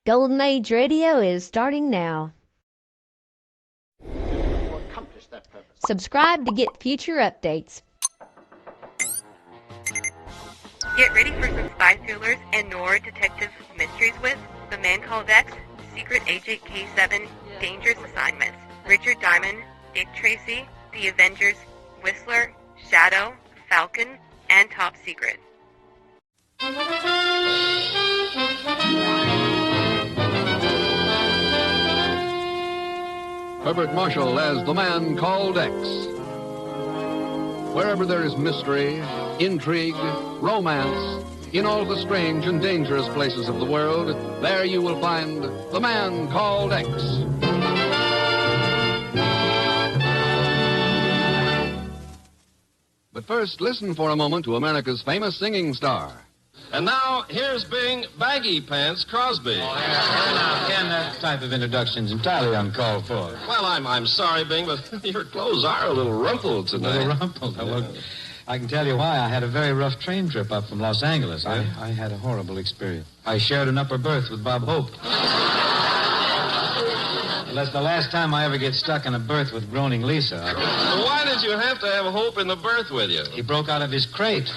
Golden Age Radio is starting now. To accomplish that purpose. Subscribe to get future updates. Get ready for some spy thrillers and noir detective mysteries with The Man Called X, Secret Agent K7, Dangerous Assignments, Richard Diamond, Dick Tracy, The Avengers, Whistler, Shadow, Falcon, and Top Secret. Herbert Marshall as The Man Called X. Wherever there is mystery, intrigue, romance, in all the strange and dangerous places of the world, there you will find The Man Called X. But first, listen for a moment to America's famous singing star. And now, here's Bing Baggy Pants Crosby. Now, Ken, that type of introduction's entirely uncalled for. Well, I'm sorry, Bing, but your clothes are a little rumpled tonight. A little rumpled. Yeah. Well, I can tell you why. I had a very rough train trip up from Los Angeles. Yeah. I had a horrible experience. I shared an upper berth with Bob Hope. Well, that's the last time I ever get stuck in a berth with groaning Lisa. Why did you have to have Hope in the berth with you? He broke out of his crate.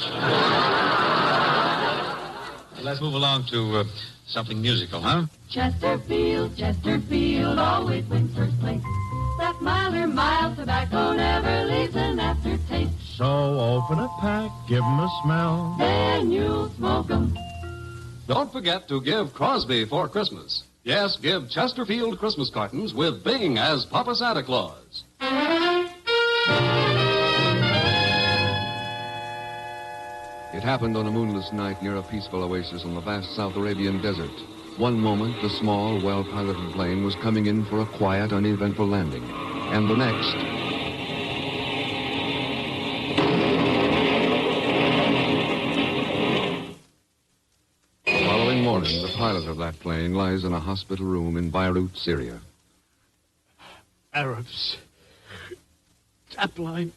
Let's move along to something musical, huh? Chesterfield, Chesterfield always wins first place. That mild tobacco never leaves an aftertaste. So open a pack, give 'em a smell. Then you'll smoke 'em. Don't forget to give Crosby for Christmas. Yes, give Chesterfield Christmas cartons with Bing as Papa Santa Claus. It happened on a moonless night near a peaceful oasis on the vast South Arabian desert. One moment, the small, well-piloted plane was coming in for a quiet, uneventful landing. And the next... The following morning, the pilot of that plane lies in a hospital room in Beirut, Syria. Arabs. Tap line.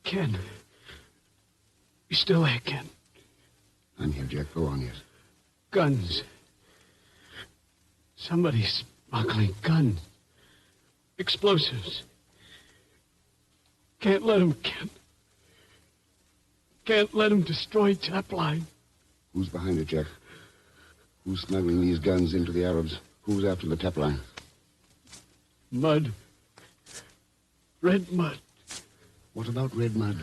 Ken. You still there, Ken? I'm here, Jack. Go on, yes. Guns. Somebody's smuggling guns. Explosives. Can't let him, Ken. Can't let him destroy Tap line. Who's behind it, Jack? Who's smuggling these guns into the Arabs? Who's after the tap line? Mud. Red mud. What about red mud?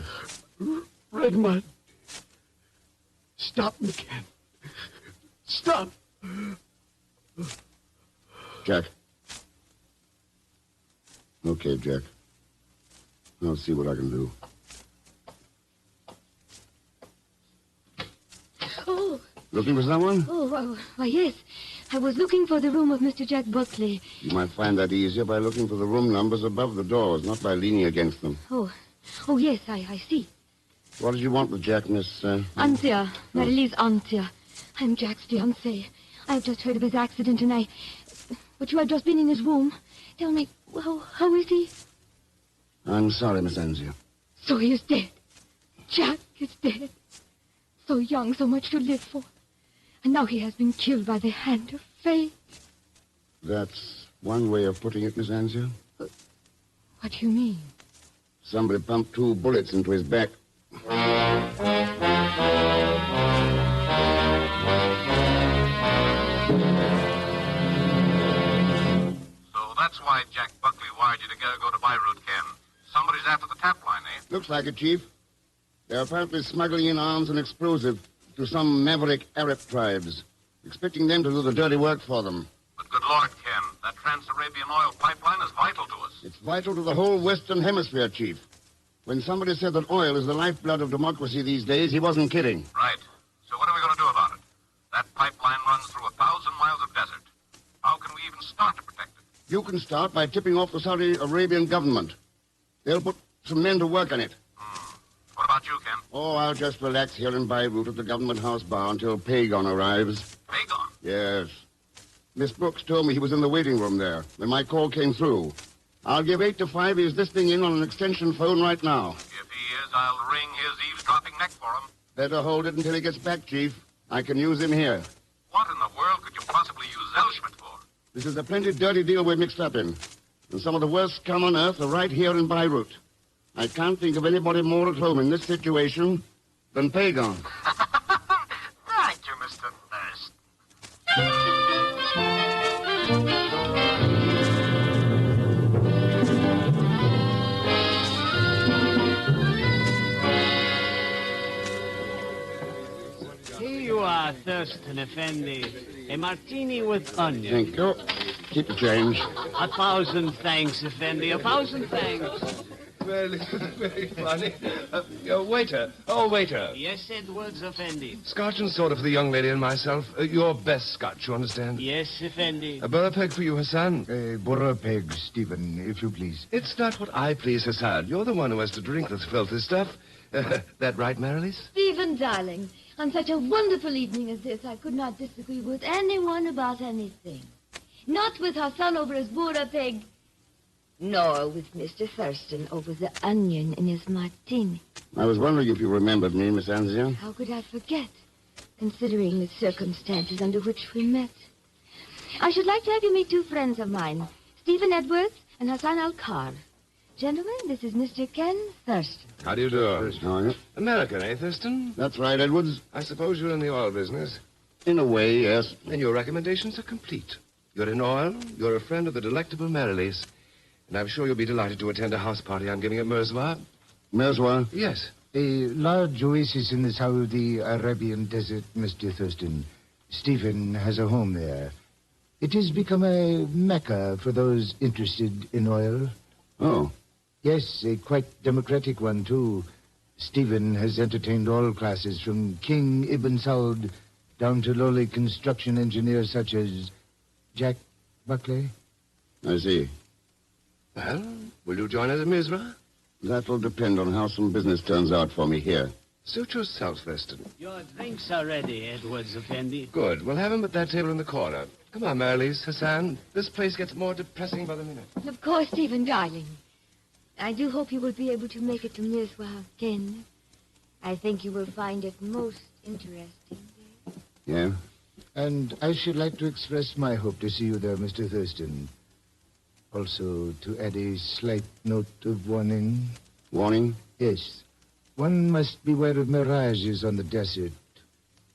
Red mud. Stop me, Ken. Stop. Jack. Okay, Jack. I'll see what I can do. Oh. Looking for someone? Oh, why, yes. I was looking for the room of Mr. Jack Buckley. You might find that easier by looking for the room numbers above the doors, not by leaning against them. Oh, yes, I see. What did you want with Jack, Miss... Antia. Marie-Lise Antia. I'm Jack's fiancée. I've just heard of his accident and But you have just been in his room. Tell me, how is he? I'm sorry, Miss Anzia. So he is dead. Jack is dead. So young, so much to live for. And now he has been killed by the hand of fate. That's one way of putting it, Miss Anzia. What do you mean? Somebody pumped 2 bullets into his back. So that's why Jack Buckley wired you to go to Beirut, Ken. Somebody's after the tap line, eh? Looks like it, Chief. They're apparently smuggling in arms and explosives to some maverick Arab tribes, expecting them to do the dirty work for them. But good Lord, Ken, that Trans-Arabian oil pipeline is vital to us. It's vital to the whole Western Hemisphere, Chief. When somebody said that oil is the lifeblood of democracy these days, he wasn't kidding. Right. So what are we going to do about it? That pipeline runs through 1,000 miles of desert. How can we even start to protect it? You can start by tipping off the Saudi Arabian government. They'll put some men to work on it. What about you, Ken? Oh, I'll just relax here in Beirut at the government house bar until Pagon arrives. Pagon? Yes. Miss Brooks told me he was in the waiting room there when my call came through. I'll give 8 to 5. He's listening in on an extension phone right now. If he is, I'll wring his eavesdropping neck for him. Better hold it until he gets back, Chief. I can use him here. What in the world could This is a plenty dirty deal we're mixed up in. And some of the worst scum on earth are right here in Beirut. I can't think of anybody more at home in this situation than Pagan. Thank you, Mr. Thirst. Here you are, Thurston Effendi. A martini with onion. Thank you. Keep the change. 1,000 thanks, Effendi. 1,000 thanks. Well, this is very funny. Waiter. Oh, waiter. Yes, Edwards, Effendi. Scotch and soda for the young lady and myself. Your best Scotch, you understand? Yes, Effendi. A burra peg for you, Hassan. Burra peg, Stephen, if you please. It's not what I please, Hassan. You're the one who has to drink this filthy stuff. That right, Marilis? Stephen, darling, on such a wonderful evening as this, I could not disagree with anyone about anything. Not with Hassan over his burra pig, nor with Mr. Thurston over the onion in his martini. I was wondering if you remembered me, Miss Anzia. How could I forget, considering the circumstances under which we met? I should like to have you meet two friends of mine, Stephen Edwards and Hassan Al-Kar. Gentlemen, this is Mr. Ken Thurston. How do you do? How are you? American, eh, Thurston? That's right, Edwards. I suppose you're in the oil business. In a way, yes. Then your recommendations are complete. You're in oil, you're a friend of the delectable Marilis, and I'm sure you'll be delighted to attend a house party I'm giving at Merzwa. Merzwa? Yes. A large oasis in the Saudi Arabian desert, Mr. Thurston. Stephen has a home there. It has become a mecca for those interested in oil. Oh. Yes, a quite democratic one, too. Stephen has entertained all classes, from King Ibn Saud down to lowly construction engineers such as Jack Buckley. I see. Well, will you join us at Merzwa? That'll depend on how some business turns out for me here. Suit yourself, Thurston. Your drinks are ready, Edwards, Effendi. Good. We'll have him at that table in the corner. Come on, Marilis, Hassan. This place gets more depressing by the minute. Of course, Stephen, darling. I do hope you will be able to make it to Merzwa again. I think you will find it most interesting. Yeah? And I should like to express my hope to see you there, Mr. Thurston. Also, to add a slight note of warning. Warning? Yes. One must beware of mirages on the desert.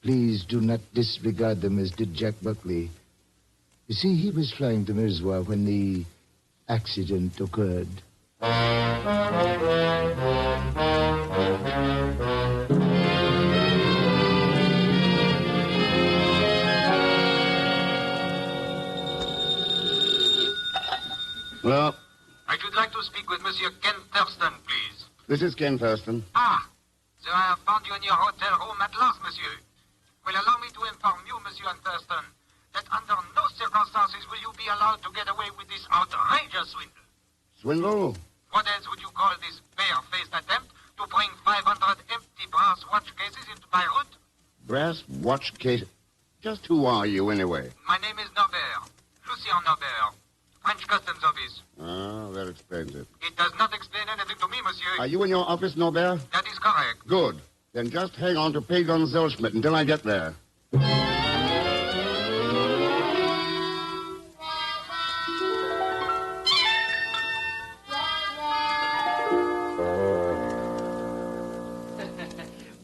Please do not disregard them as did Jack Buckley. You see, he was flying to Merzwa when the accident occurred. Hello? I should like to speak with Monsieur Ken Thurston, please. This is Ken Thurston. Ah, so I have found you in your hotel room at last, monsieur. Well, allow me to inform you, Monsieur Thurston, that under no circumstances will you be allowed to get away with this outrageous swindle. Swindle? What else would you call this bare-faced attempt to bring 500 empty brass watch cases into Beirut? Brass watch case. Just who are you, anyway? My name is Norbert. Lucien Norbert. French Customs Office. Ah, that explains it. It does not explain anything to me, monsieur. Are you in your office, Norbert? That is correct. Good. Then just hang on to Pagon Zellschmidt until I get there.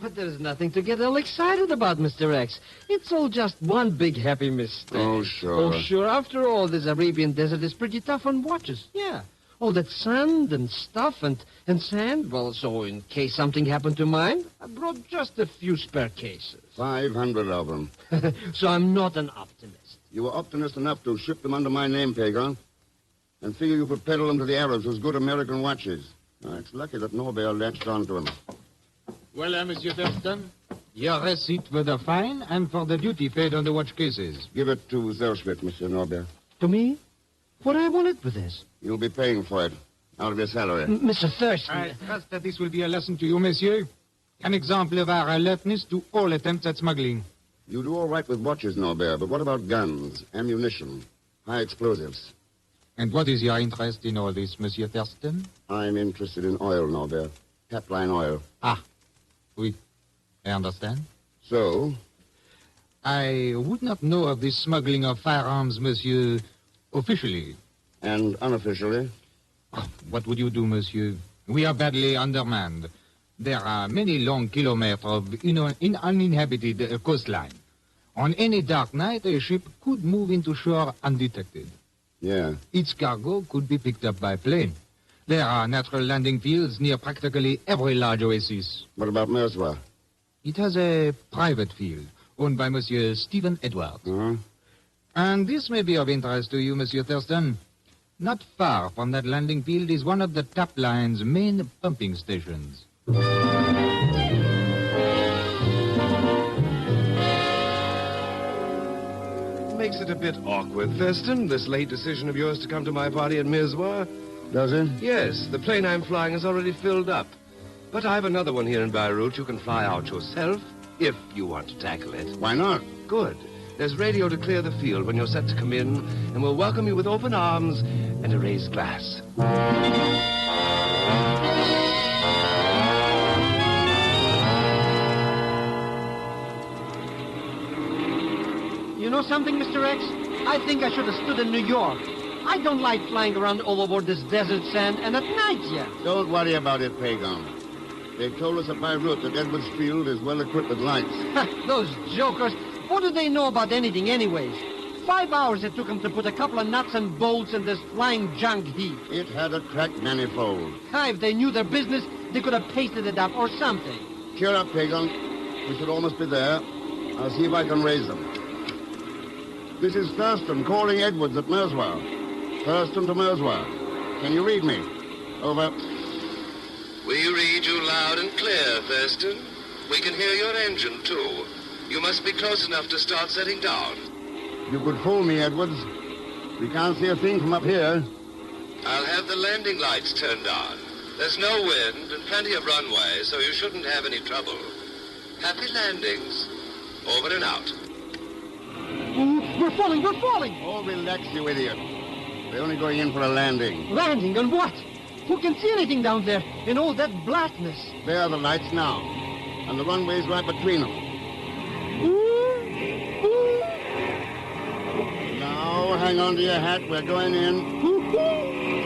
But there's nothing to get all excited about, Mr. X. It's all just one big happy mistake. Oh, sure. Oh, sure. After all, this Arabian desert is pretty tough on watches. Yeah. All that sand and stuff and sand. Well, so in case something happened to mine, I brought just a few spare cases. 500 of them. So I'm not an optimist. You were optimist enough to ship them under my name, Pagon, and figure you could peddle them to the Arabs as good American watches. Now, it's lucky that Norbert latched onto him. Well, Monsieur Thurston, your receipt for the fine and for the duty paid on the watch cases. Give it to Zellschmidt, Monsieur Norbert. To me? What do I want it for this? You'll be paying for it out of your salary. Mr. Thurston. I trust that this will be a lesson to you, monsieur. An example of our alertness to all attempts at smuggling. You do all right with watches, Norbert, but what about guns, ammunition, high explosives? And what is your interest in all this, Monsieur Thurston? I'm interested in oil, Norbert. Tapline oil. Ah, oui. I understand. So? I would not know of this smuggling of firearms, monsieur, Officially. And unofficially? What would you do, monsieur? We are badly undermanned. There are many long kilometers of uninhabited coastline. On any dark night, a ship could move into shore undetected. Yeah. Its cargo could be picked up by plane. There are natural landing fields near practically every large oasis. What about Merswa? It has a private field owned by Monsieur Stephen Edwards. Uh-huh. And this may be of interest to you, Monsieur Thurston. Not far from that landing field is one of the tap line's main pumping stations. Makes it a bit awkward, Thurston, this late decision of yours to come to my party at Mirzwa. Does it? Yes, the plane I'm flying is already filled up. But I've another one here in Beirut you can fly out yourself, if you want to tackle it. Why not? Good. There's radio to clear the field when you're set to come in, and we'll welcome you with open arms and a raised glass. You know something, Mr. X? I think I should have stood in New York. I don't like flying around all over this desert sand, and at night yet. Don't worry about it, Pagan. They've told us at Beirut that Edwards Field is well equipped with lights. Those jokers. What do they know about anything anyways? 5 hours it took them to put a couple of nuts and bolts in this flying junk heap. It had a cracked manifold. If they knew their business, they could have pasted it up or something. Cheer up, Pagan. We should almost be there. I'll see if I can raise them. This is Thurston calling Edwards at Merswa. Thurston to Merswa. Can you read me? Over. We read you loud and clear, Thurston. We can hear your engine, too. You must be close enough to start setting down. You could fool me, Edwards. We can't see a thing from up here. I'll have the landing lights turned on. There's no wind and plenty of runway, so you shouldn't have any trouble. Happy landings. Over and out. We're falling, we're falling! Oh, relax, you idiot. They're only going in for a landing. Landing on what? Who can see anything down there in all that blackness? There are the lights now, and the runway's right between them. Now, hang on to your hat. We're going in.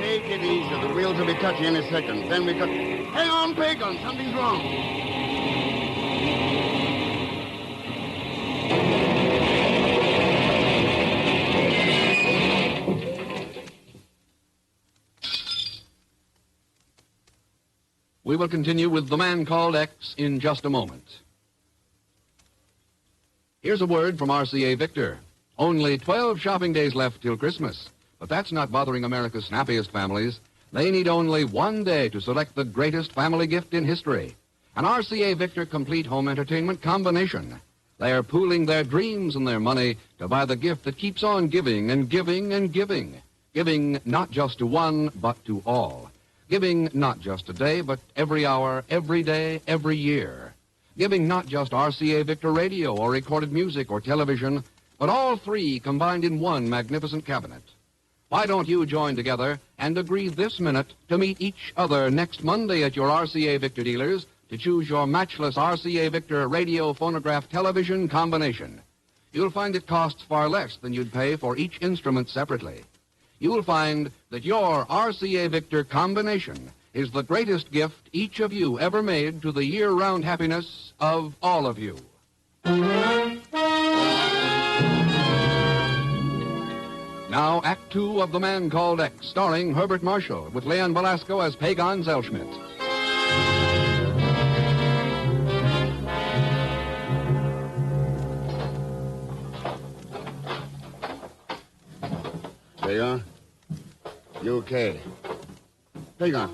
Take it easy. The wheels will be touchy any second. Then we could... Hang on, Pagan. Something's wrong. We will continue with The Man Called X in just a moment. Here's a word from RCA Victor. Only 12 shopping days left till Christmas. But that's not bothering America's snappiest families. They need only one day to select the greatest family gift in history. An RCA Victor complete home entertainment combination. They are pooling their dreams and their money to buy the gift that keeps on giving and giving and giving. Giving not just to one, but to all. Giving not just today, but every hour, every day, every year. Giving not just RCA Victor radio or recorded music or television, but all three combined in one magnificent cabinet. Why don't you join together and agree this minute to meet each other next Monday at your RCA Victor dealers to choose your matchless RCA Victor radio, phonograph, television combination? You'll find it costs far less than you'd pay for each instrument separately. You'll find that your RCA Victor combination is the greatest gift each of you ever made to the year-round happiness of all of you. Now, Act Two of The Man Called X, starring Herbert Marshall, with Leon Velasco as Pagan Zellschmidt. Pagan? You okay? Pagan.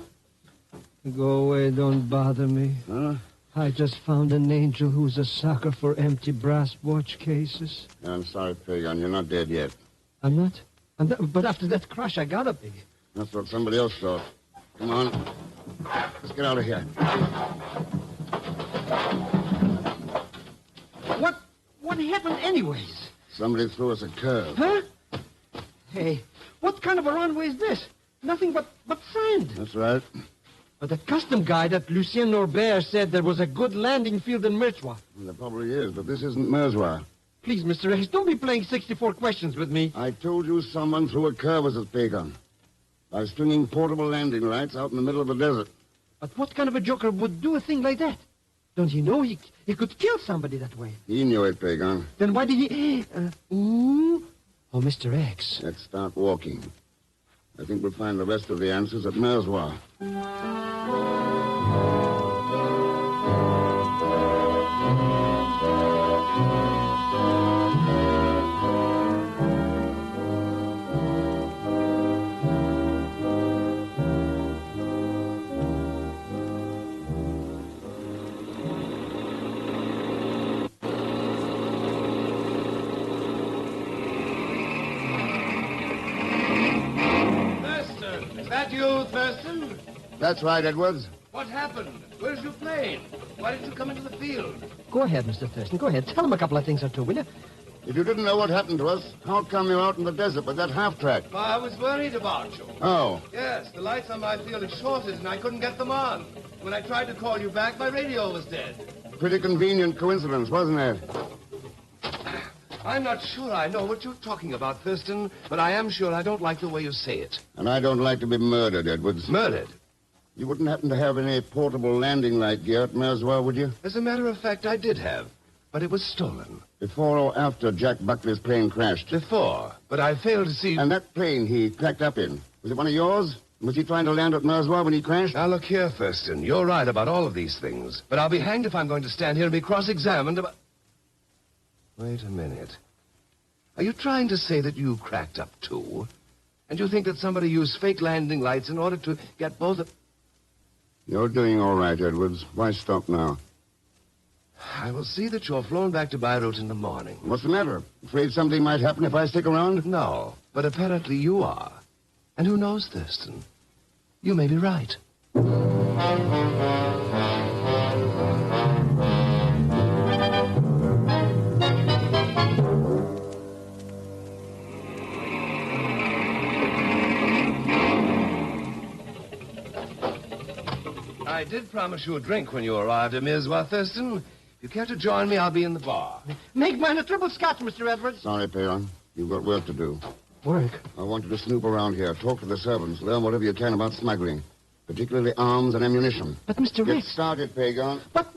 Go away, don't bother me. Huh? I just found an angel who's a sucker for empty brass watch cases. I'm sorry, Pagan. You're not dead yet. I'm not? But after that crash, I gotta be. That's what somebody else thought. Come on. Let's get out of here. What happened anyways? Somebody threw us a curve. Huh? Hey, what kind of a runway is this? Nothing but sand. That's right. But the custom guy that Lucien Norbert said there was a good landing field in Merzwa. Well, there probably is, but this isn't Merzwa. Please, Mr. X, don't be playing 64 questions with me. I told you someone threw a curve as a Pagan by stringing portable landing lights out in the middle of the desert. But what kind of a joker would do a thing like that? Don't you know he could kill somebody that way? He knew it, Pagan. Then why did he... Oh, Mr. X. Let's start walking. I think we'll find the rest of the answers at Merzois. Thurston? That's right, Edwards. What happened? Where's your plane? Why didn't you come into the field? Go ahead, Mr. Thurston. Go ahead. Tell him a couple of things or two, will you? If you didn't know what happened to us, how come you're out in the desert with that half-track? Well, I was worried about you. Oh. Yes, the lights on my field had shorted and I couldn't get them on. When I tried to call you back, my radio was dead. Pretty convenient coincidence, wasn't it? I'm not sure I know what you're talking about, Thurston, but I am sure I don't like the way you say it. And I don't like to be murdered, Edwards. Murdered? You wouldn't happen to have any portable landing light gear at Merzois, would you? As a matter of fact, I did have, but it was stolen. Before or after Jack Buckley's plane crashed? Before, but I failed to see... And that plane he cracked up in, was it one of yours? Was he trying to land at Merzois when he crashed? Now, look here, Thurston. You're right about all of these things, but I'll be hanged if I'm going to stand here and be cross-examined about... Wait a minute. Are you trying to say that you cracked up, too? And you think that somebody used fake landing lights in order to get both of... You're doing all right, Edwards. Why stop now? I will see that you're flown back to Beirut in the morning. What's the matter? Afraid something might happen if I stick around? No, but apparently you are. And who knows, Thurston? You may be right. I did promise you a drink when you arrived at Merzois, Thurston. If you care to join me, I'll be in the bar. Make mine a triple scotch, Mr. Edwards. Sorry, Peon. You've got work to do. Work? I want you to snoop around here, talk to the servants, learn whatever you can about smuggling, particularly arms and ammunition. But, Mr. Get Rex... started, Pagan. But...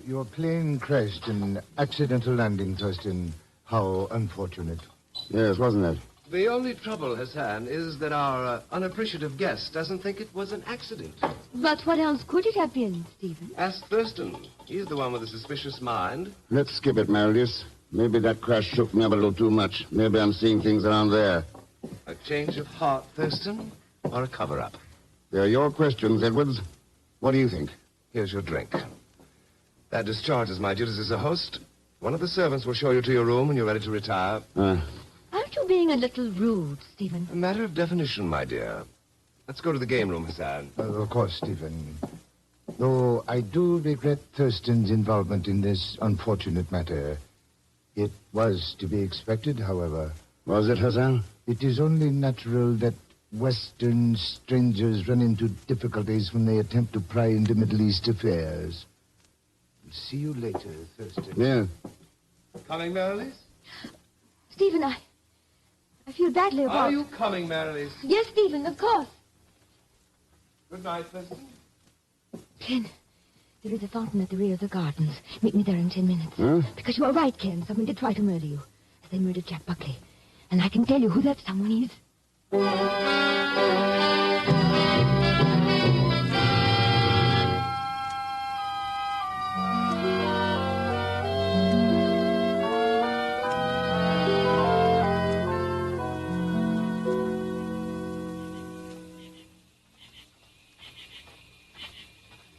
Your plane crashed in accidental landing, Thurston. How unfortunate. Yes, wasn't it? The only trouble, Hassan, is that our unappreciative guest doesn't think it was an accident. But what else could it have been, Stephen? Ask Thurston. He's the one with a suspicious mind. Let's skip it, Meredith. Maybe that crash shook me up a little too much. Maybe I'm seeing things around there. A change of heart, Thurston, or a cover-up? They're your questions, Edwards. What do you think? Here's your drink. That discharges my duties as a host. One of the servants will show you to your room when you're ready to retire. Aren't you being a little rude, Stephen? A matter of definition, my dear. Let's go to the game room, Hassan. Of course, Stephen. Though I do regret Thurston's involvement in this unfortunate matter. It was to be expected, however. Was it, Hassan? It is only natural that Western strangers run into difficulties when they attempt to pry into Middle East affairs. See you later, Thurston. Yeah. Coming, Marilis? Stephen, I feel badly about... Are you coming, Marilis? Yes, Stephen, of course. Good night, Thurston. Ken, there is a fountain at the rear of the gardens. Meet me there in 10 minutes. Huh? Because you are right, Ken. Someone did try to murder you. As they murdered Jack Buckley. And I can tell you who that someone is.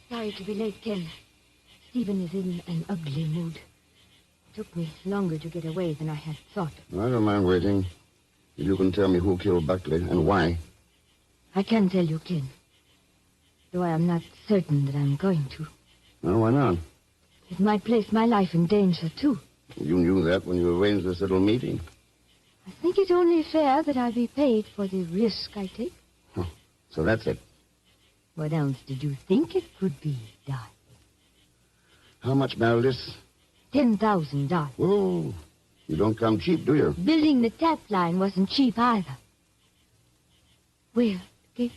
Sorry to be late, Ken. Stephen is in an ugly mood. It took me longer to get away than I had thought. I don't mind waiting. If you can tell me who killed Buckley and why. I can tell you, Ken. Though I am not certain that I'm going to. Well, why not? It might place my life in danger, too. You knew that when you arranged this little meeting. I think it only fair that I be paid for the risk I take. So that's it. What else did you think it could be, darling? How much, Meredith? $10,000. Oh, you don't come cheap, do you? Building the tap line wasn't cheap either. Well, Kate,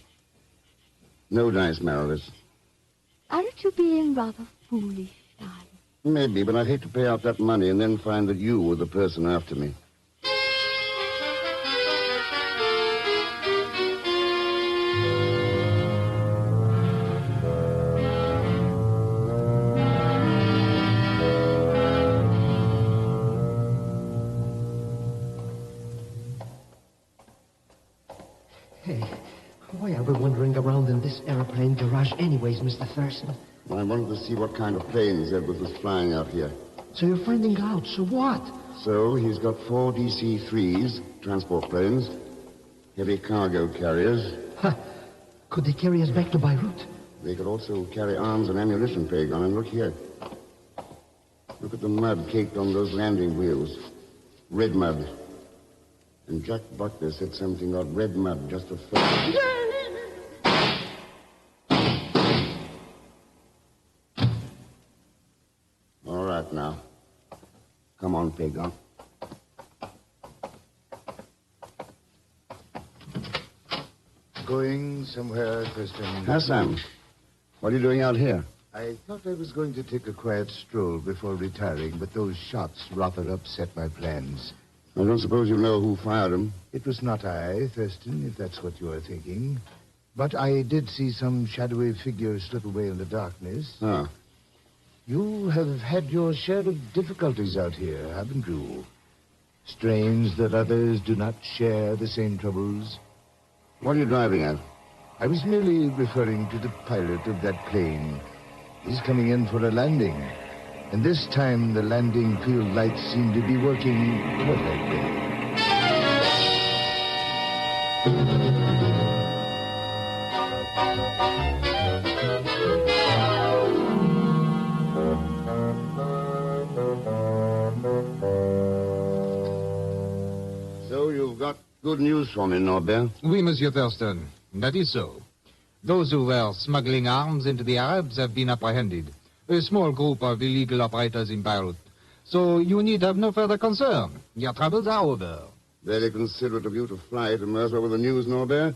No dice, Meredith. aren't you being rather foolish, darling? Maybe, but I'd hate to pay out that money and then find that you were the person after me. Hey, why are we wandering around in this airplane garage anyways, Mr. Thurston? I wanted to see what kind of planes Edwards was flying out here. So you're finding out. So what? So he's got 4 DC-3s, transport planes, heavy cargo carriers. Could they carry us back to Beirut? They could also carry arms and ammunition, Pagon. And look here. Look at the mud caked on those landing wheels. Red mud. And Jack Buckner said something about red mud just a first. All right, now. Come on, Pagon. Going somewhere, Thurston? Hassan, what are you doing out here? I thought I was going to take a quiet stroll before retiring, but those shots rather upset my plans. I don't suppose you know who fired them. It was not I, Thurston, if that's what you are thinking. But I did see some shadowy figure slip away in the darkness. Ah. You have had your share of difficulties out here, haven't you? Strange that others do not share the same troubles. What are you driving at? I was merely referring to the pilot of that plane. He's coming in for a landing. And this time the landing field lights seem to be working perfectly. So you've got good news for me, Norbert? Oui, Monsieur Thurston. That is so. Those who were smuggling arms into the Arabs have been apprehended. A small group of illegal operators in Beirut. So you need have no further concern. Your troubles are over. Very considerate of you to fly to Merswa with the news, Norbert.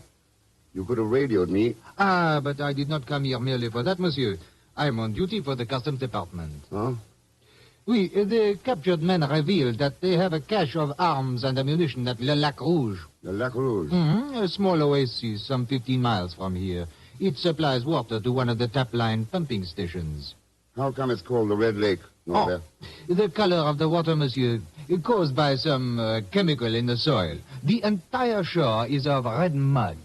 You could have radioed me. Ah, but I did not come here merely for that, monsieur. I am on duty for the Customs Department. Huh? Oui, the captured men revealed that they have a cache of arms and ammunition at Le Lac Rouge. Le Lac Rouge? A small oasis some 15 miles from here. It supplies water to one of the tap line pumping stations. How come it's called the Red Lake, Norbert? The color of the water, monsieur, is caused by some chemical in the soil. The entire shore is of red mud.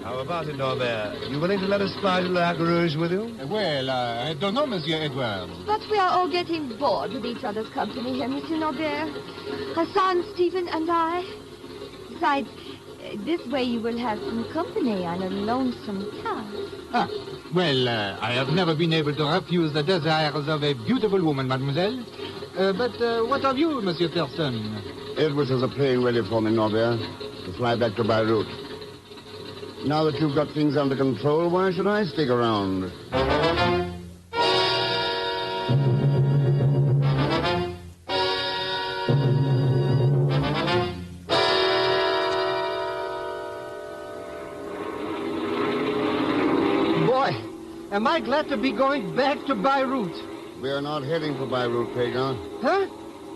How about it, Norbert? You willing to let us fly to Lac Rouge with you? Well, I don't know, Monsieur Edwards. But we are all getting bored with each other's company here, Monsieur Norbert. Hassan, Stephen, and I. Besides, this way you will have some company on a lonesome task. Well, I have never been able to refuse the desires of a beautiful woman, mademoiselle. But what of you, Monsieur Thurston? Edwards has a plane ready for me, Norbert, to fly back to Beirut. Now that you've got things under control, why should I stick around? Boy, am I glad to be going back to Beirut. We are not heading for Beirut, Pagan. Huh?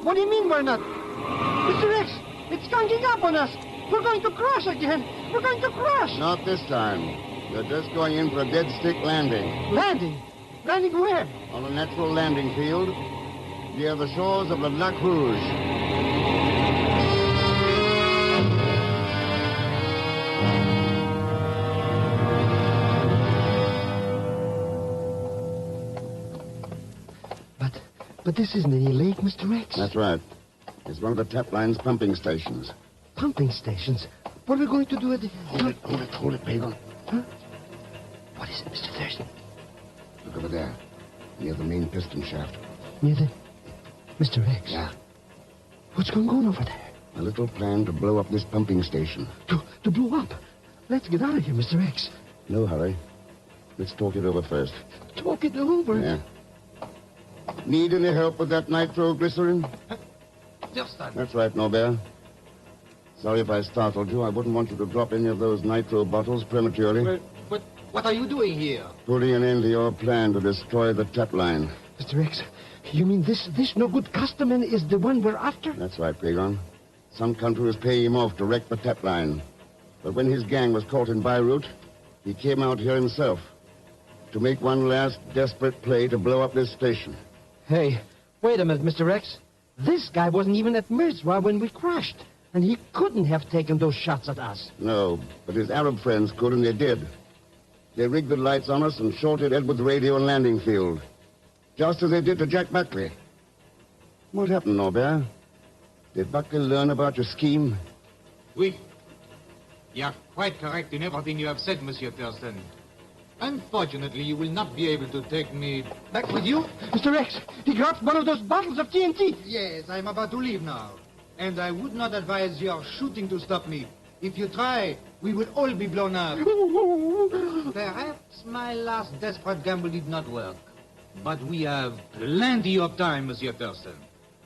What do you mean we're not? Mr. X, it's ganging up on us. We're going to crash again. We're going to crash. Not this time. We're just going in for a dead stick landing. Landing? Landing where? On a natural landing field near the shores of the Lac Rouge. But this isn't any lake, Mr. X. That's right. It's one of the tap line's pumping stations. Pumping stations? What are we going to do at the... Hold it, Pagan. Huh? is it, Mr. Thurston? Look over there, near the main piston shaft. Near the... Mr. X? Yeah. What's going on over there? A little plan to blow up this pumping station. To blow up? Let's get out of here, Mr. X. No hurry. Let's talk it over first. Talk it over? Yeah. Need any help with that nitroglycerin? That's right, Norbert. Sorry if I startled you. I wouldn't want you to drop any of those nitro bottles prematurely. But what are you doing here? Putting an end to your plan to destroy the tap line. Mr. X, you mean this no-good customer is the one we're after? That's right, Pagon. Some country was paying him off to wreck the tap line. But when his gang was caught in Beirut, he came out here himself to make one last desperate play to blow up this station. Hey, wait a minute, Mr. X. This guy wasn't even at Mirzwa when we crashed, and he couldn't have taken those shots at us. No, but his Arab friends could, and they did. They rigged the lights on us and shorted Edward's radio and landing field, just as they did to Jack Buckley. What happened, Norbert? Did Buckley learn about your scheme? Oui. You are quite correct in everything you have said, Monsieur Thurston. Unfortunately, you will not be able to take me back with you. Mr. X, he dropped one of those bottles of TNT. Yes, I'm about to leave now. And I would not advise your shooting to stop me. If you try, we will all be blown up. Perhaps my last desperate gamble did not work. But we have plenty of time, Monsieur Thurston.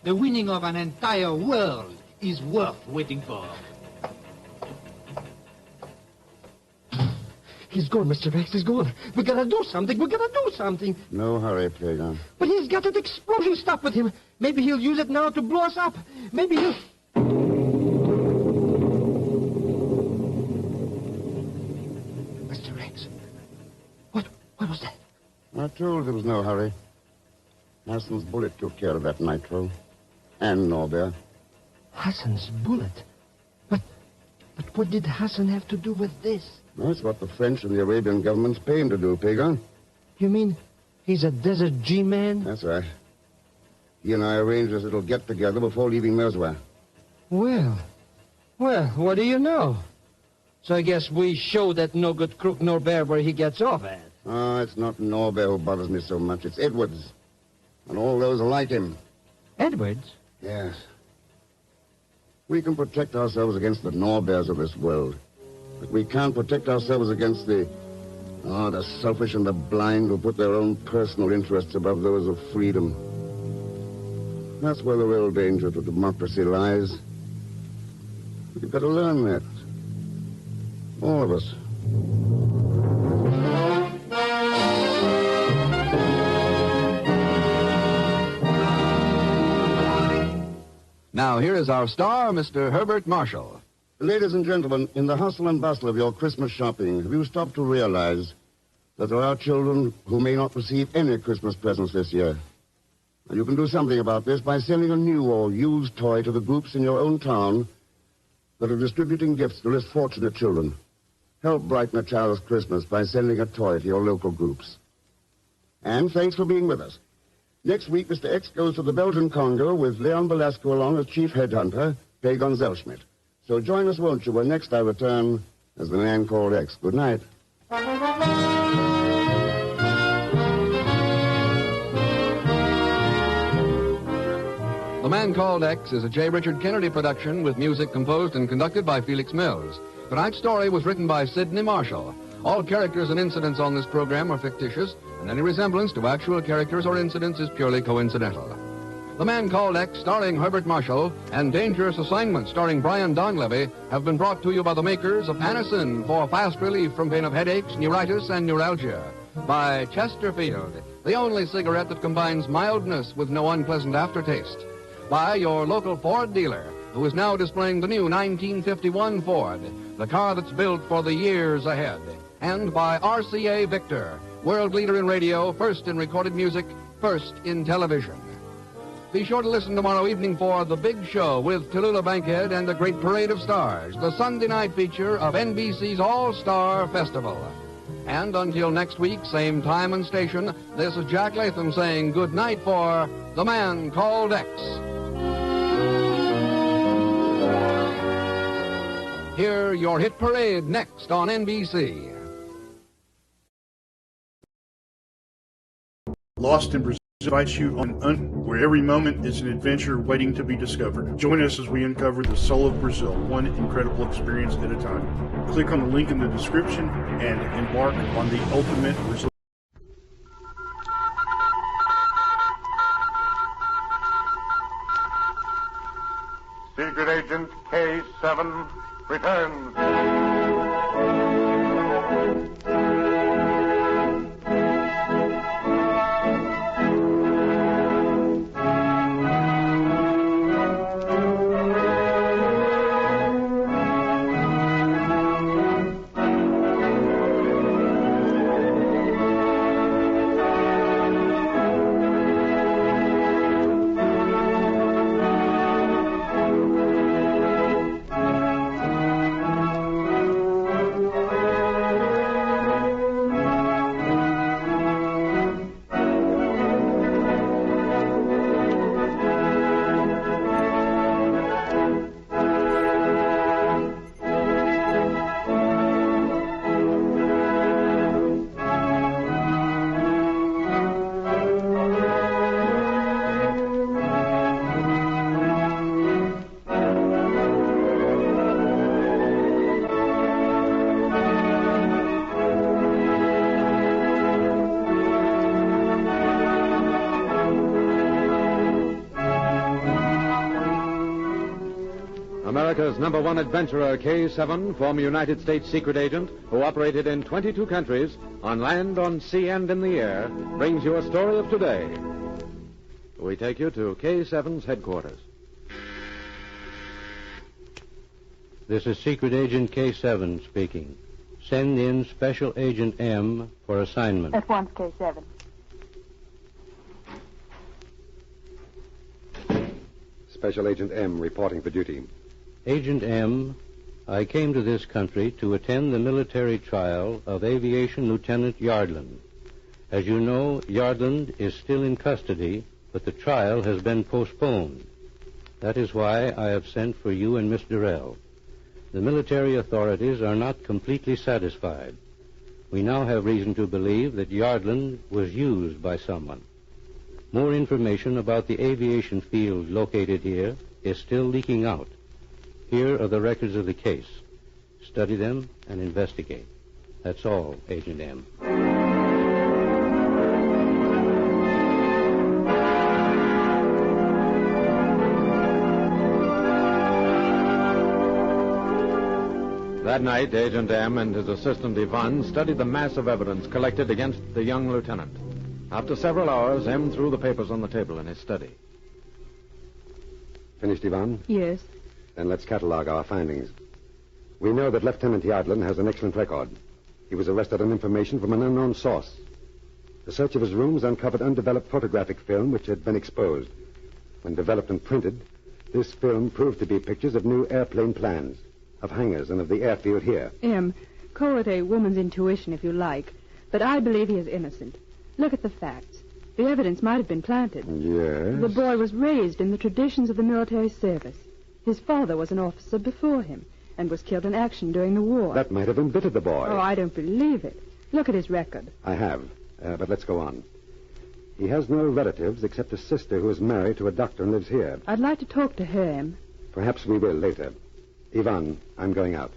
The winning of an entire world is worth waiting for. He's gone, Mr. X, he's gone. We gotta do something. No hurry, Pagan. But he's got that explosion stuff with him. Maybe he'll use it now to blow us up. Maybe he'll... Mr. X, what was that? I told you there was no hurry. Hassan's bullet took care of that nitro. And Norbert. Hassan's bullet? But what did Hassan have to do with this? That's what the French and the Arabian governments pay him to do, Pagan. You mean he's a Desert G-man? That's right. He and I arranged this little get-together before leaving Mirzwa. Well, what do you know? So I guess we show that no-good crook Norbert where he gets off at. Oh, it's not Norbert who bothers me so much. It's Edwards. And all those like him. Edwards? Yes. We can protect ourselves against the Norberts of this world. But we can't protect ourselves against the selfish and the blind who put their own personal interests above those of freedom. That's where the real danger to democracy lies. We've got to learn that. All of us. Now, here is our star, Mr. Herbert Marshall. Ladies and gentlemen, in the hustle and bustle of your Christmas shopping, have you stopped to realize that there are children who may not receive any Christmas presents this year? And you can do something about this by sending a new or used toy to the groups in your own town that are distributing gifts to less fortunate children. Help brighten a child's Christmas by sending a toy to your local groups. And thanks for being with us. Next week, Mr. X goes to the Belgian Congo with Leon Velasco along as chief headhunter, Pagon Zellschmidt. So join us, won't you, when next I return as the man called X. Good night. The Man Called X is a J. Richard Kennedy production with music composed and conducted by Felix Mills. Tonight's story was written by Sidney Marshall. All characters and incidents on this program are fictitious, and any resemblance to actual characters or incidents is purely coincidental. The Man Called X, starring Herbert Marshall, and Dangerous Assignment, starring Brian Donlevy, have been brought to you by the makers of Anacin for fast relief from pain of headaches, neuritis, and neuralgia. By Chesterfield, the only cigarette that combines mildness with no unpleasant aftertaste. By your local Ford dealer, who is now displaying the new 1951 Ford, the car that's built for the years ahead. And by RCA Victor, world leader in radio, first in recorded music, first in television. Be sure to listen tomorrow evening for The Big Show with Tallulah Bankhead and a great parade of stars, the Sunday night feature of NBC's All-Star Festival. And until next week, same time and station, this is Jack Latham saying good night for The Man Called X. Hear your hit parade next on NBC. Lost in Brazil invites you on where every moment is an adventure waiting to be discovered. Join us as we uncover the soul of Brazil, one incredible experience at a time. Click on the link in the description and embark on the ultimate Brazil. Secret Agent K7 returns. America's #1 adventurer, K7, former United States secret agent who operated in 22 countries, on land, on sea, and in the air, brings you a story of today. We take you to K7's headquarters. This is Secret Agent K7 speaking. Send in Special Agent M for assignment. At once, K7. Special Agent M reporting for duty. Agent M, I came to this country to attend the military trial of Aviation Lieutenant Yardland. As you know, Yardland is still in custody, but the trial has been postponed. That is why I have sent for you and Miss Durrell. The military authorities are not completely satisfied. We now have reason to believe that Yardland was used by someone. More information about the aviation field located here is still leaking out. Here are the records of the case. Study them and investigate. That's all, Agent M. That night, Agent M and his assistant Ivan studied the mass of evidence collected against the young lieutenant. After several hours, M threw the papers on the table in his study. Finished, Ivan? Yes. Then let's catalog our findings. We know that Lieutenant Yardland has an excellent record. He was arrested on information from an unknown source. The search of his rooms uncovered undeveloped photographic film which had been exposed. When developed and printed, this film proved to be pictures of new airplane plans, of hangars and of the airfield here. M, call it a woman's intuition if you like, but I believe he is innocent. Look at the facts. The evidence might have been planted. Yes? The boy was raised in the traditions of the military service. His father was an officer before him and was killed in action during the war. That might have embittered the boy. Oh, I don't believe it. Look at his record. I have, but let's go on. He has no relatives except a sister who is married to a doctor and lives here. I'd like to talk to her, Em. Perhaps we will later. Ivan, I'm going out.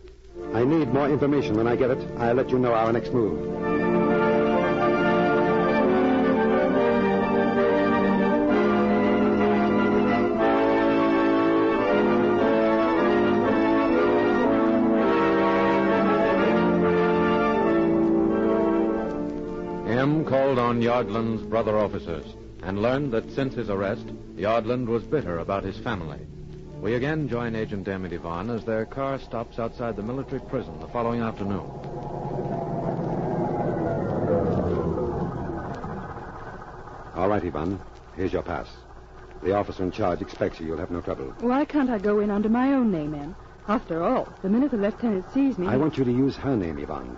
I need more information. When I get it, I'll let you know our next move. M called on Yardland's brother officers and learned that since his arrest, Yardland was bitter about his family. We again join Agent M and Ivan as their car stops outside the military prison the following afternoon. All right, Ivan. Here's your pass. The officer in charge expects you. You'll have no trouble. Why can't I go in under my own name, Em? After all, the minute the lieutenant sees me... I want you to use her name, Ivan.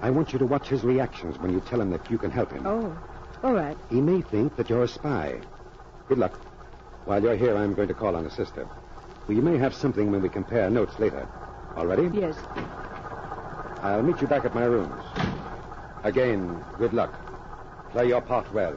I want you to watch his reactions when you tell him that you can help him. Oh, all right. He may think that you're a spy. Good luck. While you're here, I'm going to call on his sister. We may have something when we compare notes later. All ready? Yes. I'll meet you back at my rooms. Again, good luck. Play your part well.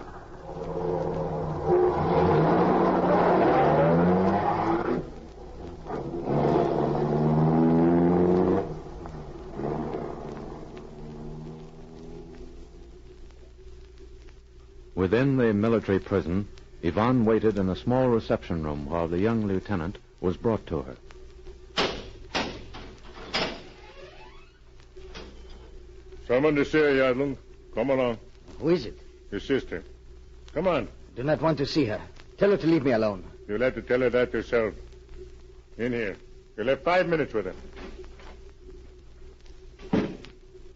Within the military prison, Yvonne waited in a small reception room while the young lieutenant was brought to her. Someone to see her, Yardlin. Come along. Who is it? Your sister. Come on. Do not want to see her. Tell her to leave me alone. You'll have to tell her that yourself. In here. You'll have 5 minutes with her.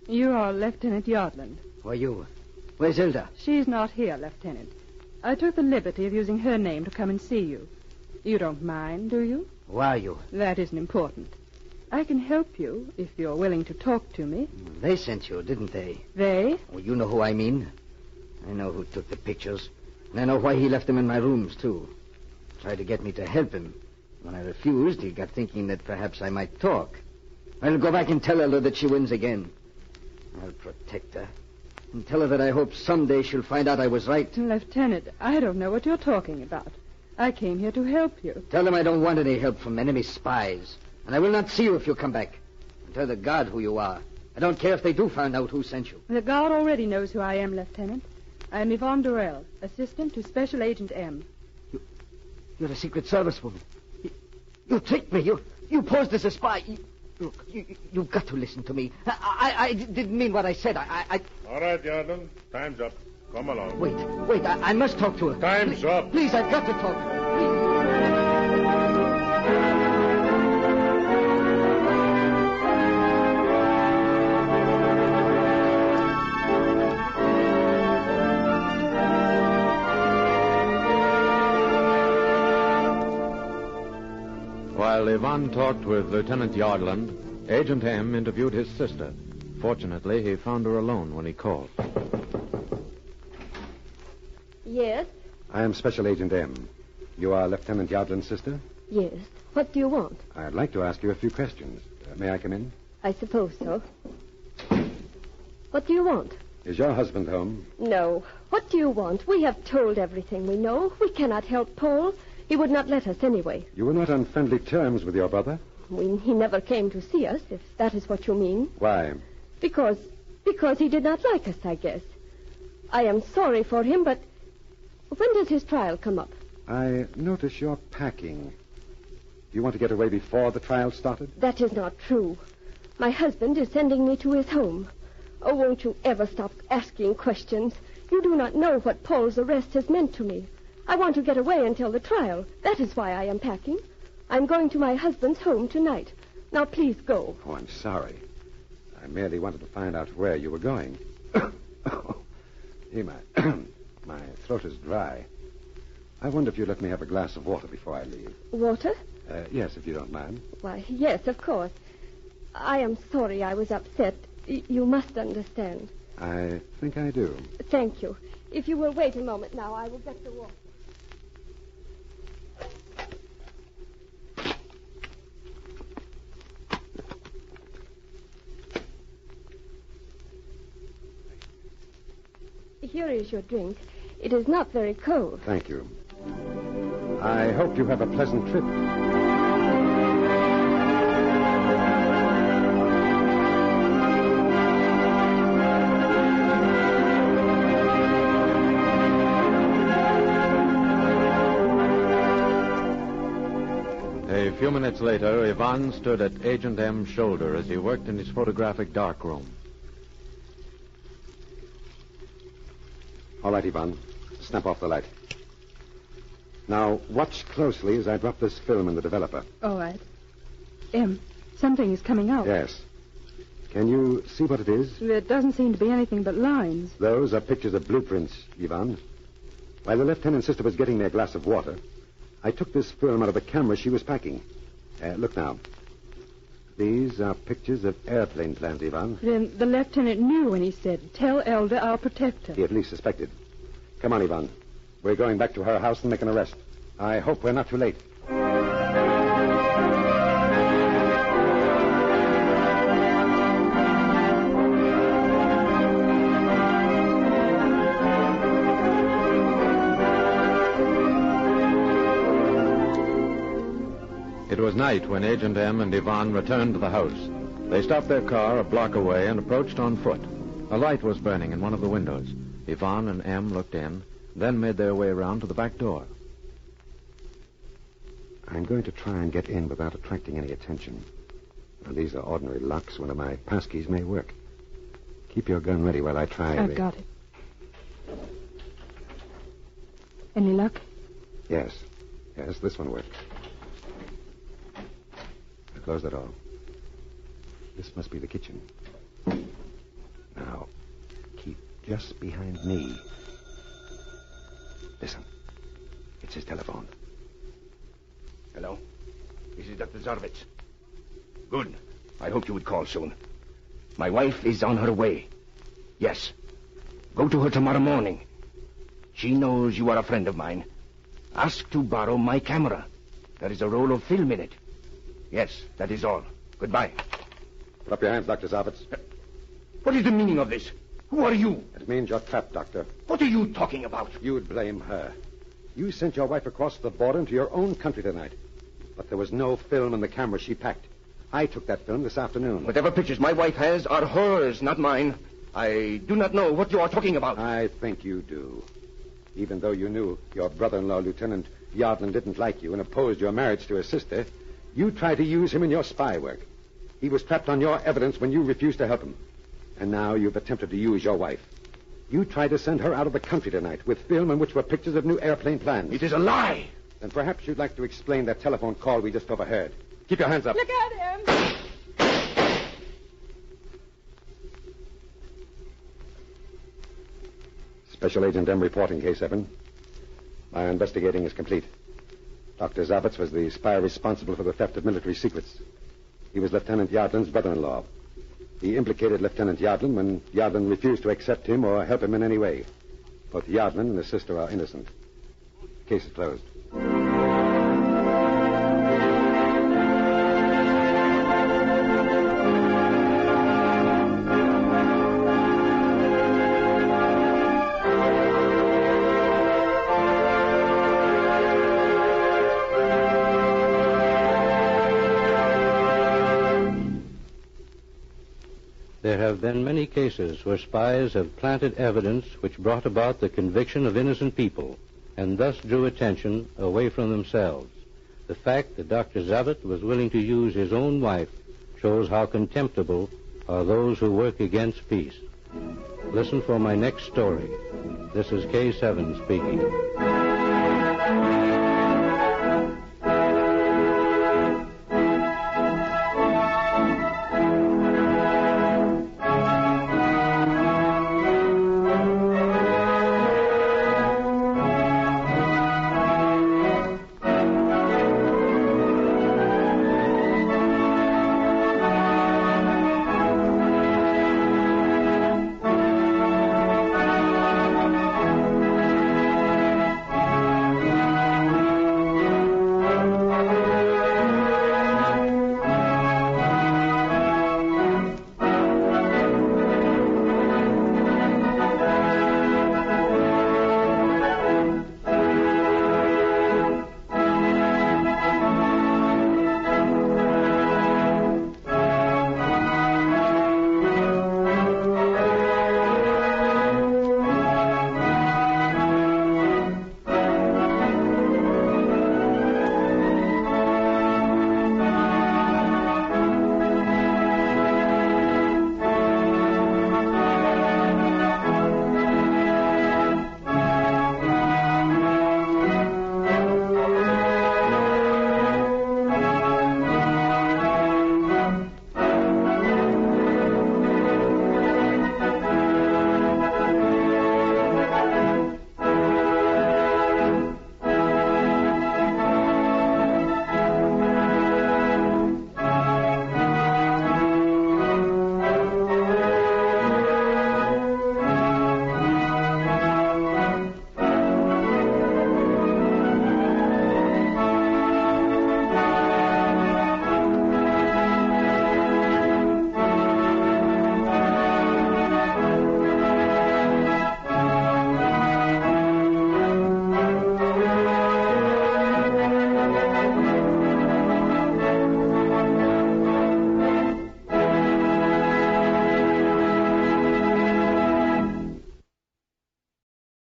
You are Lieutenant Yardland. Who are you? Where's Hilda? She's not here, Lieutenant. I took the liberty of using her name to come and see you. You don't mind, do you? Who are you? That isn't important. I can help you if you're willing to talk to me. They sent you, didn't they? They? Well, you know who I mean. I know who took the pictures. And I know why he left them in my rooms, too. Tried to get me to help him. When I refused, he got thinking that perhaps I might talk. I'll go back and tell her that she wins again. I'll protect her. And tell her that I hope someday she'll find out I was right. Lieutenant, I don't know what you're talking about. I came here to help you. Tell them I don't want any help from enemy spies. And I will not see you if you come back. And tell the guard who you are. I don't care if they do find out who sent you. The guard already knows who I am, Lieutenant. I am Yvonne Durrell, assistant to Special Agent M. You're a Secret Service woman. You tricked me. You posed as a spy. Look, you've got to listen to me. I didn't mean what I said. All right, Yardlin. Time's up. Come along. Wait. I must talk to her. Time's up. Please, I've got to talk to her. While Yvonne talked with Lieutenant Yardland, Agent M interviewed his sister. Fortunately, he found her alone when he called. Yes? I am Special Agent M. You are Lieutenant Yardland's sister? Yes. What do you want? I'd like to ask you a few questions. May I come in? I suppose so. What do you want? Is your husband home? No. What do you want? We have told everything we know. We cannot help Paul. He would not let us anyway. You were not on friendly terms with your brother? He never came to see us, if that is what you mean. Why? Because he did not like us, I guess. I am sorry for him, but when does his trial come up? I notice you're packing. You want to get away before the trial started? That is not true. My husband is sending me to his home. Oh, won't you ever stop asking questions? You do not know what Paul's arrest has meant to me. I want to get away until the trial. That is why I am packing. I'm going to my husband's home tonight. Now, please go. Oh, I'm sorry. I merely wanted to find out where you were going. Hey, my throat is dry. I wonder if you'd let me have a glass of water before I leave. Water? Yes, if you don't mind. Why, yes, of course. I am sorry I was upset. You must understand. I think I do. Thank you. If you will wait a moment now, I will get the water. Here is your drink. It is not very cold. Thank you. I hope you have a pleasant trip. A few minutes later, Yvonne stood at Agent M's shoulder as he worked in his photographic darkroom. All right, Yvonne. Snap off the light. Now, watch closely as I drop this film in the developer. All right. M, something is coming out. Yes. Can you see what it is? There doesn't seem to be anything but lines. Those are pictures of blueprints, Yvonne. While the lieutenant's sister was getting me a glass of water, I took this film out of the camera she was packing. Look now. These are pictures of airplane plans, Yvonne. Then the lieutenant knew when he said, "Tell Elder I'll protect her." He at least suspected. Come on, Yvonne. We're going back to her house and make an arrest. I hope we're not too late. was night when Agent M and Yvonne returned to the house. They stopped their car a block away and approached on foot. A light was burning in one of the windows. Yvonne and M looked in, then made their way around to the back door. I'm going to try and get in without attracting any attention. Now, these are ordinary locks. One of my passkeys may work. Keep your gun ready while I try. I've got it. Any luck? Yes. Yes, this one worked. Now, close that door. This must be the kitchen. Now, keep just behind me. Listen. It's his telephone. Hello? This is Dr. Zarvitz. Good. I hoped you would call soon. My wife is on her way. Yes. Go to her tomorrow morning. She knows you are a friend of mine. Ask to borrow my camera. There is a roll of film in it. Yes, that is all. Goodbye. Put up your hands, Dr. Zarvitz. What is the meaning of this? Who are you? It means you're trapped, Doctor. What are you talking about? You would blame her. You sent your wife across the border into your own country tonight. But there was no film in the camera she packed. I took that film this afternoon. Whatever pictures my wife has are hers, not mine. I do not know what you are talking about. I think you do. Even though you knew your brother-in-law, Lieutenant Yardland, didn't like you and opposed your marriage to his sister, you tried to use him in your spy work. He was trapped on your evidence when you refused to help him. And now you've attempted to use your wife. You tried to send her out of the country tonight with film in which were pictures of new airplane plans. It is a lie. Then perhaps you'd like to explain that telephone call we just overheard. Keep your hands up. Look at him! Special Agent M reporting, K7. My investigating is complete. Dr. Zavitz was the spy responsible for the theft of military secrets. He was Lieutenant Yardland's brother-in-law. He implicated Lieutenant Yardland when Yardland refused to accept him or help him in any way. Both Yardland and his sister are innocent. Case is closed. There have been many cases where spies have planted evidence which brought about the conviction of innocent people and thus drew attention away from themselves. The fact that Dr. Zavitz was willing to use his own wife shows how contemptible are those who work against peace. Listen for my next story. This is K7 speaking.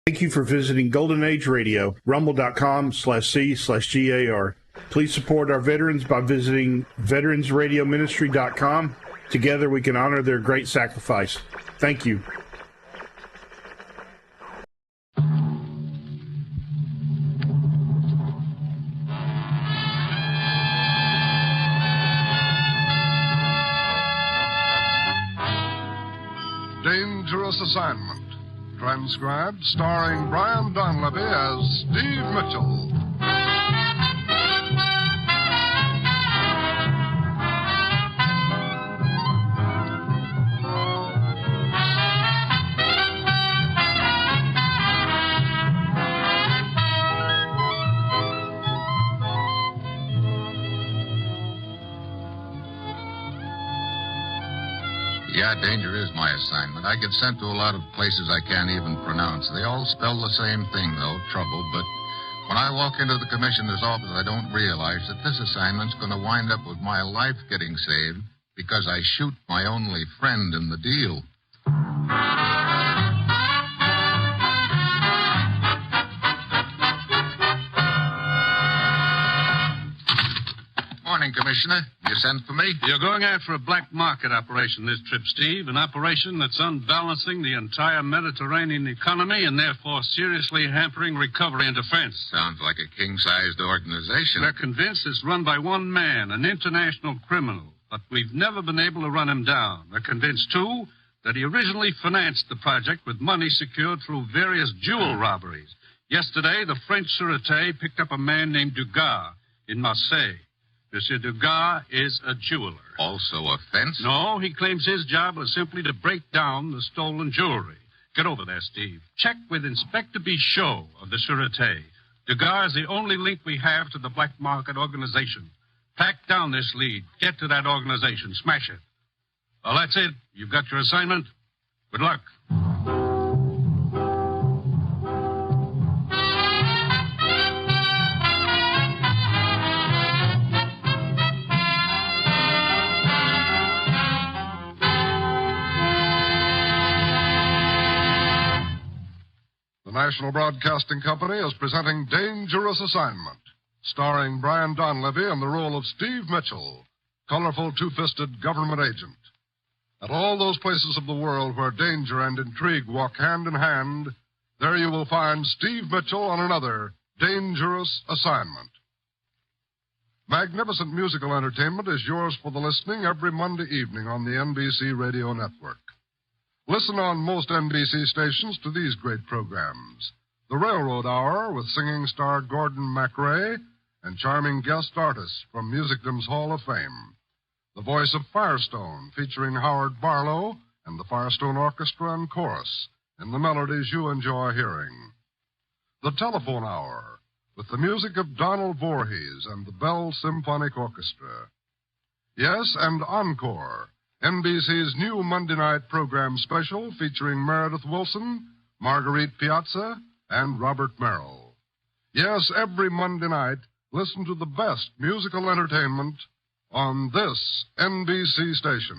Thank you for visiting Golden Age Radio, rumble.com/C/GAR. Please support our veterans by visiting veteransradioministry.com. Together we can honor their great sacrifice. Thank you. Dangerous Assignment. Transcribed, starring Brian Donlevy as Steve Mitchell. Yeah, danger is my assignment. I get sent to a lot of places I can't even pronounce. They all spell the same thing, though, trouble. But when I walk into the commissioner's office, I don't realize that this assignment's going to wind up with my life getting saved because I shoot my only friend in the deal. Morning, Commissioner. You sent for me? You're going after a black market operation this trip, Steve. An operation that's unbalancing the entire Mediterranean economy and therefore seriously hampering recovery and defense. Sounds like a king-sized organization. We're convinced it's run by one man, an international criminal. But we've never been able to run him down. We're convinced, too, that he originally financed the project with money secured through various jewel robberies. Yesterday, the French Sûreté picked up a man named Dugas in Marseille. Monsieur Dugas is a jeweler. Also a fence? No, he claims his job was simply to break down the stolen jewelry. Get over there, Steve. Check with Inspector Bichot of the Sûreté. Dugas is the only link we have to the black market organization. Pack down this lead. Get to that organization. Smash it. Well, that's it. You've got your assignment. Good luck. The National Broadcasting Company is presenting Dangerous Assignment, starring Brian Donlevy in the role of Steve Mitchell, colorful two-fisted government agent. At all those places of the world where danger and intrigue walk hand in hand, there you will find Steve Mitchell on another Dangerous Assignment. Magnificent musical entertainment is yours for the listening every Monday evening on the NBC Radio Network. Listen on most NBC stations to these great programs. The Railroad Hour with singing star Gordon MacRae and charming guest artists from Musicdom's Hall of Fame. The Voice of Firestone featuring Howard Barlow and the Firestone Orchestra and Chorus in the melodies you enjoy hearing. The Telephone Hour with the music of Donald Voorhees and the Bell Symphonic Orchestra. Yes, and Encore, NBC's new Monday night program special featuring Meredith Wilson, Marguerite Piazza, and Robert Merrill. Yes, every Monday night, listen to the best musical entertainment on this NBC station.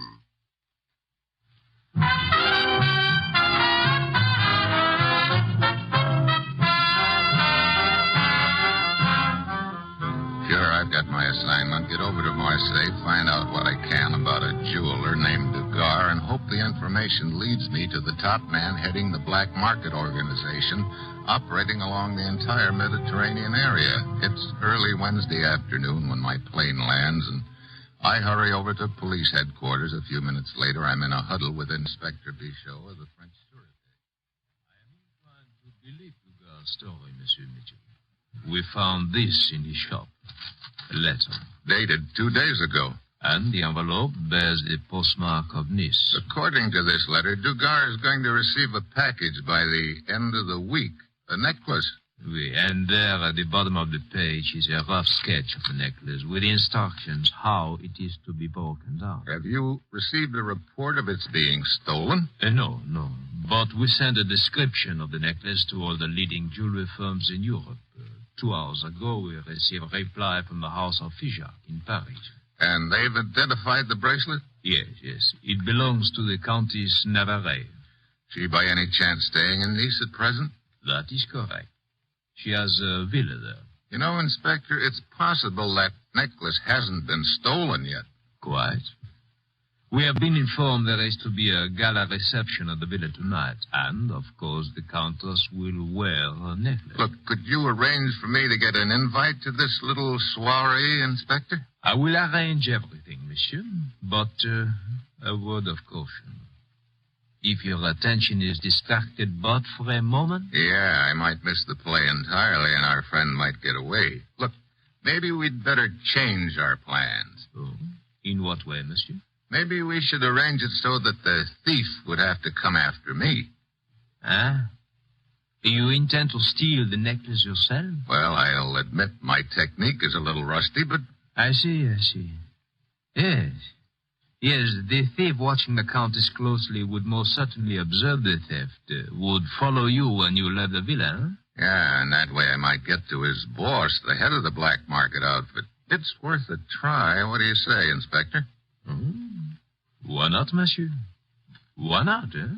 Sure, I've got my assignment. Get over to Marseille, find out what I can about a jeweler named Dugas, and hope the information leads me to the top man heading the black market organization operating along the entire Mediterranean area. It's early Wednesday afternoon when my plane lands, and I hurry over to police headquarters. A few minutes later, I'm in a huddle with Inspector Bichot of the French Sûreté. I am inclined to believe Dugas' story, Monsieur Mitchell. We found this in his shop. A letter. Dated 2 days ago. And the envelope bears a postmark of Nice. According to this letter, Dugas is going to receive a package by the end of the week. A necklace. Oui, and there at the bottom of the page is a rough sketch of the necklace with instructions how it is to be broken down. Have you received a report of its being stolen? No. But we sent a description of the necklace to all the leading jewelry firms in Europe. 2 hours ago, we received a reply from the house of Hickok in Paris. And they've identified the bracelet? Yes. It belongs to the Countess Navarre. She by any chance staying in Nice at present? That is correct. She has a villa there. You know, Inspector, it's possible that necklace hasn't been stolen yet. Quite. We have been informed there is to be a gala reception at the villa tonight, and, of course, the Countess will wear her necklace. Look, could you arrange for me to get an invite to this little soiree, Inspector? I will arrange everything, monsieur, but a word of caution. If your attention is distracted but for a moment... Yeah, I might miss the play entirely, and our friend might get away. Look, maybe we'd better change our plans. Oh, in what way, monsieur? Maybe we should arrange it so that the thief would have to come after me. Huh? You intend to steal the necklace yourself? Well, I'll admit my technique is a little rusty, but... I see. Yes. Yes, the thief watching the Countess closely would most certainly observe the theft, would follow you when you left the villa, huh? Yeah, and that way I might get to his boss, the head of the black market outfit. It's worth a try. What do you say, Inspector? Why not, monsieur? Why not, eh?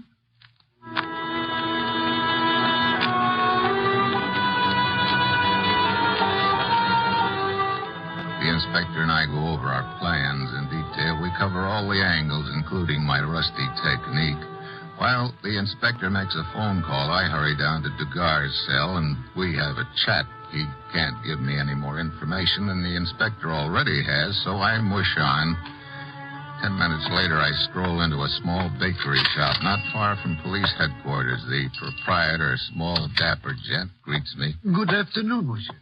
The inspector and I go over our plans in detail. We cover all the angles, including my rusty technique. While the inspector makes a phone call, I hurry down to Dugar's cell, and we have a chat. He can't give me any more information than the inspector already has, so I mush on. 10 minutes later, I stroll into a small bakery shop not far from police headquarters. The proprietor, a small, dapper gent, greets me. Good afternoon, monsieur.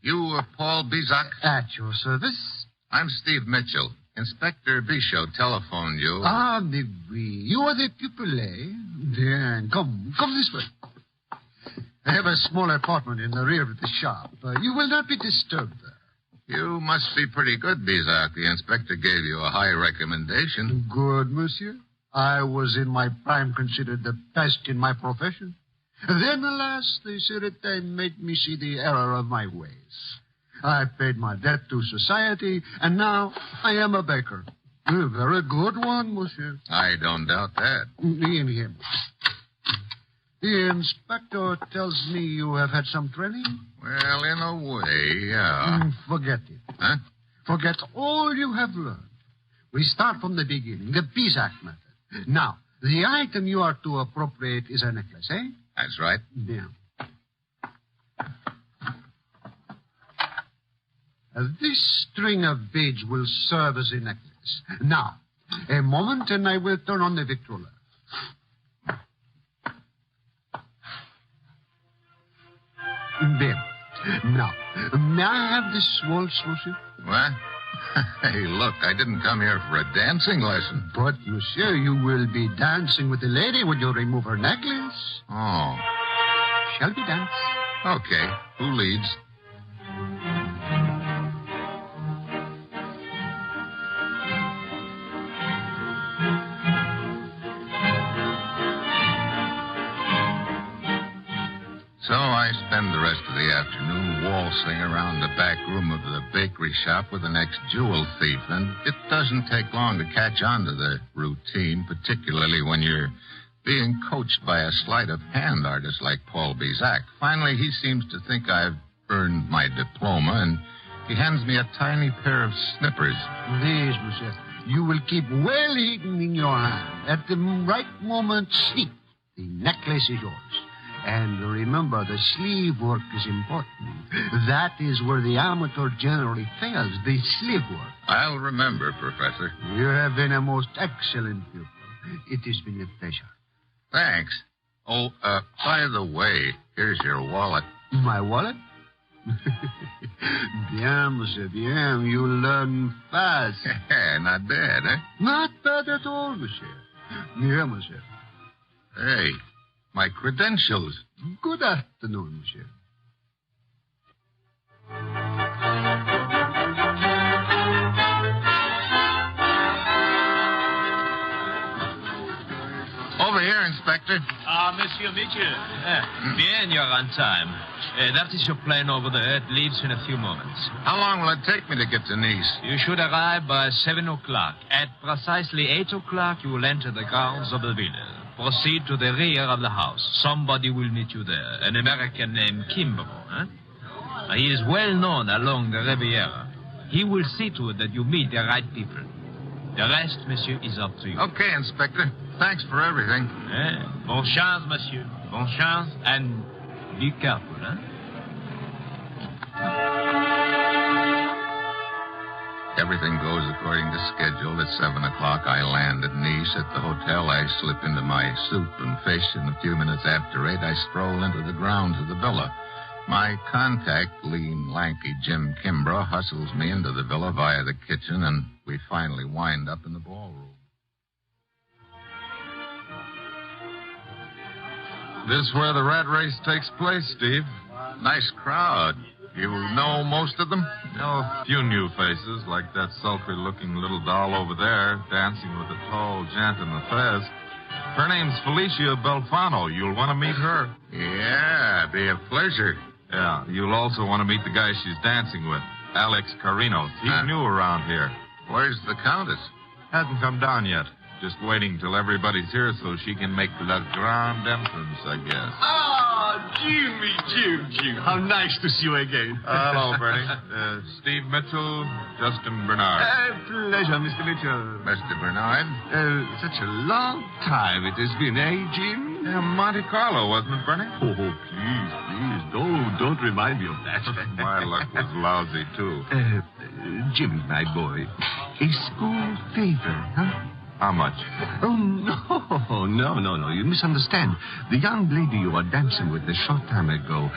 You, Paul Bizak? At your service. I'm Steve Mitchell. Inspector Bichot telephoned you. Ah, mais oui. You are the pupil, eh? Then come this way. I have a small apartment in the rear of the shop. You will not be disturbed there. You must be pretty good, Bizak. The inspector gave you a high recommendation. Good, monsieur. I was in my prime considered the best in my profession. Then, alas, they said that they made me see the error of my ways. I paid my debt to society, and now I am a baker. A very good one, monsieur. I don't doubt that. In him. The inspector tells me you have had some training? Well, in a way, yeah. Forget it. Huh? Forget all you have learned. We start from the beginning, the Bizak method. Now, the item you are to appropriate is a necklace, eh? That's right. Yeah. This string of beads will serve as a necklace. Now, a moment and I will turn on the victrola. There. Now, may I have this waltz, monsieur? What? Hey, look, I didn't come here for a dancing lesson. But, monsieur, you will be dancing with the lady when you remove her necklace. Oh. Shall we dance? Okay. Who leads? So I spend the rest of the afternoon waltzing around the back room of the bakery shop with the next jewel thief, and it doesn't take long to catch on to the routine, particularly when you're being coached by a sleight of hand artist like Paul Bizak. Finally, he seems to think I've earned my diploma, and he hands me a tiny pair of snippers. These, monsieur, you will keep well hidden in your hand. At the right moment, sleep. The necklace is yours. And remember, the sleeve work is important. That is where the amateur generally fails, the sleeve work. I'll remember, Professor. You have been a most excellent pupil. It has been a pleasure. Thanks. Oh, by the way, here's your wallet. My wallet? Bien, monsieur, bien. You learn fast. Not bad, eh? Not bad at all, monsieur. Bien, monsieur. Hey. My credentials. Good afternoon, monsieur. Over here, Inspector. Monsieur Mitchell. Bien, you're on time. That is your plane over there. It leaves in a few moments. How long will it take me to get to Nice? You should arrive by 7 o'clock. At precisely 8 o'clock, you will enter the grounds of the villa. proceed to the rear of the house. Somebody will meet you there. An American named Kimbrough. Huh? He is well known along the Riviera. He will see to it that you meet the right people. The rest, monsieur, is up to you. Okay, Inspector. Thanks for everything. Bon chance, monsieur. Bon chance. And be careful, huh? Everything goes according to schedule. At 7 o'clock, I land at Nice. At the hotel, I slip into my soup and fish, and a few minutes after 8, I stroll into the grounds of the villa. My contact, lean, lanky Jim Kimbrough, hustles me into the villa via the kitchen, and we finally wind up in the ballroom. This where the rat race takes place, Steve? Nice crowd. You know most of them? Oh, a few new faces, like that sultry-looking little doll over there, dancing with the tall gent in the fez. Her name's Felicia Belfano. You'll want to meet her. Yeah, be a pleasure. Yeah, you'll also want to meet the guy she's dancing with, Alex Carinos. He's new around here. Where's the Countess? Hasn't come down yet. Just waiting till everybody's here so she can make la grande entrance, I guess. Jim. How nice to see you again. Hello, Bernie. Steve Mitchell, Justin Bernard. Pleasure, Mr. Mitchell. Mr. Bernard? Such a long time it has been, eh, Jim? Yeah, Monte Carlo, wasn't it, Bernie? Oh, please. Don't remind me of that. My luck was lousy, too. Jimmy, my boy, a school favor, huh? How much? Oh, no. You misunderstand. The young lady you were dancing with a short time ago,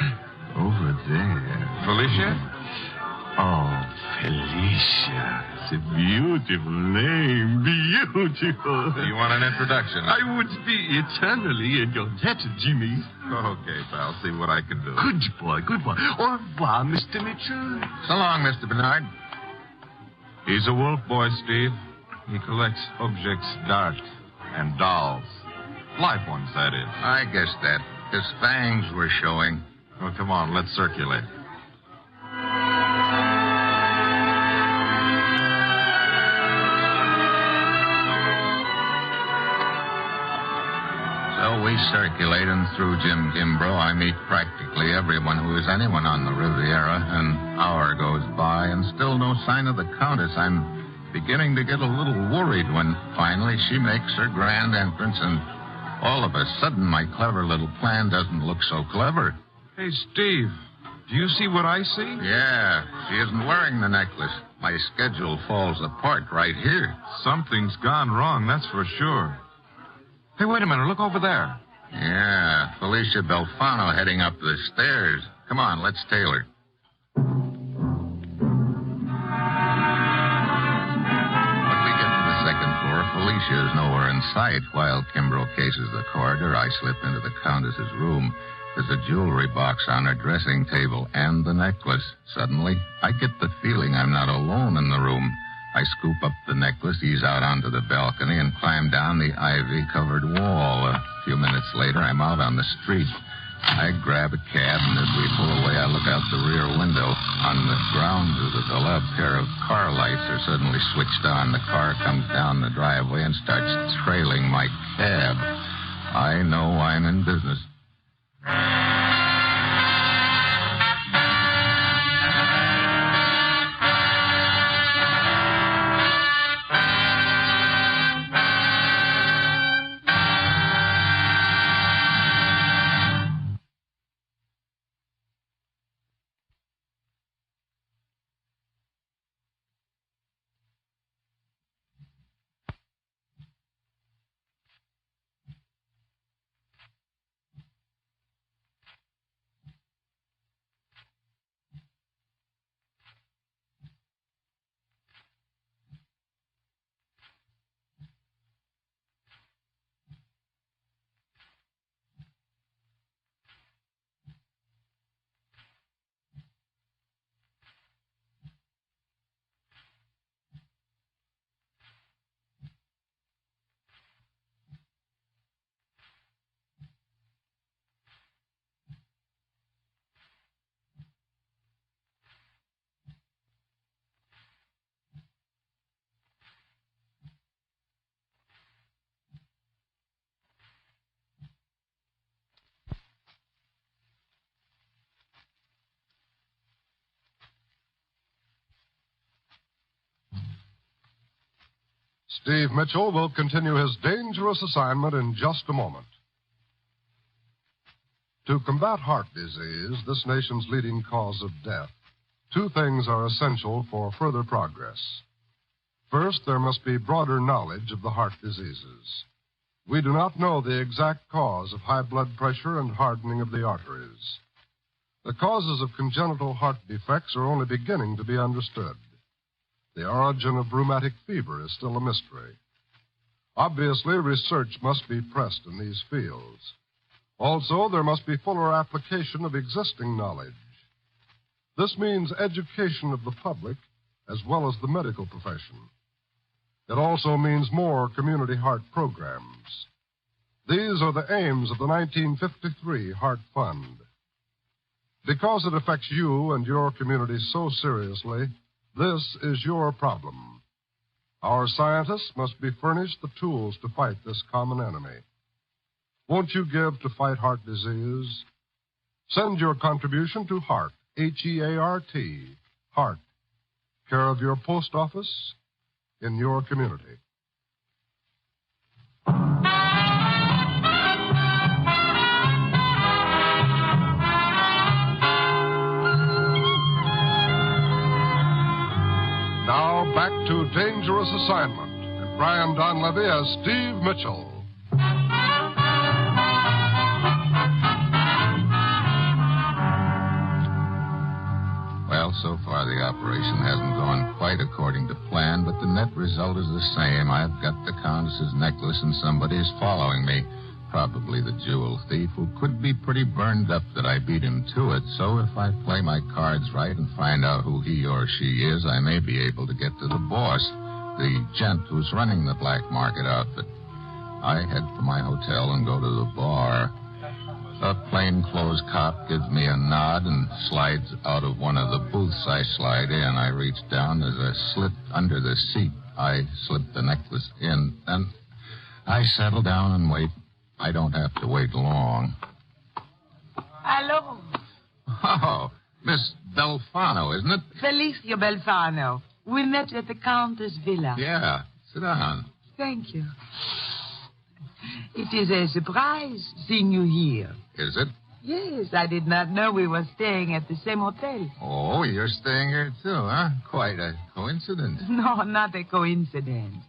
over there. Felicia? Oh, Felicia. It's a beautiful name. Beautiful. You want an introduction? I would be eternally in your debt, Jimmy. Okay, pal. See what I can do. Good boy. Au revoir, Mr. Mitchell. So long, Mr. Bernard. He's a wolf boy, Steve. He collects objects d'art and dolls. Live ones, that is. I guess that. His fangs were showing. Oh, come on, let's circulate. So we circulate, and through Jim Kimbrough, I meet practically everyone who is anyone on the Riviera. An hour goes by, and still no sign of the Countess. I'm beginning to get a little worried when finally she makes her grand entrance, and all of a sudden my clever little plan doesn't look so clever. Hey, Steve, do you see what I see? Yeah, she isn't wearing the necklace. My schedule falls apart right here. Something's gone wrong, that's for sure. Hey, wait a minute, look over there. Yeah, Felicia Belfano heading up the stairs. Come on, let's tail her. Felicia is nowhere in sight. While Kimbrough cases the corridor, I slip into the Countess's room. There's a jewelry box on her dressing table and the necklace. Suddenly, I get the feeling I'm not alone in the room. I scoop up the necklace, ease out onto the balcony, and climb down the ivy-covered wall. A few minutes later, I'm out on the street. I grab a cab, and as we pull away, I look out the rear window. On the grounds of the villa, a pair of car lights are suddenly switched on. The car comes down the driveway and starts trailing my cab. I know I'm in business. Steve Mitchell will continue his dangerous assignment in just a moment. To combat heart disease, this nation's leading cause of death, two things are essential for further progress. First, there must be broader knowledge of the heart diseases. We do not know the exact cause of high blood pressure and hardening of the arteries. The causes of congenital heart defects are only beginning to be understood. The origin of rheumatic fever is still a mystery. Obviously, research must be pressed in these fields. Also, there must be fuller application of existing knowledge. This means education of the public as well as the medical profession. It also means more community heart programs. These are the aims of the 1953 Heart Fund. Because it affects you and your community so seriously, this is your problem. Our scientists must be furnished the tools to fight this common enemy. Won't you give to fight heart disease? Send your contribution to HEART, H-E-A-R-T, HEART, care of your post office in your community. Now back to Dangerous Assignment and Brian Donlevy as Steve Mitchell. Well, so far the operation hasn't gone quite according to plan, but the net result is the same. I've got the Countess's necklace and somebody is following me. Probably the jewel thief, who could be pretty burned up that I beat him to it. So if I play my cards right and find out who he or she is, I may be able to get to the boss, the gent who's running the black market outfit. I head for my hotel and go to the bar. A plainclothes cop gives me a nod and slides out of one of the booths. I slide in. I reach down. There's a slit under the seat. I slip the necklace in, and I settle down and wait. I don't have to wait long. Hello. Oh, Miss Belfano, isn't it? Felicia Belfano. We met at the Countess Villa. Yeah. Sit down. Thank you. It is a surprise seeing you here. Is it? Yes, I did not know we were staying at the same hotel. Oh, you're staying here too, huh? Quite a coincidence. No, not a coincidence.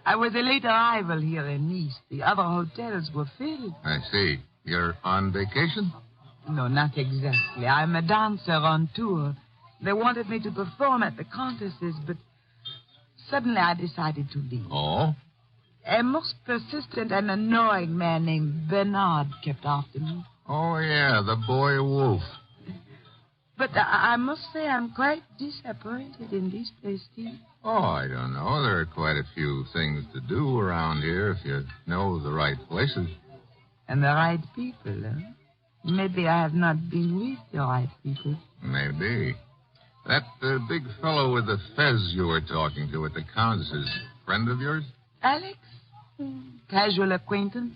I was a late arrival here in Nice. The other hotels were filled. I see. You're on vacation? No, not exactly. I'm a dancer on tour. They wanted me to perform at the Countess's, but suddenly I decided to leave. Oh? A most persistent and annoying man named Bernard kept after me. Oh, yeah, the boy wolf. But I must say I'm quite disappointed in this place, Steve. Oh, I don't know. There are quite a few things to do around here if you know the right places. And the right people, huh? Maybe I have not been with the right people. Maybe. That big fellow with the fez you were talking to at the Countess's, friend of yours? Alex? Casual acquaintance.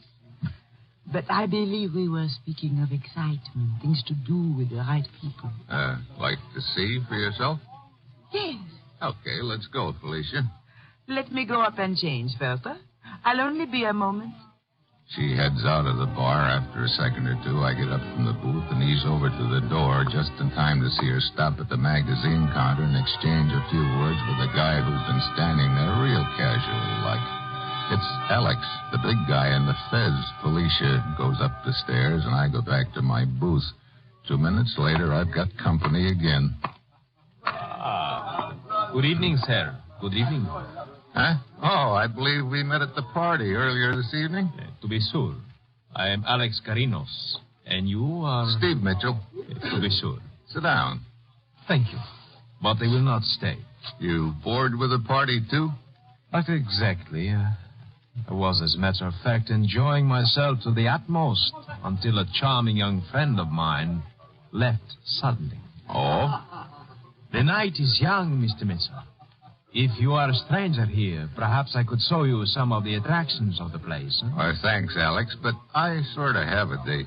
But I believe we were speaking of excitement, things to do with the right people. Like to see for yourself? Yes. Okay, let's go, Felicia. Let me go up and change first, huh? I'll only be a moment. She heads out of the bar. After a second or two, I get up from the booth and ease over to the door just in time to see her stop at the magazine counter and exchange a few words with a guy who's been standing there real casual like. It's Alex, the big guy in the fez. Felicia goes up the stairs, and I go back to my booth. 2 minutes later, I've got company again. Good evening, sir. Good evening. Huh? Oh, I believe we met at the party earlier this evening. To be sure. I am Alex Carinos. And you are... Steve Mitchell. To be sure. Sit down. Thank you. But I will not stay. You bored with the party, too? Not exactly. I was, as a matter of fact, enjoying myself to the utmost until a charming young friend of mine left suddenly. Oh? The night is young, Mr. Mitchell. If you are a stranger here, perhaps I could show you some of the attractions of the place. Huh? Well, thanks, Alex, but I sort of have a date.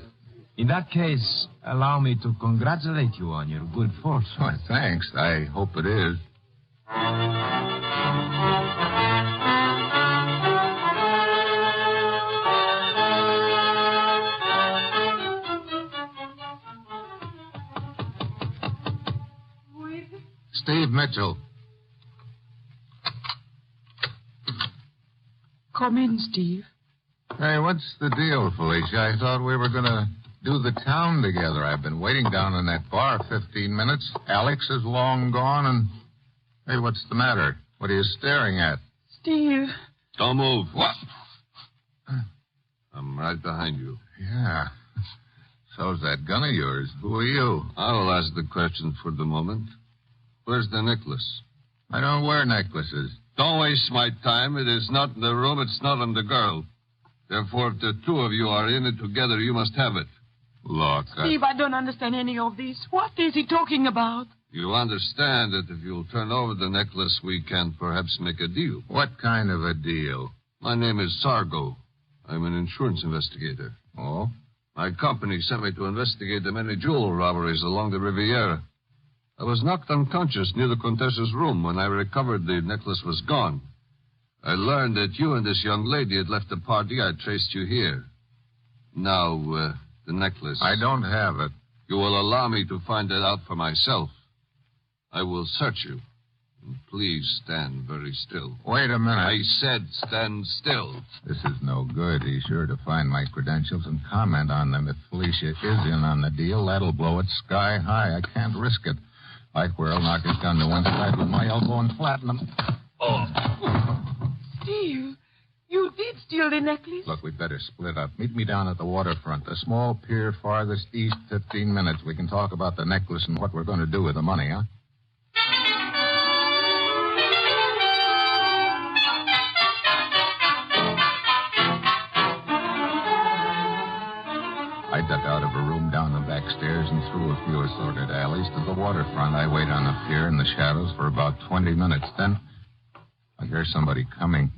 In that case, allow me to congratulate you on your good fortune. Well, thanks. I hope it is. Steve Mitchell. Come in, Steve. Hey, what's the deal, Felicia? I thought we were going to do the town together. I've been waiting down in that bar 15 minutes. Alex is long gone, and... Hey, what's the matter? What are you staring at? Steve. Don't move. What? I'm right behind you. Yeah. So's that gun of yours. Who are you? I'll ask the question for the moment. Where's the necklace? I don't wear necklaces. Don't waste my time. It is not in the room. It's not on the girl. Therefore, if the two of you are in it together, you must have it. Look, Steve, I don't understand any of this. What is he talking about? You understand that if you'll turn over the necklace, we can perhaps make a deal. What kind of a deal? My name is Sargo. I'm an insurance investigator. Oh? My company sent me to investigate the many jewel robberies along the Riviera. I was knocked unconscious near the Contessa's room. When I recovered, the necklace was gone. I learned that you and this young lady had left the party. I traced you here. Now, the necklace. I don't have it. You will allow me to find it out for myself. I will search you. And please stand very still. Wait a minute. I said stand still. This is no good. He's sure to find my credentials and comment on them. If Felicia is in on the deal, that'll blow it sky high. I can't risk it. Like where I'll knock his gun to one side with my elbow and flatten him. Oh. Steve, you did steal the necklace? Look, we'd better split up. Meet me down at the waterfront. A small pier farthest east, 15 minutes. We can talk about the necklace and what we're going to do with the money, huh? I duck out of a room down the back stairs and through a few assorted alleys to the waterfront. I wait on the pier in the shadows for about 20 minutes. Then I hear somebody coming.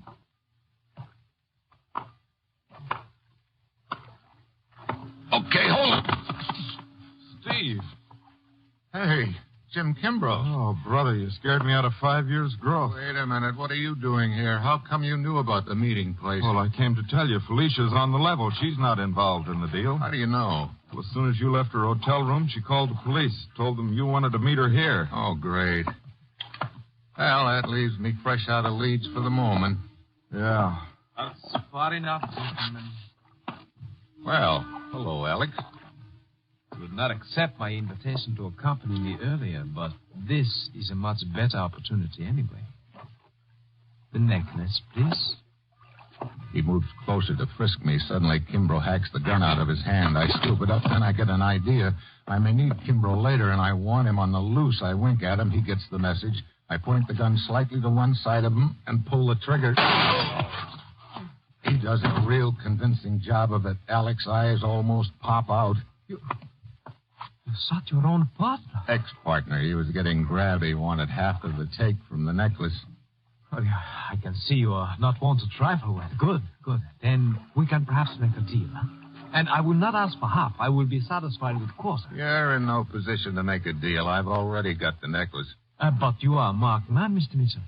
Okay, hold it. Steve. Hey, Jim Kimbrough. Oh, brother, you scared me out of 5 years' growth. Wait a minute. What are you doing here? How come you knew about the meeting place? Well, I came to tell you, Felicia's on the level. She's not involved in the deal. How do you know? Well, as soon as you left her hotel room, she called the police. Told them you wanted to meet her here. Oh, great. Well, that leaves me fresh out of leads for the moment. Yeah. That's far enough, gentlemen. Well, hello, Alex. You would not accept my invitation to accompany me earlier, but this is a much better opportunity anyway. The necklace, please. He moves closer to frisk me. Suddenly, Kimbrough hacks the gun out of his hand. I scoop it up, then I get an idea. I may need Kimbrough later, and I want him on the loose. I wink at him. He gets the message. I point the gun slightly to one side of him and pull the trigger. He does a real convincing job of it. Alex's eyes almost pop out. You shot your own partner. Ex-partner. He was getting grabby, wanted half of the take from the necklace. Oh, yeah, I can see you are not one to trifle with. Good, good. Then we can perhaps make a deal. And I will not ask for half. I will be satisfied with quarter. You're in no position to make a deal. I've already got the necklace. But you are a marked man, Mr. Mitchell.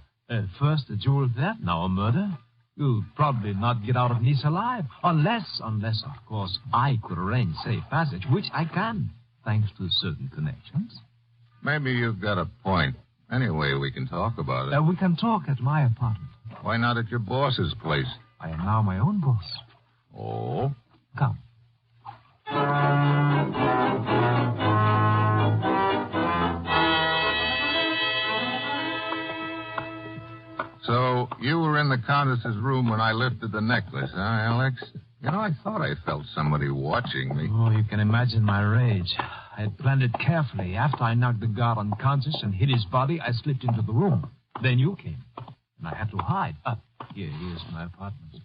First a jewel theft, now a murder. You'll probably not get out of Nice alive. Unless, of course, I could arrange safe passage, which I can, thanks to certain connections. Maybe you've got a point. Anyway, we can talk about it. We can talk at my apartment. Why not at your boss's place? I am now my own boss. Oh? Come. So, you were in the Countess's room when I lifted the necklace, huh, Alex? You know, I thought I felt somebody watching me. Oh, you can imagine my rage. I had planned it carefully. After I knocked the guard unconscious and hit his body, I slipped into the room. Then you came, and I had to hide. Here's my apartment.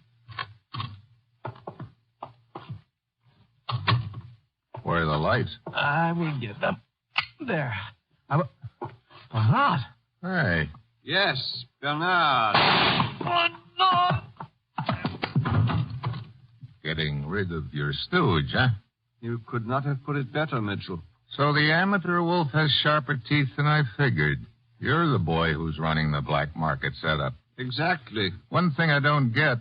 Where are the lights? I will get them. There. Bernard. Hey. Yes, Bernard. Oh, no! Getting rid of your stooge, huh? You could not have put it better, Mitchell. So the amateur wolf has sharper teeth than I figured. You're the boy who's running the black market setup. Exactly. One thing I don't get,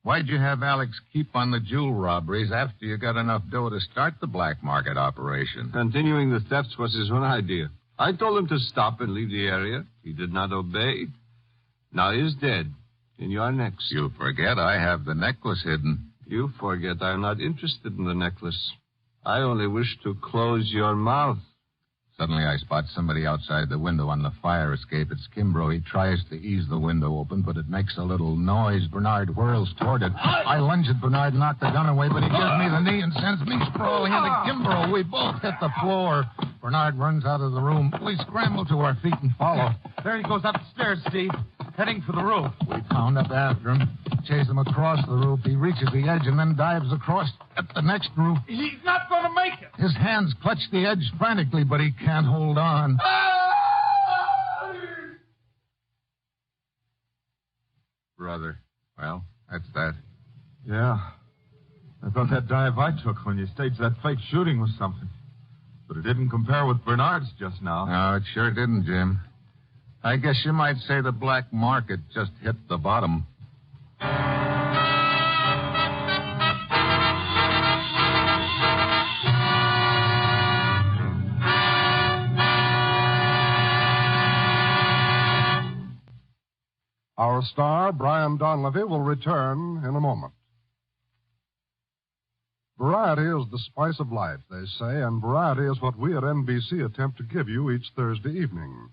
why'd you have Alex keep on the jewel robberies after you got enough dough to start the black market operation? Continuing the thefts was his own idea. I told him to stop and leave the area. He did not obey. Now he is dead, and you are next. You forget I have the necklace hidden. You forget I am not interested in the necklace. I only wish to close your mouth. Suddenly I spot somebody outside the window on the fire escape. It's Kimbrough. He tries to ease the window open, but it makes a little noise. Bernard whirls toward it. I lunge at Bernard, knock the gun away, but he gives me the knee and sends me sprawling into Kimbrough. We both hit the floor. Bernard runs out of the room. We scramble to our feet and follow. There he goes up the stairs, Steve, heading for the roof. We pound up after him, chase him across the roof. He reaches the edge and then dives across at the next roof. He's not going to make it. His hands clutch the edge frantically, but he can't hold on. Brother. Well, that's that. Yeah. I thought that dive I took when you staged that fake shooting was something. But it didn't compare with Bernard's just now. No, it sure didn't, Jim. I guess you might say the black market just hit the bottom. Our star, Brian Donlevy, will return in a moment. Variety is the spice of life, they say, and variety is what we at NBC attempt to give you each Thursday evening.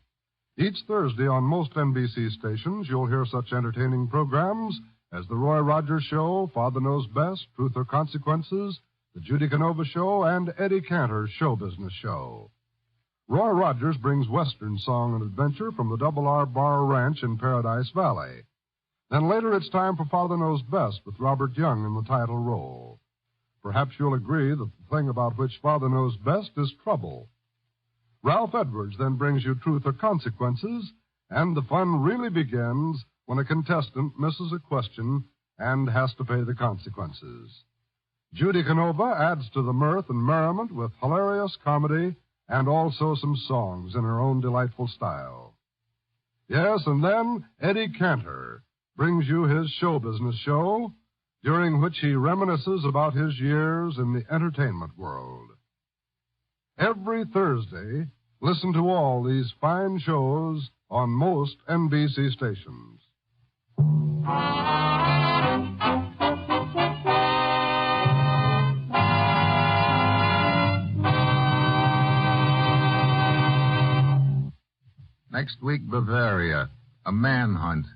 Each Thursday on most NBC stations, you'll hear such entertaining programs as The Roy Rogers Show, Father Knows Best, Truth or Consequences, The Judy Canova Show, and Eddie Cantor's Show Business Show. Roy Rogers brings Western song and adventure from the Double R Bar Ranch in Paradise Valley. Then later it's time for Father Knows Best with Robert Young in the title role. Perhaps you'll agree that the thing about which Father knows best is trouble. Ralph Edwards then brings you Truth or Consequences, and the fun really begins when a contestant misses a question and has to pay the consequences. Judy Canova adds to the mirth and merriment with hilarious comedy and also some songs in her own delightful style. Yes, and then Eddie Cantor brings you his show business show, during which he reminisces about his years in the entertainment world. Every Thursday, listen to all these fine shows on most NBC stations. Next week, Bavaria, a manhunt,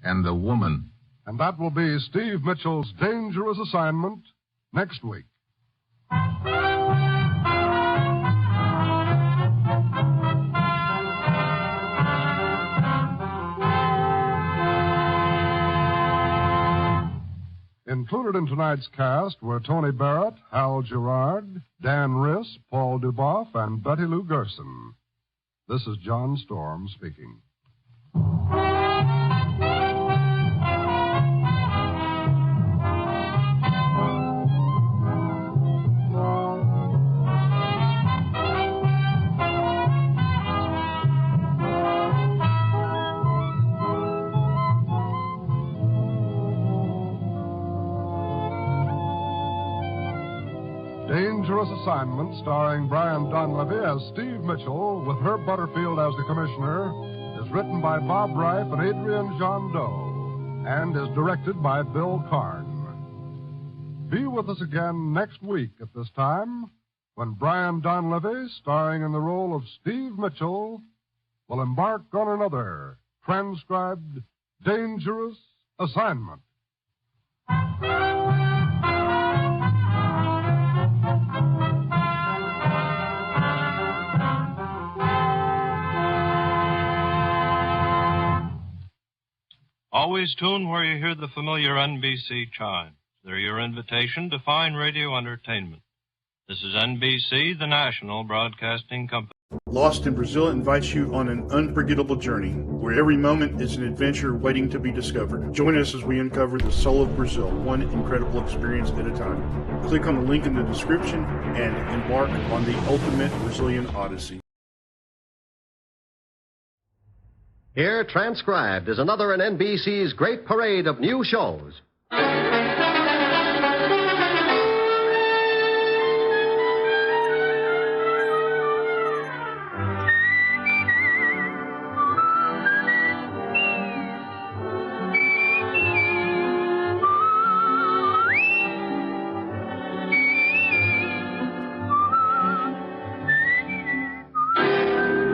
and the woman. And that will be Steve Mitchell's Dangerous Assignment next week. Included in tonight's cast were Tony Barrett, Hal Gerard, Dan Riss, Paul Duboff, and Betty Lou Gerson. This is John Storm speaking. Dangerous Assignment, starring Brian Donlevy as Steve Mitchell, with Herb Butterfield as the commissioner, is written by Bob Reif and Adrian John Doe, and is directed by Bill Karn. Be with us again next week at this time, when Brian Donlevy, starring in the role of Steve Mitchell, will embark on another transcribed Dangerous Assignment. Always tune where you hear the familiar NBC chimes. They're your invitation to fine radio entertainment. This is NBC, the national broadcasting company. Lost in Brazil invites you on an unforgettable journey, where every moment is an adventure waiting to be discovered. Join us as we uncover the soul of Brazil, one incredible experience at a time. Click on the link in the description and embark on the ultimate Brazilian odyssey. Here, transcribed, is another in NBC's great parade of new shows.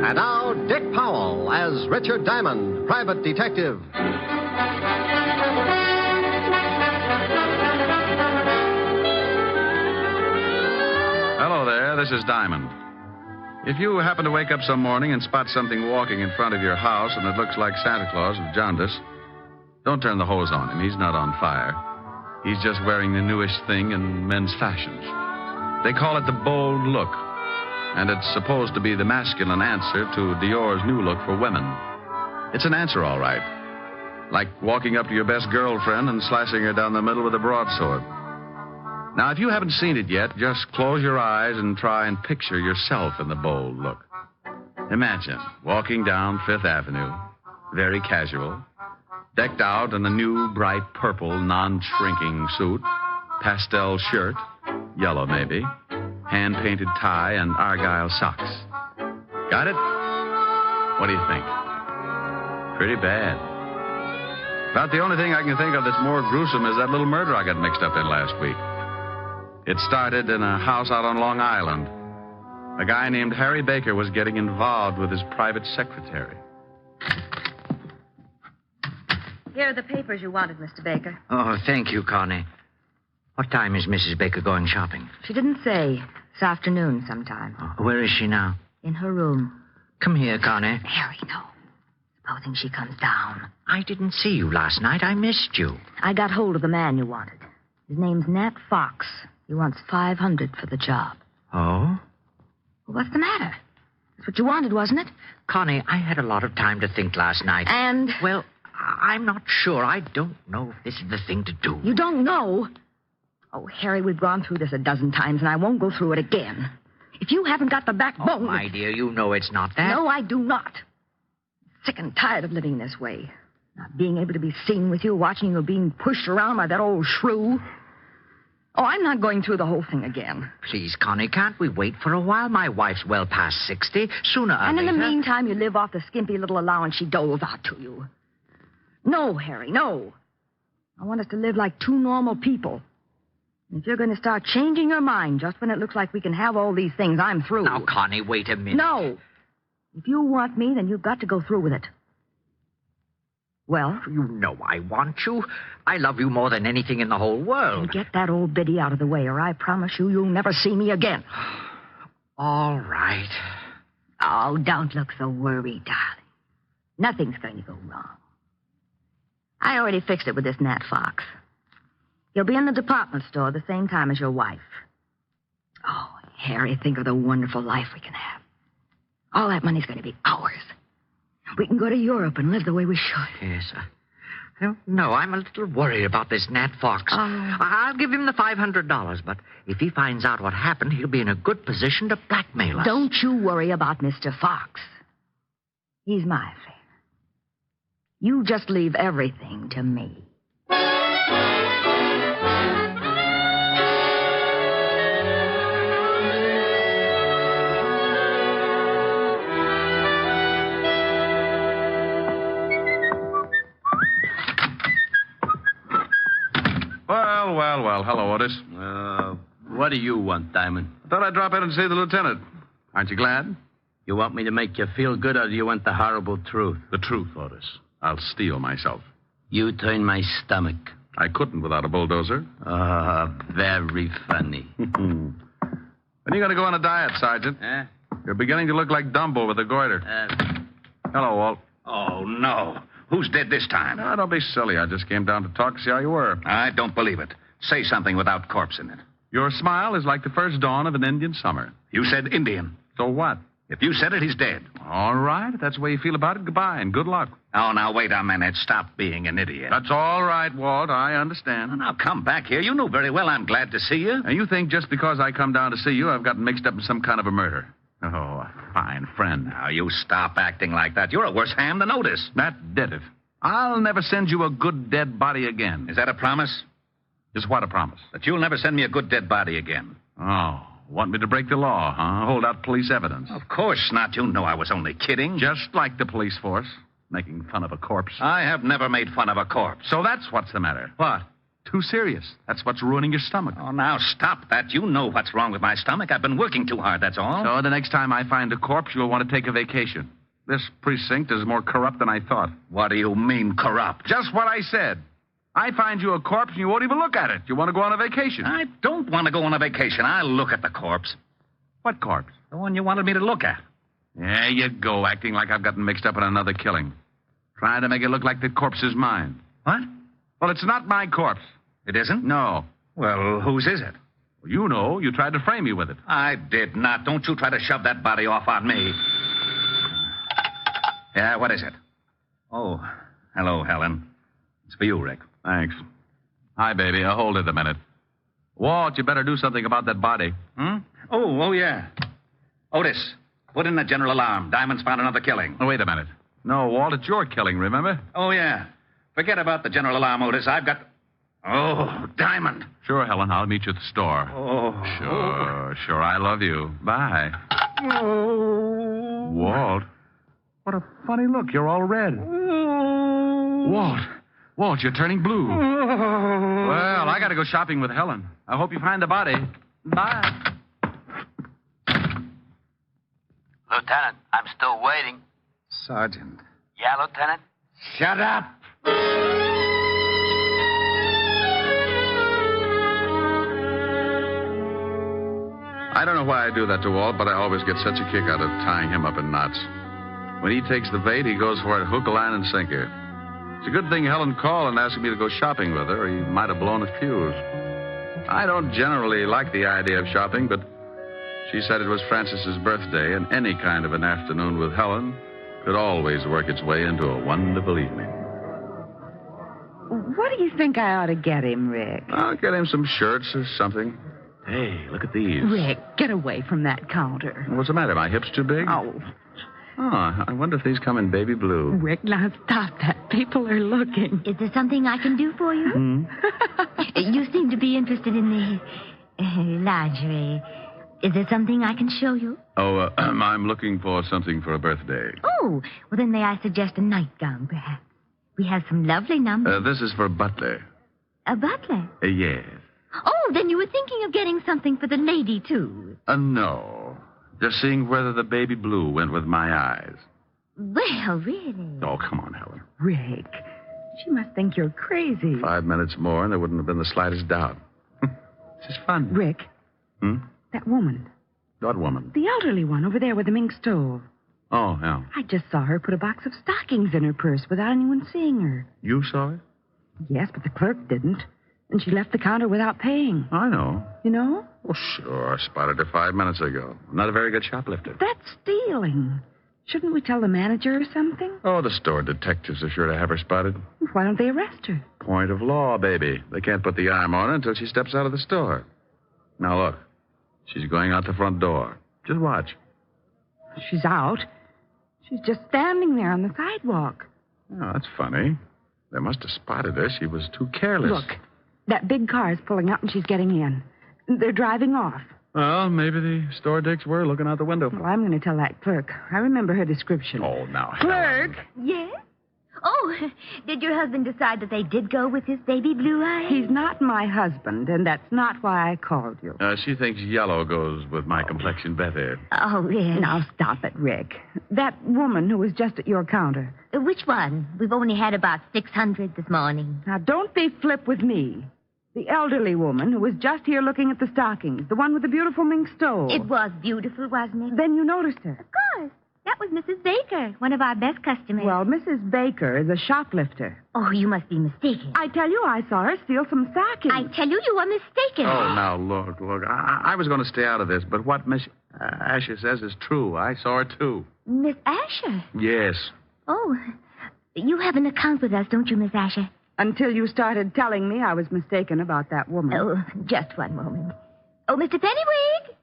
And now, Dick Powell as Richard Diamond, private detective. Hello there, this is Diamond. If you happen to wake up some morning and spot something walking in front of your house and it looks like Santa Claus with jaundice, don't turn the hose on him. He's not on fire. He's just wearing the newest thing in men's fashions. They call it the bold look, and it's supposed to be the masculine answer to Dior's new look for women. It's an answer, all right. Like walking up to your best girlfriend and slashing her down the middle with a broadsword. Now, if you haven't seen it yet, just close your eyes and try and picture yourself in the bold look. Imagine walking down Fifth Avenue, very casual, decked out in a new, bright purple, non-shrinking suit, pastel shirt, yellow maybe, hand-painted tie, and argyle socks. Got it? What do you think? Pretty bad. About the only thing I can think of that's more gruesome is that little murder I got mixed up in last week. It started in a house out on Long Island. A guy named Harry Baker was getting involved with his private secretary. Here are the papers you wanted, Mr. Baker. Oh, thank you, Connie. What time is Mrs. Baker going shopping? She didn't say. This afternoon sometime. Oh, where is she now? In her room. Come here, Connie. Harry, no. Supposing she comes down. I didn't see you last night. I missed you. I got hold of the man you wanted. His name's Nat Fox. He wants $500 for the job. Oh? What's the matter? That's what you wanted, wasn't it? Connie, I had a lot of time to think last night. And? Well, I'm not sure. I don't know if this is the thing to do. You don't know? Oh, Harry, we've gone through this a dozen times, and I won't go through it again. If you haven't got the backbone... Oh, my dear, you know it's not that. No, I do not. Sick and tired of living this way. Not being able to be seen with you, watching you being pushed around by that old shrew. Oh, I'm not going through the whole thing again. Please, Connie, can't we wait for a while? My wife's well past 60. Sooner or And later... in the meantime, you live off the skimpy little allowance she doles out to you. No, Harry, no. I want us to live like two normal people. And if you're going to start changing your mind just when it looks like we can have all these things, I'm through. Now, Connie, wait a minute. No. If you want me, then you've got to go through with it. Well? You know I want you. I love you more than anything in the whole world. Get that old biddy out of the way, or I promise you'll never see me again. All right. Oh, don't look so worried, darling. Nothing's going to go wrong. I already fixed it with this Nat Fox. He'll be in the department store the same time as your wife. Oh, Harry, think of the wonderful life we can have. All that money's going to be ours. We can go to Europe and live the way we should. Yes, I don't know. I'm a little worried about this Nat Fox. I'll give him the $500, but if he finds out what happened, he'll be in a good position to blackmail us. Don't you worry about Mr. Fox. He's my affair. You just leave everything to me. Well. Hello, Otis. What do you want, Diamond? I thought I'd drop in and see the lieutenant. Aren't you glad? You want me to make you feel good, or do you want the horrible truth? The truth, Otis. I'll steel myself. You turn my stomach. I couldn't without a bulldozer. Very funny. When are you going to go on a diet, Sergeant? You're beginning to look like Dumbo with a goiter. Hello, Walt. Oh, no. Who's dead this time? No, don't be silly. I just came down to talk to see how you were. I don't believe it. Say something without corpse in it. Your smile is like the first dawn of an Indian summer. You said Indian. So what? If you said it, he's dead. All right. If that's the way you feel about it, goodbye and good luck. Oh, now, wait a minute. Stop being an idiot. That's all right, Walt. I understand. Now, come back here. You know very well I'm glad to see you. And you think just because I come down to see you, I've gotten mixed up in some kind of a murder. Oh, a fine friend. Now, you stop acting like that. You're a worse ham than Otis. That did it. I'll never send you a good dead body again. Is that a promise? Is what a promise? That you'll never send me a good dead body again. Oh, want me to break the law, huh? Hold out police evidence. Of course not. You know I was only kidding. Just like the police force, making fun of a corpse. I have never made fun of a corpse. So that's what's the matter. What? Too serious. That's what's ruining your stomach. Oh, now stop that. You know what's wrong with my stomach. I've been working too hard, that's all. So the next time I find a corpse, you'll want to take a vacation. This precinct is more corrupt than I thought. What do you mean, corrupt? Just what I said. I find you a corpse and you won't even look at it. You want to go on a vacation. I don't want to go on a vacation. I'll look at the corpse. What corpse? The one you wanted me to look at. There you go, acting like I've gotten mixed up in another killing. Trying to make it look like the corpse is mine. What? Well, it's not my corpse. It isn't? No. Well, whose is it? Well, you know. You tried to frame me with it. I did not. Don't you try to shove that body off on me. Yeah, what is it? Oh, hello, Helen. It's for you, Rick. Thanks. Hi, baby. Hold it a minute. Walt, you better do something about that body. Oh, yeah. Otis, put in the general alarm. Diamond's found another killing. Oh, wait a minute. No, Walt, it's your killing, remember? Oh, yeah. Forget about the general alarm, Otis. I've got... Oh, Diamond. Sure, Helen. I'll meet you at the store. Oh. Sure. I love you. Bye. Oh. Walt. What a funny look. You're all red. Walt, you're turning blue. Well, I got to go shopping with Helen. I hope you find the body. Bye. Lieutenant, I'm still waiting. Sergeant. Yeah, Lieutenant? Shut up. I don't know why I do that to Walt, but I always get such a kick out of tying him up in knots. When he takes the bait, he goes for it hook, line, and sinker. It's a good thing Helen called and asked me to go shopping with her, or he might have blown a fuse. I don't generally like the idea of shopping, but she said it was Frances's birthday, and any kind of an afternoon with Helen could always work its way into a wonderful evening. What do you think I ought to get him, Rick? I'll get him some shirts or something. Hey, look at these. Rick, get away from that counter. What's the matter? My hips too big? Oh, I wonder if these come in baby blue. Rick, now stop that. People are looking. Is there something I can do for you? You seem to be interested in the lingerie. Is there something I can show you? Oh, I'm looking for something for a birthday. Oh, well, then may I suggest a nightgown, perhaps? We have some lovely numbers. This is for Butler. A butler? Yes. Oh, then you were thinking of getting something for the lady, too. No. Just seeing whether the baby blue went with my eyes. Well, really? Oh, come on, Helen. Rick, she must think you're crazy. 5 minutes more, and there wouldn't have been the slightest doubt. This is fun. Rick. That woman. What woman? The elderly one over there with the mink stove. Oh, yeah. I just saw her put a box of stockings in her purse without anyone seeing her. You saw it? Yes, but the clerk didn't. And she left the counter without paying. I know. You know? Oh, sure. I spotted her 5 minutes ago. Not a very good shoplifter. That's stealing. Shouldn't we tell the manager or something? Oh, the store detectives are sure to have her spotted. Why don't they arrest her? Point of law, baby. They can't put the arm on her until she steps out of the store. Now, look. She's going out the front door. Just watch. She's out. She's just standing there on the sidewalk. Oh, that's funny. They must have spotted her. She was too careless. Look, that big car is pulling up and she's getting in. They're driving off. Well, maybe the store dicks were looking out the window. Well, I'm going to tell that clerk. I remember her description. Oh, now, Clerk! Yes? Oh, did your husband decide that they did go with his baby blue eyes? He's not my husband, and that's not why I called you. She thinks yellow goes with my complexion better. Oh, yes. Now, stop it, Rick. That woman who was just at your counter. Which one? We've only had about 600 this morning. Now, don't be flip with me. The elderly woman who was just here looking at the stockings. The one with the beautiful mink stove. It was beautiful, wasn't it? Then you noticed her. Of course. That was Mrs. Baker, one of our best customers. Well, Mrs. Baker is a shoplifter. Oh, you must be mistaken. I tell you, I saw her steal some stockings. I tell you, you are mistaken. Oh, now, look. I was going to stay out of this, but what Miss Asher says is true. I saw her, too. Miss Asher? Yes. Oh, you have an account with us, don't you, Miss Asher? Until you started telling me I was mistaken about that woman. Oh, just one moment. Oh, Mr. Pennywig!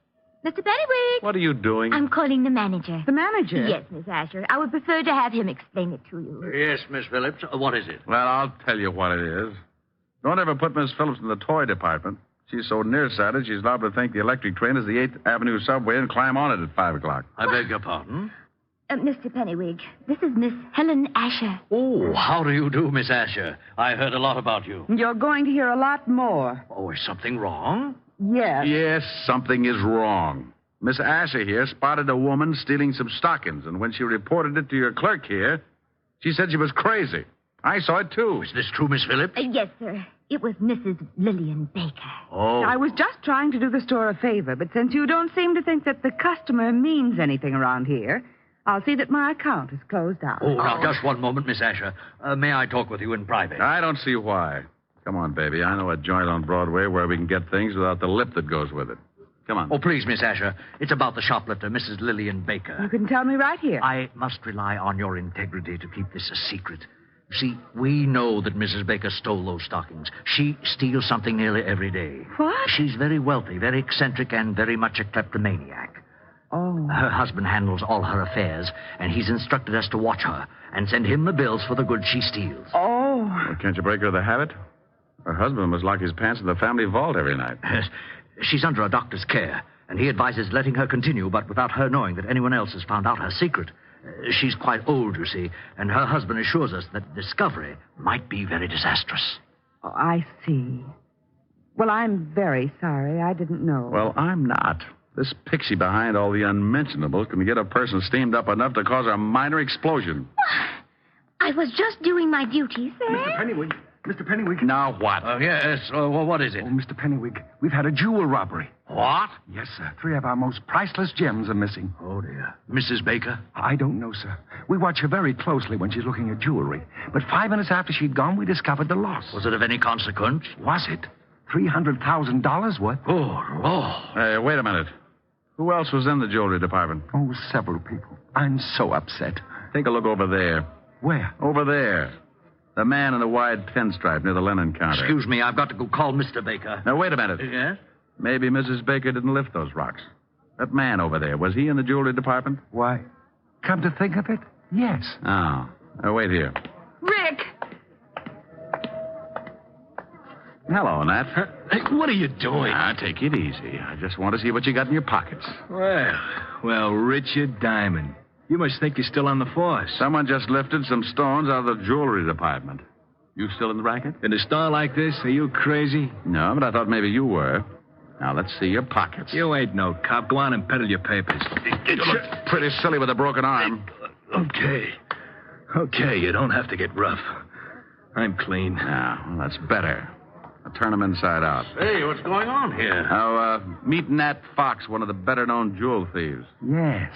Mr. Pennywig! What are you doing? I'm calling the manager. The manager? Yes, Miss Asher. I would prefer to have him explain it to you. Yes, Miss Phillips. What is it? Well, I'll tell you what it is. Don't ever put Miss Phillips in the toy department. She's so nearsighted, she's liable to think the electric train is the 8th Avenue subway and climb on it at 5 o'clock. I beg your pardon? Mr. Pennywig, this is Miss Helen Asher. Oh, how do you do, Miss Asher? I heard a lot about you. You're going to hear a lot more. Oh, is something wrong? Yes. Yes, something is wrong. Miss Asher here spotted a woman stealing some stockings, and when she reported it to your clerk here, she said she was crazy. I saw it, too. Is this true, Miss Phillips? Yes, sir. It was Mrs. Lillian Baker. Oh. I was just trying to do the store a favor, but since you don't seem to think that the customer means anything around here, I'll see that my account is closed out. Oh, now, just one moment, Miss Asher. May I talk with you in private? I don't see why. Come on, baby. I know a joint on Broadway where we can get things without the lip that goes with it. Come on. Oh, please, Miss Asher. It's about the shoplifter, Mrs. Lillian Baker. You can tell me right here. I must rely on your integrity to keep this a secret. You see, we know that Mrs. Baker stole those stockings. She steals something nearly every day. What? She's very wealthy, very eccentric, and very much a kleptomaniac. Oh. Her husband handles all her affairs, and he's instructed us to watch her and send him the bills for the goods she steals. Oh. Well, can't you break her of the habit? Her husband must lock his pants in the family vault every night. She's under a doctor's care, and he advises letting her continue, but without her knowing that anyone else has found out her secret. She's quite old, you see, and her husband assures us that discovery might be very disastrous. Oh, I see. Well, I'm very sorry. I didn't know. Well, I'm not. This pixie behind all the unmentionables can get a person steamed up enough to cause a minor explosion. I was just doing my duty, sir. Mr. Pennywig. Mr. Pennywig. Now what? Yes, what is it? Oh, Mr. Pennywig, we've had a jewel robbery. What? Yes, sir. 3 of our most priceless gems are missing. Oh, dear. Mrs. Baker? I don't know, sir. We watch her very closely when she's looking at jewelry. But 5 minutes after she'd gone, we discovered the loss. Was it of any consequence? Was it? $300,000 worth. Oh. Hey, wait a minute. Who else was in the jewelry department? Oh, several people. I'm so upset. Take a look over there. Where? Over there. The man in the wide pinstripe near the linen counter. Excuse me, I've got to go call Mr. Baker. Now, wait a minute. Yes? Maybe Mrs. Baker didn't lift those rocks. That man over there, was he in the jewelry department? Why, come to think of it, yes. Oh. Now, wait here. Rick! Hello, Nat. Hey, what are you doing? Take it easy. I just want to see what you got in your pockets. Well, Richard Diamond. You must think you're still on the force. Someone just lifted some stones out of the jewelry department. You still in the racket? In a store like this? Are you crazy? No, but I thought maybe you were. Now, let's see your pockets. You ain't no cop. Go on and peddle your papers. You look pretty silly with a broken arm. Okay, you don't have to get rough. I'm clean. Well, that's better. Now, turn them inside out. Hey, what's going on here? Now, meet Nat Fox, one of the better-known jewel thieves. Yes.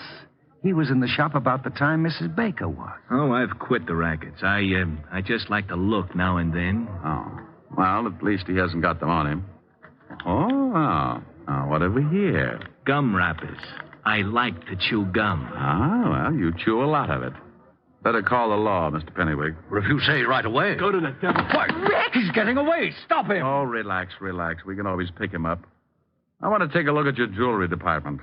He was in the shop about the time Mrs. Baker was. Oh, I've quit the rackets. I just like to look now and then. Oh. Well, at least he hasn't got them on him. Oh. What have we here? Gum wrappers. I like to chew gum. Well, you chew a lot of it. Better call the law, Mr. Pennywig. Well, if you say right away. Go to the devil. What? Rick! He's getting away. Stop him. Oh, relax. We can always pick him up. I want to take a look at your jewelry department.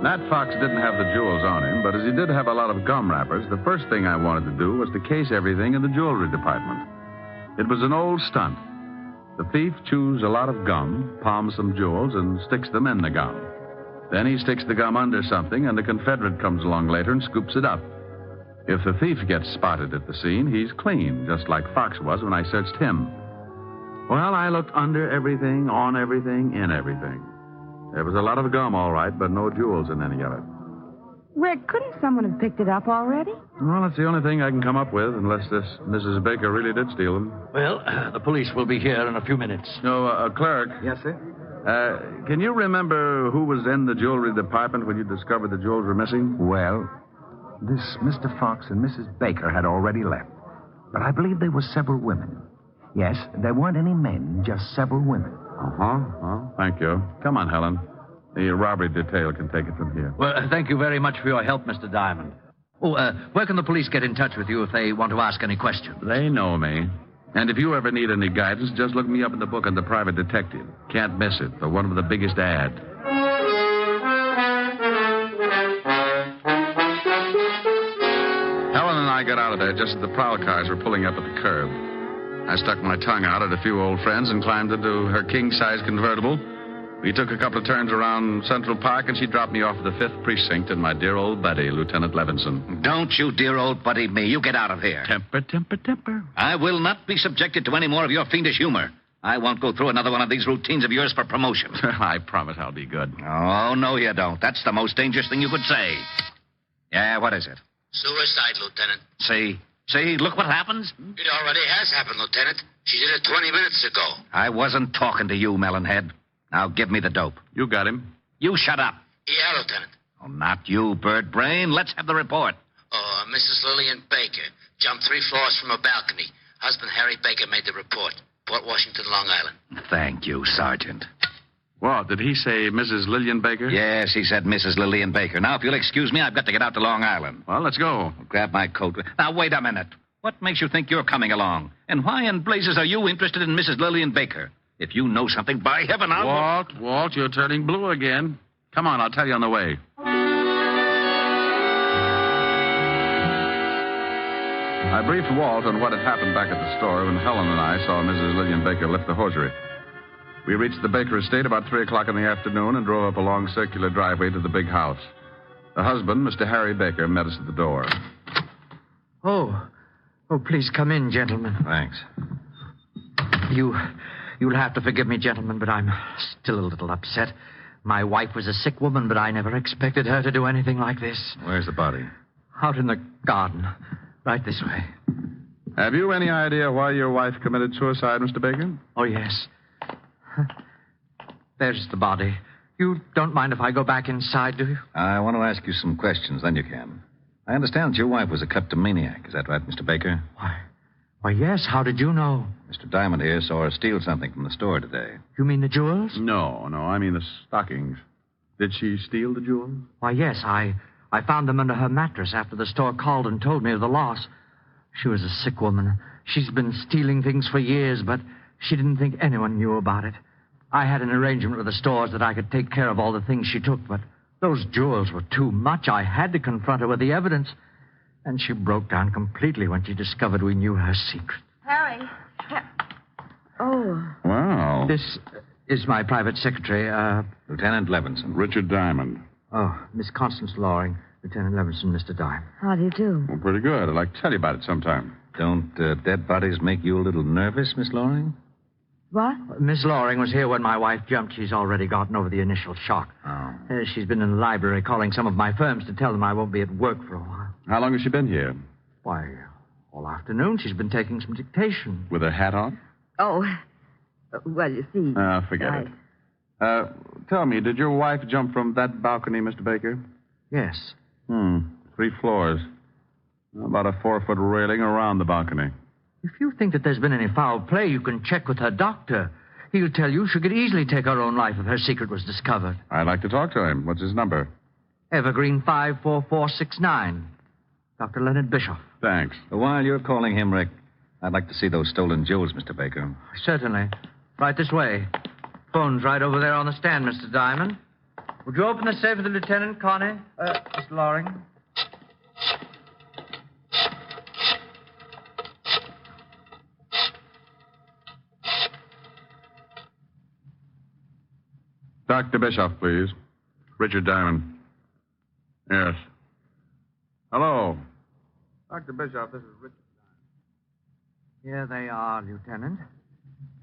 Nat Fox didn't have the jewels on him, but as he did have a lot of gum wrappers, the first thing I wanted to do was to case everything in the jewelry department. It was an old stunt. The thief chews a lot of gum, palms some jewels, and sticks them in the gum. Then he sticks the gum under something, and the Confederate comes along later and scoops it up. If the thief gets spotted at the scene, he's clean, just like Fox was when I searched him. Well, I looked under everything, on everything, in everything. There was a lot of gum, all right, but no jewels in any of it. Rick, couldn't someone have picked it up already? Well, that's the only thing I can come up with, unless this Mrs. Baker really did steal them. Well, the police will be here in a few minutes. No, clerk. Yes, sir? Can you remember who was in the jewelry department when you discovered the jewels were missing? Well, this Mr. Fox and Mrs. Baker had already left. But I believe there were several women. Yes, there weren't any men, just several women. Well, thank you. Come on, Helen. The robbery detail can take it from here. Well, thank you very much for your help, Mr. Diamond. Where can the police get in touch with you if they want to ask any questions? They know me. And if you ever need any guidance, just look me up in the book on the private detective. Can't miss it. The one with the biggest ad. Helen and I got out of there just as the prowl cars were pulling up at the curb. I stuck my tongue out at a few old friends and climbed into her king-size convertible We took a couple of turns around Central Park, and she dropped me off at the 5th Precinct and my dear old buddy, Lieutenant Levinson. Don't you dear old buddy me. You get out of here. Temper. I will not be subjected to any more of your fiendish humor. I won't go through another one of these routines of yours for promotion. I promise I'll be good. Oh, no, you don't. That's the most dangerous thing you could say. Yeah, what is it? Suicide, Lieutenant. See, look what happens. It already has happened, Lieutenant. She did it 20 minutes ago. I wasn't talking to you, Melonhead. Now give me the dope. You got him. You shut up. Yeah, Lieutenant. Oh, not you, Bird Brain. Let's have the report. Oh, Mrs. Lillian Baker jumped 3 floors from a balcony. Husband Harry Baker made the report. Port Washington, Long Island. Thank you, Sergeant. What, did he say Mrs. Lillian Baker? Yes, he said Mrs. Lillian Baker. Now, if you'll excuse me, I've got to get out to Long Island. Well, let's go. I'll grab my coat. Now, wait a minute. What makes you think you're coming along? And why in blazes are you interested in Mrs. Lillian Baker? If you know something, by heaven, I'll... Walt, you're turning blue again. Come on, I'll tell you on the way. I briefed Walt on what had happened back at the store when Helen and I saw Mrs. Lillian Baker lift the hosiery. We reached the Baker estate about 3 o'clock in the afternoon and drove up a long circular driveway to the big house. The husband, Mr. Harry Baker, met us at the door. Oh, please come in, gentlemen. Thanks. You'll have to forgive me, gentlemen, but I'm still a little upset. My wife was a sick woman, but I never expected her to do anything like this. Where's the body? Out in the garden. Right this way. Have you any idea why your wife committed suicide, Mr. Baker? Oh, yes. There's the body. You don't mind if I go back inside, do you? I want to ask you some questions, then you can. I understand that your wife was a kleptomaniac. Is that right, Mr. Baker? Why, yes. How did you know? Mr. Diamond here saw her steal something from the store today. You mean the jewels? No, I mean the stockings. Did she steal the jewels? Why, yes. I found them under her mattress after the store called and told me of the loss. She was a sick woman. She's been stealing things for years, but she didn't think anyone knew about it. I had an arrangement with the stores that I could take care of all the things she took, but those jewels were too much. I had to confront her with the evidence. And she broke down completely when she discovered we knew her secret. Harry. Oh. Wow. This is my private secretary, Lieutenant Levinson. Richard Diamond. Oh, Miss Constance Loring, Lieutenant Levinson, Mr. Diamond. How do you do? Well, pretty good. I'd like to tell you about it sometime. Don't dead bodies make you a little nervous, Miss Loring? What? Miss Loring was here when my wife jumped. She's already gotten over the initial shock. Oh. She's been in the library calling some of my firms to tell them I won't be at work for a while. How long has she been here? Why, all afternoon she's been taking some dictation. With her hat on? Oh, well, you see... Forget it. Tell me, did your wife jump from that balcony, Mr. Baker? Yes. 3 floors. About a 4-foot railing around the balcony. If you think that there's been any foul play, you can check with her doctor. He'll tell you she could easily take her own life if her secret was discovered. I'd like to talk to him. What's his number? Evergreen 54469. Dr. Leonard Bischoff. Thanks. While you're calling him, Rick, I'd like to see those stolen jewels, Mr. Baker. Certainly. Right this way. Phone's right over there on the stand, Mr. Diamond. Would you open the safe for the lieutenant, Connie? Mr. Loring? Dr. Bischoff, please. Richard Diamond. Yes. Hello. Dr. Bischoff, this is Richard Diamond. Here they are, Lieutenant.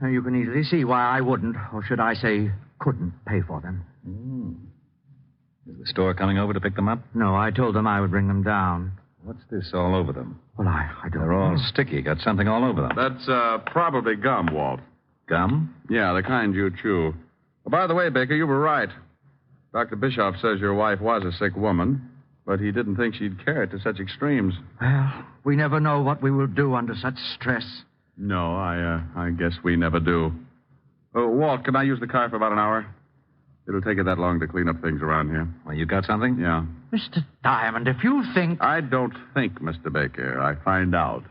Now, you can easily see why I wouldn't, or should I say, couldn't pay for them. Is the store coming over to pick them up? No, I told them I would bring them down. What's this all over them? Well, I don't They're all sticky. Got something all over them. That's probably gum, Walt. Gum? Yeah, the kind you chew. Oh, by the way, Baker, you were right. Dr. Bischoff says your wife was a sick woman, but he didn't think she'd carry it to such extremes. Well, we never know what we will do under such stress. No, I guess we never do. Walt, can I use the car for about an hour? It'll take it that long to clean up things around here. Well, you got something? Yeah. Mr. Diamond, if you think... I don't think, Mr. Baker. I find out.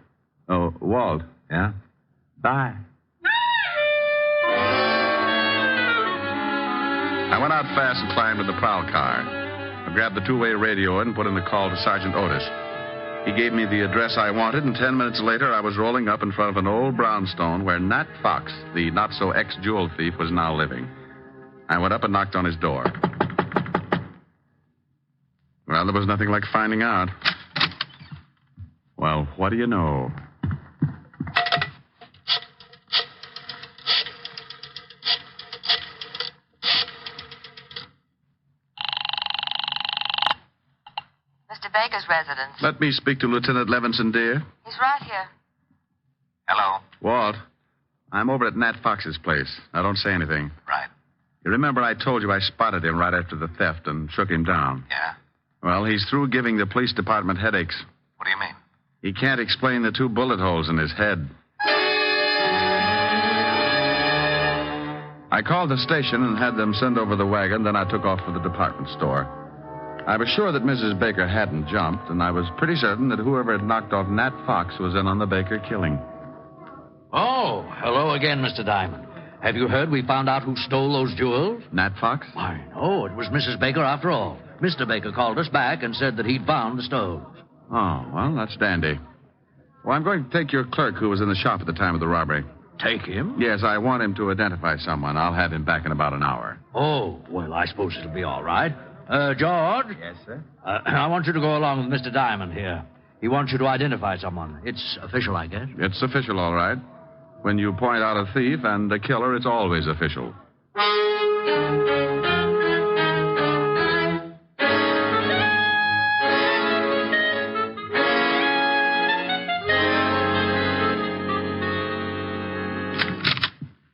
Oh, Walt. Yeah? Bye. I went out fast and climbed in the prowl car. I grabbed the 2-way radio and put in the call to Sergeant Otis. He gave me the address I wanted, and 10 minutes later, I was rolling up in front of an old brownstone where Nat Fox, the not-so-ex-jewel thief, was now living. I went up and knocked on his door. Well, there was nothing like finding out. Well, what do you know? Mr. Baker's residence. Let me speak to Lieutenant Levinson, dear. He's right here. Hello? Walt, I'm over at Nat Fox's place. Now, don't say anything. Right. You remember I told you I spotted him right after the theft and shook him down? Yeah? Well, he's through giving the police department headaches. What do you mean? He can't explain the 2 bullet holes in his head. I called the station and had them send over the wagon, then I took off for the department store. I was sure that Mrs. Baker hadn't jumped, and I was pretty certain that whoever had knocked off Nat Fox was in on the Baker killing. Oh, hello again, Mr. Diamond. Have you heard we found out who stole those jewels? Nat Fox? Why, no, it was Mrs. Baker after all. Mr. Baker called us back and said that he'd found the stones. Oh, well, that's dandy. Well, I'm going to take your clerk who was in the shop at the time of the robbery. Take him? Yes, I want him to identify someone. I'll have him back in about an hour. Oh, well, I suppose it'll be all right. George? Yes, sir? I want you to go along with Mr. Diamond here. He wants you to identify someone. It's official, I guess. It's official, all right. When you point out a thief and a killer, it's always official.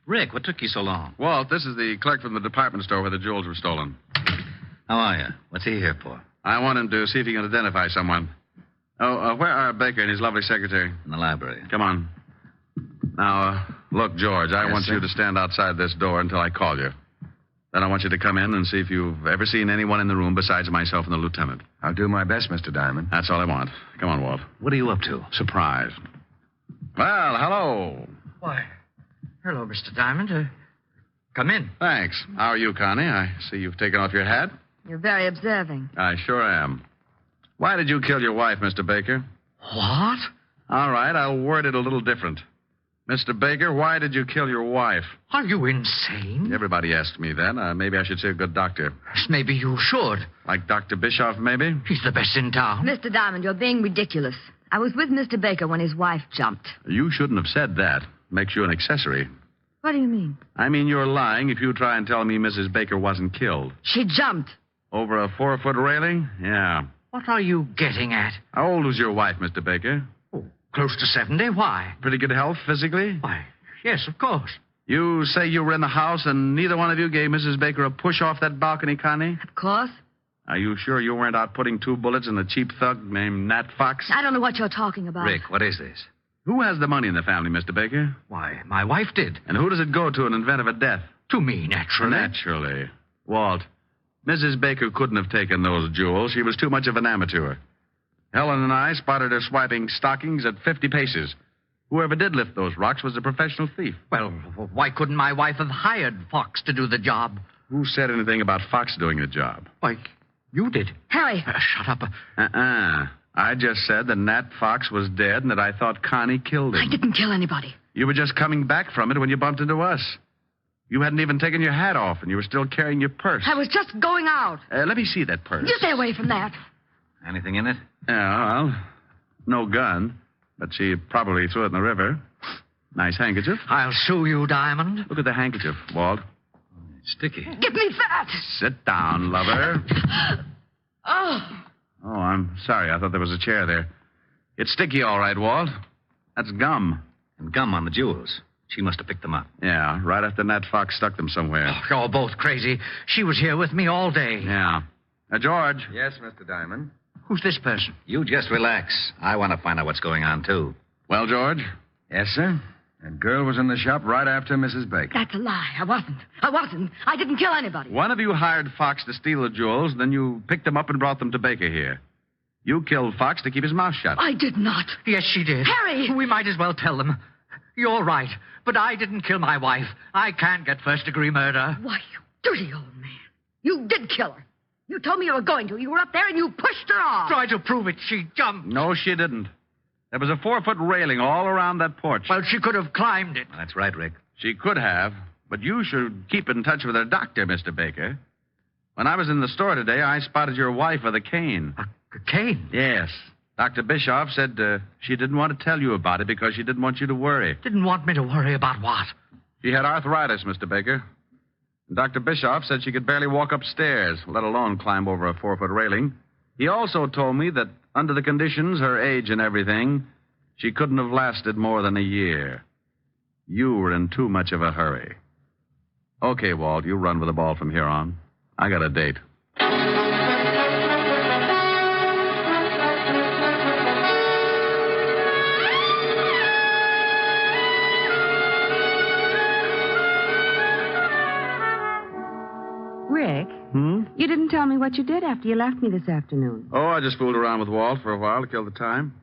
Rick, what took you so long? Walt, this is the clerk from the department store where the jewels were stolen. How are you? What's he here for? I want him to see if he can identify someone. Oh, where are Baker and his lovely secretary? In the library. Come on. Now, look, George, I Yes, want sir? you to stand outside this door until I call you. Then I want you to come in and see if you've ever seen anyone in the room besides myself and the lieutenant. I'll do my best, Mr. Diamond. That's all I want. Come on, Walt. What are you up to? Surprise. Well, hello. Why, hello, Mr. Diamond. Come in. Thanks. How are you, Connie? I see you've taken off your hat. You're very observing. I sure am. Why did you kill your wife, Mr. Baker? What? All right, I'll word it a little different. Mr. Baker, why did you kill your wife? Are you insane? Everybody asked me that. Maybe I should say a good doctor. Maybe you should. Like Dr. Bischoff, maybe? He's the best in town. Mr. Diamond, you're being ridiculous. I was with Mr. Baker when his wife jumped. You shouldn't have said that. Makes you an accessory. What do you mean? I mean, you're lying if you try and tell me Mrs. Baker wasn't killed. She jumped. Over a 4-foot railing? Yeah. What are you getting at? How old was your wife, Mr. Baker? Close to 70. Why? Pretty good health physically? Why, yes, of course. You say you were in the house and neither one of you gave Mrs. Baker a push off that balcony, Connie? Of course. Are you sure you weren't out putting 2 bullets in a cheap thug named Nat Fox? I don't know what you're talking about. Rick, what is this? Who has the money in the family, Mr. Baker? Why, my wife did. And who does it go to in event of a death? To me, naturally. Naturally. Walt, Mrs. Baker couldn't have taken those jewels. She was too much of an amateur. Helen and I spotted her swiping stockings at 50 paces. Whoever did lift those rocks was a professional thief. Well, why couldn't my wife have hired Fox to do the job? Who said anything about Fox doing the job? Why, you did. Harry. Shut up. I just said that Nat Fox was dead and that I thought Connie killed him. I didn't kill anybody. You were just coming back from it when you bumped into us. You hadn't even taken your hat off, and you were still carrying your purse. I was just going out. Let me see that purse. You stay away from that. Anything in it? Yeah, well, no gun, but she probably threw it in the river. Nice handkerchief. I'll sue you, Diamond. Look at the handkerchief, Walt. It's sticky. Give me that. Sit down, lover. Oh. Oh, I'm sorry. I thought there was a chair there. It's sticky, all right, Walt. That's gum. And gum on the jewels. She must have picked them up. Yeah, right after Nat Fox stuck them somewhere. Oh, you're both crazy. She was here with me all day. Yeah. George. Yes, Mr. Diamond. Who's this person? You just relax. I want to find out what's going on, too. Well, George? Yes, sir. That girl was in the shop right after Mrs. Baker. That's a lie. I wasn't. I didn't kill anybody. One of you hired Fox to steal the jewels, then you picked them up and brought them to Baker here. You killed Fox to keep his mouth shut. I did not. Yes, she did. Harry! We might as well tell them. You're right, but I didn't kill my wife. I can't get first-degree murder. Why, you dirty old man. You did kill her. You told me you were going to. You were up there and you pushed her off. Try to prove it. She jumped. No, she didn't. There was a 4-foot railing all around that porch. Well, she could have climbed it. That's right, Rick. She could have, But you should keep in touch with her doctor, Mr. Baker. When I was in the store today, I spotted your wife with a cane. A cane? Yes. Dr. Bischoff said she didn't want to tell you about it because she didn't want you to worry. Didn't want me to worry about what? She had arthritis, Mr. Baker. And Dr. Bischoff said she could barely walk upstairs, let alone climb over a 4-foot railing. He also told me that under the conditions, her age and everything, she couldn't have lasted more than a year. You were in too much of a hurry. Okay, Walt, you run with the ball from here on. I got a date. Rick, you didn't tell me what you did after you left me this afternoon. Oh, I just fooled around with Walt for a while to kill the time.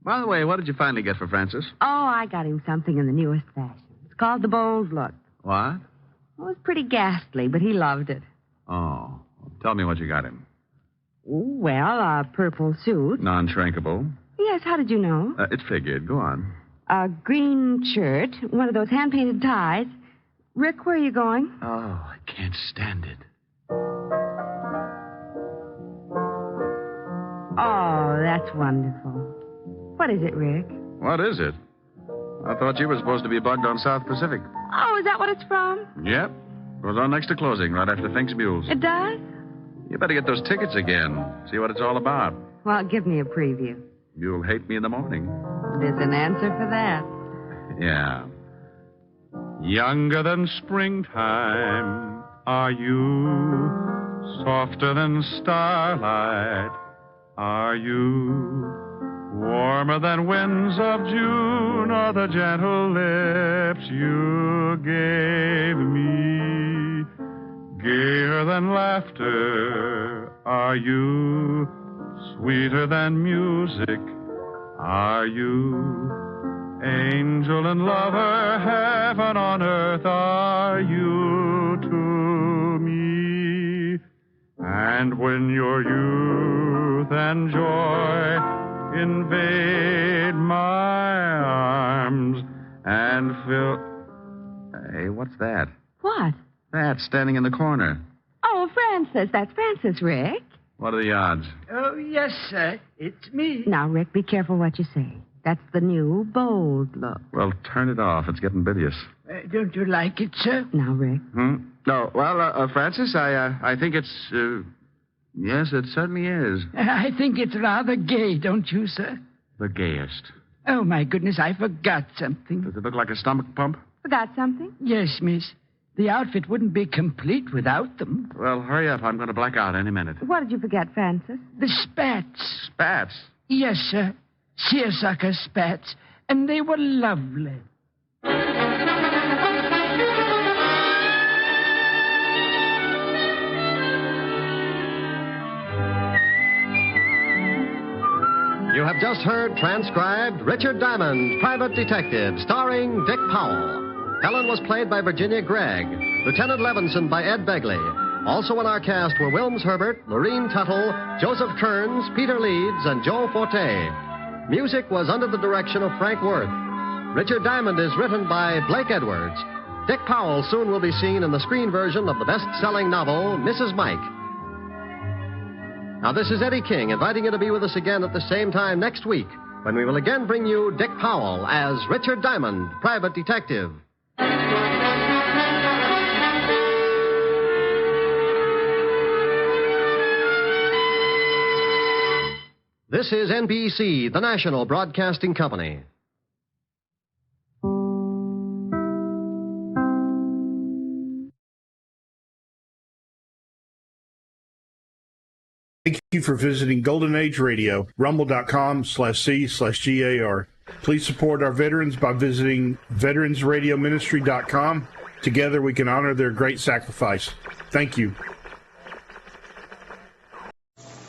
By the way, what did you finally get for Francis? Oh, I got him something in the newest fashion. It's called the Bold Look. What? Well, it was pretty ghastly, but he loved it. Oh. Tell me what you got him. Well, a purple suit. Non-shrinkable. Yes, how did you know? It figured. Go on. A green shirt, one of those hand-painted ties. Rick, where are you going? Oh, I can't stand it. Oh, that's wonderful. What is it, Rick? What is it? I thought you were supposed to be bugged on South Pacific. Oh, is that what it's from? Yep. Goes on next to closing, right after Fink's Mules. It does? You better get those tickets again. See what it's all about. Well, give me a preview. You'll hate me in the morning. There's an answer for that. Yeah. Younger than springtime are you, softer than starlight are you, warmer than winds of June are the gentle lips you gave me, gayer than laughter are you, sweeter than music are you, angel and lover, heaven on earth are you to me. And when your youth and joy invade my arms and fill... Hey, what's that? What? That, standing in the corner. Oh, Francis. That's Francis, Rick. What are the odds? Oh, yes, sir. It's me. Now, Rick, be careful what you say. That's the new Bold Look. Well, turn it off. It's getting bilious. Don't you like it, sir? Now, Rick. No, well, Francis, I think it's... yes, it certainly is. I think it's rather gay, don't you, sir? The gayest. Oh, my goodness, I forgot something. Does it look like a stomach pump? Forgot something? Yes, miss. The outfit wouldn't be complete without them. Well, hurry up. I'm going to black out any minute. What did you forget, Francis? The spats. Spats? Yes, sir. Seersucker spats. And they were lovely. You have just heard transcribed Richard Diamond, Private Detective, starring Dick Powell. Helen was played by Virginia Gregg, Lieutenant Levinson by Ed Begley. Also in our cast were Wilms Herbert, Lorene Tuttle, Joseph Kearns, Peter Leeds, and Joe Forte. Music was under the direction of Frank Worth. Richard Diamond is written by Blake Edwards. Dick Powell soon will be seen in the screen version of the best-selling novel, Mrs. Mike. Now, this is Eddie King inviting you to be with us again at the same time next week when we will again bring you Dick Powell as Richard Diamond, Private Detective. This is NBC, the national broadcasting company. Thank you for visiting Golden Age Radio, rumble.com/C/GAR. Please support our veterans by visiting veteransradioministry.com. Together we can honor their great sacrifice. Thank you.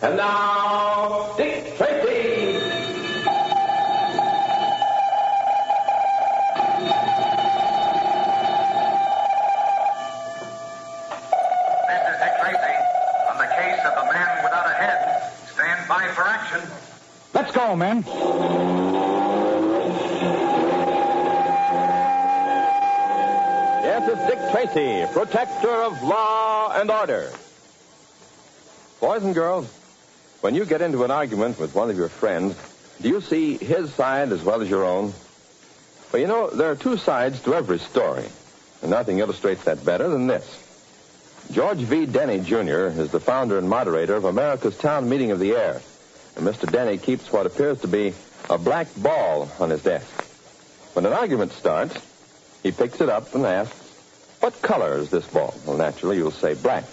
And now, Dick Tracy. This is Dick Tracy on the case of the man without a head. Stand by for action. Let's go, men. This is Dick Tracy, protector of law and order. Boys and girls, when you get into an argument with one of your friends, do you see his side as well as your own? Well, you know, there are two sides to every story, and nothing illustrates that better than this. George V. Denny, Jr. is the founder and moderator of America's Town Meeting of the Air, and Mr. Denny keeps what appears to be a black ball on his desk. When an argument starts, he picks it up and asks, "What color is this ball?" Well, naturally, you'll say black.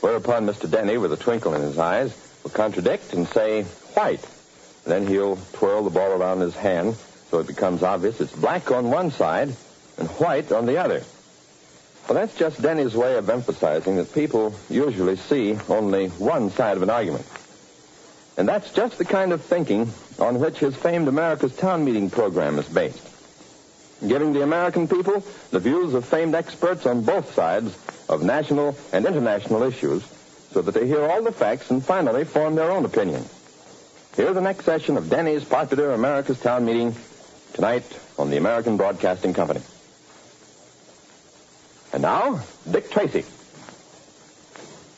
Whereupon Mr. Denny, with a twinkle in his eyes, will contradict and say white. Then he'll twirl the ball around his hand so it becomes obvious it's black on one side and white on the other. Well, that's just Denny's way of emphasizing that people usually see only one side of an argument. And that's just the kind of thinking on which his famed America's Town Meeting program is based. Giving the American people the views of famed experts on both sides of national and international issues so that they hear all the facts and finally form their own opinion. Here's the next session of Denny's popular America's Town Meeting tonight on the American Broadcasting Company. And now, Dick Tracy.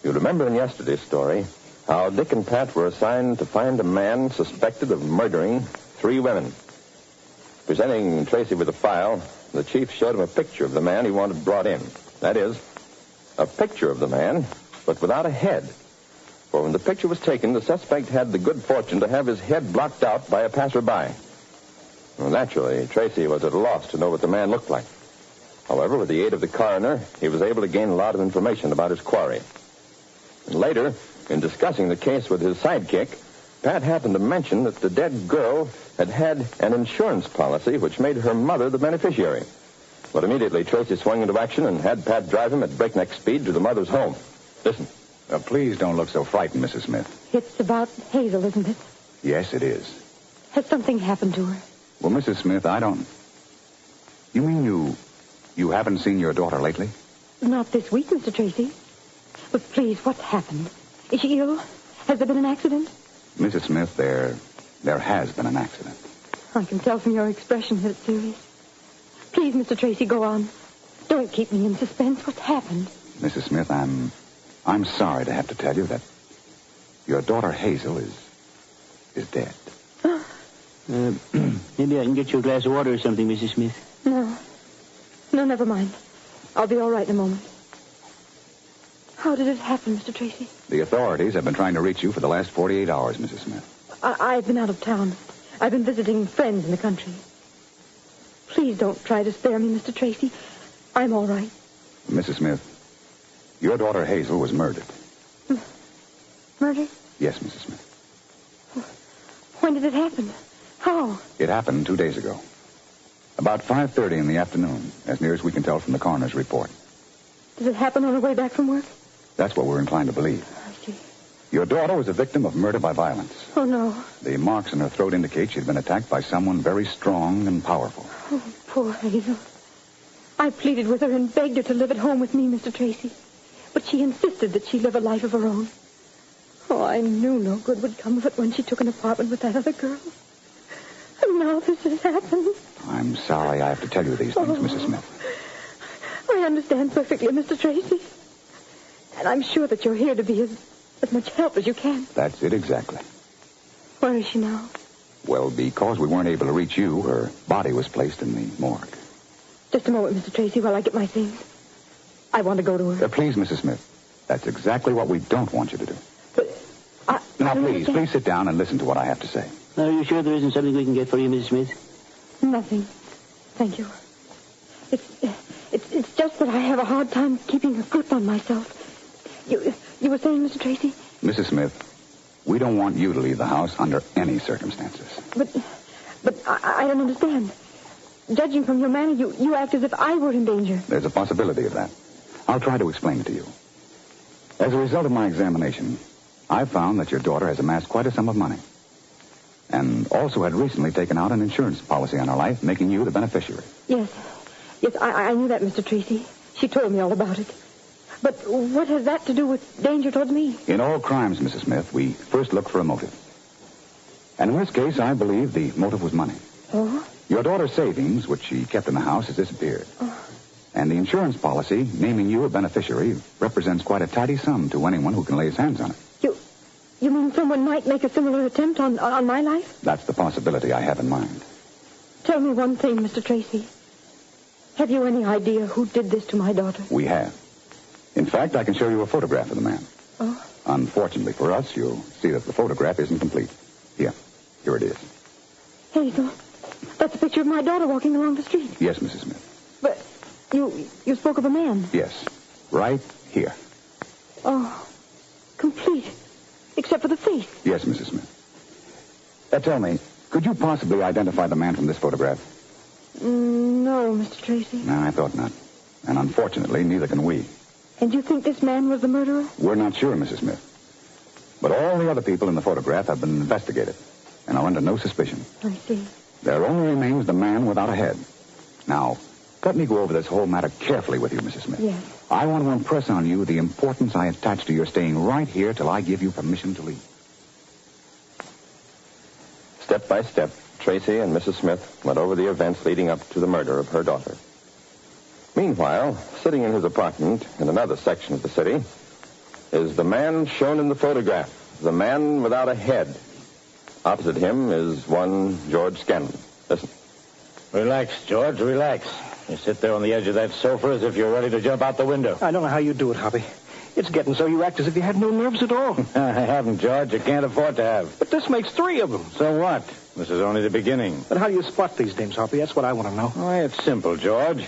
You remember in yesterday's story how Dick and Pat were assigned to find a man suspected of murdering 3 women. Presenting Tracy with a file, the chief showed him a picture of the man he wanted brought in. That is, a picture of the man, but without a head. For when the picture was taken, the suspect had the good fortune to have his head blocked out by a passerby. Well, naturally, Tracy was at a loss to know what the man looked like. However, with the aid of the coroner, he was able to gain a lot of information about his quarry. And later, in discussing the case with his sidekick, Pat happened to mention that the dead girl had an insurance policy which made her mother the beneficiary. But immediately, Tracy swung into action and had Pat drive him at breakneck speed to the mother's home. Listen. Please don't look so frightened, Mrs. Smith. It's about Hazel, isn't it? Yes, it is. Has something happened to her? Well, Mrs. Smith, I don't... You mean you haven't seen your daughter lately? Not this week, Mr. Tracy. But please, what's happened? Is she ill? Has there been an accident? Mrs. Smith, there has been an accident. I can tell from your expression that it's serious. Please, Mr. Tracy, go on. Don't keep me in suspense. What's happened? Mrs. Smith, I'm sorry to have to tell you that your daughter Hazel is dead. Maybe I can get you a glass of water or something, Mrs. Smith. No, never mind. I'll be all right in a moment. How did it happen, Mr. Tracy? The authorities have been trying to reach you for the last 48 hours, Mrs. Smith. I've been out of town. I've been visiting friends in the country. Please don't try to spare me, Mr. Tracy. I'm all right. Mrs. Smith, your daughter Hazel was murdered. Murder? Yes, Mrs. Smith. When did it happen? How? It happened 2 days ago. About 5:30 in the afternoon, as near as we can tell from the coroner's report. Did it happen on her way back from work? That's what we're inclined to believe. I see. Your daughter was a victim of murder by violence. Oh, no. The marks in her throat indicate she'd been attacked by someone very strong and powerful. Oh, poor Hazel. I pleaded with her and begged her to live at home with me, Mr. Tracy. But she insisted that she live a life of her own. Oh, I knew no good would come of it when she took an apartment with that other girl. And now this has happened. I'm sorry I have to tell you these things, Mrs. Smith. I understand perfectly, Mr. Tracy. And I'm sure that you're here to be as much help as you can. That's it exactly. Where is she now? Well, because we weren't able to reach you, her body was placed in the morgue. Just a moment, Mr. Tracy, while I get my things. I want to go to her. Please, Mrs. Smith. That's exactly what we don't want you to do. But Now, please sit down and listen to what I have to say. Are you sure there isn't something we can get for you, Mrs. Smith? Nothing. Thank you. It's just that I have a hard time keeping a grip on myself. You were saying, Mr. Tracy? Mrs. Smith, we don't want you to leave the house under any circumstances. But I don't understand. Judging from your manner, you act as if I were in danger. There's a possibility of that. I'll try to explain it to you. As a result of my examination, I found that your daughter has amassed quite a sum of money. And also had recently taken out an insurance policy on her life, making you the beneficiary. Yes, I knew that, Mr. Tracy. She told me all about it. But what has that to do with danger towards me? In all crimes, Mrs. Smith, we first look for a motive. And in this case, I believe the motive was money. Oh? Your daughter's savings, which she kept in the house, has disappeared. Oh. And the insurance policy, naming you a beneficiary, represents quite a tidy sum to anyone who can lay his hands on it. You mean someone might make a similar attempt on my life? That's the possibility I have in mind. Tell me one thing, Mr. Tracy. Have you any idea who did this to my daughter? We have. In fact, I can show you a photograph of the man. Oh. Unfortunately for us, you'll see that the photograph isn't complete. Here it is. Hazel, that's a picture of my daughter walking along the street. Yes, Mrs. Smith. But you spoke of a man. Yes, right here. Oh, complete. Except for the face. Yes, Mrs. Smith. Tell me, could you possibly identify the man from this photograph? No, Mr. Tracy. No, I thought not. And unfortunately, neither can we. And you think this man was the murderer? We're not sure, Mrs. Smith. But all the other people in the photograph have been investigated and are under no suspicion. I see. There only remains the man without a head. Now, let me go over this whole matter carefully with you, Mrs. Smith. Yes. I want to impress on you the importance I attach to your staying right here till I give you permission to leave. Step by step, Tracy and Mrs. Smith went over the events leading up to the murder of her daughter. Meanwhile, sitting in his apartment in another section of the city is the man shown in the photograph, the man without a head. Opposite him is one George Scanlon. Listen. Relax, George, relax. You sit there on the edge of that sofa as if you're ready to jump out the window. I don't know how you do it, Hoppy. It's getting so you act as if you had no nerves at all. I haven't, George. You can't afford to have. But this makes 3 of them. So what? This is only the beginning. But how do you spot these dames, Hoppy? That's what I want to know. Why, it's simple, George.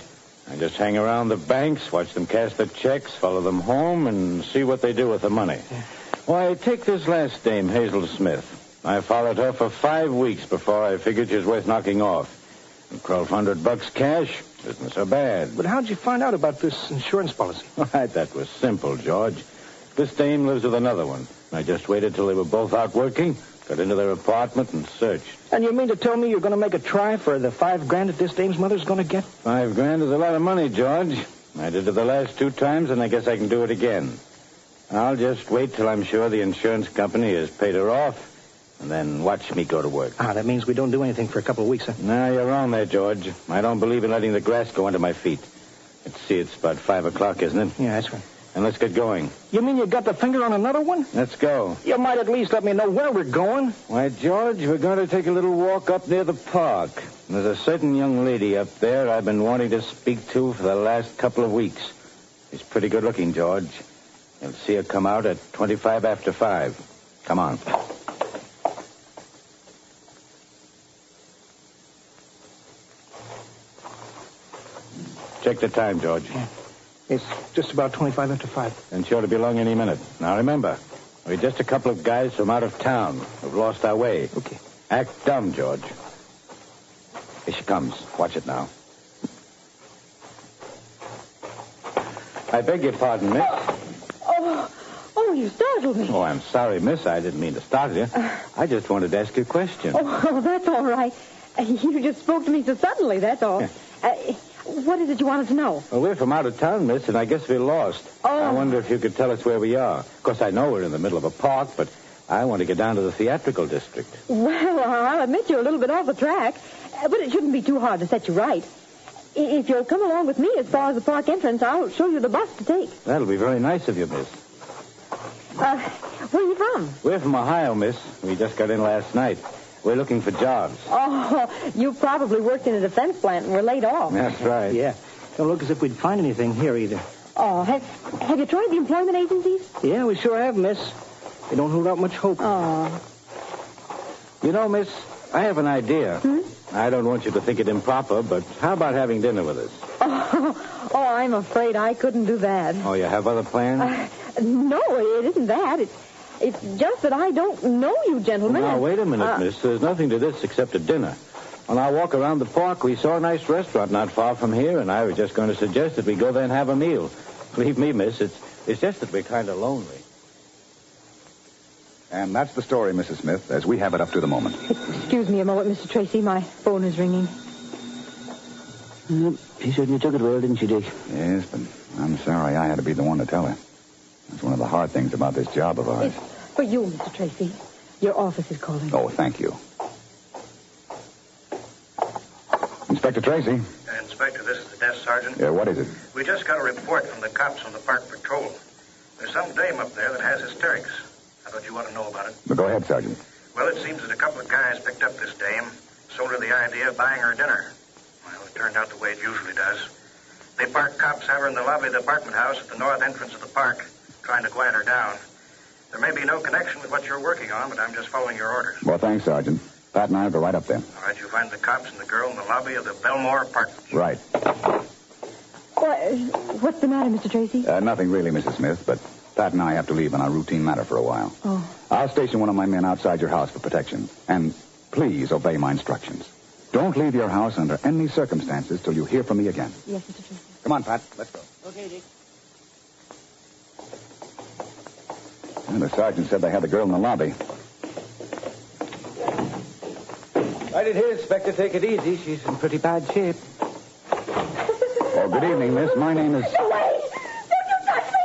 I just hang around the banks, watch them cash the checks, follow them home, and see what they do with the money. Yeah. Why, take this last dame, Hazel Smith. I followed her for 5 weeks before I figured she was worth knocking off. And $1,200 cash isn't so bad. But how'd you find out about this insurance policy? Why, that was simple, George. This dame lives with another one. I just waited till they were both out working, got into their apartment, and searched. And you mean to tell me you're going to make a try for the $5,000 that this dame's mother's going to get? $5,000 is a lot of money, George. I did it the last 2 times, and I guess I can do it again. I'll just wait till I'm sure the insurance company has paid her off, and then watch me go to work. That means we don't do anything for a couple of weeks, huh? No, you're wrong there, George. I don't believe in letting the grass go under my feet. Let's see, it's about 5 o'clock, isn't it? Yeah, that's right. And let's get going. You mean you got the finger on another one? Let's go. You might at least let me know where we're going. Why, George, we're going to take a little walk up near the park. There's a certain young lady up there I've been wanting to speak to for the last couple of weeks. She's pretty good looking, George. You'll see her come out at 25 after 5. Come on. Check the time, George. Yeah. It's just about 25 after 5. And sure to be along any minute. Now, remember, we're just a couple of guys from out of town who've lost our way. Okay. Act dumb, George. Here she comes. Watch it now. I beg your pardon, miss. Oh, you startled me. Oh, I'm sorry, miss. I didn't mean to startle you. I just wanted to ask you a question. Oh, that's all right. You just spoke to me so suddenly, that's all. What is it you wanted to know? Well, we're from out of town, miss, and I guess we're lost. Oh. I wonder if you could tell us where we are. Of course, I know we're in the middle of a park, but I want to get down to the theatrical district. Well, I'll admit you're a little bit off the track, but it shouldn't be too hard to set you right. If you'll come along with me as far as the park entrance, I'll show you the bus to take. That'll be very nice of you, miss. Where are you from? We're from Ohio, miss. We just got in last night. We're looking for jobs. Oh, you probably worked in a defense plant and were laid off. That's right. Yeah. Don't look as if we'd find anything here either. Oh, have you tried the employment agencies? Yeah, we sure have, miss. They don't hold out much hope. Oh. You know, miss, I have an idea. I don't want you to think it improper, but how about having dinner with us? Oh, I'm afraid I couldn't do that. Oh, you have other plans? No, it isn't that. It's just that I don't know you gentlemen. Now, wait a minute, miss. There's nothing to this except a dinner. On our walk around the park, we saw a nice restaurant not far from here, and I was just going to suggest that we go there and have a meal. Believe me, miss, it's just that we're kind of lonely. And that's the story, Mrs. Smith, as we have it up to the moment. Excuse me a moment, Mr. Tracy. My phone is ringing. She certainly took it well, didn't she, Dick? Yes, but I'm sorry I had to be the one to tell her. That's one of the hard things about this job of ours. It's for you, Mr. Tracy. Your office is calling. Oh, thank you. Inspector Tracy. Inspector Inspector, this is the desk sergeant. Yeah, what is it? We just got a report from the cops on the park patrol. There's some dame up there that has hysterics. I thought you ought to know about it. But go ahead, Sergeant. Well, it seems that a couple of guys picked up this dame, sold her the idea of buying her dinner. Well, it turned out the way it usually does. They parked cops have her in the lobby of the apartment house at the north entrance of the park, trying to quiet her down. There may be no connection with what you're working on, but I'm just following your orders. Well, thanks, Sergeant. Pat and I will go right up there. All right, you'll find the cops and the girl in the lobby of the Belmore apartments. Right. Why, what's the matter, Mr. Tracy? Nothing really, Mrs. Smith, but Pat and I have to leave on a routine matter for a while. Oh. I'll station one of my men outside your house for protection. And please obey my instructions. Don't leave your house under any circumstances till you hear from me again. Yes, Mr. Tracy. Come on, Pat. Let's go. Okay, Dick. And the sergeant said they had the girl in the lobby. Right in here, Inspector. Take it easy. She's in pretty bad shape. Oh, good evening, miss. My name is...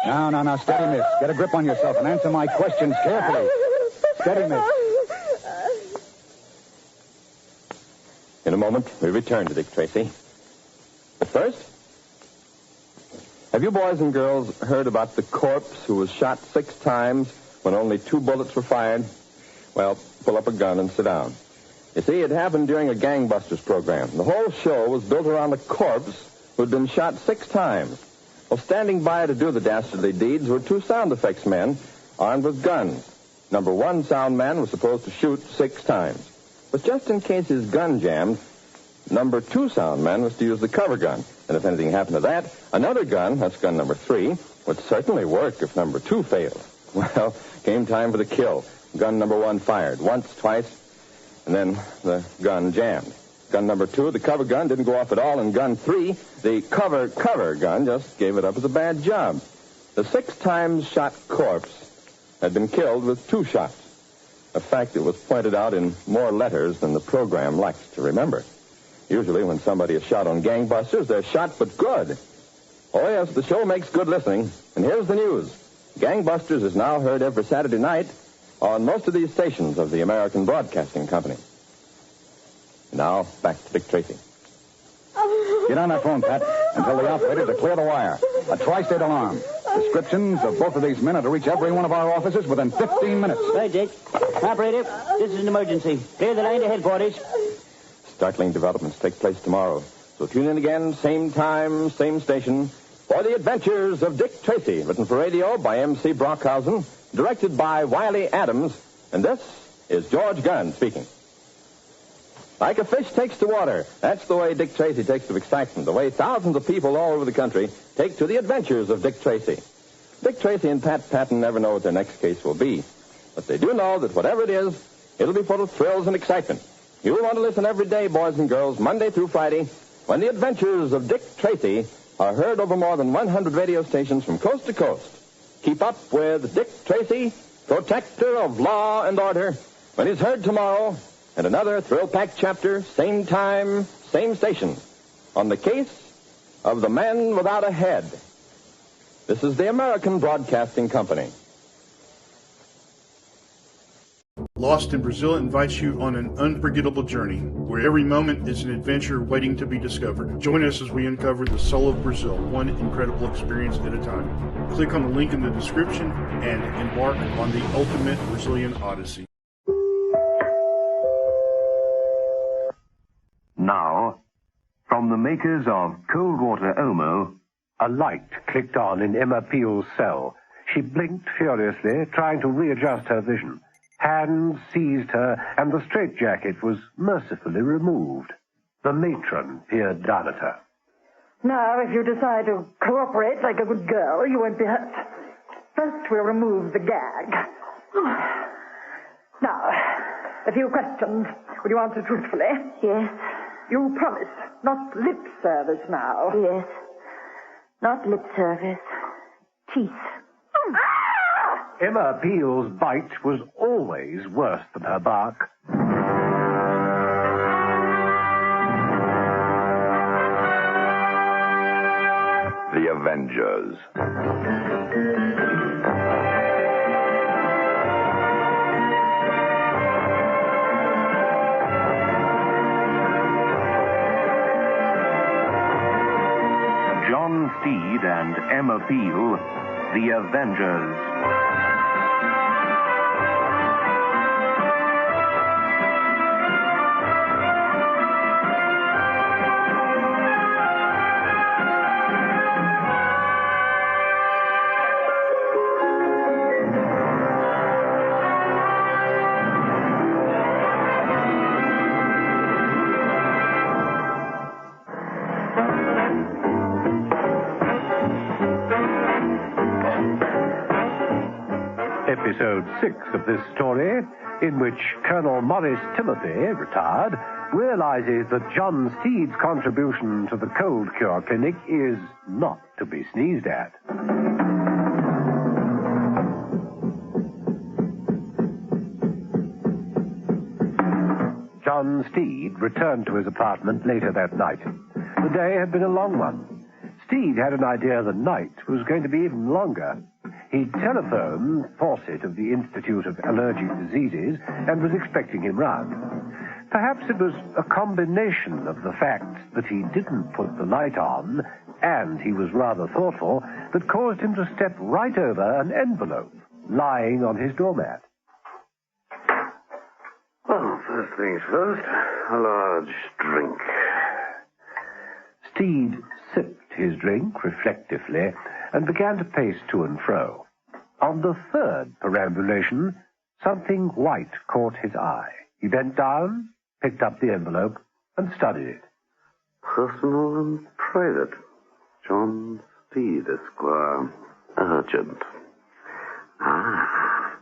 No, steady, miss. Get a grip on yourself and answer my questions carefully. Steady, miss. In a moment, we return to Dick Tracy. But first, have you boys and girls heard about the corpse who was shot 6 times when only 2 bullets were fired? Well, pull up a gun and sit down. You see, it happened during a gangbusters program. The whole show was built around a corpse who'd been shot 6 times. Well, standing by to do the dastardly deeds were 2 sound effects men armed with guns. Number 1 sound man was supposed to shoot 6 times. But just in case his gun jammed, number 2 sound man was to use the cover gun. And if anything happened to that, another gun, that's gun number 3, would certainly work if number 2 failed. Well, came time for the kill. Gun number 1 fired once, twice, and then the gun jammed. Gun number 2, the cover gun, didn't go off at all, and gun 3, the cover gun, just gave it up as a bad job. The 6 times shot corpse had been killed with 2 shots, a fact that was pointed out in more letters than the program likes to remember. Usually when somebody is shot on gangbusters, they're shot but good. Oh, yes, the show makes good listening, and here's the news. Gangbusters is now heard every Saturday night on most of these stations of the American Broadcasting Company. Now, back to Dick Tracy. Get on that phone, Pat, and tell the operator to clear the wire. A tri-state alarm. Descriptions of both of these men are to reach every one of our offices within 15 minutes. Right, Dick. Operator, this is an emergency. Clear the line to headquarters. Startling developments take place tomorrow. So tune in again, same time, same station, for the adventures of Dick Tracy, written for radio by M.C. Brockhausen, directed by Wiley Adams, and this is George Gunn speaking. Like a fish takes to water, that's the way Dick Tracy takes to excitement, the way thousands of people all over the country take to the adventures of Dick Tracy. Dick Tracy and Pat Patton never know what their next case will be, but they do know that whatever it is, it'll be full of thrills and excitement. You'll want to listen every day, boys and girls, Monday through Friday, when the adventures of Dick Tracy are heard over more than 100 radio stations from coast to coast. Keep up with Dick Tracy, protector of law and order, when he's heard tomorrow, and another thrill-packed chapter, same time, same station, on the case of the man without a head. This is the American Broadcasting Company. Lost in Brazil invites you on an unforgettable journey, where every moment is an adventure waiting to be discovered. Join us as we uncover the soul of Brazil, one incredible experience at a time. Click on the link in the description and embark on the ultimate Brazilian odyssey. Now, from the makers of Cold Water Omo, a light clicked on in Emma Peel's cell. She blinked furiously, trying to readjust her vision. Hands seized her, and the straitjacket was mercifully removed. The matron peered down at her. Now, if you decide to cooperate like a good girl, you won't be hurt. First, we'll remove the gag. Now, a few questions. Will you answer truthfully? Yes. You promise, not lip service now. Yes. Not lip service. Teeth. Emma Peel's bite was always worse than her bark. The Avengers. Steed and Emma Peel, The Avengers. Episode 6 of this story, in which Colonel Maurice Timothy, retired, realizes that John Steed's contribution to the cold cure clinic is not to be sneezed at. John Steed returned to his apartment later that night. The day had been a long one. Steed had an idea the night was going to be even longer. He telephoned Fawcett of the Institute of Allergic Diseases and was expecting him round. Perhaps it was a combination of the fact that he didn't put the light on and he was rather thoughtful that caused him to step right over an envelope lying on his doormat. Well, first things first, a large drink. Steed sipped his drink reflectively and began to pace to and fro. On the third perambulation, something white caught his eye. He bent down, picked up the envelope, and studied it. Personal and private. John Steed, Esquire. Urgent. Ah,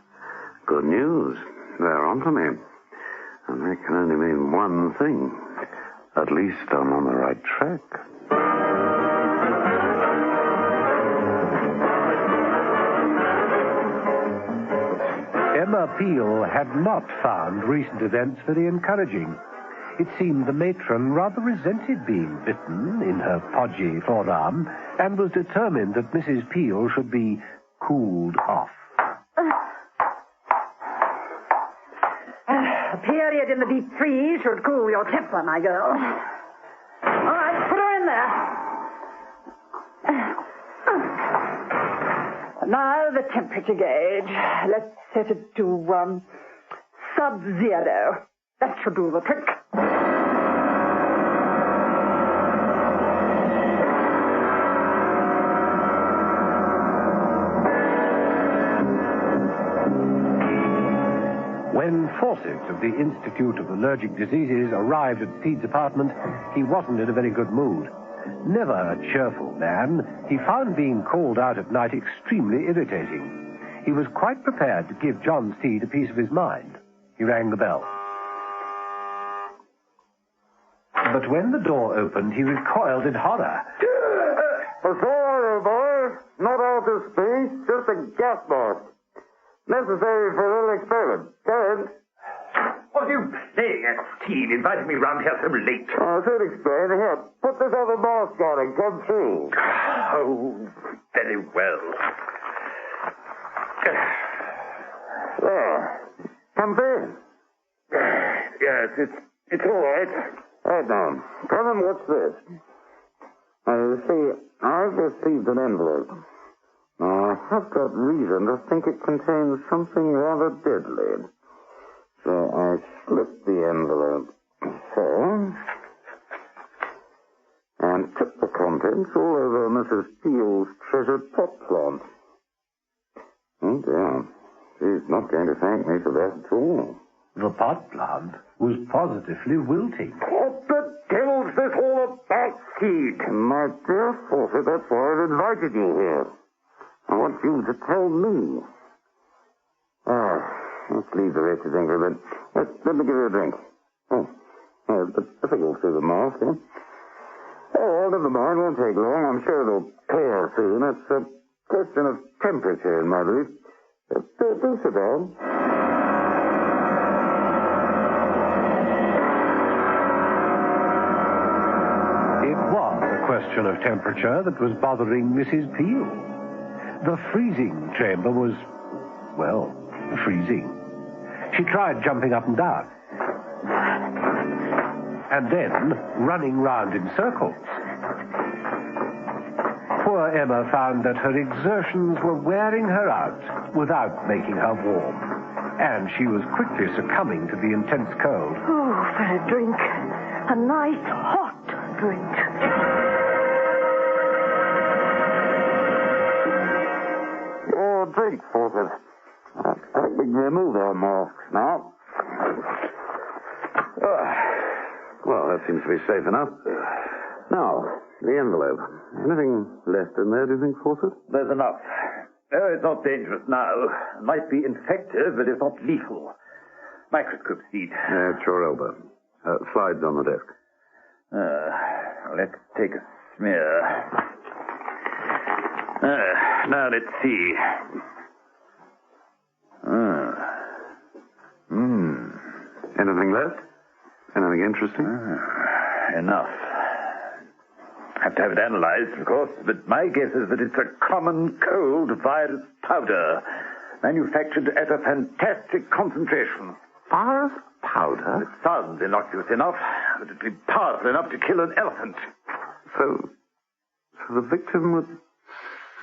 good news. They're on to me. And that can only mean one thing. At least I'm on the right track. Emma Peel had not found recent events very encouraging. It seemed the matron rather resented being bitten in her podgy forearm and was determined that Mrs. Peel should be cooled off. A period in the deep freeze should cool your temper, my girl. All right, put her in there. Now the temperature gauge. Let's set it to sub-zero. That should do the trick. When Fawcett of the Institute of Allergic Diseases arrived at Steed's apartment, he wasn't in a very good mood. Never a cheerful man, he found being called out at night extremely irritating. He was quite prepared to give John Steed a piece of his mind. He rang the bell. But when the door opened, he recoiled in horror. Sorry, boys. Not out of space, just a gas mask. Necessary for a little experiment. Go ahead. What are you playing at, Steed? Inviting me round here so late. I should explain. Here, put this other mask on and come through. Oh, very well. There. Comfy? Yes, it's all right. Right now, come and watch this. Now, you see, I've received an envelope. Now, I have got reason to think it contains something rather deadly. So I slit the envelope so, and took the contents all over Mrs. Peel's treasured pot plant. Oh, dear. She's not going to thank me for that at all. The pot plant was positively wilting. What the devil's this all about, Steed? My dear Fawcett, that's why I've invited you here. I want you to tell me. Let's leave the rest of the thing for a bit. Let me give you a drink. Oh, it's difficult through the mask, eh? Oh, never mind. Won't take long. I'm sure it'll clear soon. It's a question of temperature in my belief. Do sit down. It was a question of temperature that was bothering Mrs. Peel. The freezing chamber was, well, freezing. She tried jumping up and down, and then running round in circles. poor Emma found that her exertions were wearing her out without making her warm. And she was quickly succumbing to the intense cold. Oh, for a drink. A nice hot drink. Your drink, Fawcett. I think we can remove our masks now. Well, that seems to be safe enough. Now, the envelope. Anything left in there, do you think, Fawcett? There's enough. Oh, it's not dangerous now. It might be infective, but it's not lethal. Microscope seed. At your elbow. Slides on the desk. Let's take a smear. Now let's see. Anything left? Anything interesting? Enough. Have to have it analyzed, of course, but my guess is that it's a common cold virus powder, manufactured at a fantastic concentration. Virus powder? It sounds innocuous enough, but it'd be powerful enough to kill an elephant. So the victim would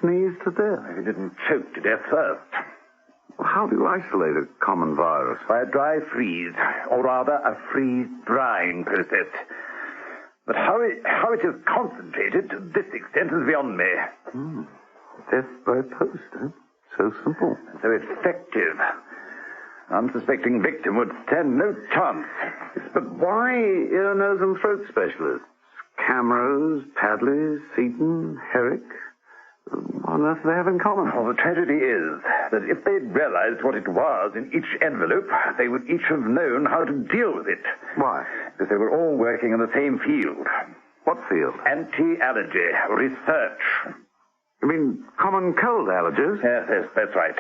sneeze to death? If he didn't choke to death first. How do you isolate a common virus? By a dry freeze, or rather a freeze-drying process. But how it is concentrated to this extent is beyond me. Death by post, huh? So simple. So effective. Unsuspecting victim would stand no chance. But why ear, nose, and throat specialists? Camrose, Padley, Seaton, Herrick? What on earth do they have in common? Well, the tragedy is that if they'd realized what it was in each envelope, they would each have known how to deal with it. Why? Because they were all working in the same field. What field? Anti-allergy research. You mean common cold allergies? Yes, that's right.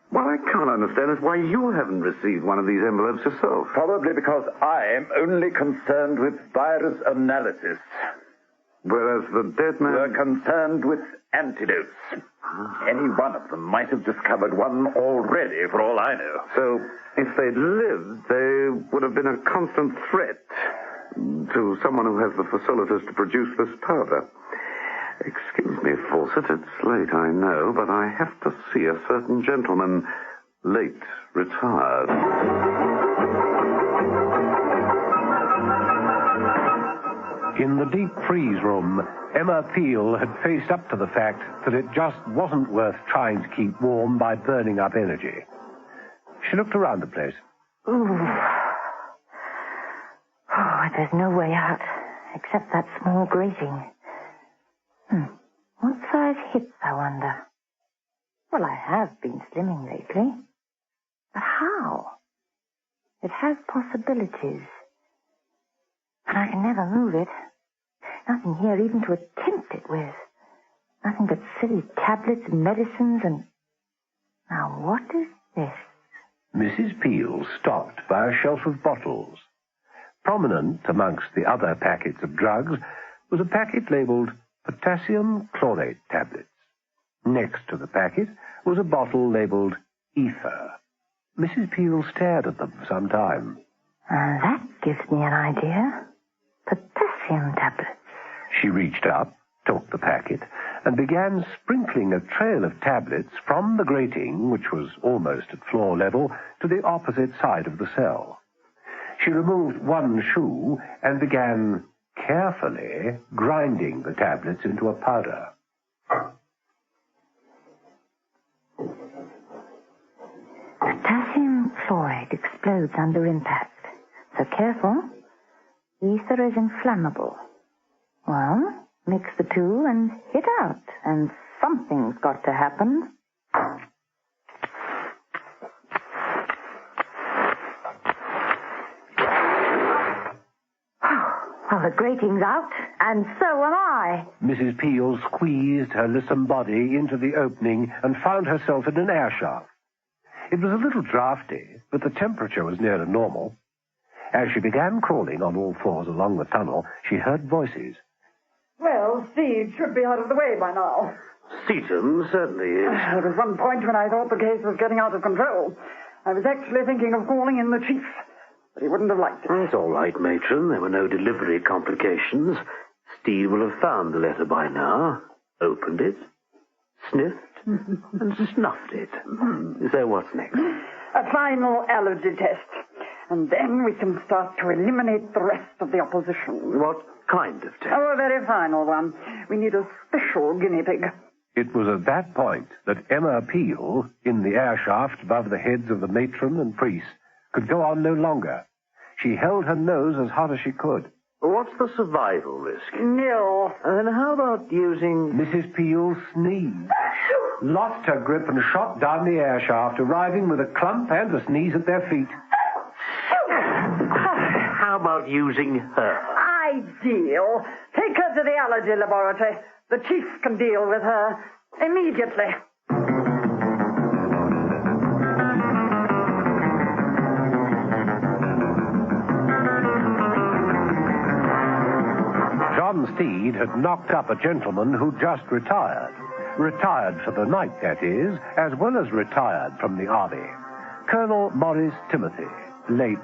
What I can't understand is why you haven't received one of these envelopes yourself. Probably because I am only concerned with virus analysis. Whereas the dead man... We're concerned with antidotes. Any one of them might have discovered one already, for all I know. So, if they'd lived, they would have been a constant threat to someone who has the facilities to produce this powder. Excuse me, Fawcett, it's late, I know, but I have to see a certain gentleman, late retired. In the deep freeze room, Emma Peel had faced up to the fact that it just wasn't worth trying to keep warm by burning up energy. She looked around the place. Ooh. Oh, there's no way out, except that small grating. What size hips, I wonder? Well, I have been slimming lately. But how? It has possibilities. But I can never move it. Nothing here even to attempt it with. Nothing but silly tablets and medicines and... Now, what is this? Mrs. Peel stopped by a shelf of bottles. Prominent amongst the other packets of drugs was a packet labeled potassium chlorate tablets. Next to the packet was a bottle labeled ether. Mrs. Peel stared at them for some time. That gives me an idea. Potassium tablets. She reached up, took the packet, and began sprinkling a trail of tablets from the grating, which was almost at floor level, to the opposite side of the cell. She removed one shoe and began carefully grinding the tablets into a powder. Potassium chloride explodes under impact. So careful. Ether is inflammable. Well, mix the two and hit out, and something's got to happen. Well, the grating's out, and so am I. Mrs. Peel squeezed her lissom body into the opening and found herself in an air shaft. It was a little drafty, but the temperature was near to normal. As she began crawling on all fours along the tunnel, she heard voices. Well, Steve should be out of the way by now. Seaton certainly is. There was one point when I thought the case was getting out of control. I was actually thinking of calling in the chief, but he wouldn't have liked it. It's all right, matron. There were no delivery complications. Steve will have found the letter by now. opened it, sniffed, and snuffed it. So what's next? A final allergy test. And then we can start to eliminate the rest of the opposition. What kind of test? Oh, a very final one. We need a special guinea pig. It was at that point that Emma Peel, in the air shaft above the heads of the matron and priest, could go on no longer. She held her nose as hard as she could. What's the survival risk? Nil. And how about using... Mrs. Peel sneezed, lost her grip and shot down the air shaft, arriving with a clump and a sneeze at their feet. How about using her? Ideal. Take her to the allergy laboratory. The chief can deal with her immediately. John Steed had knocked up a gentleman who just retired. Retired for the night, that is, as well as retired from the army. Colonel Morris Timothy, late,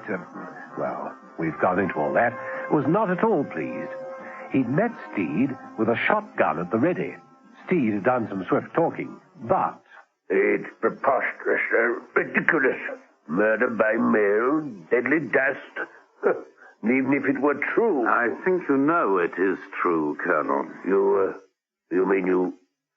well, we've gone into all that, was not at all pleased. He'd met Steed with a shotgun at the ready. Steed had done some swift talking, but... It's preposterous, ridiculous. Murder by mail, deadly dust. Even if it were true. I think you know it is true, Colonel. You mean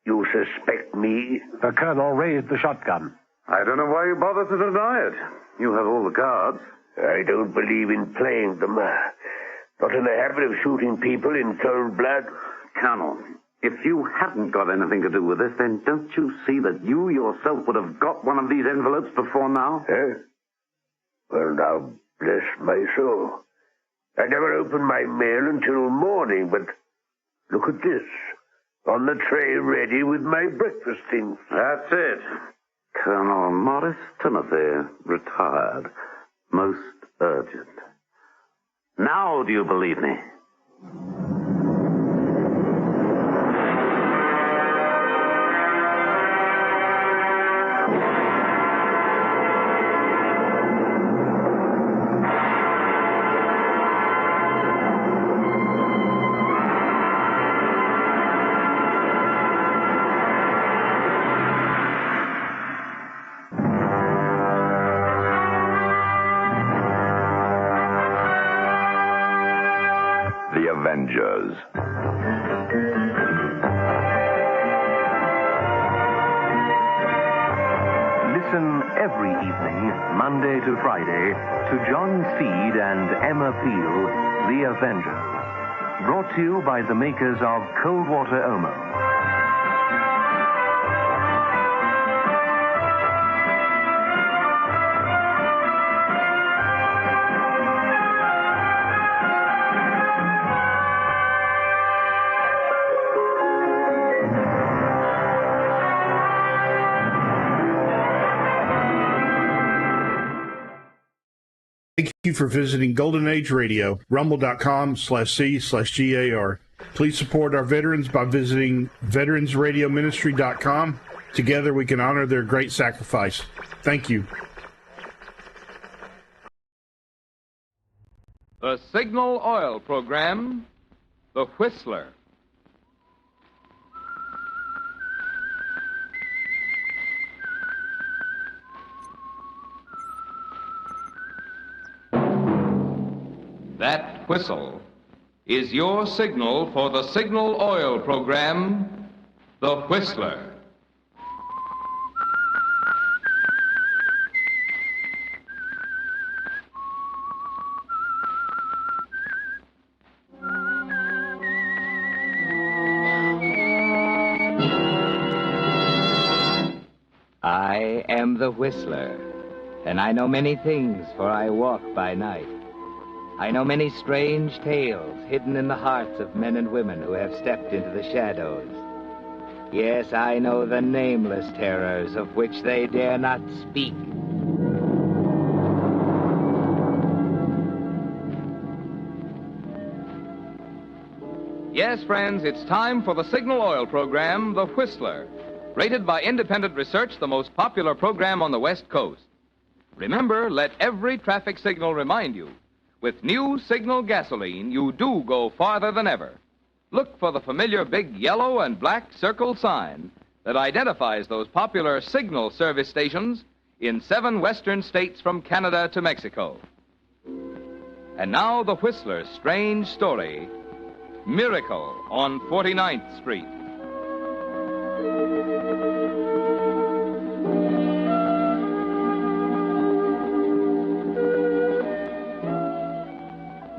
you suspect me? The colonel raised the shotgun. I don't know why you bother to deny it. You have all the cards. I don't believe in playing them. Not in the habit of shooting people in cold blood. Colonel, if you hadn't got anything to do with this, then don't you see that you yourself would have got one of these envelopes before now? Well, now, bless my soul. I never opened my mail until morning, but look at this. On the tray ready with my breakfast things. That's it. Colonel Morris Timothy, retired. Most urgent. Now do you believe me? Avengers. Listen every evening, Monday to Friday, to John Steed and Emma Peel, The Avengers. Brought to you by the makers of Cold Water Omo. Thank you for visiting Golden Age Radio, rumble.com/C/GAR. Please support our veterans by visiting veteransradioministry.com. Together we can honor their great sacrifice. Thank you. The Signal Oil Program, The Whistler. That whistle is your signal for the Signal Oil Program, The Whistler. I am the Whistler, and I know many things, for I walk by night. I know many strange tales hidden in the hearts of men and women who have stepped into the shadows. Yes, I know the nameless terrors of which they dare not speak. Yes, friends, it's time for the Signal Oil Program, The Whistler. Rated by independent research, the most popular program on the West Coast. Remember, let every traffic signal remind you, with new Signal gasoline, you do go farther than ever. look for the familiar big yellow and black circle sign that identifies those popular signal service stations in 7 western states from Canada to Mexico. And now the Whistler's strange story, Miracle on 49th Street.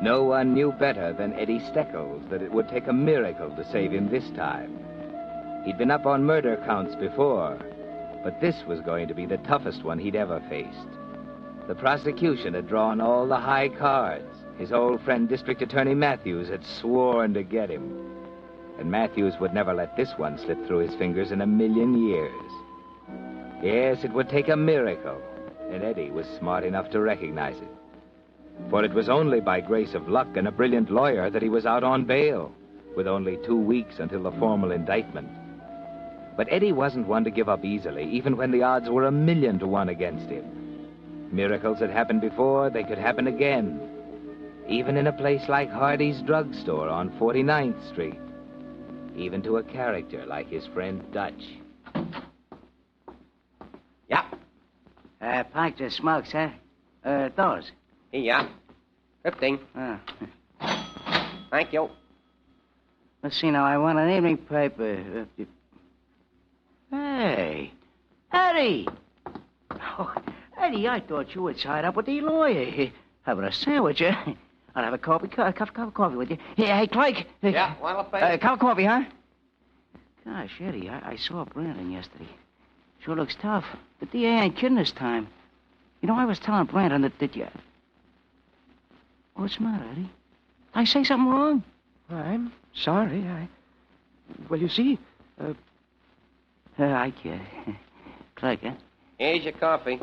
No one knew better than Eddie Steckles that it would take a miracle to save him this time. He'd been up on murder counts before, but this was going to be the toughest one he'd ever faced. The prosecution had drawn all the high cards. His old friend District Attorney Matthews had sworn to get him. And Matthews would never let this one slip through his fingers in a million years. Yes, it would take a miracle, and Eddie was smart enough to recognize it. For it was only by grace of luck and a brilliant lawyer that he was out on bail, with only 2 weeks until the formal indictment. But Eddie wasn't one to give up easily, even when the odds were 1,000,000 to 1 against him. Miracles had happened before, they could happen again. Even in a place like Hardy's drugstore on 49th Street. Even to a character like his friend Dutch. Yeah. Pint of smokes, huh? Those. Yeah. 15. Thank you. Let's see now. I want an evening paper. Hey, Eddie. Oh, Eddie, I thought you were tied up with the lawyer. Having a sandwich, eh? I'll have a cup of coffee with you. Hey, Clegg. Yeah, want a paper? Cup of coffee, huh? Gosh, Eddie, I saw Brandon yesterday. Sure looks tough. The DA ain't kidding this time. You know, I was telling Brandon that you... What's the matter, Eddie? Did I say something wrong? I'm sorry. Well, you see, I get it. Clegg, huh? Here's your coffee.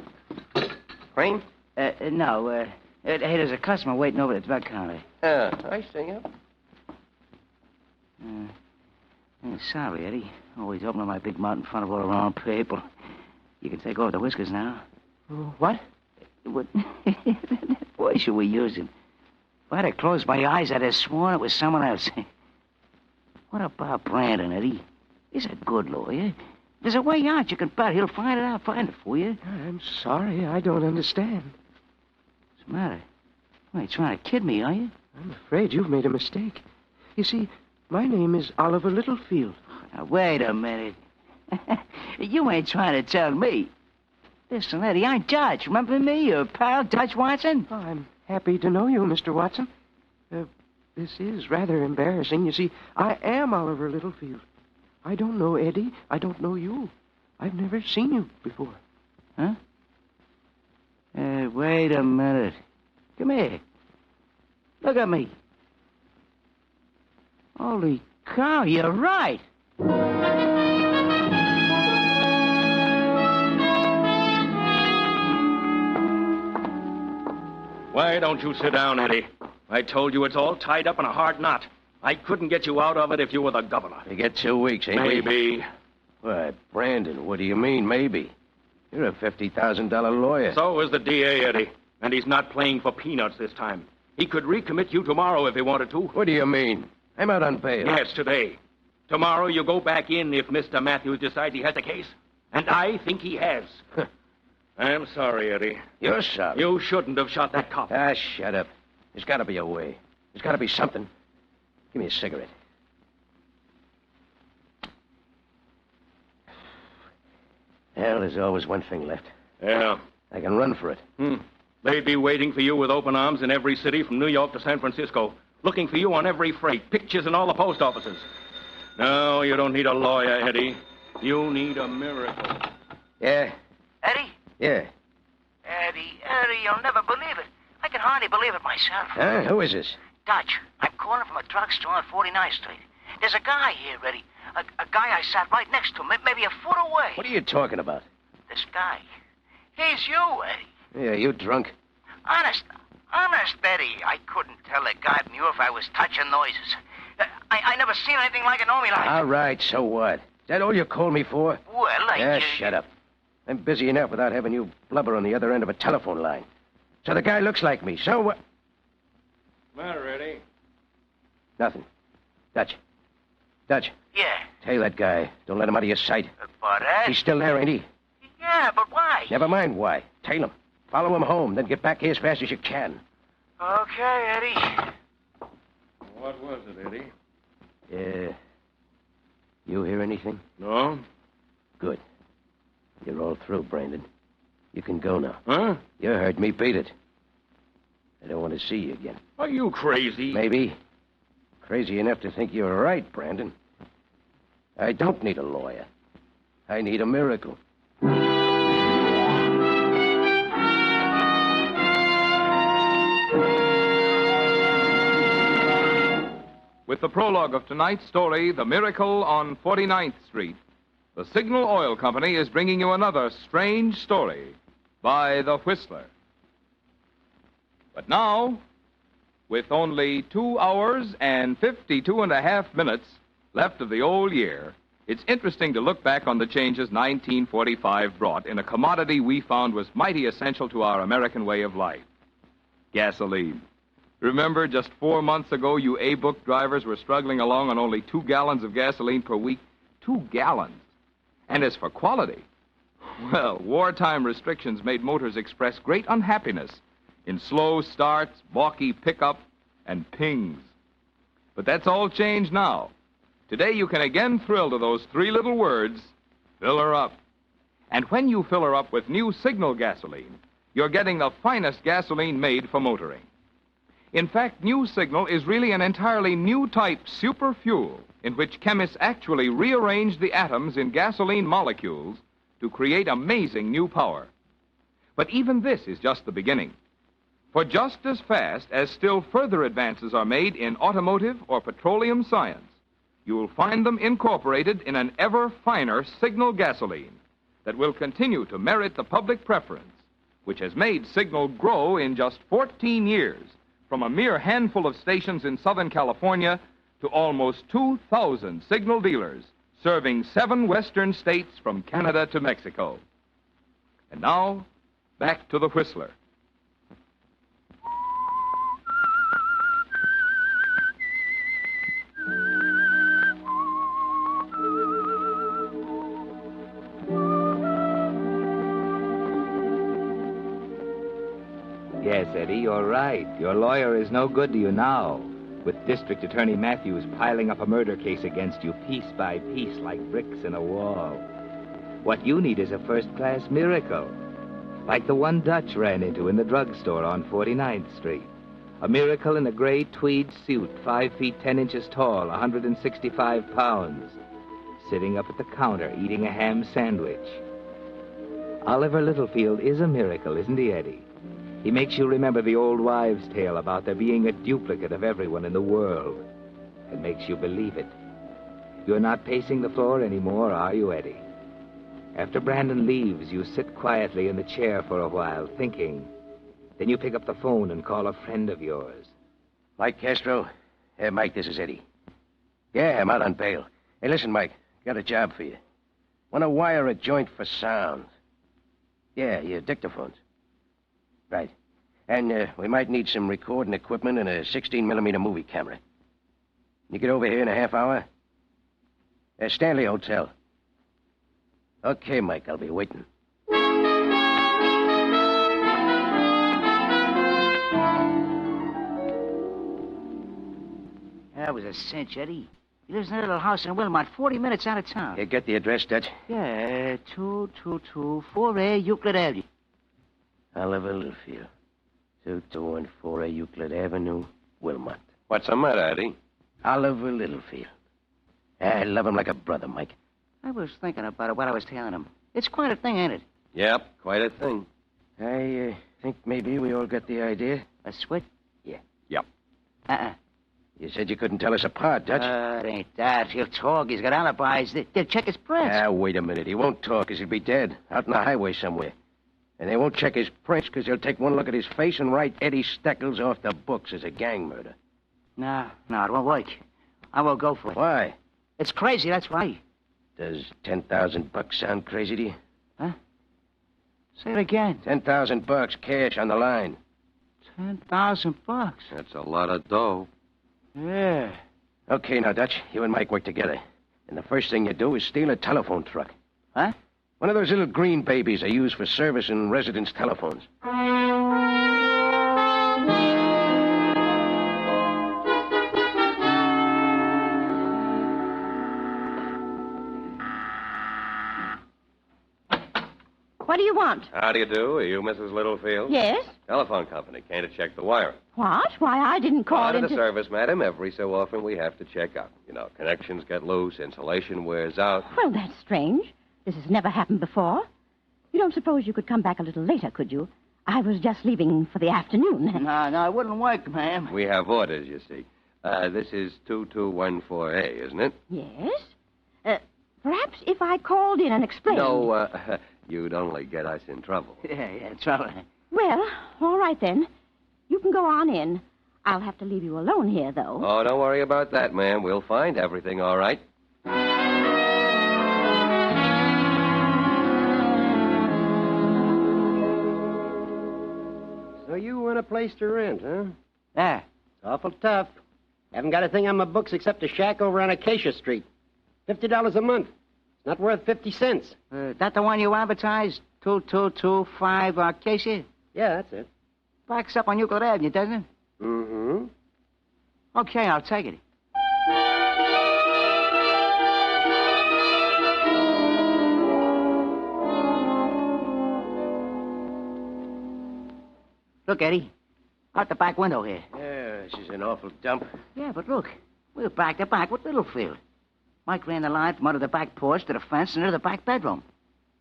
Cream? No, hey, there's a customer waiting over at the drug counter. I see you. Sorry, Eddie. Always opening my big mouth in front of all the wrong people. You can take off the whiskers now. What? What voice are we using? If I'd have closed my eyes, I'd have sworn it was someone else. What about Brandon, Eddie? He's a good lawyer. There's a way out. You can bet he'll find it for you. I'm sorry. I don't understand. What's the matter? You ain't trying to kid me, are you? I'm afraid you've made a mistake. You see, my name is Oliver Littlefield. Now, wait a minute. You ain't trying to tell me. Listen, Eddie, I'm Dutch. Remember me, your pal, Dutch Watson? Oh, I'm happy to know you, Mr. Watson. This is rather embarrassing. You see, I am Oliver Littlefield. I don't know Eddie. I don't know you. I've never seen you before. Huh? Wait a minute. Come here. Look at me. Holy cow, you're right. Why don't you sit down, Eddie? I told you it's all tied up in a hard knot. I couldn't get you out of it if you were the governor. You get 2 weeks, ain't Maybe. Why, Brandon, what do you mean, maybe? You're a $50,000 lawyer. So is the DA, Eddie. And he's not playing for peanuts this time. He could recommit you tomorrow if he wanted to. What do you mean? I'm out on bail. Yes, today. Tomorrow you go back in if Mr. Matthews decides he has a case. And I think he has. I'm sorry, Eddie. You're sorry? You shouldn't have shot that cop. Shut up. There's got to be a way. There's got to be something. Give me a cigarette. Well, there's always one thing left. Yeah. I can run for it. They'd be waiting for you with open arms in every city from New York to San Francisco. Looking for you on every freight. Pictures in all the post offices. No, you don't need a lawyer, Eddie. You need a miracle. Yeah? Eddie? Yeah. Eddie, you'll never believe it. I can hardly believe it myself. Huh? Who is this? Dutch. I'm calling from a drugstore on 49th Street. There's a guy here, Eddie. A guy I sat right next to, maybe a foot away. What are you talking about? This guy. He's you, Eddie. Yeah, you drunk? Honest, Eddie. I couldn't tell the guy from you if I was touching noises. I never seen anything like it in all my life. All right, so what? Is that all you called me for? Well, Shut up. I'm busy enough without having you blubber on the other end of a telephone line. So the guy looks like me, so what? Matter, Eddie? Nothing. Dutch, Dutch. Yeah. Tail that guy. Don't let him out of your sight. But, He's still there, ain't he? Yeah, but why? Never mind why. Tail him. Follow him home, then get back here as fast as you can. Okay, Eddie. What was it, Eddie? You hear anything? No. Good. You're all through, Brandon. You can go now. Huh? You heard me. Beat it. I don't want to see you again. Are you crazy? Maybe. Crazy enough to think you're right, Brandon. I don't need a lawyer. I need a miracle. With the prologue of tonight's story, The Miracle on 49th Street, the Signal Oil Company is bringing you another strange story by The Whistler. But now, with only 2 hours and 52.5 minutes left of the old year, it's interesting to look back on the changes 1945 brought in a commodity we found was mighty essential to our American way of life: gasoline. Remember, just 4 months ago, you A-book drivers were struggling along on only 2 gallons of gasoline per week. 2 gallons. And as for quality, well, wartime restrictions made motors express great unhappiness in slow starts, balky pickup, and pings. But that's all changed now. Today you can again thrill to those 3 little words: fill her up. And when you fill her up with new Signal gasoline, you're getting the finest gasoline made for motoring. In fact, new Signal is really an entirely new type super fuel in which chemists actually rearrange the atoms in gasoline molecules to create amazing new power. But even this is just the beginning. For just as fast as still further advances are made in automotive or petroleum science, you will find them incorporated in an ever finer Signal gasoline that will continue to merit the public preference, which has made Signal grow in just 14 years from a mere handful of stations in Southern California to almost 2,000 Signal dealers serving 7 western states from Canada to Mexico. And now, back to the Whistler. Yes, Eddie, you're right. Your lawyer is no good to you now, with District Attorney Matthews piling up a murder case against you piece by piece like bricks in a wall. What you need is a first-class miracle, like the one Dutch ran into in the drugstore on 49th Street. A miracle in a gray tweed suit, 5 feet 10 inches tall, 165 pounds, sitting up at the counter eating a ham sandwich. Oliver Littlefield is a miracle, isn't he, Eddie? He makes you remember the old wives' tale about there being a duplicate of everyone in the world. It makes you believe it. You're not pacing the floor anymore, are you, Eddie? After Brandon leaves, you sit quietly in the chair for a while, thinking. Then you pick up the phone and call a friend of yours. Mike Castro? Mike, this is Eddie. Yeah, I'm out on bail. Hey, listen, Mike, got a job for you. Want to wire a joint for sound. Yeah, your dictaphones. Right. And we might need some recording equipment and a 16mm movie camera. You get over here in a half hour? Stanley Hotel. Okay, Mike, I'll be waiting. That was a cinch, Eddie. He lives in a little house in Wilmot, 40 minutes out of town. Hey, get the address, Dutch. Yeah, 222 Euclid Avenue. Oliver Littlefield. 2214 Euclid Avenue, Wilmot. What's the matter, Eddie? Oliver Littlefield. I love him like a brother, Mike. I was thinking about it while I was telling him. It's quite a thing, ain't it? Yep, quite a thing. I think maybe we all got the idea. A switch? Yeah. Yep. You said you couldn't tell us apart, Dutch. It ain't that. He'll talk. He's got alibis. They'll check his prints. Wait a minute. He won't talk because he'll be dead, out on the highway somewhere. And they won't check his prints because they'll take one look at his face and write Eddie Steckles off the books as a gang murder. No, it won't work. I won't go for it. Why? It's crazy, that's why. Does $10,000 sound crazy to you? Huh? Say it again. $10,000 cash on the line. $10,000. That's a lot of dough. Yeah. Okay, now, Dutch, you and Mike work together. And the first thing you do is steal a telephone truck. Huh? One of those little green babies they use for servicing residents' telephones. What do you want? How do you do? Are you Mrs. Littlefield? Yes? Telephone company. Came to check the wire. What? Why, I didn't call Out of into... the service, madam. Every so often we have to check up. You know, connections get loose, insulation wears out. Well, that's strange. This has never happened before. You don't suppose you could come back a little later, could you? I was just leaving for the afternoon. No, it wouldn't work, ma'am. We have orders, you see. This is 2214A, isn't it? Yes? Perhaps if I called in and explained... No, you'd only get us in trouble. Yeah, trouble. Well, all right then. You can go on in. I'll have to leave you alone here, though. Oh, don't worry about that, ma'am. We'll find everything all right. So you want a place to rent, huh? Yeah. It's awful tough. Haven't got a thing on my books except a shack over on Acacia Street. $50 a month. It's not worth 50 cents. That the one you advertised? 2225 Casey? Yeah, that's it. Backs up on Euclid Avenue, doesn't it? Mm-hmm. Okay, I'll take it. Look, Eddie. Out the back window here. Yeah, this is an awful dump. Yeah, but look. We're back to back with Littlefield. Mike ran the line from under the back porch to the fence and into the back bedroom.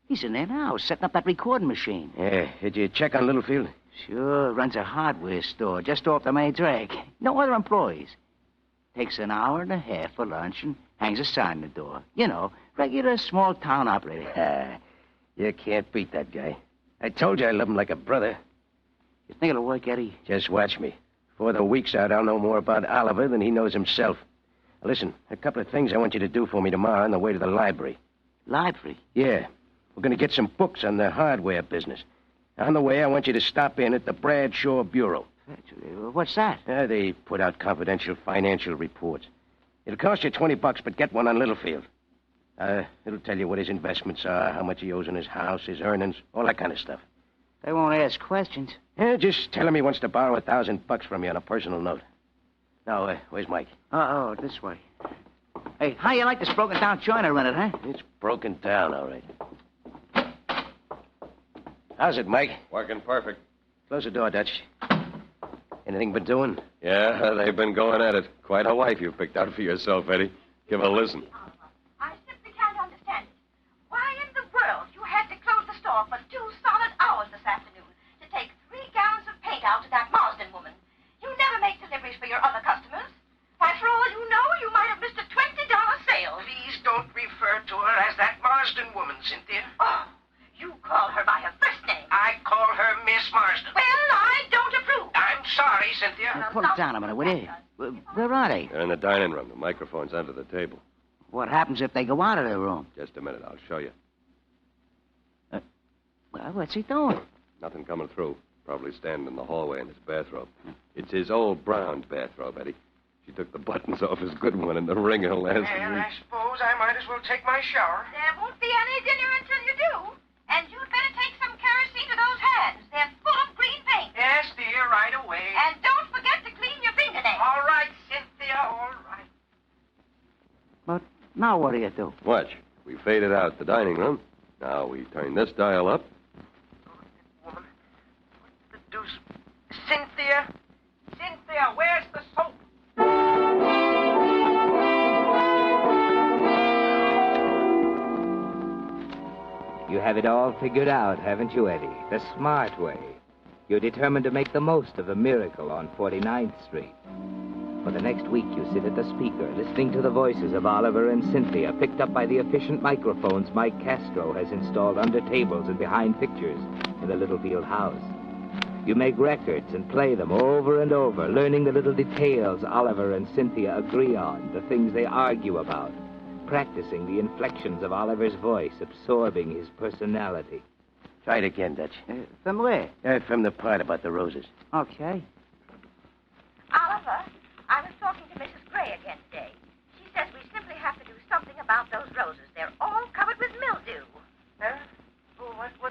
He's in there now, setting up that recording machine. Yeah, did you check on Littlefield? Sure, runs a hardware store just off the main drag. No other employees. Takes an hour and a half for lunch and hangs a sign on the door. You know, regular small-town operator. You can't beat that guy. I told you I love him like a brother. You think it'll work, Eddie? Just watch me. Before the week's out, I'll know more about Oliver than he knows himself. Now, listen, a couple of things I want you to do for me tomorrow on the way to the library. Library? Yeah. We're going to get some books on the hardware business. On the way, I want you to stop in at the Bradshaw Bureau. What's that? They put out confidential financial reports. It'll cost you $20, but get one on Littlefield. It'll tell you what his investments are, how much he owes on his house, his earnings, all that kind of stuff. They won't ask questions. Just tell him he wants to borrow $1,000 from you on a personal note. Now, where's Mike? Oh, this way. Hey, how you like this broken-down joint I rented, huh? It's broken down, all right. How's it, Mike? Working perfect. Close the door, Dutch. Anything been doing? Yeah, they've been going at it. Quite a wife you picked out for yourself, Eddie. Give a listen. I simply can't understand it. Why in the world you had to close the store for 2 solid hours this afternoon to take 3 gallons of paint out to that Marsden woman? You never make deliveries for your other customers. Why, for all you know, you might have missed a $20 sale. Please don't refer to her as that Marsden woman, Cynthia. Oh, you call her by her first name. I call her Miss Marsden. Well, I don't approve. I'm sorry, Cynthia. Pull it down a minute, will you? Where are they? They're in the dining room. The microphone's under the table. What happens if they go out of their room? Just a minute. I'll show you. Well, what's he doing? Nothing coming through. Probably standing in the hallway in his bathrobe. It's his old brown bathrobe, Eddie. She took the buttons off his good one in the ringer last Well, week. I suppose I might as well take my shower. There won't be any dinner until you do. And you'd better take some kerosene to those hands. They're full of green paint. Yes, dear, right away. And don't forget to clean your fingernails. All right, Cynthia, all right. But now what do you do? Watch. We faded out the dining room. Now we turn this dial up. Woman, what the deuce? Cynthia? Cynthia, where's the soap? You have it all figured out, haven't you, Eddie? The smart way. You're determined to make the most of the miracle on 49th Street. For the next week, you sit at the speaker, listening to the voices of Oliver and Cynthia, picked up by the efficient microphones Mike Castro has installed under tables and behind pictures in the Littlefield house. You make records and play them over and over, learning the little details Oliver and Cynthia agree on, the things they argue about, practicing the inflections of Oliver's voice, absorbing his personality. Try it again, Dutch. From where? From the part about the roses. Okay. Oliver, I was talking to Mrs. Gray again today.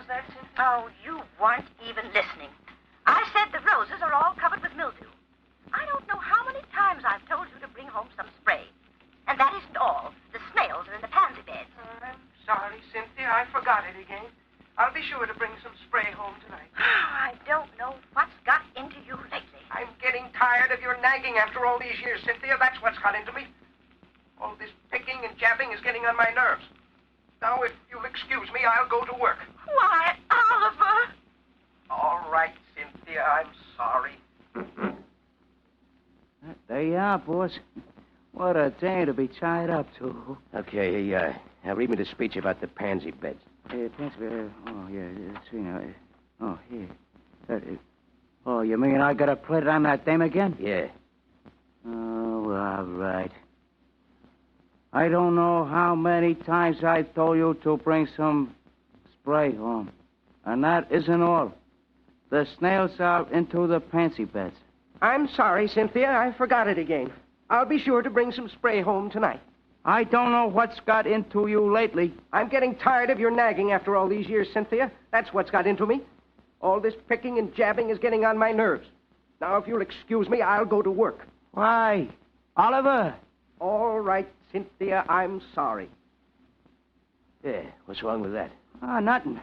that, Cynthia? Oh, you weren't even listening. I said the roses are all covered with mildew. I don't know how many times I've told you to bring home some spray. And that isn't all. The snails are in the pansy beds. I'm sorry, Cynthia. I forgot it again. I'll be sure to bring some spray home tonight. I don't know what's got into you lately. I'm getting tired of your nagging after all these years, Cynthia. That's what's got into me. All this picking and jabbing is getting on my nerves. Now, if you'll excuse me, I'll go to work. Why, Oliver! All right, Cynthia, I'm sorry. There you are, boss. What a day to be tied up to. Okay, now read me the speech about the pansy beds. Let's see now. Oh, here. Oh, you mean I gotta put it on that dame again? Yeah. Oh, all right. I don't know how many times I told you to bring some spray home. And that isn't all. The snails are into the pansy beds. I'm sorry, Cynthia. I forgot it again. I'll be sure to bring some spray home tonight. I don't know what's got into you lately. I'm getting tired of your nagging after all these years, Cynthia. That's what's got into me. All this picking and jabbing is getting on my nerves. Now, if you'll excuse me, I'll go to work. Why? Oliver! All right, Cynthia, I'm sorry. Yeah, what's wrong with that? Oh, nothing.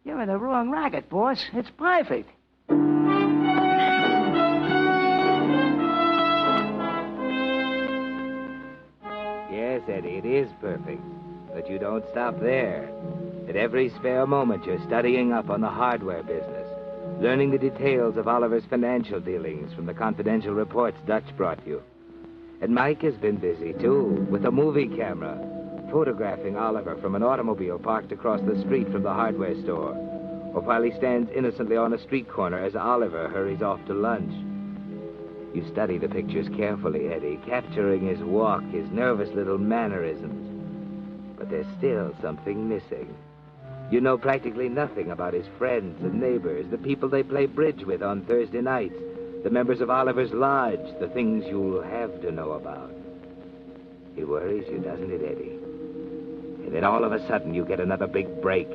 You're in the wrong racket, boss. It's perfect. Yes, Eddie, it is perfect. But you don't stop there. At every spare moment, you're studying up on the hardware business, learning the details of Oliver's financial dealings from the confidential reports Dutch brought you. And Mike has been busy, too, with a movie camera, photographing Oliver from an automobile parked across the street from the hardware store, or while he stands innocently on a street corner as Oliver hurries off to lunch. You study the pictures carefully, Eddie, capturing his walk, his nervous little mannerisms. But there's still something missing. You know practically nothing about his friends and neighbors, the people they play bridge with on Thursday nights, the members of Oliver's lodge, the things you'll have to know about. It worries you, doesn't it, Eddie? And then all of a sudden you get another big break.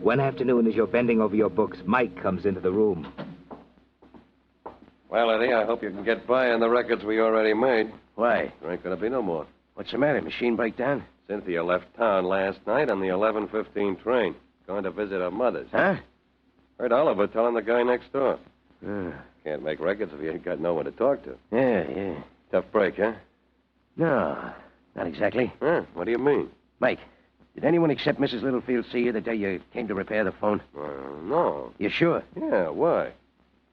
One afternoon as you're bending over your books, Mike comes into the room. Well, Eddie, I hope you can get by on the records we already made. Why? There ain't going to be no more. What's the matter? Machine breakdown? Cynthia left town last night on the 11:15 train. Going to visit her mother's. Huh? Heard Oliver telling the guy next door. Can't make records if you ain't got no one to talk to. Yeah. Tough break, huh? No, not exactly. Huh? What do you mean? Mike, did anyone except Mrs. Littlefield see you the day you came to repair the phone? No. You sure? Yeah, why?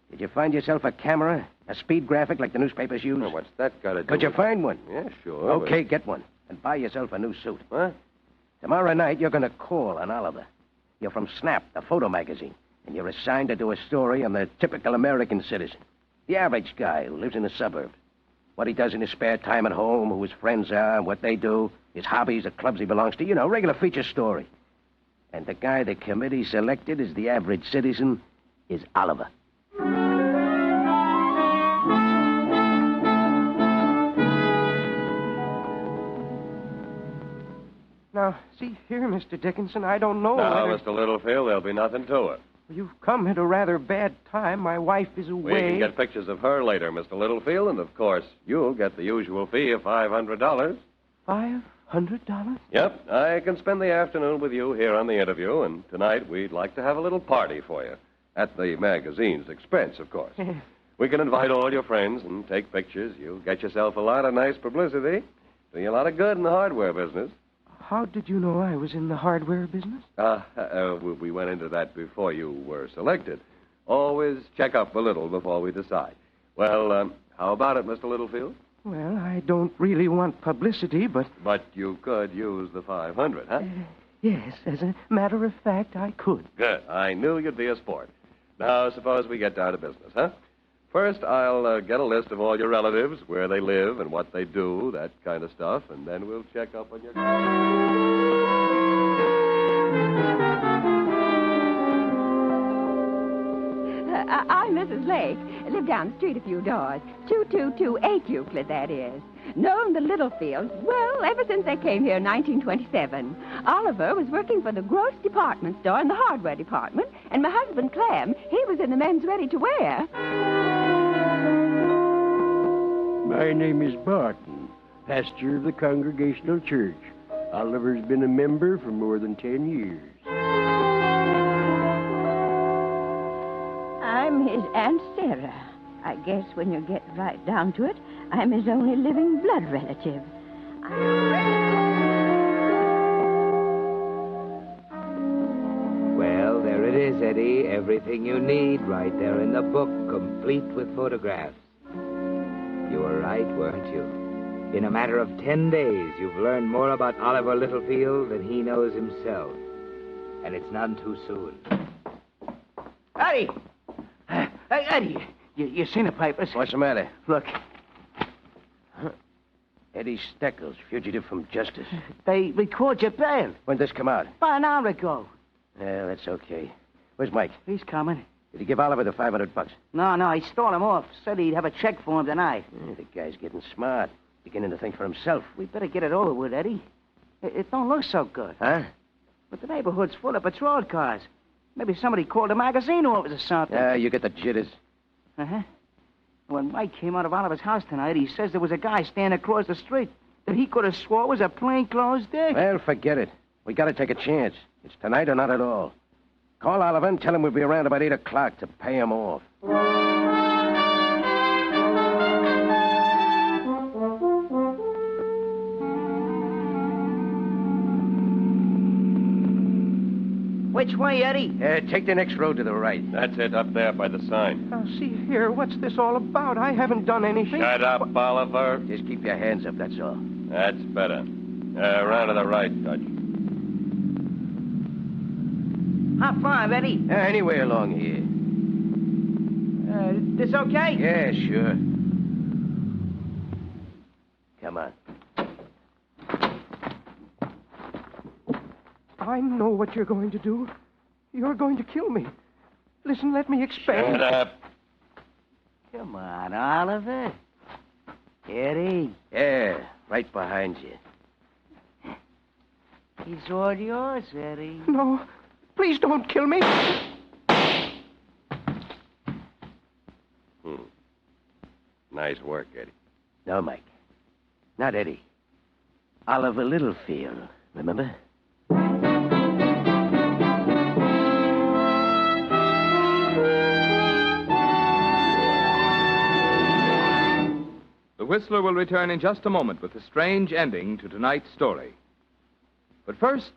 Did you find yourself a camera? A speed graphic like the newspapers use? Well, what's that got to do Could you with... find one? Yeah, sure. Okay, get one. And buy yourself a new suit. What? Tomorrow night, you're going to call on Oliver. You're from Snap, the photo magazine. And you're assigned to do a story on the typical American citizen. The average guy who lives in the suburbs. What he does in his spare time at home, who his friends are, what they do, his hobbies, the clubs he belongs to. You know, regular feature story. And the guy the committee selected as the average citizen is Oliver. Now, see here, Mr. Dickinson, I don't know No, whether... Mr. Littlefield, there'll be nothing to it. You've come at a rather bad time. My wife is away. We can get pictures of her later, Mr. Littlefield, and of course, you'll get the usual fee of $500. $500? Yep, I can spend the afternoon with you here on the interview, and tonight we'd like to have a little party for you. At the magazine's expense, of course. We can invite all your friends and take pictures. You'll get yourself a lot of nice publicity. Do you a lot of good in the hardware business. How did you know I was in the hardware business? We went into that before you were selected. Always check up a little before we decide. Well, how about it, Mr. Littlefield? Well, I don't really want publicity, but... But you could use the $500, huh? Yes, as a matter of fact, I could. Good. I knew you'd be a sport. Now, suppose we get down to business, huh? First, I'll get a list of all your relatives, where they live and what they do, that kind of stuff, and then we'll check up on your... I'm Mrs. Lake. I live down the street a few doors. 2228 Euclid, that is. Known the Littlefields well ever since they came here in 1927. Oliver was working for the gross department store in the hardware department, and my husband, Clem, he was in the men's ready-to-wear. My name is Barton, pastor of the Congregational Church. Oliver's been a member for more than 10 years. I'm his Aunt Sarah. I guess when you get right down to it, I'm his only living blood relative. Well, there it is, Eddie. Everything you need right there in the book, complete with photographs. You were right, weren't you? In a matter of 10 days, you've learned more about Oliver Littlefield than he knows himself. And it's none too soon. Eddie! Hey, Eddie, you seen the papers? What's the matter? Look. Eddie Steckles, fugitive from justice. They record your bail. When'd this come out? About an hour ago. Yeah, that's okay. Where's Mike? He's coming. Did he give Oliver the $500? No, he stole him off. Said he'd have a check for him tonight. Yeah, the guy's getting smart. Beginning to think for himself. We better get it over with, Eddie. It don't look so good. Huh? But the neighborhood's full of patrol cars. Maybe somebody called a magazine office or something. Yeah, you get the jitters. Uh-huh. When Mike came out of Oliver's house tonight, he says there was a guy standing across the street that he could have swore was a plainclothes dick. Well, forget it. We gotta take a chance. It's tonight or not at all. Call Oliver and tell him we'll be around about 8 o'clock to pay him off. Which way, Eddie? Take the next road to the right. That's it, up there by the sign. Now, see here, what's this all about? I haven't done anything. Shut up, Oliver. Just keep your hands up, that's all. That's better. Around to the right, Dutch. How far, Eddie? Anywhere along here. This okay? Yeah, sure. Come on. I know what you're going to do. You're going to kill me. Listen, let me explain. Shut up. Come on, Oliver. Eddie. Yeah, right behind you. He's all yours, Eddie. No, please don't kill me. Nice work, Eddie. No, Mike. Not Eddie. Oliver Littlefield, remember? The Whistler will return in just a moment with a strange ending to tonight's story. But first,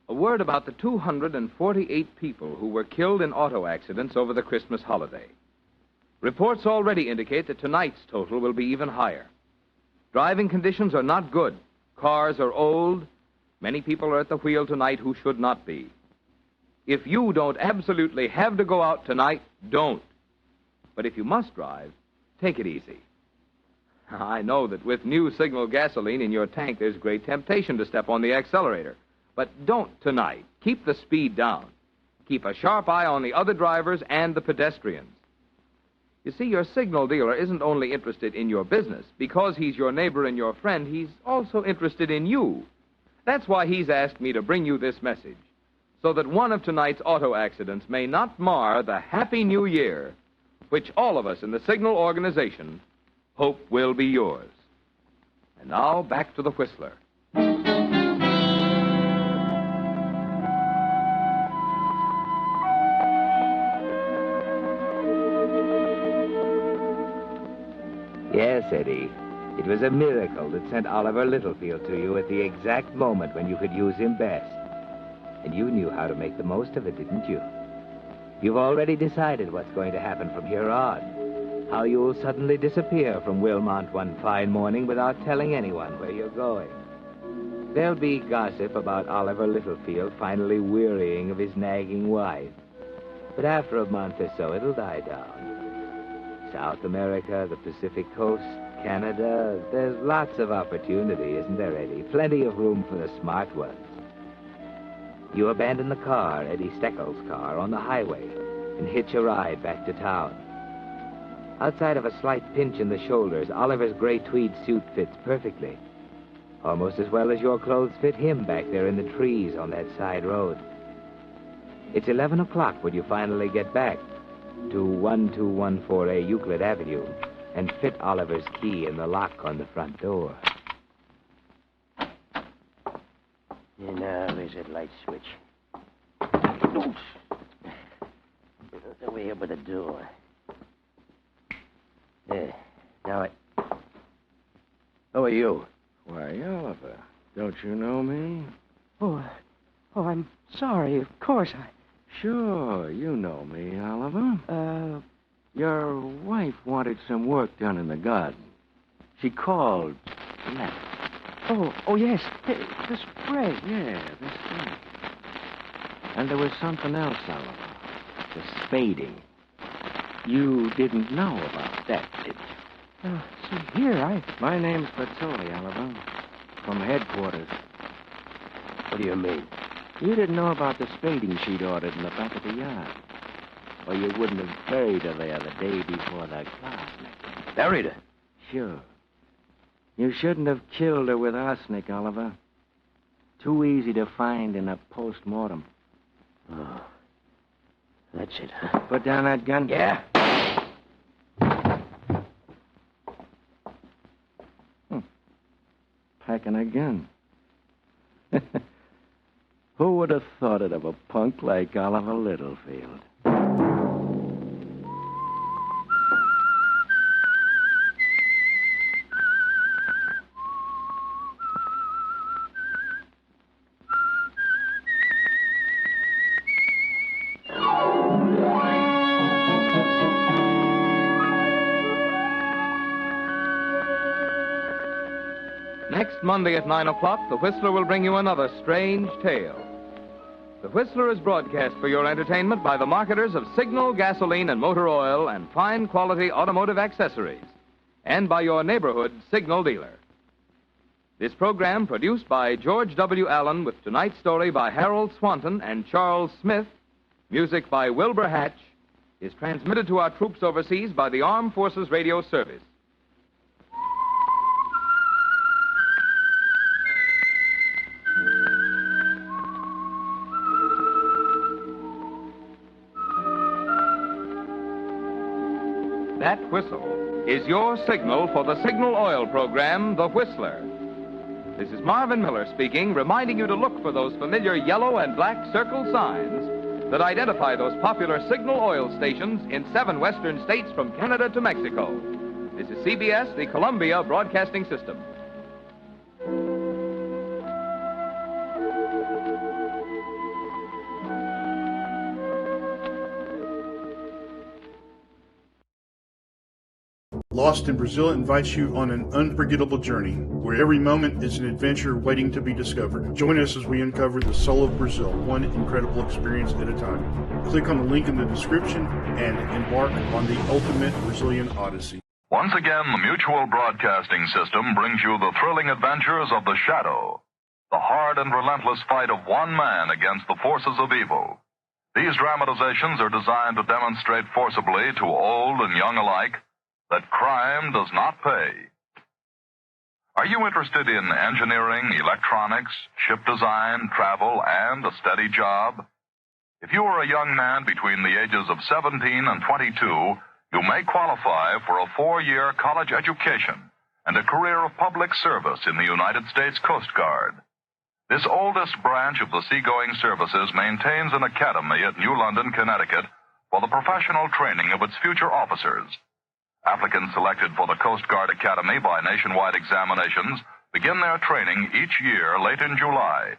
a word about the 248 people who were killed in auto accidents over the Christmas holiday. Reports already indicate that tonight's total will be even higher. Driving conditions are not good. Cars are old. Many people are at the wheel tonight who should not be. If you don't absolutely have to go out tonight, don't. But if you must drive, take it easy. I know that with new signal gasoline in your tank, there's great temptation to step on the accelerator. But don't tonight. Keep the speed down. Keep a sharp eye on the other drivers and the pedestrians. You see, your signal dealer isn't only interested in your business. Because he's your neighbor and your friend, he's also interested in you. That's why he's asked me to bring you this message, so that one of tonight's auto accidents may not mar the Happy New Year, which all of us in the Signal organization hope will be yours. And now, back to the Whistler. Yes, Eddie. It was a miracle that sent Oliver Littlefield to you at the exact moment when you could use him best. And you knew how to make the most of it, didn't you? You've already decided what's going to happen from here on. How you'll suddenly disappear from Wilmont one fine morning without telling anyone where you're going. There'll be gossip about Oliver Littlefield finally wearying of his nagging wife. But after a month or so, it'll die down. South America, the Pacific Coast, Canada, there's lots of opportunity, isn't there, Eddie? Plenty of room for the smart ones. You abandon the car, Eddie Steckles' car, on the highway and hitch a ride back to town. Outside of a slight pinch in the shoulders, Oliver's gray tweed suit fits perfectly. Almost as well as your clothes fit him back there in the trees on that side road. It's 11 o'clock when you finally get back to 1214A Euclid Avenue and fit Oliver's key in the lock on the front door. And now there's that light switch. Oof. The way up at the door. There. Now Who are you? Why, Oliver, don't you know me? Oh, I'm sorry. Of course, Sure, you know me, Oliver. Your wife wanted some work done in the garden. She called. Left. Oh, yes. The spray. Yeah, the spray. And there was something else, Oliver. The spading. You didn't know about that, did you? See, here, My name's Bertoli, Oliver. From headquarters. What do you mean? You didn't know about the spading she'd ordered in the back of the yard. Or you wouldn't have buried her there the day before that arsenic. Buried her? Sure. You shouldn't have killed her with arsenic, Oliver. Too easy to find in a post-mortem. Oh. That's it, huh? Put down that gun. Yeah. Packing a gun. Who would have thought it of a punk like Oliver Littlefield? Next Monday at 9 o'clock, The Whistler will bring you another strange tale. The Whistler is broadcast for your entertainment by the marketers of Signal, gasoline, and motor oil and fine quality automotive accessories, and by your neighborhood Signal dealer. This program, produced by George W. Allen, with tonight's story by Harold Swanton and Charles Smith, music by Wilbur Hatch, is transmitted to our troops overseas by the Armed Forces Radio Service. That whistle is your signal for the Signal Oil program, The Whistler. This is Marvin Miller speaking, reminding you to look for those familiar yellow and black circle signs that identify those popular Signal Oil stations in 7 western states from Canada to Mexico. This is CBS, the Columbia Broadcasting System. Lost in Brazil invites you on an unforgettable journey, where every moment is an adventure waiting to be discovered. Join us as we uncover the soul of Brazil, one incredible experience at a time. Click on the link in the description and embark on the ultimate Brazilian odyssey. Once again, the Mutual Broadcasting System brings you the thrilling adventures of The Shadow, the hard and relentless fight of one man against the forces of evil. These dramatizations are designed to demonstrate forcibly to old and young alike that crime does not pay. Are you interested in engineering, electronics, ship design, travel, and a steady job? If you are a young man between the ages of 17 and 22, you may qualify for a 4-year college education and a career of public service in the United States Coast Guard. This oldest branch of the seagoing services maintains an academy at New London, Connecticut, for the professional training of its future officers. Applicants selected for the Coast Guard Academy by nationwide examinations begin their training each year late in July.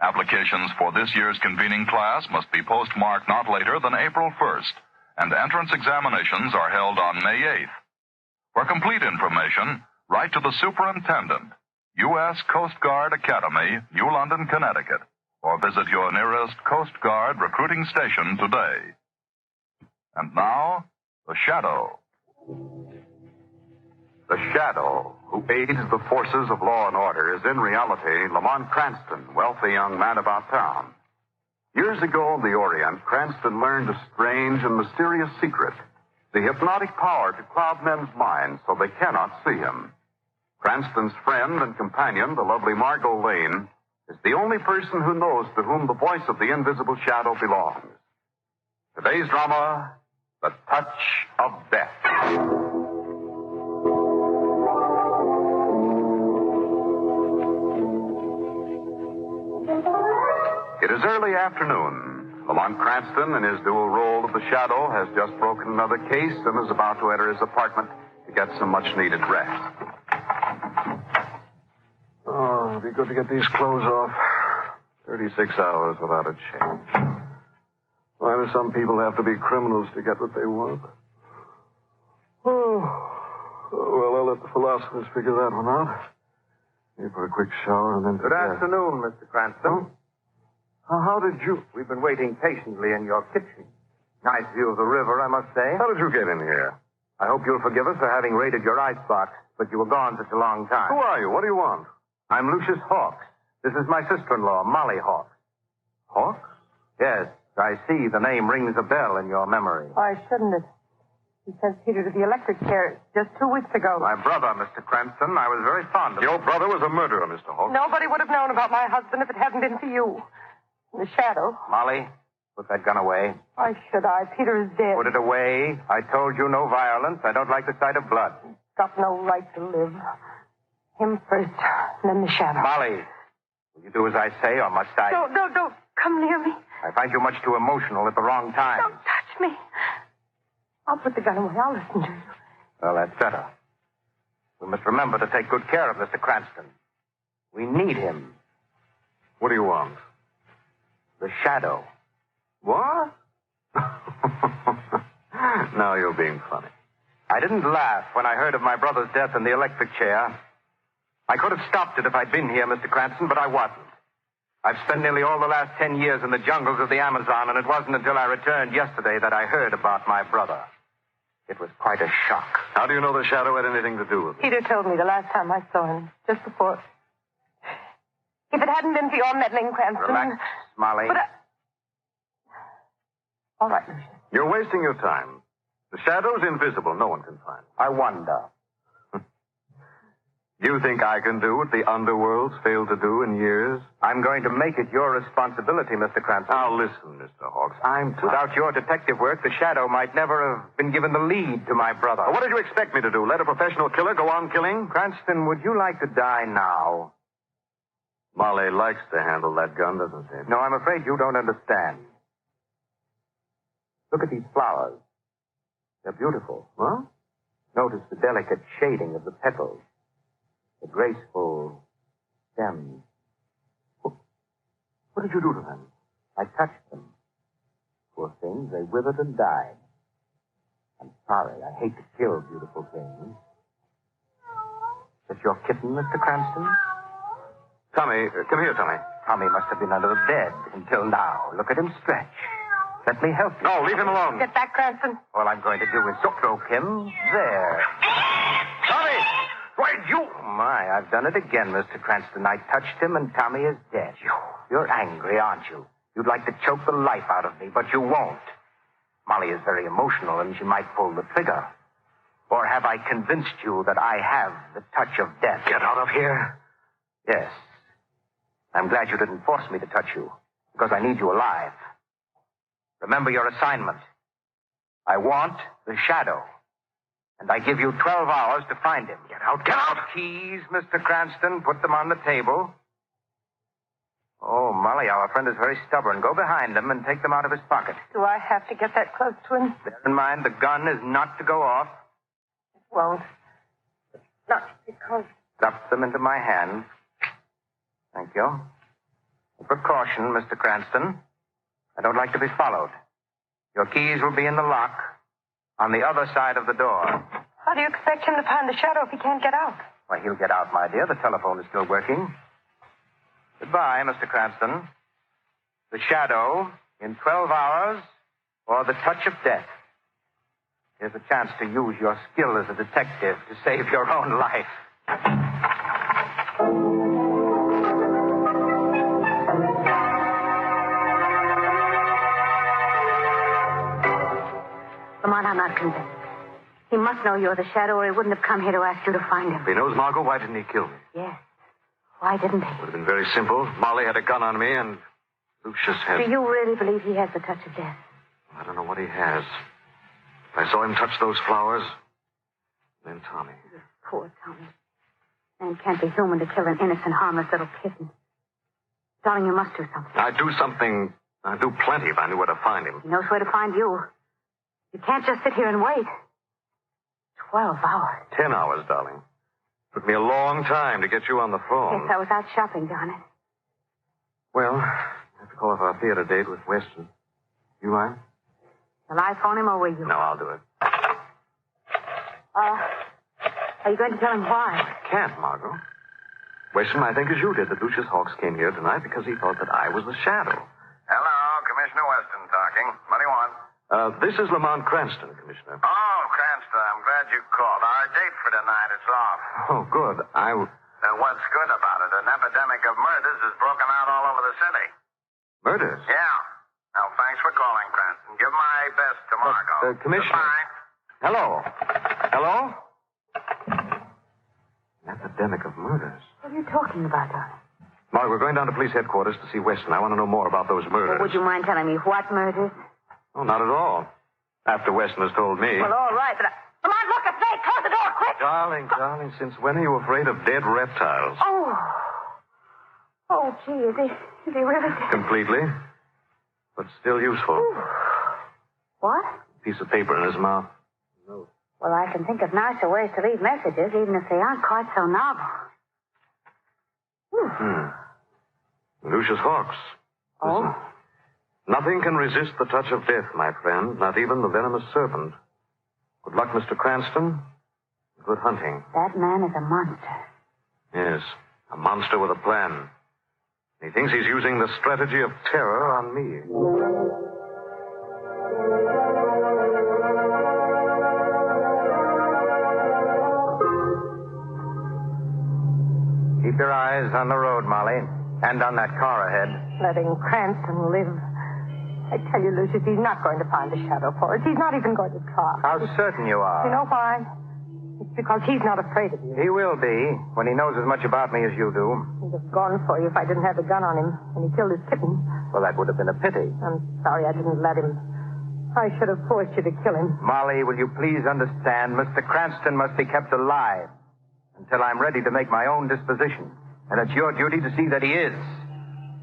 Applications for this year's convening class must be postmarked not later than April 1st, and entrance examinations are held on May 8th. For complete information, write to the Superintendent, U.S. Coast Guard Academy, New London, Connecticut, or visit your nearest Coast Guard recruiting station today. And now, The Shadow. The Shadow, who aids the forces of law and order, is in reality Lamont Cranston, wealthy young man about town. Years ago in the Orient, Cranston learned a strange and mysterious secret. the hypnotic power to cloud men's minds so they cannot see him. Cranston's friend and companion, the lovely Margot Lane, is the only person who knows to whom the voice of the invisible shadow belongs. Today's drama, The Touch of Death. It is early afternoon. Lamont Cranston, in his dual role of the Shadow, has just broken another case and is about to enter his apartment to get some much-needed rest. Oh, it'd be good to get these clothes off. 36 hours without a change. Why do some people have to be criminals to get what they want? Well, I'll let the philosophers figure that one out. Maybe for a quick shower and then... Good afternoon, Mr. Cranston. How did you... We've been waiting patiently in your kitchen. Nice view of the river, I must say. How did you get in here? I hope you'll forgive us for having raided your icebox, but you were gone such a long time. Who are you? What do you want? I'm Lucius Hawks. This is my sister-in-law, Molly Hawks. Hawks? Yes, I see the name rings a bell in your memory. Why shouldn't it? He sent Peter to the electric chair just 2 weeks ago. My brother, Mr. Cranston, I was very fond of him. Your brother was a murderer, Mr. Hawks. Nobody would have known about my husband if it hadn't been for you. The Shadow. Molly, put that gun away. Why should I? Peter is dead. Put it away. I told you no violence. I don't like the sight of blood. Got no right to live. Him first, then the Shadow. Molly, will you do as I say, or must I? Don't come near me. I find you much too emotional at the wrong time. Don't touch me. I'll put the gun away. I'll listen to you. Well, that's better. We must remember to take good care of Mr. Cranston. We need him. What do you want? The Shadow. What? Now you're being funny. I didn't laugh when I heard of my brother's death in the electric chair. I could have stopped it if I'd been here, Mr. Cranston, but I wasn't. I've spent nearly all the last 10 years in the jungles of the Amazon, and it wasn't until I returned yesterday that I heard about my brother. It was quite a shock. How do you know the Shadow had anything to do with it? Peter told me the last time I saw him, just before. If it hadn't been for your meddling, Cranston... Relax, Molly. But all right, Lucius. You're wasting your time. The Shadow's invisible. No one can find him. I wonder. You think I can do what the underworld's failed to do in years? I'm going to make it your responsibility, Mr. Cranston. Now, listen, Mr. Hawks. I'm tired. Without your detective work, the Shadow might never have been given the lead to my brother. What did you expect me to do? Let a professional killer go on killing? Cranston, would you like to die now? Molly likes to handle that gun, doesn't she? No, I'm afraid you don't understand. Look at these flowers. They're beautiful. Huh? Notice the delicate shading of the petals. The graceful stems. What did you do to them? I touched them. Poor things, they withered and died. I'm sorry. I hate to kill beautiful things. Is your kitten, Mr. Cranston? Tommy, come here, Tommy. Tommy must have been under the bed until now. Look at him stretch. Let me help you. No, leave him alone. Get back, Cranston. All I'm going to do is stroke him. There. Tommy! Why, you... Oh, my, I've done it again, Mr. Cranston. I touched him, and Tommy is dead. You're angry, aren't you? You'd like to choke the life out of me, but you won't. Molly is very emotional, and she might pull the trigger. Or have I convinced you that I have the touch of death? Get out of here. Yes. I'm glad you didn't force me to touch you, because I need you alive. Remember your assignment. I want the Shadow. And I give you 12 hours to find him. Get out, get out! Keys, Mr. Cranston. Put them on the table. Oh, Molly, our friend is very stubborn. Go behind him and take them out of his pocket. Do I have to get that close to him? Bear in mind, the gun is not to go off. It won't. Not because... Drop them into my hand. Thank you. A precaution, Mr. Cranston. I don't like to be followed. Your keys will be in the lock on the other side of the door. How do you expect him to find the Shadow if he can't get out? Why, he'll get out, my dear. The telephone is still working. Goodbye, Mr. Cranston. The Shadow in 12 hours or the touch of death. Here's a chance to use your skill as a detective to save your own life. Lamont, I'm not convinced. He must know you're the shadow, or he wouldn't have come here to ask you to find him. If he knows Margot, why didn't he kill me? Yes. Why didn't he? It would have been very simple. Molly had a gun on me, and Lucius had... Do you really believe he has the touch of death? I don't know what he has. I saw him touch those flowers. Then Tommy. Poor Tommy. Man can't be human to kill an innocent, harmless little kitten. Darling, you must do something. I'd do something. I'd do plenty if I knew where to find him. He knows where to find you. You can't just sit here and wait. 12 hours. 10 hours, darling. Took me a long time to get you on the phone. Yes, I was out shopping, darn it. Well, I have to call off our theater date with Weston. You mind? Shall I phone him or will you? No, I'll do it. Are you going to tell him why? I can't, Margot. Weston, I think as you did, that Lucius Hawks came here tonight because he thought that I was the shadow. Hello, Commissioner Weston talking. What do you want? This is Lamont Cranston, Commissioner. Oh, Cranston, I'm glad you called. Our date for tonight is off. Oh, good. What's good about it? An epidemic of murders has broken out all over the city. Murders? Yeah. Now, thanks for calling, Cranston. Give my best to Margot. Commissioner. Goodbye. Hello? Hello? An epidemic of murders. What are you talking about, darling? Mark, we're going down to police headquarters to see Weston. I want to know more about those murders. Would you mind telling me what murders? Oh, not at all. After Weston has told me. Well, all right, but Come on, look, it's late. Close the door, quick. Darling, since when are you afraid of dead reptiles? Oh, gee, is he really dead? Completely. But still useful. Ooh. What? Piece of paper in his mouth. Well, I can think of nicer ways to leave messages, even if they aren't quite so novel. Lucius Hawks. Oh? Listen. Nothing can resist the touch of death, my friend, not even the venomous serpent. Good luck, Mr. Cranston. Good hunting. That man is a monster. Yes, a monster with a plan. He thinks he's using the strategy of terror on me. Keep your eyes on the road, Molly, and on that car ahead. Letting Cranston live. I tell you, Lucius, he's not going to find the shadow for us. He's not even going to try. How certain you are. You know why? It's because he's not afraid of you. He will be when he knows as much about me as you do. He'd have gone for you if I didn't have the gun on him when he killed his kitten. Well, that would have been a pity. I'm sorry I didn't let him. I should have forced you to kill him. Molly, will you please understand, Mr. Cranston must be kept alive until I'm ready to make my own disposition. And it's your duty to see that he is.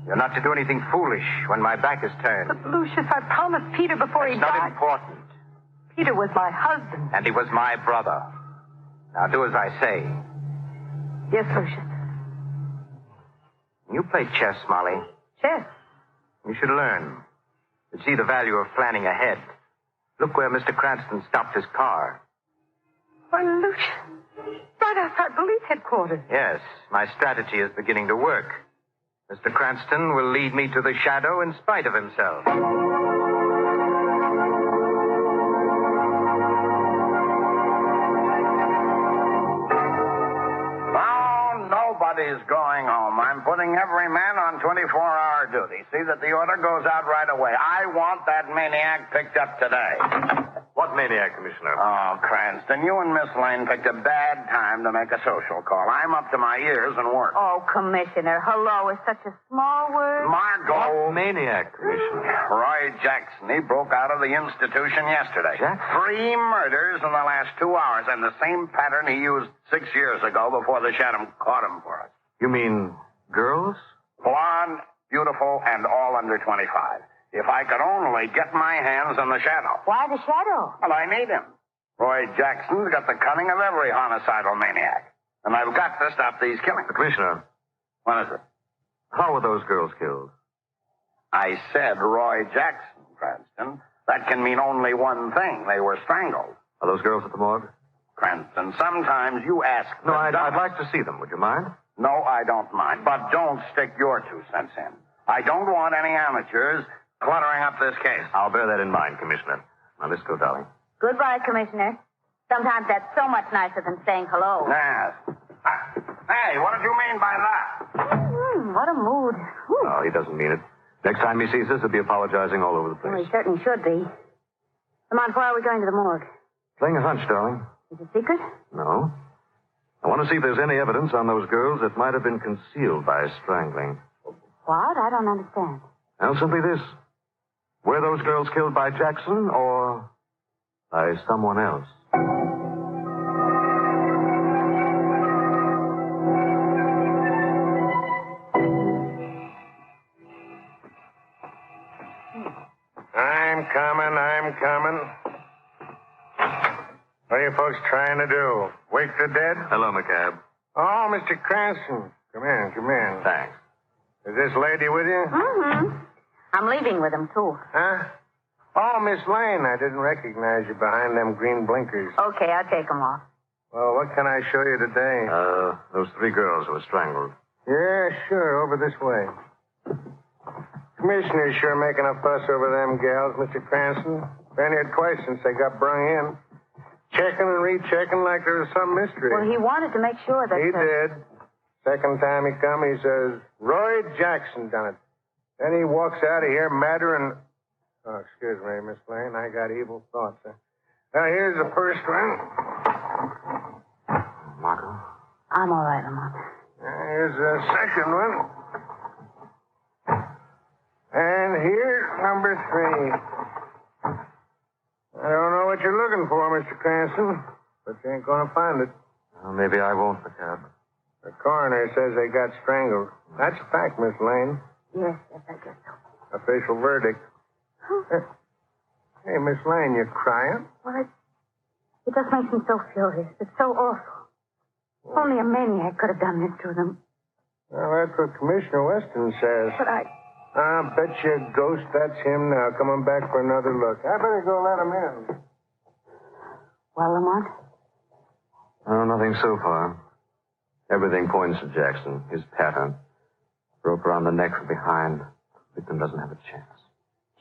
You're not to do anything foolish when my back is turned. But, Lucius, I promised Peter before he died. It's not important. Peter was my husband. And he was my brother. Now do as I say. Yes, Lucius. You play chess, Molly. Chess? You should learn. To see the value of planning ahead. Look where Mr. Cranston stopped his car. Why, Lucius, right outside police headquarters. Yes, my strategy is beginning to work. Mr. Cranston will lead me to the shadow in spite of himself. Nobody's going home. I'm putting every man on 24-hour duty. See that the order goes out right away. I want that maniac picked up today. What maniac, Commissioner? Oh, Cranston, you and Miss Lane picked a bad time to make a social call. I'm up to my ears in work. Oh, Commissioner, hello is such a small word. Margot. What maniac, Commissioner? Roy Jackson. He broke out of the institution yesterday. Jackson? 3 murders in the last 2 hours, and the same pattern he used 6 years ago before the shadow caught him for us. You mean girls? Blonde, beautiful, and all under 25. If I could only get my hands on the shadow. Why the shadow? Well, I need him. Roy Jackson's got the cunning of every homicidal maniac. And I've got to stop these killings. Commissioner. What is it? How were those girls killed? I said Roy Jackson, Cranston. That can mean only one thing. They were strangled. Are those girls at the morgue? Cranston, sometimes you ask... No, I'd like to see them. Would you mind? No, I don't mind. But don't stick your 2 cents in. I don't want any amateurs cluttering up this case. I'll bear that in mind, Commissioner. Now, let's go, darling. Goodbye, Commissioner. Sometimes that's so much nicer than saying hello. Yes. Hey, what did you mean by that? What a mood. Whew. No, he doesn't mean it. Next time he sees us, he'll be apologizing all over the place. Well, he certainly should be. Come on, where are we going to the morgue? Playing a hunch, darling. Is it secret? No. I want to see if there's any evidence on those girls that might have been concealed by strangling. What? I don't understand. Well, simply this. Were those girls killed by Jackson or by someone else? I'm coming. What are you folks trying to do? Wake the dead? Hello, McCab. Oh, Mr. Cranston. Come in. Thanks. Is this lady with you? Mm-hmm. I'm leaving with him, too. Huh? Oh, Miss Lane, I didn't recognize you behind them green blinkers. Okay, I'll take them off. Well, what can I show you today? Those 3 girls who were strangled. Yeah, sure. Over this way. Commissioner's sure making a fuss over them gals, Mr. Cranston. Been here twice since they got brung in. Checking and rechecking like there was some mystery. Well, he wanted to make sure that... He did. Second time he come, he says, Roy Jackson done it. Then he walks out of here madder and... Oh, excuse me, Miss Lane. I got evil thoughts. Now, here's the first one. Margot? I'm all right, Lamont. Here's the second one. And here's number 3. I don't know what you're looking for, Mr. Cranston, but you ain't going to find it. Well, maybe I won't, McCab. The coroner says they got strangled. That's a fact, Miss Lane. Yes, I guess so. Official verdict. Hey, Miss Lane, you crying? Well, it just makes me so furious. It's so awful. Only a maniac could have done this to them. Well, that's what Commissioner Weston says. But I'll bet you a ghost that's him now, coming back for another look. I better go let him in. Well, Lamont? Oh, nothing so far. Everything points to Jackson, his pattern. Rope around the neck from behind. Victim doesn't have a chance.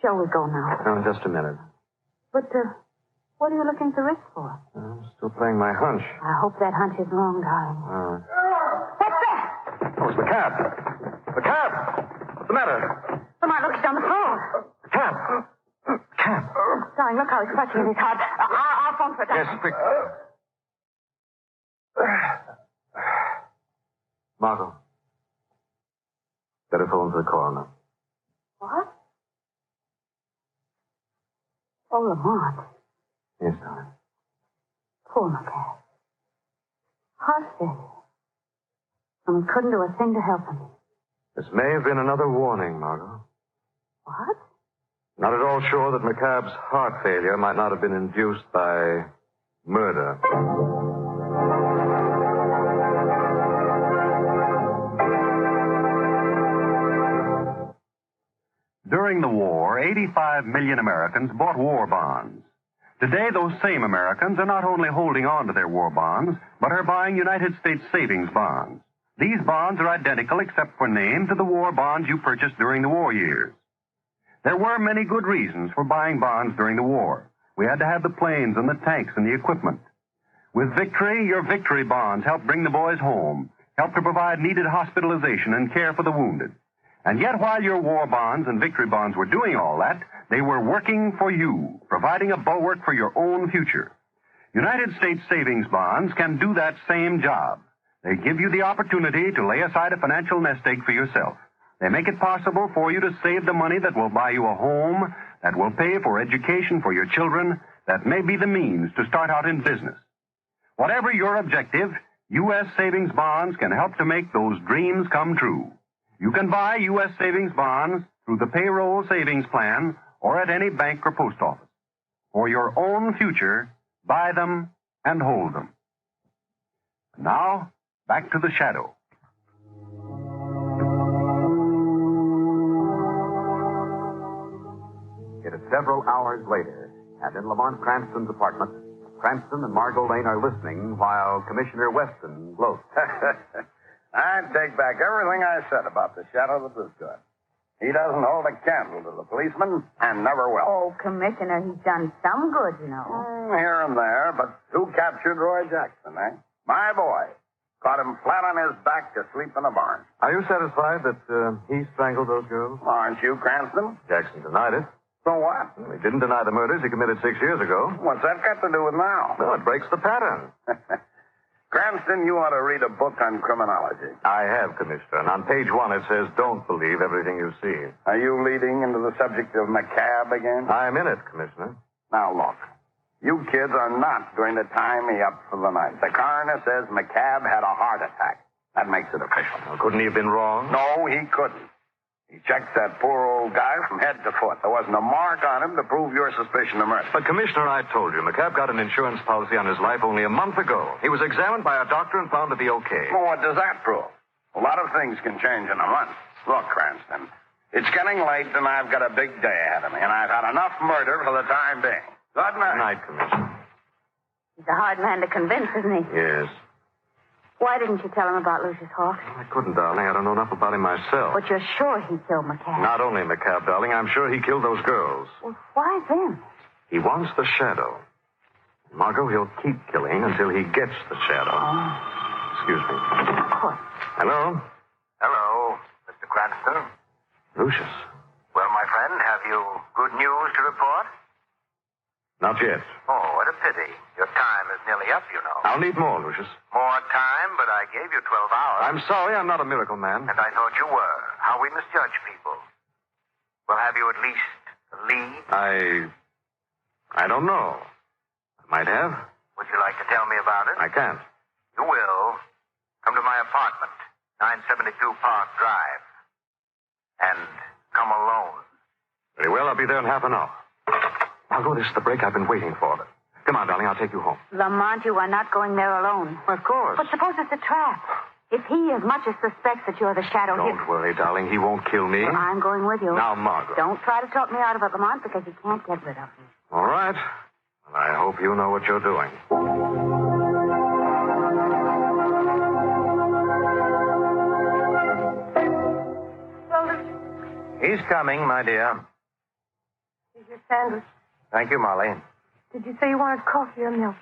Shall we go now? No, just a minute. But, what are you looking at the wrist for? I'm still playing my hunch. I hope that hunch is wrong, darling. All right. What's that? Oh, it's the cab. The cab! What's the matter? Lamont, look, he's on the floor. The cab. Cab. Darling, look how he's clutching at his heart. I'll phone for a doctor. Yes, quick. Margot. Better phone for the coroner. What? Oh, Lamont. Yes, darling. Poor McCab. Heart failure. And we couldn't do a thing to help him. This may have been another warning, Margot. What? Not at all sure that McCabe's heart failure might not have been induced by murder. During the war, 85 million Americans bought war bonds. Today, those same Americans are not only holding on to their war bonds, but are buying United States savings bonds. These bonds are identical except for name to the war bonds you purchased during the war years. There were many good reasons for buying bonds during the war. We had to have the planes and the tanks and the equipment. With victory, your victory bonds helped bring the boys home, helped to provide needed hospitalization and care for the wounded. And yet, while your war bonds and victory bonds were doing all that, they were working for you, providing a bulwark for your own future. United States savings bonds can do that same job. They give you the opportunity to lay aside a financial nest egg for yourself. They make it possible for you to save the money that will buy you a home, that will pay for education for your children, that may be the means to start out in business. Whatever your objective, U.S. savings bonds can help to make those dreams come true. You can buy U.S. savings bonds through the payroll savings plan or at any bank or post office. For your own future, buy them and hold them. Now, back to the shadow. It is several hours later, and in Lamont Cranston's apartment, Cranston and Margot Lane are listening while Commissioner Weston gloats. I take back everything I said about the shadow that was good. He doesn't hold a candle to the policeman, and never will. Oh, Commissioner, he's done some good, you know. Here and there, but who captured Roy Jackson, eh? My boy. Caught him flat on his back asleep in a barn. Are you satisfied that he strangled those girls? Aren't you, Cranston? Jackson denied it. So what? Well, he didn't deny the murders he committed 6 years ago. What's that got to do with now? No, it breaks the pattern. Cranston, you ought to read a book on criminology. I have, Commissioner. And on page 1 it says, don't believe everything you see. Are you leading into the subject of McCabe again? I'm in it, Commissioner. Now, look. You kids are not going to tie me up for the night. The coroner says McCabe had a heart attack. That makes it official. Well, couldn't he have been wrong? No, he couldn't. He checked that poor old guy from head to foot. There wasn't a mark on him to prove your suspicion of murder. But, Commissioner, I told you, McCabe got an insurance policy on his life only a month ago. He was examined by a doctor and found to be okay. Well, what does that prove? A lot of things can change in a month. Look, Cranston, it's getting late and I've got a big day ahead of me, and I've had enough murder for the time being. Good night. Good night, Commissioner. He's a hard man to convince, isn't he? Yes. Why didn't you tell him about Lucius Hawks? I couldn't, darling. I don't know enough about him myself. But you're sure he killed McCabe? Not only McCabe, darling. I'm sure he killed those girls. Well, why them? He wants the shadow. Margot, he'll keep killing until he gets the shadow. Oh. Excuse me. Of course. Hello? Hello, Mr. Cranston. Lucius. Well, my friend, have you good news to report? Not yet. Oh, what a pity. Your time is nearly up, you know. I'll need more, Lucius. More time, but I gave you 12 hours. I'm sorry, I'm not a miracle man. And I thought you were. How we misjudge people. Well, have you at least a lead? I don't know. I might have. Would you like to tell me about it? I can't. You will. Come to my apartment, 972 Park Drive. And come alone. Very well, I'll be there in half an hour. Margot, this is the break I've been waiting for. Come on, darling, I'll take you home. Lamont, you are not going there alone. Of course. But suppose it's a trap. If he as much as suspects that you're the shadow... Don't worry, darling. He won't kill me. Well, I'm going with you. Now, Margot. Don't try to talk me out of it, Lamont, because you can't get rid of me. All right. Well, I hope you know what you're doing. He's coming, my dear. Here's your sandwich. Thank you, Molly. Did you say you wanted coffee or milk?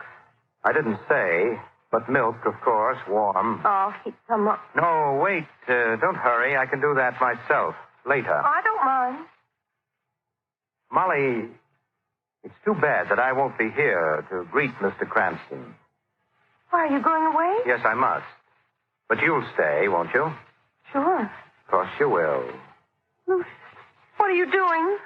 I didn't say, but milk, of course, warm. Oh, heat some up. No, wait. Don't hurry. I can do that myself later. I don't mind. Molly, it's too bad that I won't be here to greet Mr. Cranston. Why, are you going away? Yes, I must. But you'll stay, won't you? Sure. Of course you will. Lucius, what are you doing?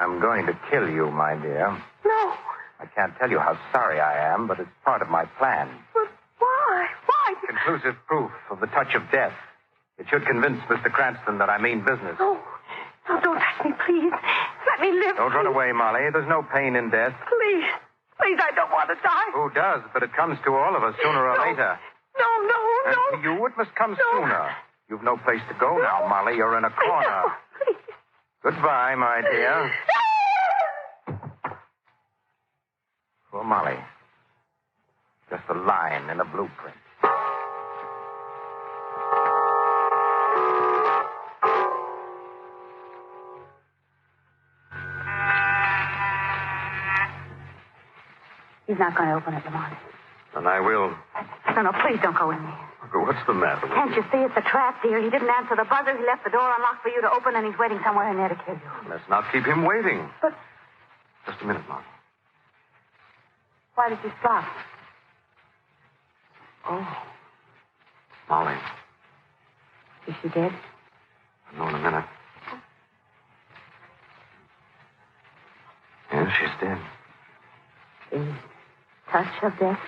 I'm going to kill you, my dear. No. I can't tell you how sorry I am, but it's part of my plan. But why? Why? Conclusive proof of the touch of death. It should convince Mr. Cranston that I mean business. No. No, don't touch me, please. Let me live. Don't run away, Molly. There's no pain in death. Please. Please, I don't want to die. Who does? But it comes to all of us sooner or later. No. And to you, it must come sooner. You've no place to go now, Molly. You're in a corner. Please. Goodbye, my dear. Poor Molly. Just a line in a blueprint. He's not going to open it, Lamont. And I will. No, please don't go in there. Margot, what's the matter with Can't you see it's a trap, dear? He didn't answer the buzzer. He left the door unlocked for you to open, and he's waiting somewhere in there to kill you. Let's not keep him waiting. But Just a minute, Margot. why did you stop? Oh. Molly. Is she dead? I'll know in a minute. Yes, she's dead. The touch of death?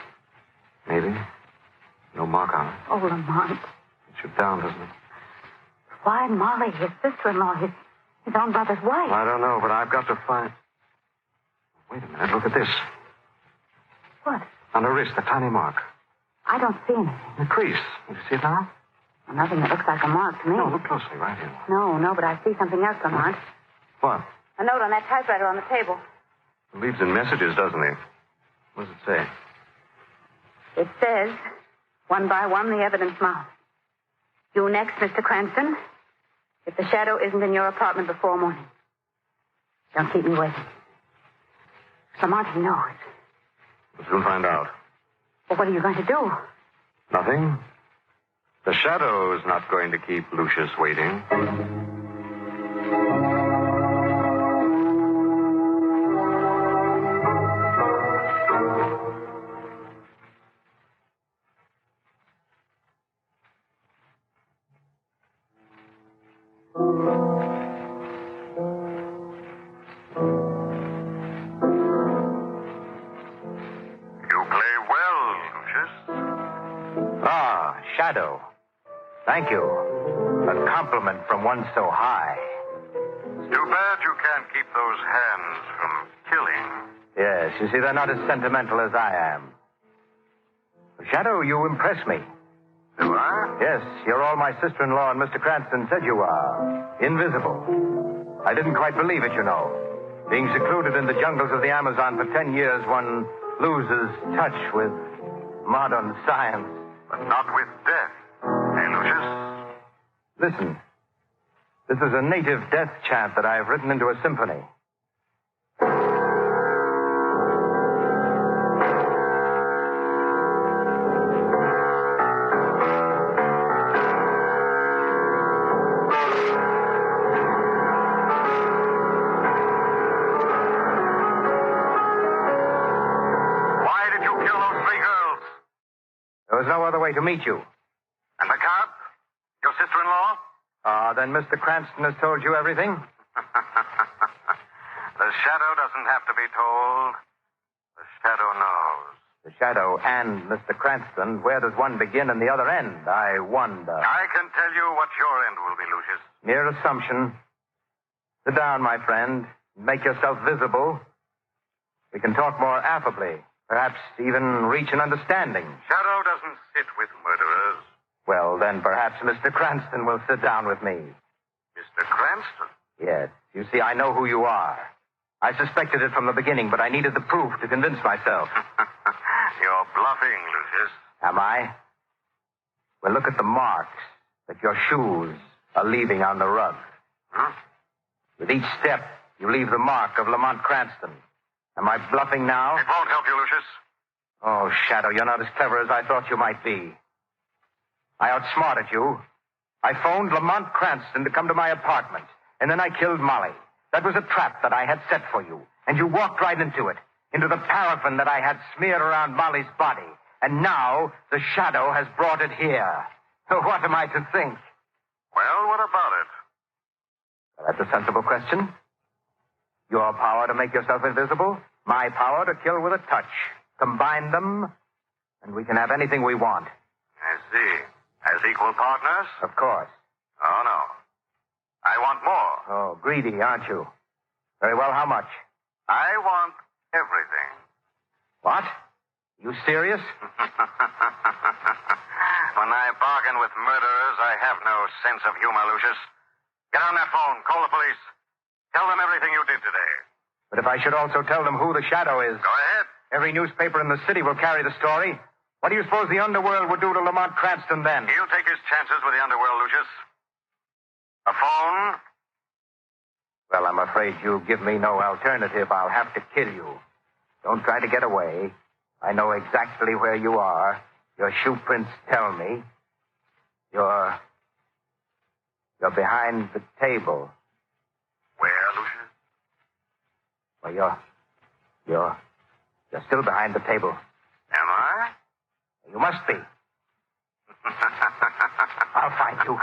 Maybe. No mark on her. Oh, Lamont. It should down, doesn't it? Why, Molly, his sister-in-law, his own brother's wife. I don't know, but I've got to find... Wait a minute. Look at this. What? On her wrist, a tiny mark. I don't see anything. The crease. Do you see it now? Well, nothing that looks like a mark to me. No, look closely, right here. No, but I see something else, Lamont. What? A note on that typewriter on the table. It leaves in messages, doesn't he? What does it say? It says, one by one, the evidence mounts. You next, Mr. Cranston. If the shadow isn't in your apartment before morning, don't keep me waiting. Lamont, he knows. We'll soon find out. Well, what are you going to do? Nothing. The shadow is not going to keep Lucius waiting. Very well, Lucius. Ah, Shadow. Thank you. A compliment from one so high. It's too bad you can't keep those hands from killing. Yes, you see, they're not as sentimental as I am. Shadow, you impress me. Do I? Yes, you're all my sister-in-law and Mr. Cranston said you are. Invisible. I didn't quite believe it, you know. Being secluded in the jungles of the Amazon for 10 years, one loses touch with modern science. But not with death. Hey, Lucius? Listen. This is a native death chant that I've written into a symphony. There was no other way to meet you. And the cop? Your sister-in-law? Then Mr. Cranston has told you everything? The shadow doesn't have to be told. The shadow knows. The shadow and Mr. Cranston, where does one begin and the other end? I wonder. I can tell you what your end will be, Lucius. Mere assumption. Sit down, my friend. Make yourself visible. We can talk more affably. Perhaps even reach an understanding. Shadow doesn't sit with murderers. Well, then perhaps Mr. Cranston will sit down with me. Mr. Cranston? Yes. You see, I know who you are. I suspected it from the beginning, but I needed the proof to convince myself. You're bluffing, Lucius. Am I? Well, look at the marks that your shoes are leaving on the rug. Hmm? With each step, you leave the mark of Lamont Cranston. Am I bluffing now? It won't help you, Lucius. Oh, Shadow, you're not as clever as I thought you might be. I outsmarted you. I phoned Lamont Cranston to come to my apartment, and then I killed Molly. That was a trap that I had set for you, and you walked right into it, into the paraffin that I had smeared around Molly's body. And now the Shadow has brought it here. What am I to think? Well, what about it? Well, that's a sensible question. Your power to make yourself invisible, my power to kill with a touch. Combine them, and we can have anything we want. I see. As equal partners? Of course. Oh, no. I want more. Oh, greedy, aren't you? Very well, how much? I want everything. What? You serious? When I bargain with murderers, I have no sense of humor, Lucius. Get on that phone. Call the police. Tell them everything you did today. But if I should also tell them who the Shadow is... Go ahead. Every newspaper in the city will carry the story. What do you suppose the underworld would do to Lamont Cranston then? He'll take his chances with the underworld, Lucius. A phone? Well, I'm afraid you give me no alternative. I'll have to kill you. Don't try to get away. I know exactly where you are. Your shoe prints tell me. You're behind the table. Where, Lucius? Well, you're still behind the table. Am I? You must be. I'll find you.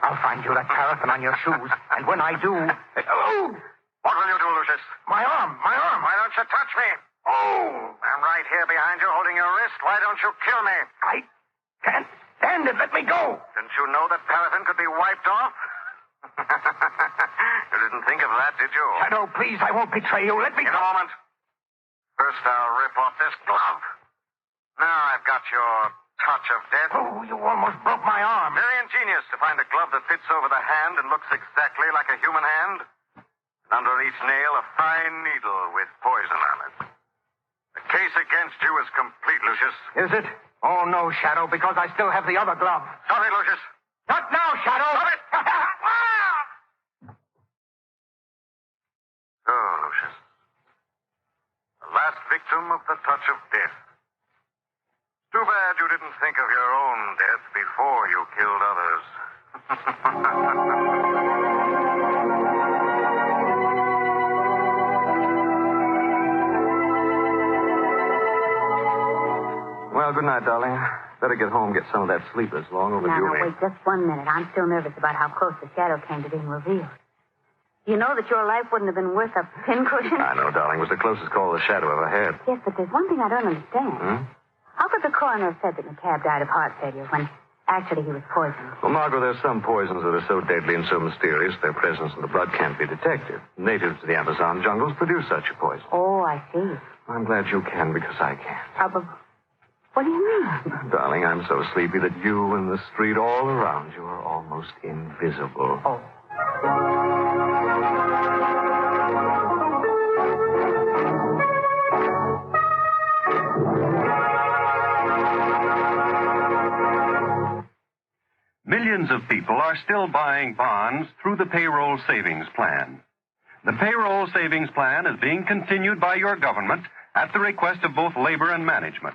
I'll find you that paraffin on your shoes. And when I do... Oh! What will you do, Lucius? My arm! Why don't you touch me? Oh! I'm right here behind you holding your wrist. Why don't you kill me? I can't stand it. Let me go. Didn't you know that paraffin could be wiped off? You didn't think of that, did you? Shadow, please, I won't betray you. Let me go. In a moment. First, I'll rip off this glove. Now I've got your touch of death. Oh, you almost broke my arm. Very ingenious to find a glove that fits over the hand and looks exactly like a human hand. And under each nail, a fine needle with poison on it. The case against you is complete, Lucius. Is it? Oh, no, Shadow, because I still have the other glove. Stop it, Lucius. Not now, Shadow. Stop it. So, Lucius. The last victim of the touch of death. Too bad you didn't think of your own death before you killed others. Well, good night, darling. Better get home, get some of that sleep. It's long overdue. Now, wait just 1 minute. I'm still nervous about how close the Shadow came to being revealed. You know that your life wouldn't have been worth a pincushion? I know, darling. It was the closest call the Shadow ever had. Yes, but there's one thing I don't understand. How could the coroner have said that McCabe died of heart failure when actually he was poisoned? Well, Margot, there's some poisons that are so deadly and so mysterious their presence in the blood can't be detected. Natives to the Amazon jungles produce such a poison. Oh, I see. I'm glad you can, because I can't. But what do you mean? Darling, I'm so sleepy that you and the street all around you are almost invisible. Oh. Millions of people are still buying bonds through the payroll savings plan. The payroll savings plan is being continued by your government at the request of both labor and management.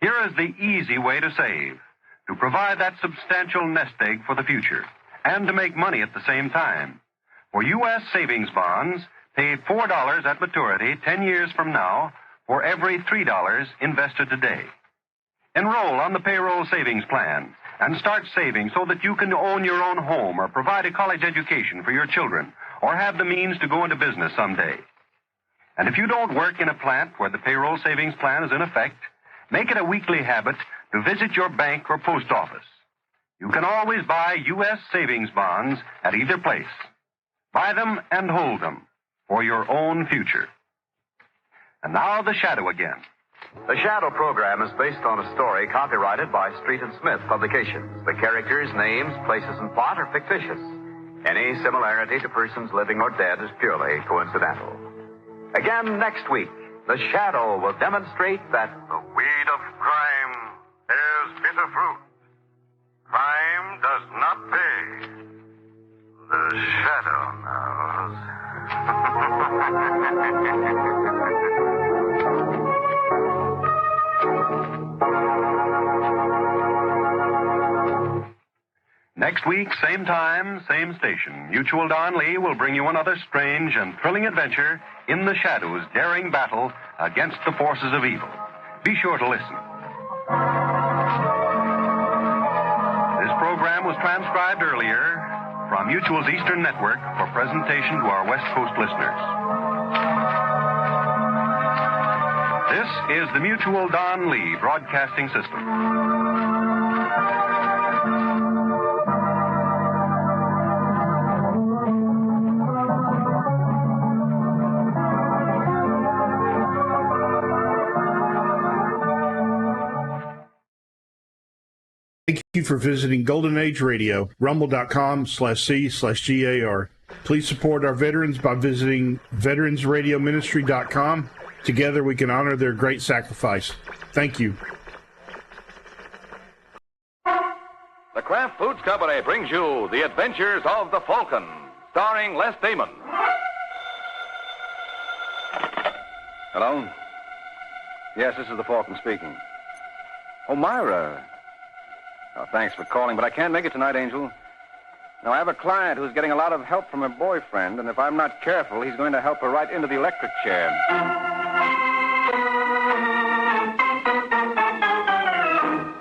Here is the easy way to save, to provide that substantial nest egg for the future, and to make money at the same time. For U.S. savings bonds, pay $4 at maturity 10 years from now for every $3 invested today. Enroll on the payroll savings plan and start saving so that you can own your own home or provide a college education for your children or have the means to go into business someday. And if you don't work in a plant where the payroll savings plan is in effect, make it a weekly habit to visit your bank or post office. You can always buy U.S. savings bonds at either place. Buy them and hold them for your own future. And now the Shadow again. The Shadow program is based on a story copyrighted by Street and Smith Publications. The characters, names, places, and plot are fictitious. Any similarity to persons living or dead is purely coincidental. Again next week, the Shadow will demonstrate that the weed of crime bears bitter fruit. Crime does not pay. The Shadow knows. Next week, same time, same station. Mutual Don Lee will bring you another strange and thrilling adventure in the Shadow's daring battle against the forces of evil. Be sure to listen. This program was transcribed earlier from Mutual's Eastern Network for presentation to our West Coast listeners. This is the Mutual Don Lee Broadcasting System. Thank you for visiting Golden Age Radio, rumble.com/C/GAR. Please support our veterans by visiting veteransradioministry.com. Together we can honor their great sacrifice. Thank you. The Kraft Foods Company brings you The Adventures of the Falcon, starring Les Damon. Hello? Yes, this is the Falcon speaking. Oh, Myra. Oh, thanks for calling, but I can't make it tonight, Angel. Now, I have a client who's getting a lot of help from her boyfriend, and if I'm not careful, he's going to help her right into the electric chair.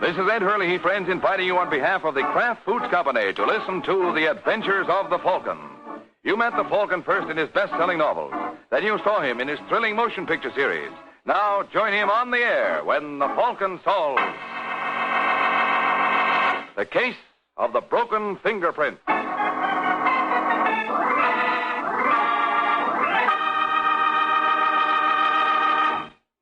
This is Ed Hurley, friends, inviting you on behalf of the Kraft Foods Company to listen to The Adventures of the Falcon. You met the Falcon first in his best-selling novels. Then you saw him in his thrilling motion picture series. Now join him on the air when the Falcon solves the case of the broken fingerprint.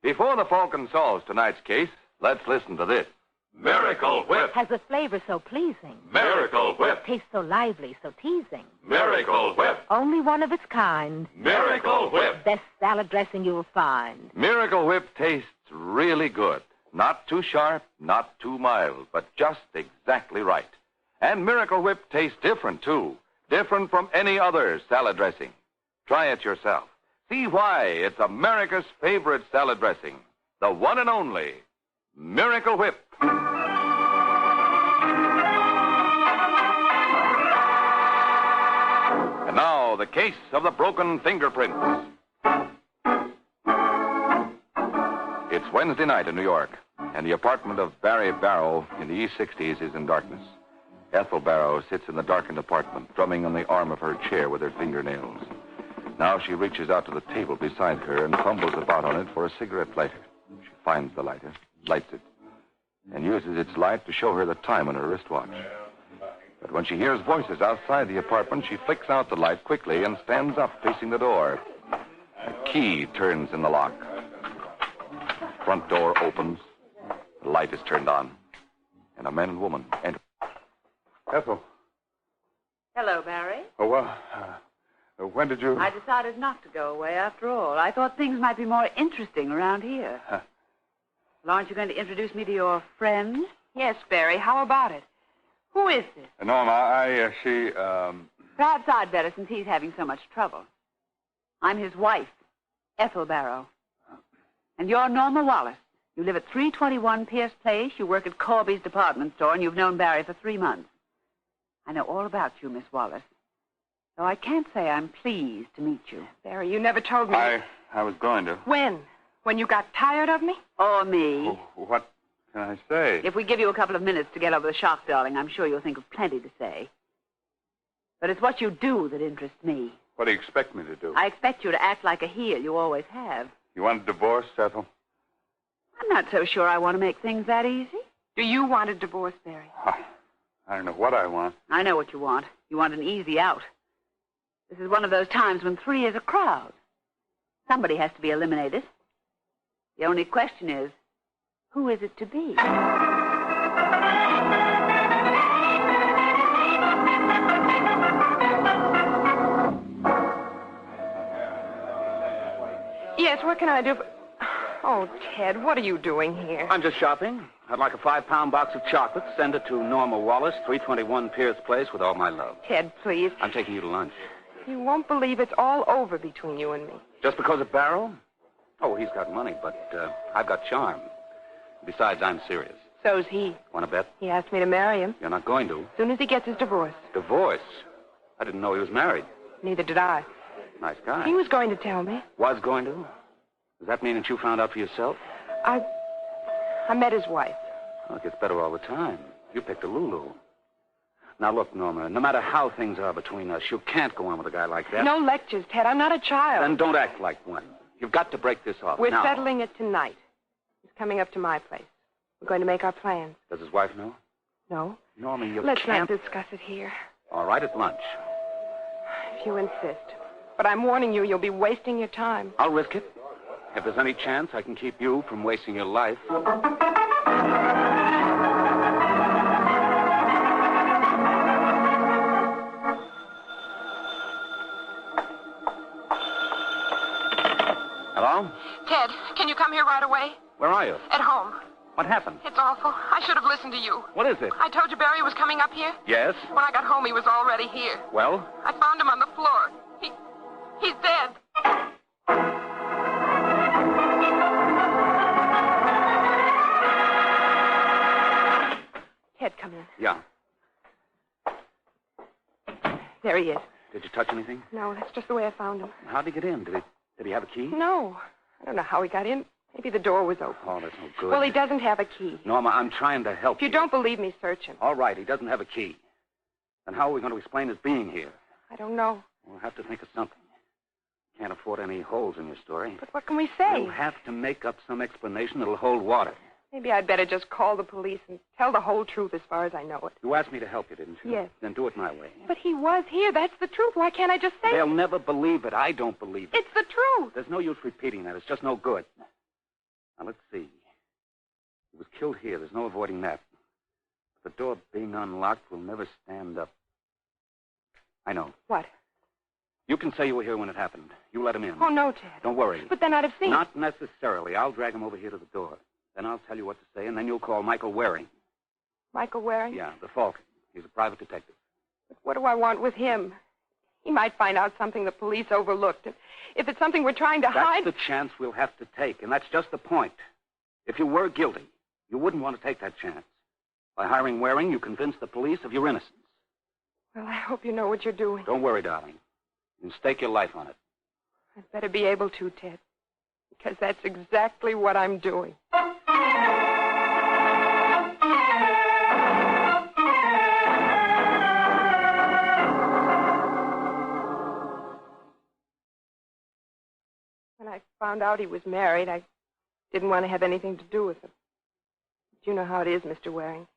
Before the Falcon solves tonight's case, let's listen to this. Miracle Whip. Has a flavor so pleasing. Miracle Whip. Tastes so lively, so teasing. Miracle Whip. Only one of its kind. Miracle Whip. Best salad dressing you'll find. Miracle Whip tastes really good. Not too sharp, not too mild, but just exactly right. And Miracle Whip tastes different, too. Different from any other salad dressing. Try it yourself. See why it's America's favorite salad dressing. The one and only Miracle Whip. And now, the case of the broken fingerprints. It's Wednesday night in New York, and the apartment of Barry Barrow in the East 60s is in darkness. Ethel Barrow sits in the darkened apartment, drumming on the arm of her chair with her fingernails. Now she reaches out to the table beside her and fumbles about on it for a cigarette lighter. She finds the lighter, lights it, and uses its light to show her the time on her wristwatch. But when she hears voices outside the apartment, she flicks out the light quickly and stands up facing the door. A key turns in the lock. Front door opens. The light is turned on. And a man and woman enter. Ethel. Hello, Barry. Oh, well, when did you... I decided not to go away after all. I thought things might be more interesting around here. Huh. Well, aren't you going to introduce me to your friend? Yes, Barry. How about it? Who is this? Norma, Perhaps I'd better, since he's having so much trouble. I'm his wife, Ethel Barrow. And you're Norma Wallace. You live at 321 Pierce Place. You work at Corby's department store, and you've known Barry for 3 months. I know all about you, Miss Wallace. Though I can't say I'm pleased to meet you. Barry, you never told me. I was going to. When? When you got tired of me? Or me. What can I say? If we give you a couple of minutes to get over the shock, darling, I'm sure you'll think of plenty to say. But it's what you do that interests me. What do you expect me to do? I expect you to act like a heel. You always have. You want a divorce, Ethel? I'm not so sure I want to make things that easy. Do you want a divorce, Barry? I don't know what I want. I know what you want. You want an easy out. This is one of those times when 3 is a crowd. Somebody has to be eliminated. The only question is, who is it to be? Yes, what can I do? Oh, Ted, what are you doing here? I'm just shopping. I'd like a 5-pound box of chocolates. Send it to Norma Wallace, 321 Pierce Place, with all my love. Ted, please. I'm taking you to lunch. You won't believe it's all over between you and me. Just because of Barrow? Oh, he's got money, but I've got charm. Besides, I'm serious. So's he. Want to bet? He asked me to marry him. You're not going to. As soon as he gets his divorce. Divorce? I didn't know he was married. Neither did I. Nice guy. He was going to tell me. Was going to? Does that mean that you found out for yourself? I met his wife. Well, it gets better all the time. You picked a Lulu. Now, look, Norma, no matter how things are between us, you can't go on with a guy like that. No lectures, Ted. I'm not a child. Then don't act like one. You've got to break this off We're now. settling it tonight. He's coming up to my place. We're going to make our plans. Does his wife know? No. Norma, you Let's can't... not discuss it here. All right, at lunch. If you insist. But I'm warning you, you'll be wasting your time. I'll risk it. If there's any chance I can keep you from wasting your life. Hello? Ted, can you come here right away? Where are you? At home. What happened? It's awful. I should have listened to you. What is it? I told you Barry was coming up here. Yes? When I got home, he was already here. Well? I found him on the floor. He's dead. Ted, come in. Yeah. There he is. Did you touch anything? No, that's just the way I found him. How'd he get in? Did he have a key? No. I don't know how he got in. Maybe the door was open. Oh, that's no good. Well, he doesn't have a key. Norma, I'm trying to help If you don't believe me, search him. All right, he doesn't have a key. Then how are we going to explain his being here? I don't know. We'll have to think of something. Can't afford any holes in your story. But what can we say? We'll have to make up some explanation that'll hold water. Maybe I'd better just call the police and tell the whole truth as far as I know it. You asked me to help you, didn't you? Yes. Then do it my way. But he was here. That's the truth. Why can't I just say They'll it? never believe it. I don't believe it. It's the truth. There's no use repeating that. It's just no good. Now, let's see. He was killed here. There's no avoiding that. The door being unlocked will never stand up. I know. What? You can say you were here when it happened. You let him in. Oh, no, Ted. Don't worry. But then I'd have seen Not necessarily. I'll drag him over here to the door. Then I'll tell you what to say, and then you'll call Michael Waring. Michael Waring? Yeah, the Falcon. He's a private detective. But what do I want with him? He might find out something the police overlooked. If it's something we're trying to hide... That's the chance we'll have to take, and that's just the point. If you were guilty, you wouldn't want to take that chance. By hiring Waring, you convince the police of your innocence. Well, I hope you know what you're doing. Don't worry, darling. You stake your life on it. I'd better be able to, Ted. Because that's exactly what I'm doing. found out he was married, I didn't want to have anything to do with him. But you know how it is, Mr. Waring.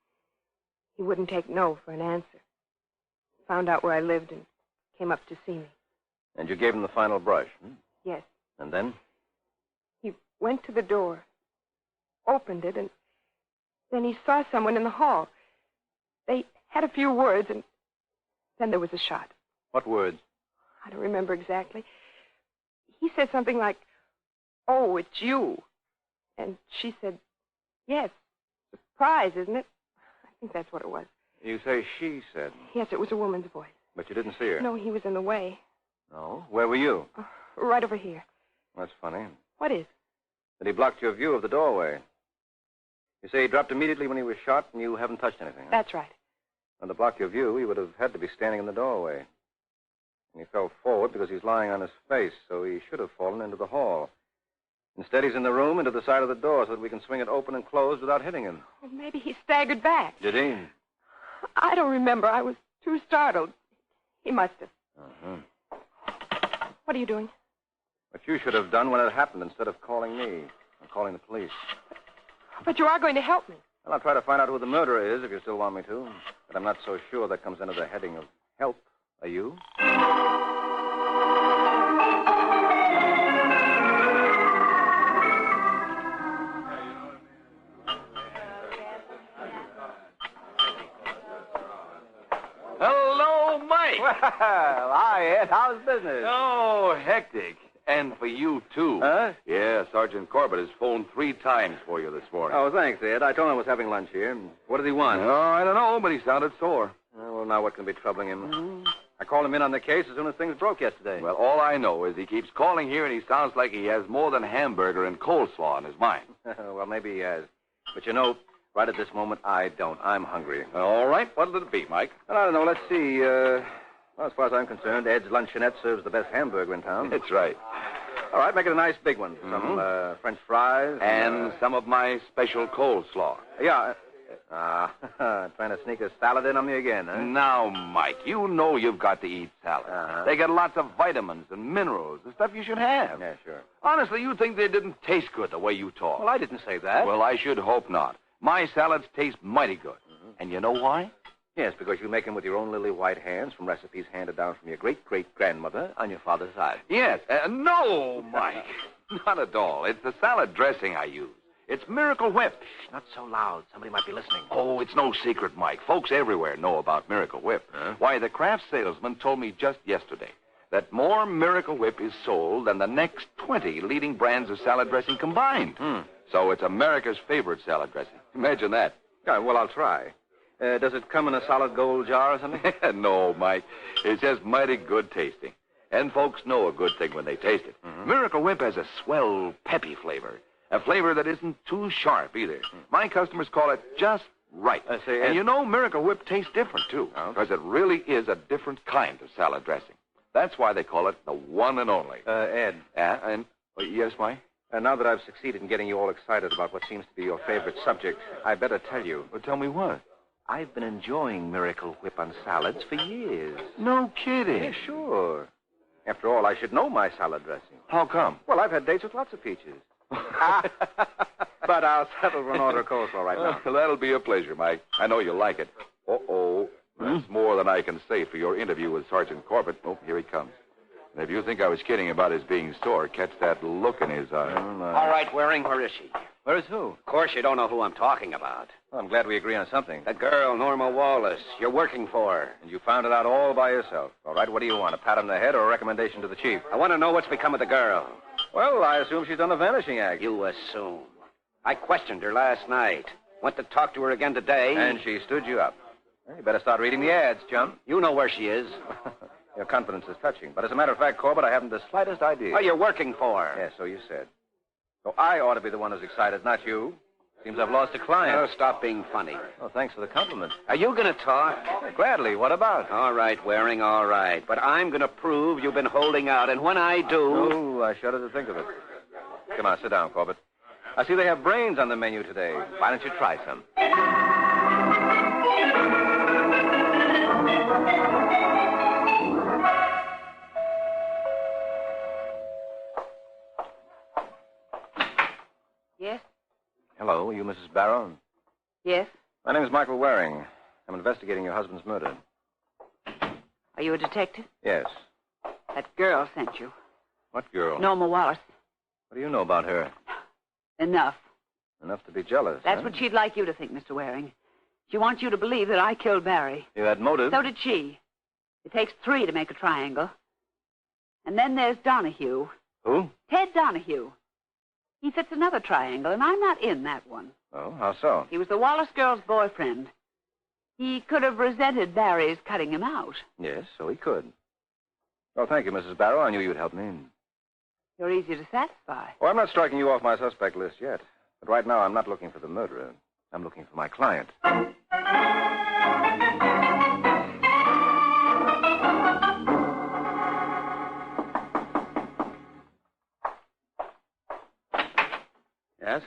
He wouldn't take no for an answer. Found out where I lived and came up to see me. And you gave him the final brush, hmm? Yes. And then? He went to the door, opened it, and then he saw someone in the hall. They had a few words, and then there was a shot. What words? I don't remember exactly. He said something like, "Oh, it's you." And she said, "Yes. Surprise, isn't it?" I think that's what it was. You say she said. Yes, it was a woman's voice. But you didn't see her. No, he was in the way. No? Where were you? Right over here. That's funny. What is? That he blocked your view of the doorway. You say he dropped immediately when he was shot, and you haven't touched anything, huh? That's right. And to block your view, he would have had to be standing in the doorway. And he fell forward because he's lying on his face, so he should have fallen into the hall. Instead, he's in the room into the side of the door so that we can swing it open and closed without hitting him. Well, maybe he staggered back. Did he? I don't remember. I was too startled. He must have. Uh-huh. What are you doing? What you should have done when it happened instead of calling me or calling the police. But you are going to help me. Well, I'll try to find out who the murderer is if you still want me to. But I'm not so sure that comes under the heading of help. Are you? Hello, Mike. Well, hi, Ed. How's business? Oh, hectic. And for you, too. Huh? Yeah, Sergeant Corbett has phoned 3 times for you this morning. Oh, thanks, Ed. I told him I was having lunch here. What does he want? Oh, I don't know, but he sounded sore. Well, now what can be troubling him? I called him in on the case as soon as things broke yesterday. Well, all I know is he keeps calling here and he sounds like he has more than hamburger and coleslaw on his mind. Well, maybe he has. But you know, right at this moment, I don't. I'm hungry. All right. What'll it be, Mike? Well, I don't know. Let's see. Well, as far as I'm concerned, Ed's Luncheonette serves the best hamburger in town. That's right. All right, make it a nice big one. Some French fries. And some of my special coleslaw. Yeah. Trying to sneak a salad in on me again, huh? Now, Mike, you know you've got to eat salad. They got lots of vitamins and minerals, the stuff you should have. Yeah, sure. Honestly, you think they didn't taste good the way you talk. Well, I didn't say that. Well, I should hope not. My salads taste mighty good. And you know why? Yes, because you make them with your own lily white hands from recipes handed down from your great-great-grandmother on your father's side. Yes. No, Mike. Not at all. It's the salad dressing I use. It's Miracle Whip. Not so loud. Somebody might be listening. Oh, it's no secret, Mike. Folks everywhere know about Miracle Whip. Huh? Why, the craft salesman told me just yesterday that more Miracle Whip is sold than the next 20 leading brands of salad dressing combined. So it's America's favorite salad dressing. Imagine that. Yeah, well, I'll try. Does it come in a solid gold jar or something? No, Mike. It's just mighty good tasting. And folks know a good thing when they taste it. Miracle Whip has a swell, peppy flavor. A flavor that isn't too sharp either. My customers call it just right. I see. And you know, Miracle Whip tastes different, too. Because it really is a different kind of salad dressing. That's why they call it the one and only. Ed. Yes, Mike? Now that I've succeeded in getting you all excited about what seems to be your favorite subject, I better tell you. Well, tell me what? I've been enjoying Miracle Whip on salads for years. No kidding. Yeah, sure. After all, I should know my salad dressing. How come? Well, I've had dates with lots of peaches. But I'll settle for an order of coleslaw right now. Well, that'll be a pleasure, Mike. I know you'll like it. Uh-oh. That's more than I can say for your interview with Sergeant Corbett. Oh, here he comes. And if you think I was kidding about his being sore, catch that look in his eye. All right, Waring, where is she? Where is who? Of course, you don't know who I'm talking about. Well, I'm glad we agree on something. The girl, Norma Wallace. You're working for her. And you found it out all by yourself. All right, what do you want, a pat on the head or a recommendation to the chief? I want to know what's become of the girl. Well, I assume she's done a vanishing act. You assume. I questioned her last night. Went to talk to her again today. And she stood you up. Well, you better start reading the ads, chum. You know where she is. Your confidence is touching. But as a matter of fact, Corbett, I haven't the slightest idea. Oh, you're working for her. Yes, so you said. So I ought to be the one who's excited, not you. Seems I've lost a client. Oh, stop being funny. Oh, thanks for the compliment. Are you going to talk? Gladly. What about? All right, Waring, all right. But I'm going to prove you've been holding out, and when I do... Oh, I shudder to think of it. Come on, sit down, Corbett. I see they have brains on the menu today. Why don't you try some? Hello, you Mrs. Barrow? Yes? My name is Michael Waring. I'm investigating your husband's murder. Are you a detective? Yes. That girl sent you. What girl? Norma Wallace. What do you know about her? Enough. Enough to be jealous. That's what she'd like you to think, Mr. Waring. She wants you to believe that I killed Barry. You had motive? So did she. It takes 3 to make a triangle. And then there's Donahue. Who? Ted Donahue. He fits another triangle, and I'm not in that one. Oh, how so? He was the Wallace girl's boyfriend. He could have resented Barry's cutting him out. Yes, so he could. Well, thank you, Mrs. Barrow. I knew you'd help me. You're easy to satisfy. Oh, I'm not striking you off my suspect list yet. But right now, I'm not looking for the murderer. I'm looking for my client. Yes?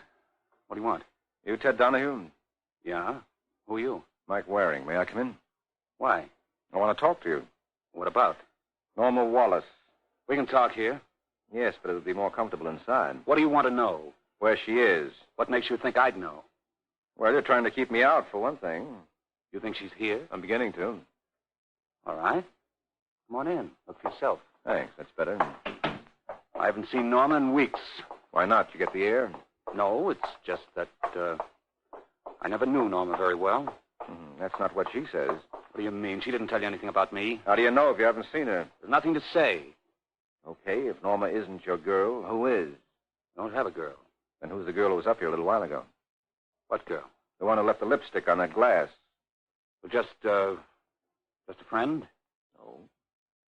What do you want? You Ted Donahue? Yeah? Who are you? Mike Waring. May I come in? Why? I want to talk to you. What about? Norma Wallace. We can talk here. Yes, but it would be more comfortable inside. What do you want to know? Where she is. What makes you think I'd know? Well, you're trying to keep me out, for one thing. You think she's here? I'm beginning to. All right. Come on in. Look for yourself. Thanks, that's better. I haven't seen Norma in weeks. Why not? You get the air? No, it's just that, I never knew Norma very well. That's not what she says. What do you mean? She didn't tell you anything about me. How do you know if you haven't seen her? There's nothing to say. Okay, if Norma isn't your girl, who is? I don't have a girl. Then who's the girl who was up here a little while ago? What girl? The one who left the lipstick on that glass. Well, just a friend? No.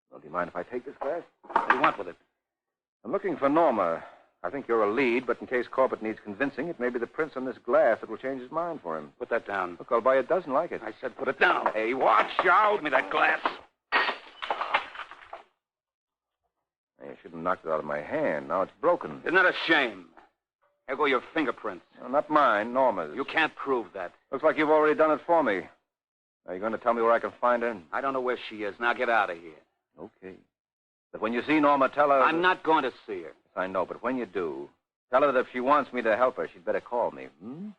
Well, do you mind if I take this glass? What do you want with it? I'm looking for Norma. I think you're a lead, but in case Corbett needs convincing, it may be the prints on this glass that will change his mind for him. Put that down. Look, I'll buy a dozen like it. I said put it down. Hey, watch out. Give me that glass. You shouldn't have knocked it out of my hand. Now it's broken. Isn't that a shame? Here go your fingerprints. No, not mine, Norma's. You can't prove that. Looks like you've already done it for me. Are you going to tell me where I can find her? I don't know where she is. Now get out of here. Okay. But when you see Norma, tell her... I'm not going to see her. Yes, I know, but when you do, tell her that if she wants me to help her, she'd better call me. Hmm?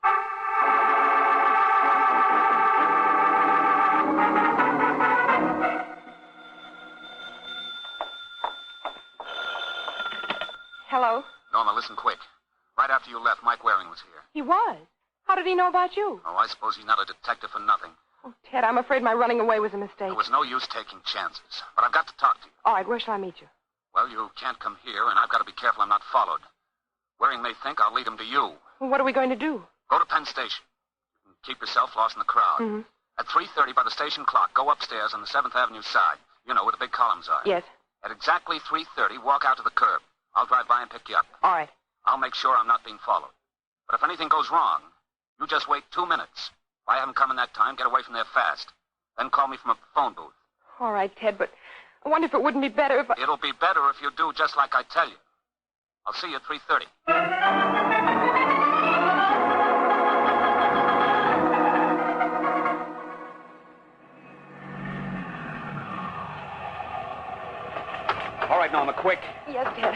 Hello? Norma, listen quick. Right after you left, Mike Waring was here. He was. How did he know about you? Oh, I suppose he's not a detective for nothing. Oh, Ted, I'm afraid my running away was a mistake. There was no use taking chances. But I've got to talk to you. All right, where shall I meet you? Well, you can't come here, and I've got to be careful I'm not followed. Waring may think I'll lead him to you. Well, what are we going to do? Go to Penn Station. Keep yourself lost in the crowd. Mm-hmm. At 3:30 by the station clock, go upstairs on the 7th Avenue side. You know, where the big columns are. Yes. At exactly 3:30, walk out to the curb. I'll drive by and pick you up. All right. I'll make sure I'm not being followed. But if anything goes wrong, you just wait 2 minutes. If I haven't come in that time, get away from there fast. Then call me from a phone booth. All right, Ted, but I wonder if it wouldn't be better if I... It'll be better if you do just like I tell you. I'll see you at 3:30. All right, Norma, quick. Yes, Ted.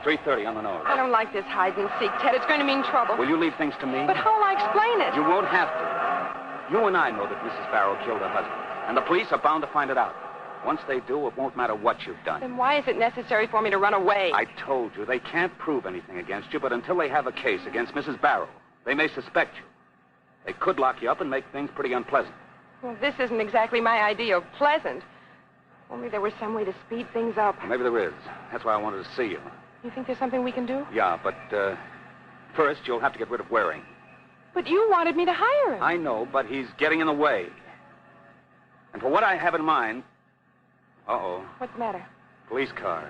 3:30 on the nose. I don't like this hide and seek, Ted. It's going to mean trouble. Will you leave things to me? But how'll I explain it? You won't have to. You and I know that Mrs. Barrow killed her husband, and the police are bound to find it out. Once they do, it won't matter what you've done. Then why is it necessary for me to run away? I told you, they can't prove anything against you, but until they have a case against Mrs. Barrow, they may suspect you. They could lock you up and make things pretty unpleasant. Well, this isn't exactly my idea of pleasant. Only there was some way to speed things up. Well, maybe there is. That's why I wanted to see you. You think there's something we can do? Yeah, but first you'll have to get rid of Waring. But you wanted me to hire him. I know, but he's getting in the way. And for what I have in mind... Uh-oh. What's the matter? Police car.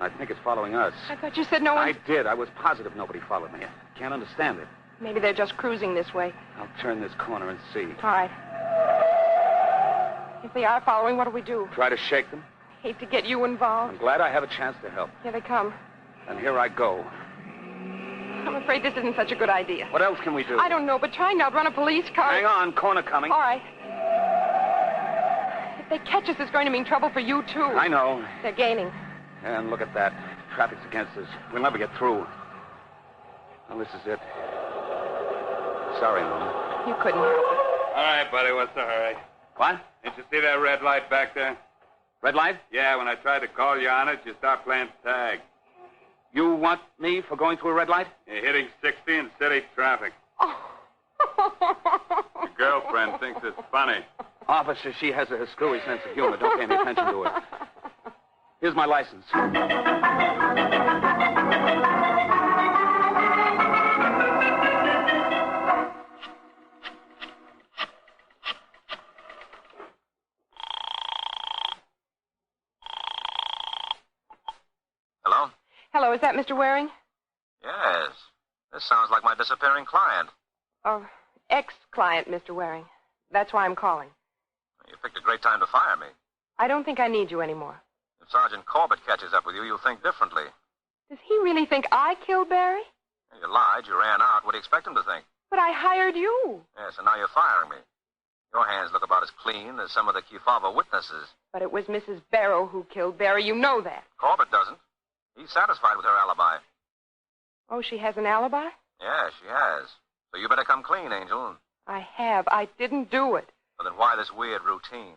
I think it's following us. I thought you said no one... I did. I was positive nobody followed me. I can't understand it. Maybe they're just cruising this way. I'll turn this corner and see. All right. If they are following, what do we do? Try to shake them? Hate to get you involved. I'm glad I have a chance to help. Here they come. And here I go. I'm afraid this isn't such a good idea. What else can we do? I don't know, but trying to outrun a police car... Hang on, corner coming. All right. If they catch us, it's going to mean trouble for you, too. I know. They're gaining. And look at that. Traffic's against us. We'll never get through. Well, this is it. Sorry, Norma. You couldn't help it. All right, buddy, what's the hurry? What? Didn't you see that red light back there? Red light? Yeah, when I tried to call you on it, you stopped playing tag. You want me for going through a red light? You're hitting 60 in city traffic. Your girlfriend thinks it's funny. Officer, she has a screwy sense of humor. Don't pay any attention to her. Here's my license. Hello? Hello, is that Mr. Waring? Yes. This sounds like my disappearing client. Oh, ex-client, Mr. Waring. That's why I'm calling. You picked a great time to fire me. I don't think I need you anymore. If Sergeant Corbett catches up with you, you'll think differently. Does he really think I killed Barry? You lied, you ran out. What do you expect him to think? But I hired you. Yes, and now you're firing me. Your hands look about as clean as some of the Kefava witnesses. But it was Mrs. Barrow who killed Barry. You know that. Corbett doesn't. He's satisfied with her alibi. Oh, she has an alibi? Yeah, she has. So you better come clean, Angel. I have. I didn't do it. Well, then why this weird routine?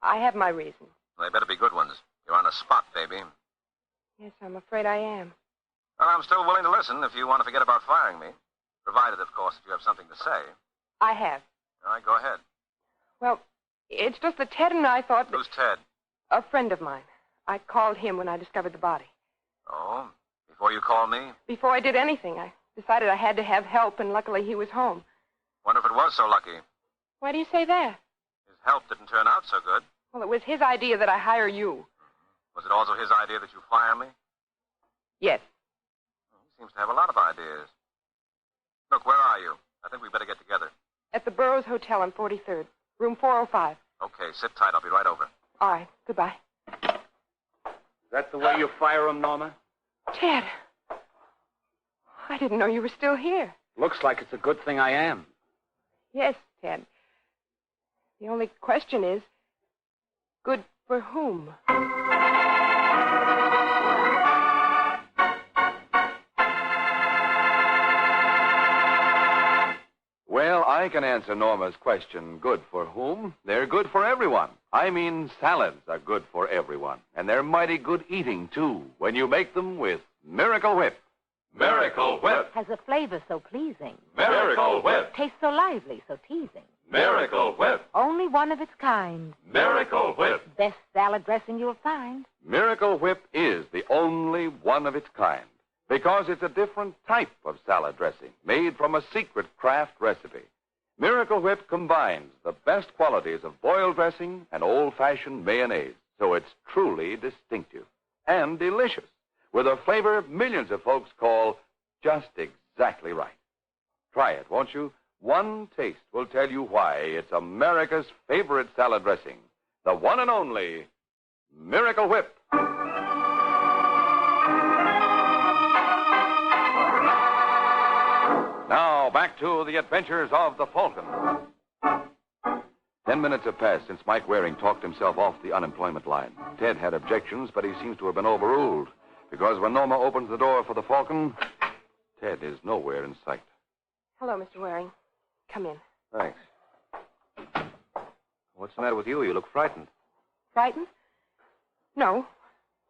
I have my reasons. They better be good ones. You're on the spot, baby. Yes, I'm afraid I am. Well, I'm still willing to listen if you want to forget about firing me. Provided, of course, that you have something to say. I have. All right, go ahead. Well, it's just that Ted and I thought... Who's Ted? A friend of mine. I called him when I discovered the body. Oh, before you called me? Before I did anything, I decided I had to have help, and luckily he was home. Wonder if it was so lucky. Why do you say that? His help didn't turn out so good. Well, it was his idea that I hire you. Was it also his idea that you fire me? Yes. He seems to have a lot of ideas. Look, where are you? I think we better get together. At the Burroughs Hotel on 43rd, room 405. Okay, sit tight. I'll be right over. All right. Goodbye. Is that the way you fire him, Norma? Ted. I didn't know you were still here. Looks like it's a good thing I am. Yes, Ted. The only question is, good for whom? Well, I can answer Norma's question, good for whom? They're good for everyone. I mean, salads are good for everyone. And they're mighty good eating, too, when you make them with Miracle Whip. Miracle Whip. Has a flavor so pleasing. Miracle Whip. Tastes so lively, so teasing. Miracle Whip. Only one of its kind. Miracle Whip. Best salad dressing you'll find. Miracle Whip is the only one of its kind because it's a different type of salad dressing made from a secret craft recipe. Miracle Whip combines the best qualities of boiled dressing and old-fashioned mayonnaise, so it's truly distinctive and delicious with a flavor millions of folks call just exactly right. Try it, won't you? One taste will tell you why it's America's favorite salad dressing, the one and only Miracle Whip. Now, back to the adventures of the Falcon. 10 minutes have passed since Mike Waring talked himself off the unemployment line. Ted had objections, but he seems to have been overruled, because when Norma opens the door for the Falcon, Ted is nowhere in sight. Hello, Mr. Waring. Come in. Thanks. What's the matter with you? You look frightened. Frightened? No,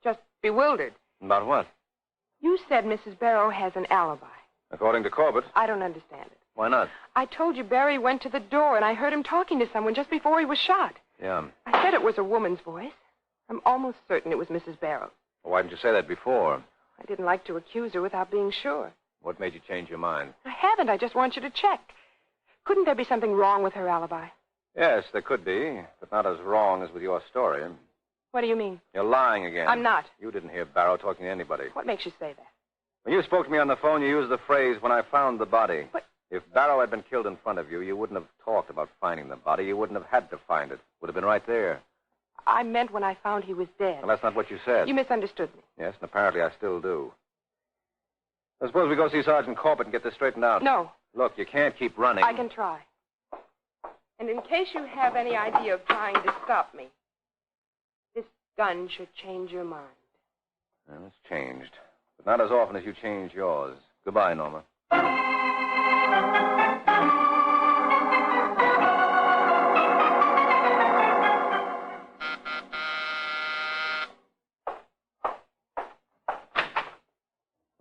just bewildered. About what? You said Mrs. Barrow has an alibi. According to Corbett. I don't understand it. Why not? I told you Barry went to the door, and I heard him talking to someone just before he was shot. Yeah. I said it was a woman's voice. I'm almost certain it was Mrs. Barrow. Well, why didn't you say that before? I didn't like to accuse her without being sure. What made you change your mind? I haven't. I just want you to check. Couldn't there be something wrong with her alibi? Yes, there could be, but not as wrong as with your story. What do you mean? You're lying again. I'm not. You didn't hear Barrow talking to anybody. What makes you say that? When you spoke to me on the phone, you used the phrase, when I found the body. What? If Barrow had been killed in front of you, you wouldn't have talked about finding the body. You wouldn't have had to find it. Would have been right there. I meant when I found he was dead. Well, that's not what you said. You misunderstood me. Yes, and apparently I still do. I suppose we go see Sergeant Corbett and get this straightened out. No. Look, you can't keep running. I can try. And in case you have any idea of trying to stop me, this gun should change your mind. Well, it's changed. But not as often as you change yours. Goodbye, Norma.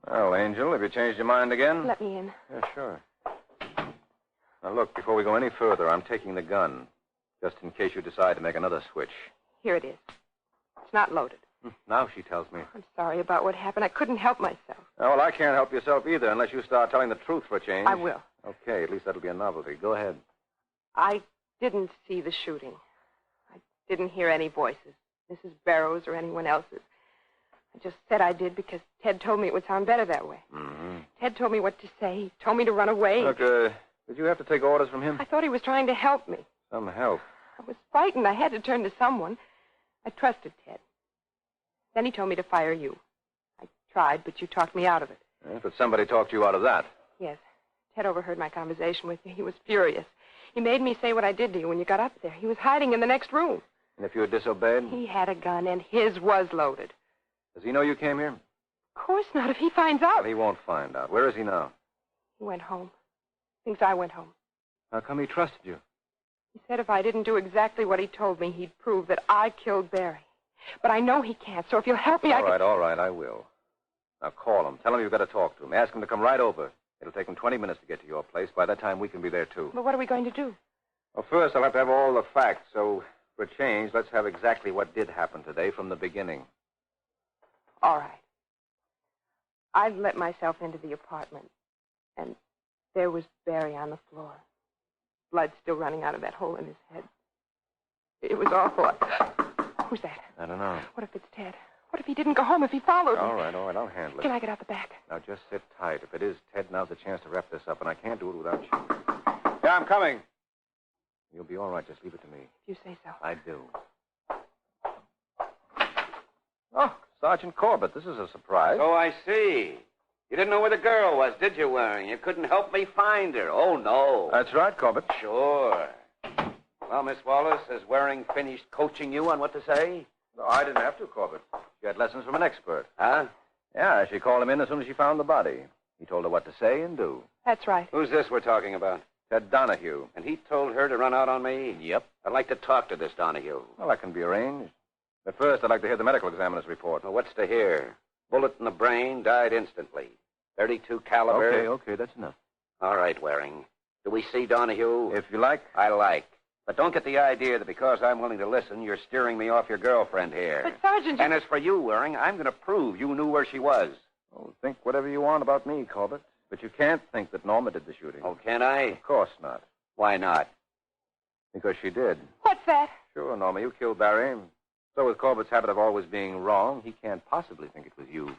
Well, Angel, have you changed your mind again? Let me in. Yeah, sure. Now, look, before we go any further, I'm taking the gun, just in case you decide to make another switch. Here it is. It's not loaded. Now she tells me. I'm sorry about what happened. I couldn't help myself. Oh, well, I can't help yourself either unless you start telling the truth for a change. I will. Okay, at least that'll be a novelty. Go ahead. I didn't see the shooting. I didn't hear any voices, Mrs. Barrow's or anyone else's. I just said I did because Ted told me it would sound better that way. Mm-hmm. Ted told me what to say. He told me to run away. Look, did you have to take orders from him? I thought he was trying to help me. Some help. I was frightened. I had to turn to someone. I trusted Ted. Then he told me to fire you. I tried, but you talked me out of it. Yeah, but somebody talked you out of that. Yes. Ted overheard my conversation with you. He was furious. He made me say what I did to you when you got up there. He was hiding in the next room. And if you had disobeyed? He had a gun, and his was loaded. Does he know you came here? Of course not, if he finds out. Well, he won't find out. Where is he now? He went home. Thinks I went home. How come he trusted you? He said if I didn't do exactly what he told me, he'd prove that I killed Barry. But I know he can't, so if you'll help me, All right, I will. Now call him. Tell him you've got to talk to him. Ask him to come right over. It'll take him 20 minutes to get to your place. By that time, we can be there, too. But what are we going to do? Well, first, I'll have to have all the facts, so for a change, let's have exactly what did happen today from the beginning. All right. I let myself into the apartment, and there was Barry on the floor. Blood still running out of that hole in his head. It was awful. Who's that? I don't know. What if it's Ted? What if he didn't go home, if he followed me? All right, I'll handle it. Can I get out the back? Now, just sit tight. If it is Ted, now's the chance to wrap this up, and I can't do it without you. Yeah, I'm coming. You'll be all right. Just leave it to me. You say so. I do. Oh, Sergeant Corbett, this is a surprise. Oh, I see. You didn't know where the girl was, did you, Waring? You couldn't help me find her. Oh, no. That's right, Corbett. Sure. Well, Miss Wallace, has Waring finished coaching you on what to say? No, I didn't have to, Corbett. She had lessons from an expert. Huh? Yeah, she called him in as soon as she found the body. He told her what to say and do. That's right. Who's this we're talking about? Ted Donahue. And he told her to run out on me? Yep. I'd like to talk to this Donahue. Well, that can be arranged. But first, I'd like to hear the medical examiner's report. Well, what's to hear? Bullet in the brain, died instantly. 32 caliber. Okay, that's enough. All right, Waring. Do we see Donahue? If you like. I like. But don't get the idea that because I'm willing to listen, you're steering me off your girlfriend here. But, Sergeant... And as for you, Waring, I'm going to prove you knew where she was. Oh, think whatever you want about me, Corbett. But you can't think that Norma did the shooting. Oh, can't I? Of course not. Why not? Because she did. What's that? Sure, Norma, you killed Barry. So with Corbett's habit of always being wrong, he can't possibly think it was you.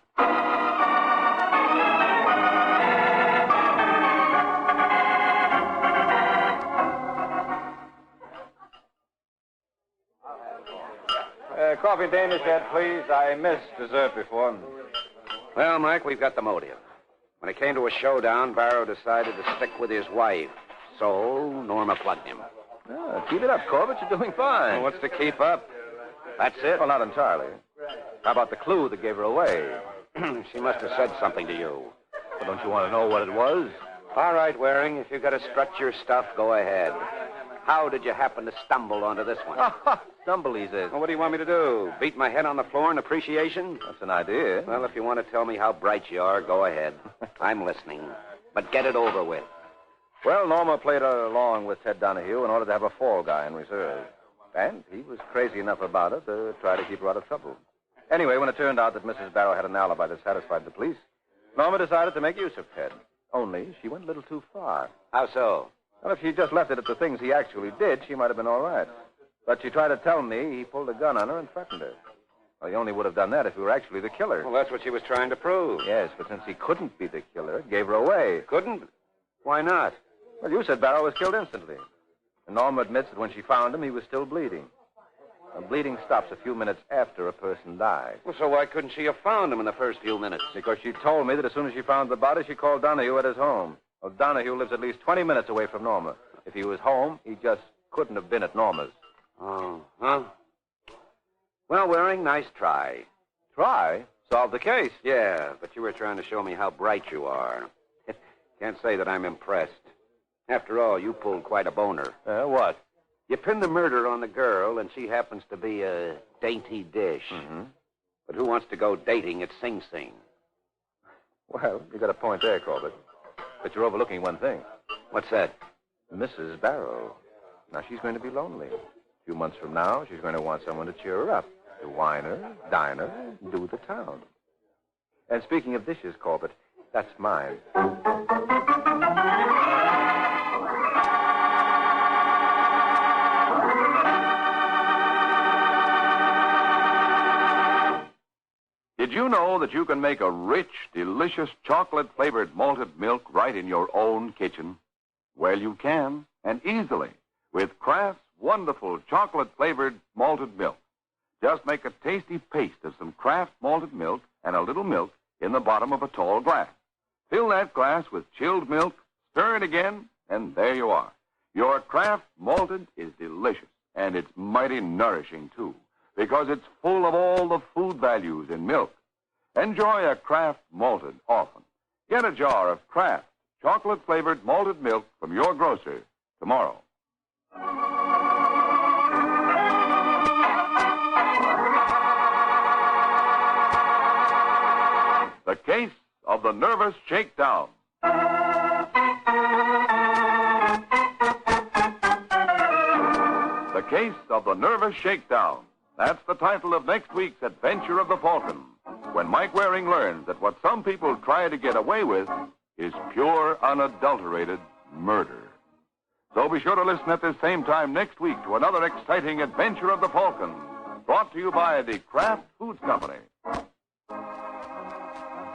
Coffee Danish head, please. I missed dessert before. Well, Mike, we've got the motive. When it came to a showdown, Barrow decided to stick with his wife. So Norma plugged him. Keep it up, Corbett. You're doing fine. Well, what's to keep up? That's it? Well, not entirely. How about the clue that gave her away? She must have said something to you. Well, don't you want to know what it was? All right, Waring. If you've got to strut your stuff, go ahead. How did you happen to stumble onto this one? Stumble, he says. Well, what do you want me to do? Beat my head on the floor in appreciation? That's an idea. Well, if you want to tell me how bright you are, go ahead. I'm listening. But get it over with. Well, Norma played along with Ted Donahue in order to have a fall guy in reserve. And he was crazy enough about it to try to keep her out of trouble. Anyway, when it turned out that Mrs. Barrow had an alibi that satisfied the police, Norma decided to make use of Ted. Only she went a little too far. How so? Well, if she just left it at the things he actually did, she might have been all right. But she tried to tell me he pulled a gun on her and threatened her. Well, he only would have done that if he were actually the killer. Well, that's what she was trying to prove. Yes, but since he couldn't be the killer, it gave her away. Couldn't? Why not? Well, you said Barrow was killed instantly. And Norma admits that when she found him, he was still bleeding. And bleeding stops a few minutes after a person dies. Well, so why couldn't she have found him in the first few minutes? Because she told me that as soon as she found the body, she called Donahue at his home. Well, Donahue lives at least 20 minutes away from Norma. If he was home, he just couldn't have been at Norma's. Oh, huh? Well, Waring, nice try. Try? Solve the case. Yeah, but you were trying to show me how bright you are. Can't say that I'm impressed. After all, you pulled quite a boner. What? You pinned the murder on the girl, and she happens to be a dainty dish. Mm-hmm. But who wants to go dating at Sing Sing? Well, you got a point there, Corbett. But you're overlooking one thing. What's that? Mrs. Barrow. Now, she's going to be lonely. A few months from now, she's going to want someone to cheer her up, to wine her, dine her, do the town. And speaking of dishes, Corbett, that's mine. Did you know that you can make a rich, delicious chocolate-flavored malted milk right in your own kitchen? Well, you can, and easily, with Kraft's wonderful chocolate-flavored malted milk. Just make a tasty paste of some Kraft malted milk and a little milk in the bottom of a tall glass. Fill that glass with chilled milk, stir it again, and there you are. Your Kraft malted is delicious, and it's mighty nourishing, too, because it's full of all the food values in milk. Enjoy a Kraft malted often. Get a jar of Kraft chocolate-flavored malted milk from your grocer tomorrow. The Case of the Nervous Shakedown. The Case of the Nervous Shakedown. That's the title of next week's Adventure of the Falcon, when Mike Waring learns that what some people try to get away with is pure, unadulterated murder. So be sure to listen at this same time next week to another exciting Adventure of the Falcon, brought to you by the Kraft Foods Company.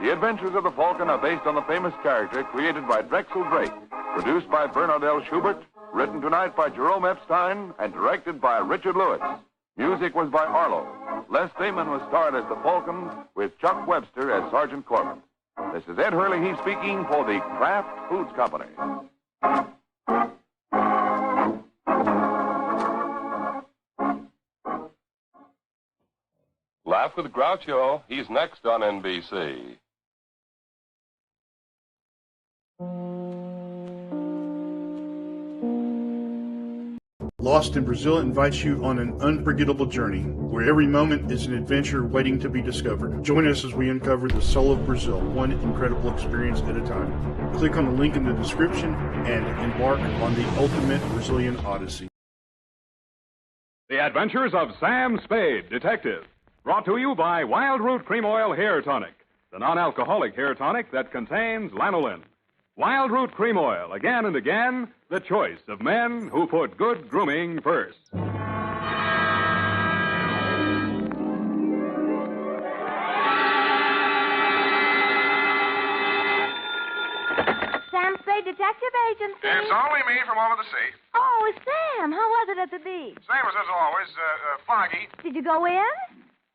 The Adventures of the Falcon are based on the famous character created by Drexel Drake, produced by Bernard L. Schubert, written tonight by Jerome Epstein, and directed by Richard Lewis. Music was by Arlo. Les Damon was starred as the Falcon, with Chuck Webster as Sergeant Corbett. This is Ed Hurley, he's speaking for the Kraft Foods Company. Laugh with Groucho. He's next on NBC. Lost in Brazil invites you on an unforgettable journey, where every moment is an adventure waiting to be discovered. Join us as we uncover the soul of Brazil, one incredible experience at a time. Click on the link in the description and embark on the ultimate Brazilian odyssey. The Adventures of Sam Spade, Detective. Brought to you by Wild Root Cream Oil Hair Tonic, the non-alcoholic hair tonic that contains lanolin. Wild Root Cream Oil, again and again, the choice of men who put good grooming first. Sam Spade Detective Agency. It's only me from over the sea. Oh, Sam, how was it at the beach? Same as always, foggy. Did you go in?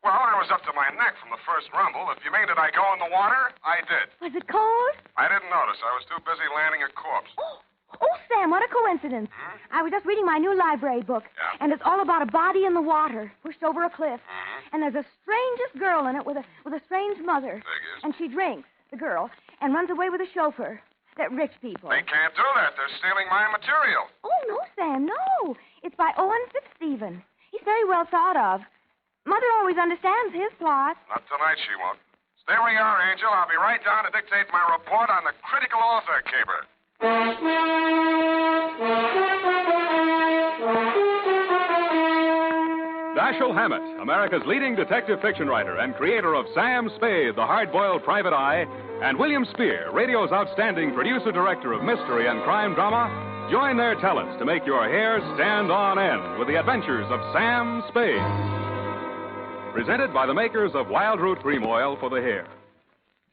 Well, I was up to my neck from the first rumble. If you mean did I go in the water, I did. Was it cold? I didn't notice. I was too busy landing a corpse. Oh, Sam, what a coincidence. I was just reading my new library book, and it's all about a body in the water, pushed over a cliff. And there's the strangest girl in it with a strange mother. Figures. And she drinks, the girl, and runs away with a chauffeur. That rich people. They can't do that. They're stealing my material. Oh, no, Sam, no. It's by Owen Fitzstephen. He's very well thought of. Mother always understands his plot. Not tonight, she won't. Stay where you are, Angel. I'll be right down to dictate my report on the critical author caper. Dashiell Hammett, America's leading detective fiction writer and creator of Sam Spade, the hard-boiled private eye, and William Spear, radio's outstanding producer-director of mystery and crime drama, join their talents to make your hair stand on end with the adventures of Sam Spade. Presented by the makers of Wild Root Cream Oil for the hair.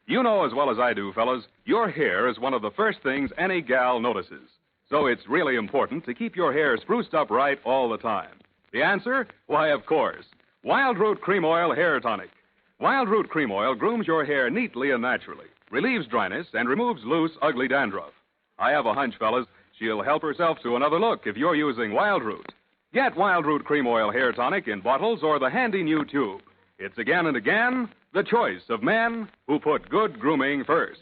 You know as well as I do, fellas, your hair is one of the first things any gal notices. So it's really important to keep your hair spruced up right all the time. The answer? Why, of course. Wild Root Cream Oil Hair Tonic. Wild Root Cream Oil grooms your hair neatly and naturally, relieves dryness, and removes loose, ugly dandruff. I have a hunch, fellas, she'll help herself to another look if you're using Wild Root. Get Wild Root Cream Oil Hair Tonic in bottles or the handy new tube. It's again and again the choice of men who put good grooming first.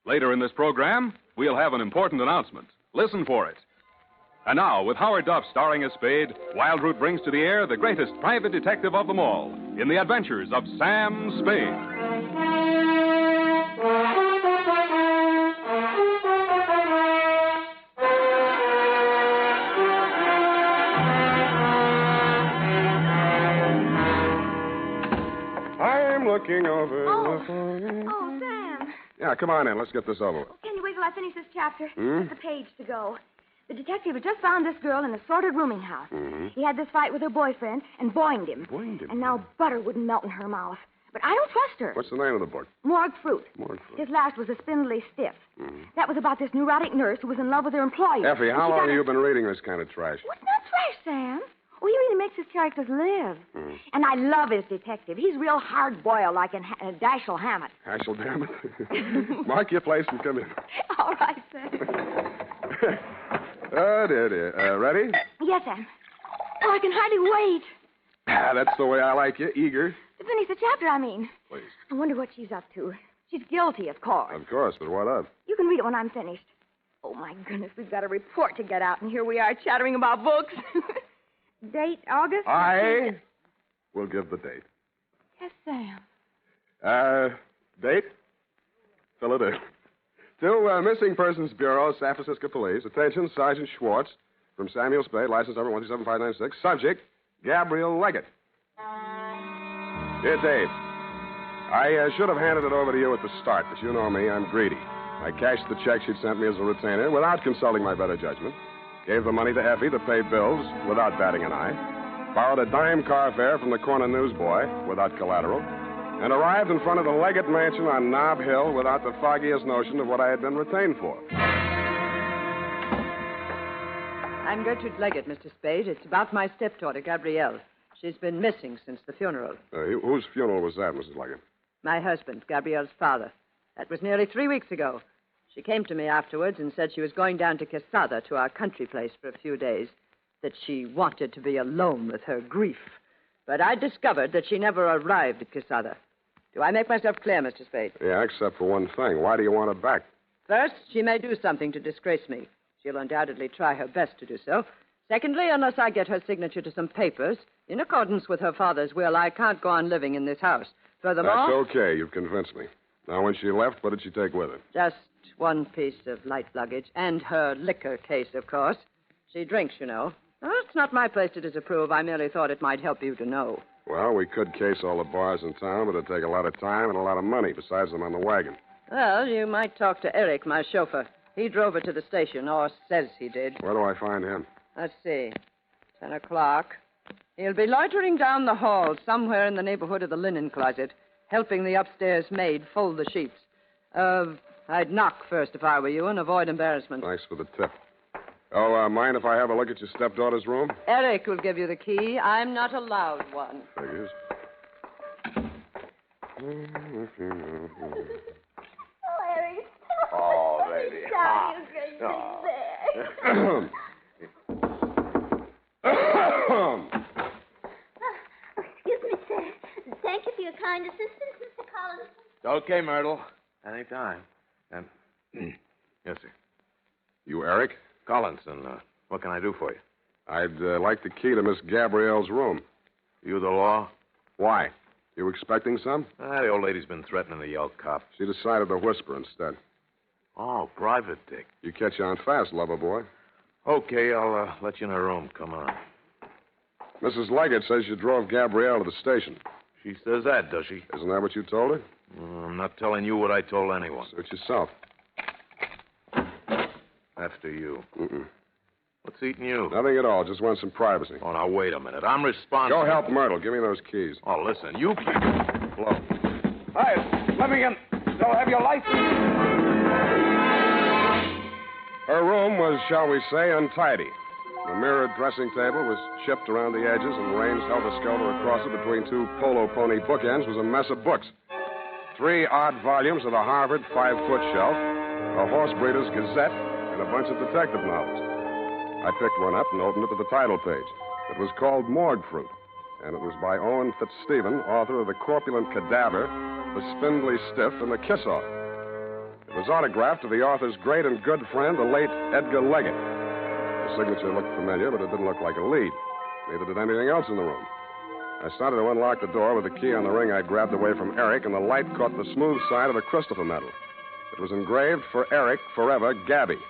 Later in this program, we'll have an important announcement. Listen for it. And now, with Howard Duff starring as Spade, Wild Root brings to the air the greatest private detective of them all in the adventures of Sam Spade. I'm looking over. Oh, Sam. Yeah, come on in. Let's get this over with. Can you wait till I finish this chapter? Hmm? Just a page to go. The detective had just found this girl in a sordid rooming house. Mm-hmm. He had this fight with her boyfriend and boinged him. Boinged him? And now butter wouldn't melt in her mouth. But I don't trust her. What's the name of the book? Morgue Fruit. Morgue Fruit. His last was a spindly stiff. Mm-hmm. That was about this neurotic nurse who was in love with her employer. Effie, how And she long got have you been reading this kind of trash? What's not trash, Sam? Oh, he really makes his characters live. Hmm. And I love his detective. He's real hard-boiled, like in Dashiell Hammett. Ashel, damn it. Mark your place and come in. All right, Sam. Oh, dear. Ready? Yes, Sam. Oh, I can hardly wait. That's the way I like you, eager. To finish the chapter, I mean. Please. I wonder what she's up to. She's guilty, of course. Of course, but what of? You can read it when I'm finished. Oh, my goodness, we've got a report to get out, and here we are chattering about books. Date, August? I will give the date. Yes, Sam. Date? Fill it in. To Missing Persons Bureau, San Francisco Police. Attention, Sergeant Schwartz from Samuel Spade, license number 127596. Subject, Gabrielle Leggett. Dear Dave, I should have handed it over to you at the start, but you know me, I'm greedy. I cashed the check she'd sent me as a retainer without consulting my better judgment. Gave the money to Effie to pay bills without batting an eye. Borrowed a dime car fare from the corner newsboy without collateral. And arrived in front of the Leggett Mansion on Nob Hill without the foggiest notion of what I had been retained for. I'm Gertrude Leggett, Mr. Spade. It's about my stepdaughter, Gabrielle. She's been missing since the funeral. Whose funeral was that, Mrs. Leggett? My husband, Gabrielle's father. That was nearly 3 weeks ago. She came to me afterwards and said she was going down to Quesada, to our country place, for a few days, that she wanted to be alone with her grief. But I discovered that she never arrived at Quesada. Do I make myself clear, Mr. Spade? Yeah, except for one thing. Why do you want her back? First, she may do something to disgrace me. She'll undoubtedly try her best to do so. Secondly, unless I get her signature to some papers, in accordance with her father's will, I can't go on living in this house. Furthermore... That's okay. You've convinced me. Now, when she left, what did she take with her? Just one piece of light luggage, and her liquor case, of course. She drinks, you know. Well, it's not my place to disapprove. I merely thought it might help you to know. Well, we could case all the bars in town, but it'd take a lot of time and a lot of money. Besides, I'm on the wagon. Well, you might talk to Eric, my chauffeur. He drove her to the station, or says he did. Where do I find him? Let's see. 10 o'clock. He'll be loitering down the hall somewhere in the neighborhood of the linen closet, helping the upstairs maid fold the sheets. I'd knock first if I were you and avoid embarrassment. Thanks for the tip. Oh, mind if I have a look at your stepdaughter's room? Eric will give you the key. I'm not allowed one. Figures. Oh, Eric. Oh, baby. Excuse me, sir. Thank you for your kind assistance, Mr. Collins. Okay, Myrtle. Anytime. And, yes, sir. You Eric? Collinson, what can I do for you? I'd like the key to Miss Gabrielle's room. You the law? Why? You expecting some? The old lady's been threatening to yell cop. She decided to whisper instead. Oh, private dick. You catch on fast, lover boy. Okay, I'll let you in her room. Come on. Mrs. Leggett says you drove Gabrielle to the station. She says that, does she? Isn't that what you told her? I'm not telling you what I told anyone. Search yourself. After you. Mm-mm. What's eating you? Nothing at all. Just want some privacy. Oh, now, wait a minute. I'm responsible. Go help Myrtle. Give me those keys. Oh, listen. You keep... Hello. Hey, let me in. Don't have your license. Her room was, shall we say, untidy. The mirrored dressing table was chipped around the edges, and ranged helter-skelter across it between two polo pony bookends was a mess of books. 3 odd volumes of the Harvard 5-foot shelf, a horse breeder's gazette, and a bunch of detective novels. I picked one up and opened it to the title page. It was called Morgue Fruit, and it was by Owen Fitzstephen, author of The Corpulent Cadaver, The Spindly Stiff, and The Kiss-Off. It It was autographed to the author's great and good friend, the late Edgar Leggett. The signature looked familiar, but it didn't look like a lead. Neither did anything else in the room. I started to unlock the door with the key on the ring I grabbed away from Eric, and the light caught the smooth side of a Christopher medal. It was engraved for Eric, forever, Gabby.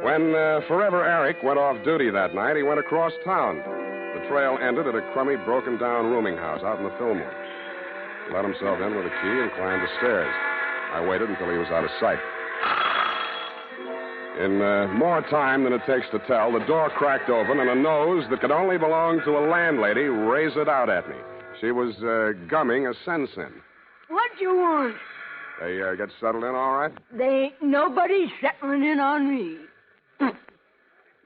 When Forever Eric went off duty that night, he went across town. The trail ended at a crummy, broken-down rooming house out in the Fillmore. He let himself in with a key and climbed the stairs. I waited until he was out of sight. In more time than it takes to tell, the door cracked open and a nose that could only belong to a landlady razored out at me. She was gumming a sensen. What you want? They get settled in all right? They ain't nobody settling in on me.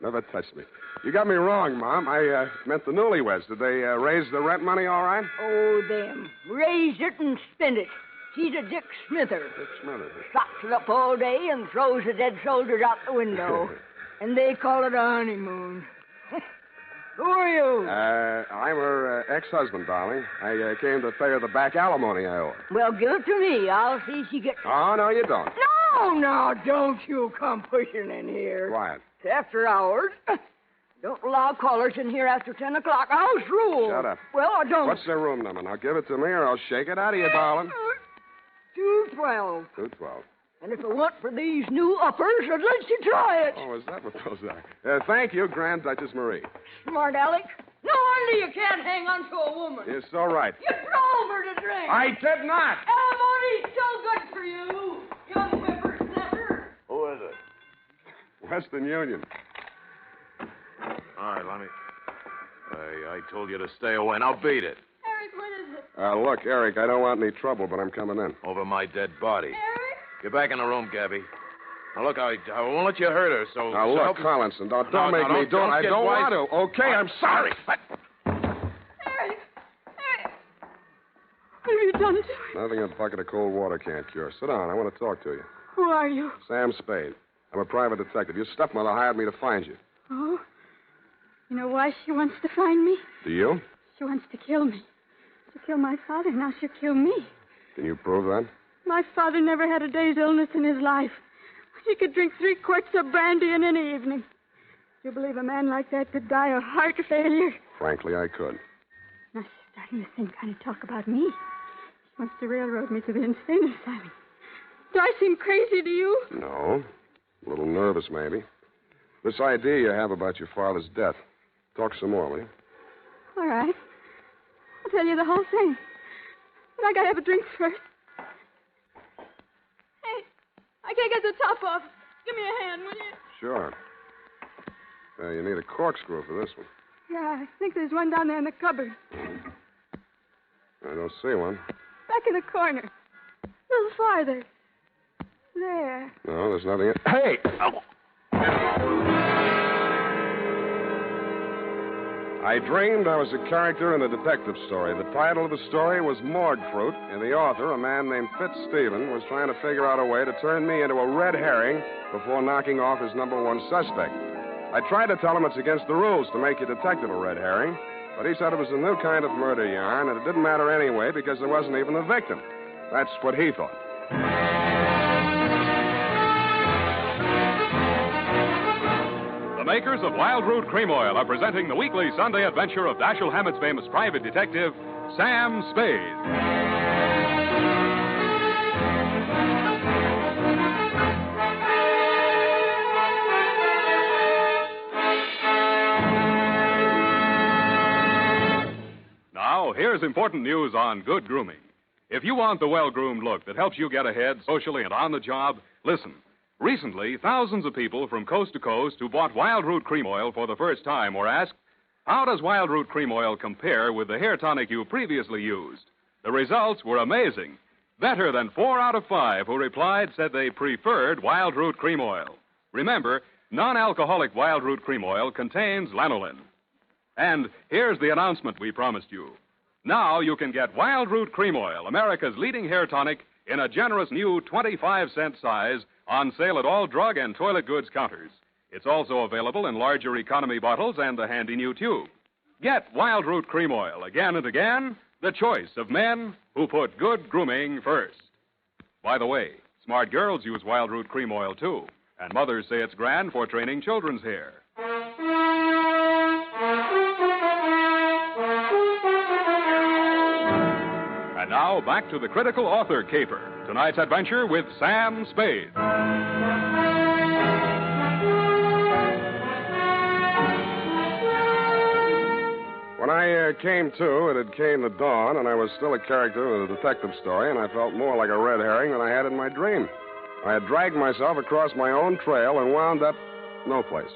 Never touched me. You got me wrong, Mom. I meant the newlyweds. Did they raise the rent money all right? Oh, them. Raise it and spend it. He's a Dick Smither. Dick Smither. Stocks it up all day and throws the dead soldiers out the window. And they call it a honeymoon. Who are you? I'm her ex-husband, darling. I came to pay her the back alimony I owe her. Well, give it to me. I'll see she gets... Oh, no, you don't. No, now, don't you come pushing in here. Quiet. It's after hours. Don't allow callers in here after 10 o'clock. House rule. Shut up. Well, I don't... What's their room number? Now, give it to me or I'll shake it out of you, darling. 212. 212. And if it weren't for these new uppers, I'd let you try it. Oh, is that what those are? Thank you, Grand Duchess Marie. Smart Alec. No wonder you can't hang on to a woman. You're so right. You drove her to drink. I did not. Alimony's so good for you, young whippersnapper. Who is it? Western Union. All right, let me... I told you to stay away. Now beat it. Eric, what is it? Look, Eric, I don't want any trouble, but I'm coming in. Over my dead body. Eric? Get back in the room, Gabby. Now, look, I won't let you hurt her, so... Now, look, Collinson, don't make me do it. I don't want to. Okay, I'm sorry. Eric! What have you done to her? Nothing a bucket of cold water can't cure. Sit down. I want to talk to you. Who are you? Sam Spade. I'm a private detective. Your stepmother hired me to find you. Oh? You know why she wants to find me? Do you? She wants to kill me. She killed my father, now she'll kill me. Can you prove that? My father never had a day's illness in his life. He could drink 3 quarts of brandy in any evening. Do you believe a man like that could die of heart failure? Frankly, I could. Now she's starting the same kind of talk about me. She wants to railroad me to the insane asylum. Do I seem crazy to you? No. A little nervous, maybe. This idea you have about your father's death. Talk some more, will you? All right. I'll tell you the whole thing. But I gotta have a drink first. Hey, I can't get the top off. Give me a hand, will you? Sure. You need a corkscrew for this one. Yeah, I think there's one down there in the cupboard. I don't see one. Back in the corner. A little farther. There. No, there's nothing. Hey! Oh. I dreamed I was a character in a detective story. The title of the story was Morgue Fruit, and the author, a man named Fitzstephen, was trying to figure out a way to turn me into a red herring before knocking off his number one suspect. I tried to tell him it's against the rules to make your detective a red herring, but he said it was a new kind of murder yarn, and it didn't matter anyway because there wasn't even a victim. That's what he thought. The makers of Wild Root Cream Oil are presenting the weekly Sunday adventure of Dashiell Hammett's famous private detective, Sam Spade. Now, here's important news on good grooming. If you want the well-groomed look that helps you get ahead socially and on the job, listen. Recently, thousands of people from coast to coast who bought Wild Root Cream Oil for the first time were asked, how does Wild Root Cream Oil compare with the hair tonic you previously used? The results were amazing. Better than 4 out of 5 who replied said they preferred Wild Root Cream Oil. Remember, non-alcoholic Wild Root Cream Oil contains lanolin. And here's the announcement we promised you. Now you can get Wild Root Cream Oil, America's leading hair tonic, in a generous new 25-cent size on sale at all drug and toilet goods counters. It's also available in larger economy bottles and the handy new tube. Get Wild Root Cream Oil again and again, the choice of men who put good grooming first. By the way, Smart girls use wild root cream oil, too. And mothers say it's grand for training children's hair. And now, back to the critical author caper. Tonight's adventure with Sam Spade. When I came to, it had came the dawn, and I was still a character in a detective story, and I felt more like a red herring than I had in my dream. I had dragged myself across my own trail and wound up no place.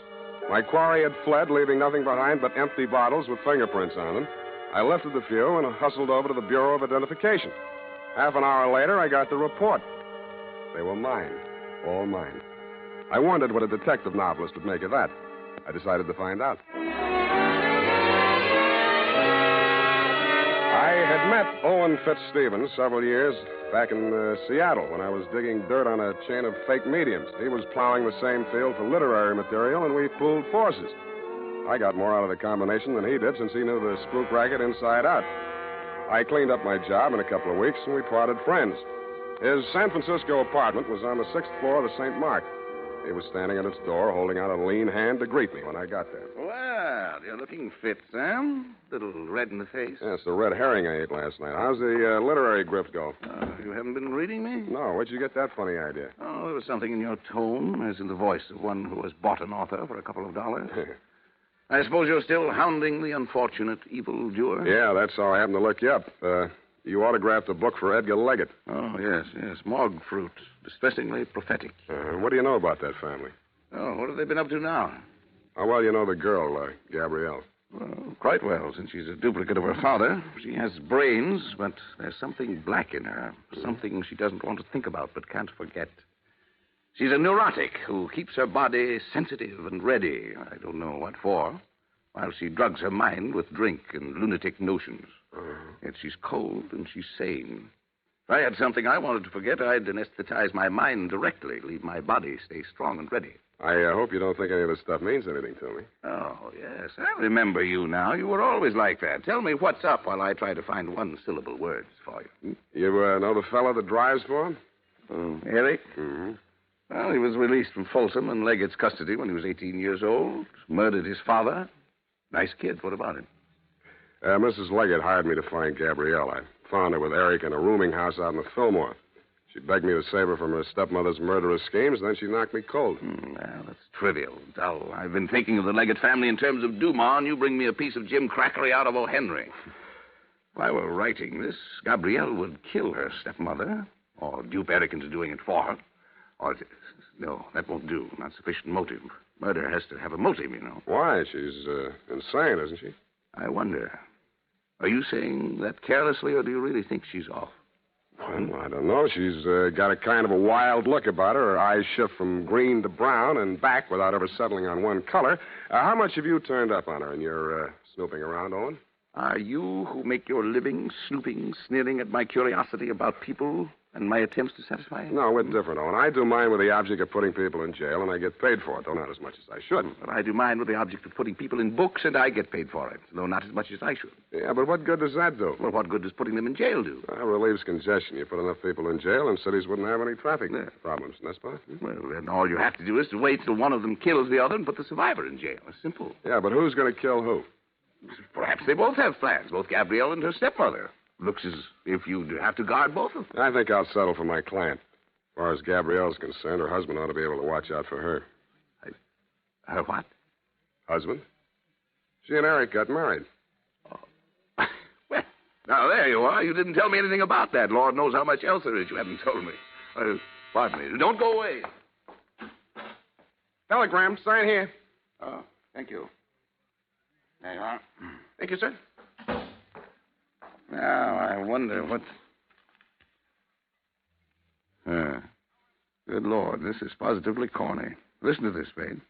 My quarry had fled, leaving nothing behind but empty bottles with fingerprints on them. I lifted the few and hustled over to the Bureau of Identification. Half an hour later, I got the report. They were mine. All mine. I wondered what a detective novelist would make of that. I decided to find out. I had met Owen Fitzstevens several years back in Seattle when I was digging dirt on a chain of fake mediums. He was plowing the same field for literary material, and we pooled forces. I got more out of the combination than he did since he knew the spook racket inside out. I cleaned up my job in a couple of weeks, and we parted friends. His San Francisco apartment was on the 6th floor of the St. Mark. He was standing at its door, holding out a lean hand to greet me when I got there. Well, you're looking fit, Sam. Little red in the face. Yes, the red herring I ate last night. How's the literary grift go? You haven't been reading me? No, where'd you get that funny idea? Oh, there was something in your tone, as in the voice of one who has bought an author for a couple of dollars. I suppose you're still hounding the unfortunate evildoer? Yeah, that's how I happened to look you up. You autographed a book for Edgar Leggett. Oh, yes. Morgue fruit. Distressingly prophetic. What do you know about that family? Oh, what have they been up to now? How well you know the girl, Gabrielle? Well, quite well, since she's a duplicate of her father. She has brains, but there's something black in her. Something she doesn't want to think about but can't forget. She's a neurotic who keeps her body sensitive and ready. I don't know what for. While she drugs her mind with drink and lunatic notions. Yet she's cold and she's sane. If I had something I wanted to forget, I'd anesthetize my mind directly, leave my body stay strong and ready. I hope you don't think any of this stuff means anything to me. Oh, yes. I remember you now. You were always like that. Tell me what's up while I try to find one-syllable words for you. You know the fellow that drives for him? Eric? Mm-hmm. Well, he was released from Folsom and Leggett's custody when he was 18 years old. Murdered his father. Nice kid. What about him? Mrs. Leggett hired me to find Gabrielle. I found her with Eric in a rooming house out in the Fillmore. She begged me to save her from her stepmother's murderous schemes, then she knocked me cold. Well, that's trivial, dull. I've been thinking of the Leggett family in terms of Dumas, and you bring me a piece of Jim Crackery out of O. Henry. If I were writing this, Gabrielle would kill her stepmother, or dupe Eric into doing it for her. Or, no, that won't do. Not sufficient motive. Murder has to have a motive, you know. Why? She's insane, isn't she? I wonder. Are you saying that carelessly, or do you really think she's off? Well, I don't know. She's got a kind of a wild look about her. Her eyes shift from green to brown and back without ever settling on one color. How much have you turned up on her in your snooping around, Owen? Are you who make your living snooping, sneering at my curiosity about people and my attempts to satisfy it? No, we're different, Owen. I do mine with the object of putting people in jail, and I get paid for it, though not as much as I should. But I do mine with the object of putting people in books, and I get paid for it, though not as much as I should. Yeah, but what good does that do? Well, what good does putting them in jail do? Relieves congestion. You put enough people in jail, and cities wouldn't have any traffic problems, n'est-ce pas? Well, then all you have to do is to wait till one of them kills the other and put the survivor in jail. It's simple. Yeah, but who's going to kill who? Perhaps they both have plans, both Gabrielle and her stepmother. Looks as if you'd have to guard both of them. I think I'll settle for my client. As far as Gabrielle's concerned, her husband ought to be able to watch out for her. Her what? Husband. She and Eric got married. Oh. Well, now there you are. You didn't tell me anything about that. Lord knows how much else there is you haven't told me. Pardon me. Don't go away. Telegram. Sign here. Oh, thank you. There you are. Thank you, sir. Now, I wonder what... Good Lord, this is positively corny. Listen to this, Spade.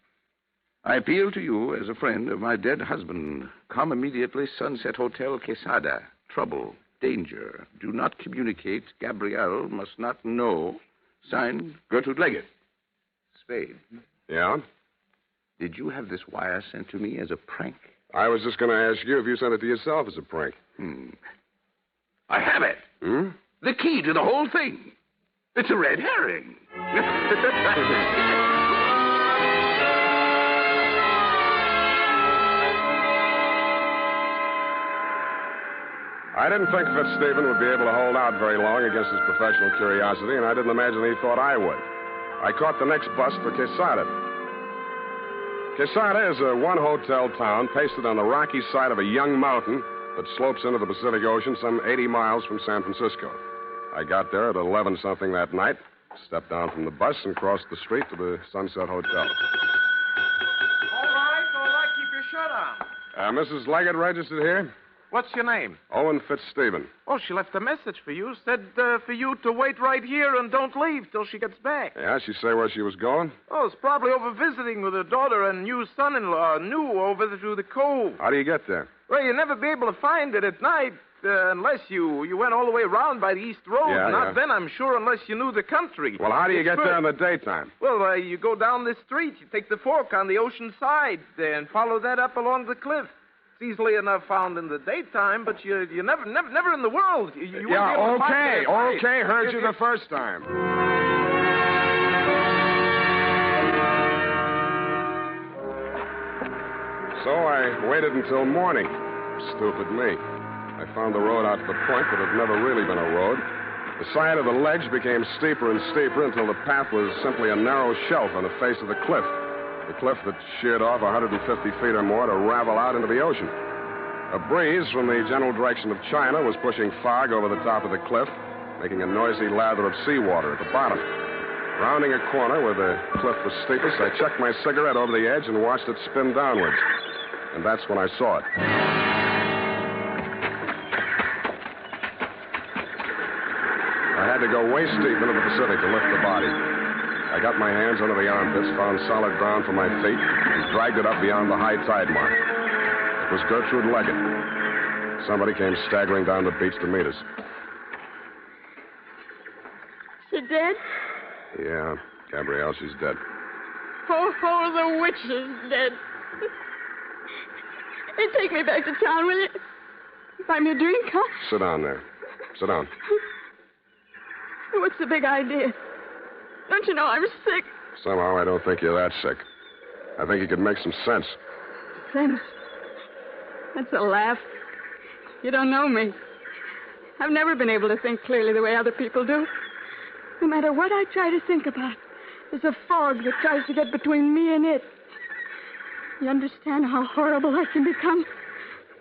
I appeal to you as a friend of my dead husband. Come immediately, Sunset Hotel, Quesada. Trouble, danger. Do not communicate. Gabrielle must not know. Signed, Gertrude Leggett. Spade. Yeah? Did you have this wire sent to me as a prank? I was just going to ask you if you sent it to yourself as a prank. I have it. The key to the whole thing. It's a red herring. I didn't think Fitzstephen would be able to hold out very long against his professional curiosity, and I didn't imagine he thought I would. I caught the next bus for Quesada. Quesada is a one-hotel town pasted on the rocky side of a young mountain that slopes into the Pacific Ocean some 80 miles from San Francisco. I got there at 11-something that night, stepped down from the bus, and crossed the street to the Sunset Hotel. All right. Keep your shirt on. Mrs. Leggett registered here? What's your name? Owen Fitzstephen. Oh, she left a message for you. Said for you to wait right here and don't leave till she gets back. Yeah, she say where she was going? Oh, it's probably over visiting with her daughter and new son-in-law, over through the cove. How do you get there? Well, you'll never be able to find it at night unless you went all the way around by the East Road. Yeah. Then, I'm sure, unless you knew the country. Well, how do you get there in the daytime? Well, you go down this street. You take the fork on the ocean side and follow that up along the cliff. It's easily enough found in the daytime, but you never in the world. You yeah, won't be able to find it at night. Okay. Heard you the first time. So I waited until morning. Stupid me. I found the road out to the point that had never really been a road. The side of the ledge became steeper and steeper until the path was simply a narrow shelf on the face of the cliff. The cliff that sheared off 150 feet or more to ravel out into the ocean. A breeze from the general direction of China was pushing fog over the top of the cliff, making a noisy lather of seawater at the bottom. Rounding a corner where the cliff was steepest, I chucked my cigarette over the edge and watched it spin downwards. And that's when I saw it. I had to go waist deep into the Pacific to lift the body. I got my hands under the armpits, found solid ground for my feet, and dragged it up beyond the high tide mark. It was Gertrude Leggett. Somebody came staggering down the beach to meet us. She dead? Yeah, Gabrielle, she's dead. Oh, the witch is dead. Hey, take me back to town, will you? Buy me a drink, huh? Sit down there. Sit down. What's the big idea? Don't you know I'm sick? Somehow I don't think you're that sick. I think you could make some sense. Sense? That's a laugh. You don't know me. I've never been able to think clearly the way other people do. No matter what I try to think about, there's a fog that tries to get between me and it. You understand how horrible I can become?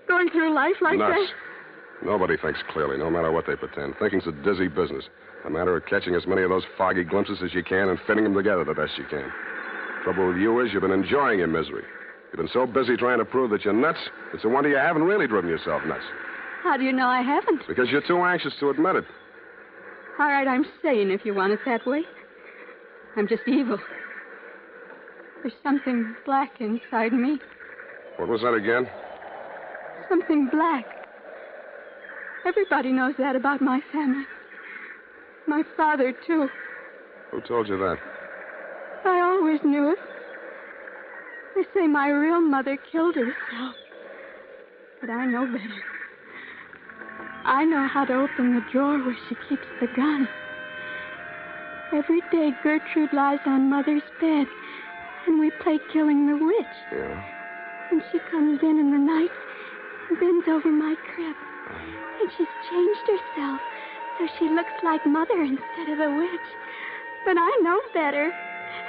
Going through life like Nuts. that? Nobody thinks clearly, no matter what they pretend. Thinking's a dizzy business. A matter of catching as many of those foggy glimpses as you can and fitting them together the best you can. Trouble with you is you've been enjoying your misery. You've been so busy trying to prove that you're nuts, it's a wonder you haven't really driven yourself nuts. How do you know I haven't? Because you're too anxious to admit it. All right, I'm sane if you want it that way. I'm just evil. There's something black inside me. What was that again? Something black. Everybody knows that about my family. My father, too. Who told you that? I always knew it. They say my real mother killed herself. But I know better. I know how to open the drawer where she keeps the gun. Every day, Gertrude lies on Mother's bed, and we play killing the witch. Yeah? And she comes in the night and bends over my crib. And she's changed herself so she looks like Mother instead of the witch. But I know better,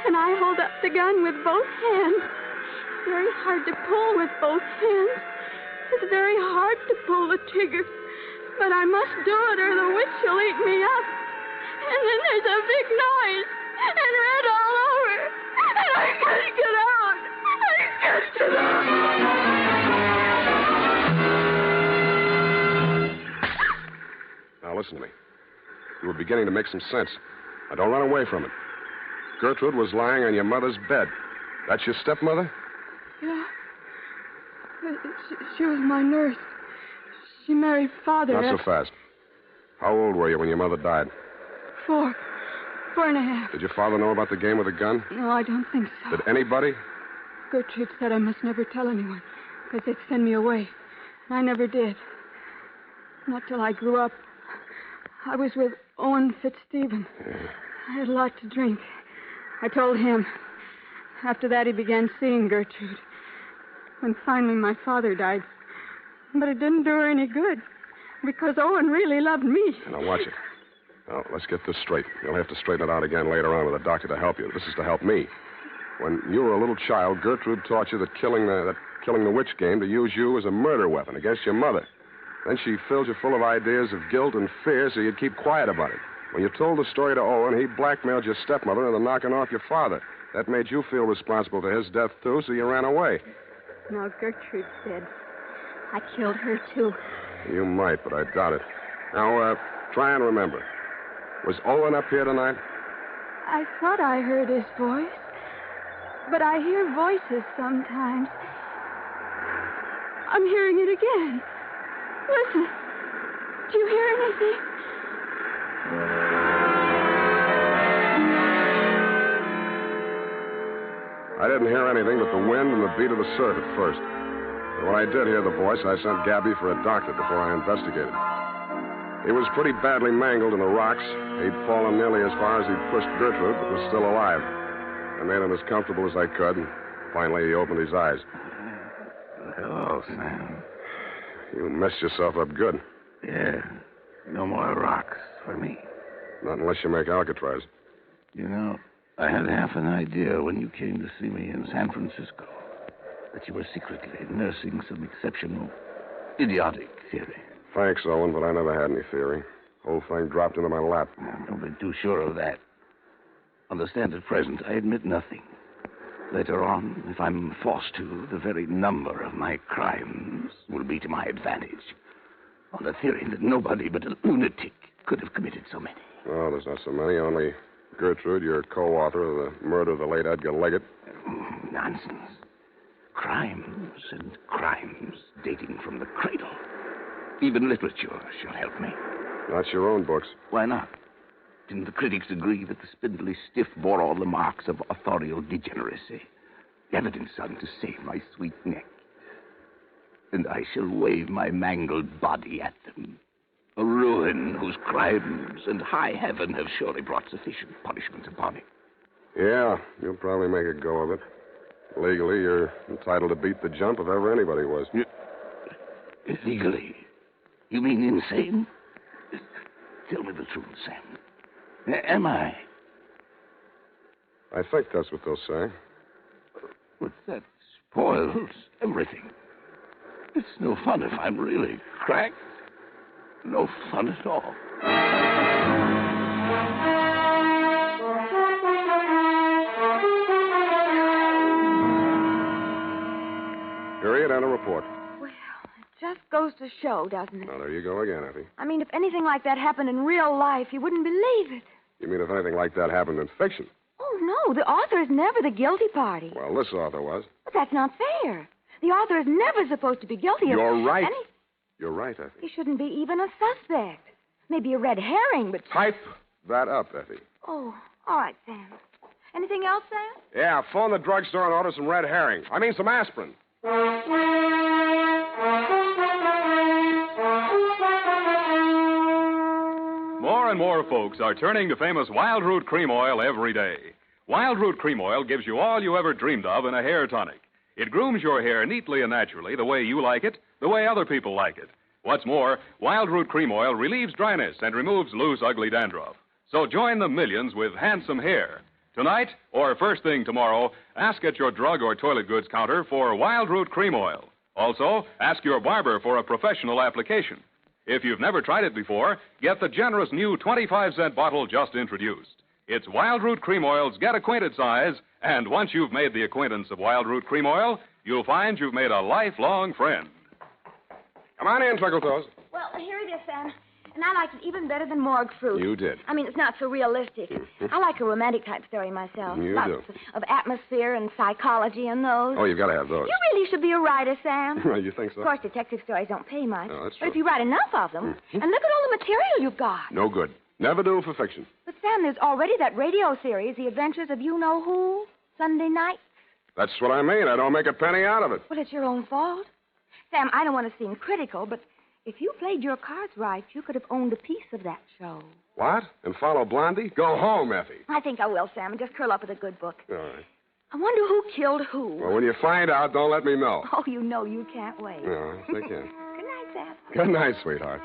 and I hold up the gun with both hands. Very hard to pull with both hands. It's very hard to pull the trigger. But I must do it or the witch will eat me up. And then there's a big noise and red all over. And I can't get out. I can't get out. Now listen to me. You were beginning to make some sense. Now don't run away from it. Gertrude was lying on your mother's bed. That's your stepmother? Yeah. She was my nurse. She married Father. Not so fast. How old were you when your mother died? 4. 4.5. Did your father know about the game with the gun? No, I don't think so. Did anybody? Gertrude said I must never tell anyone, because they'd send me away. And I never did. Not till I grew up. I was with Owen Fitzstephen. I had a lot to drink. I told him. After that, he began seeing Gertrude. When finally my father died. But it didn't do her any good. Because Owen really loved me. Now, watch it. Now, let's get this straight. You'll have to straighten it out again later on with a doctor to help you. This is to help me. When you were a little child, Gertrude taught you that killing the witch game to use you as a murder weapon against your mother. Then she filled you full of ideas of guilt and fear so you'd keep quiet about it. When you told the story to Owen, he blackmailed your stepmother into knocking off your father. That made you feel responsible for his death, too, so you ran away. Now, Gertrude's dead. I killed her, too. You might, but I doubt it. Now, try and remember. Was Owen up here tonight? I thought I heard his voice. But I hear voices sometimes. I'm hearing it again. Listen. Do you hear anything? I didn't hear anything but the wind and the beat of the surf at first. But when I did hear the voice, I sent Gabby for a doctor before I investigated. He was pretty badly mangled in the rocks. He'd fallen nearly as far as he'd pushed Gertrude, but was still alive. I made him as comfortable as I could, and finally he opened his eyes. Hello, Sam. You messed yourself up good. Yeah. No more rocks for me. Not unless you make Alcatraz. You know, I had half an idea when you came to see me in San Francisco that you were secretly nursing some exceptional, idiotic theory. Thanks, Owen, but I never had any theory. Whole thing dropped into my lap. Don't be too sure of that. Understand at present, I admit nothing. Later on, if I'm forced to, the very number of my crimes will be to my advantage. On the theory that nobody but a lunatic could have committed so many. Oh, there's not so many. Only Gertrude, your co-author of the murder of the late Edgar Leggett. Nonsense. Crimes and crimes dating from the cradle. Even literature shall help me. Not your own books. Why not? Didn't the critics agree that the spindly stiff bore all the marks of authorial degeneracy? The evidence sung to save my sweet neck. And I shall wave my mangled body at them. A ruin whose crimes and high heaven have surely brought sufficient punishment upon it. Yeah, you'll probably make a go of it. Legally, you're entitled to beat the jump if ever anybody was. Legally? You mean insane? Tell me the truth, Sam. Am I? I think that's what they'll say. But that spoils everything. It's no fun if I'm really cracked. No fun at all. Period and a report. Well, it just goes to show, doesn't it? Now, there you go again, Effie. I mean, if anything like that happened in real life, you wouldn't believe it. You mean if anything like that happened in fiction? Oh, no, the author is never the guilty party. Well, this author was. But that's not fair. The author is never supposed to be guilty of... You're right. You're right, Effie. He shouldn't be even a suspect. Maybe a red herring, but... Type that up, Effie. Oh, all right, Sam. Anything else, Sam? Yeah, phone the drugstore and order some red herring. I mean some aspirin. More and more folks are turning to famous Wild Root Cream Oil every day. Wild Root Cream Oil gives you all you ever dreamed of in a hair tonic. It grooms your hair neatly and naturally the way you like it, the way other people like it. What's more, Wild Root Cream Oil relieves dryness and removes loose, ugly dandruff. So join the millions with handsome hair. Tonight, or first thing tomorrow, ask at your drug or toilet goods counter for Wild Root Cream Oil. Also, ask your barber for a professional application. If you've never tried it before, get the generous new 25-cent bottle just introduced. It's Wild Root Cream Oil's Get Acquainted size, and once you've made the acquaintance of Wild Root Cream Oil, you'll find you've made a lifelong friend. Come on in, Twinkletoes. Well, here it is, Sam. And I liked it even better than morgue fruit. You did. I mean, it's not so realistic. I like a romantic type story myself. You Lots do. of atmosphere and psychology and those. Oh, you've got to have those. You really should be a writer, Sam. You think so? Of course, detective stories don't pay much. Oh, that's but true. if you write enough of them, and look at all the material you've got. No good. Never do for fiction. But, Sam, there's already that radio series, The Adventures of You-Know-Who, Sunday night. That's what I mean. I don't make a penny out of it. Well, it's your own fault. Sam, I don't want to seem critical, but if you played your cards right, you could have owned a piece of that show. What? And follow Blondie? Go home, Effie. I think I will, Sam, and just curl up with a good book. All right. I wonder who killed who. Well, when you find out, don't let me know. Oh, you know you can't wait. No, they can. Good night, Sam. Good night, sweetheart.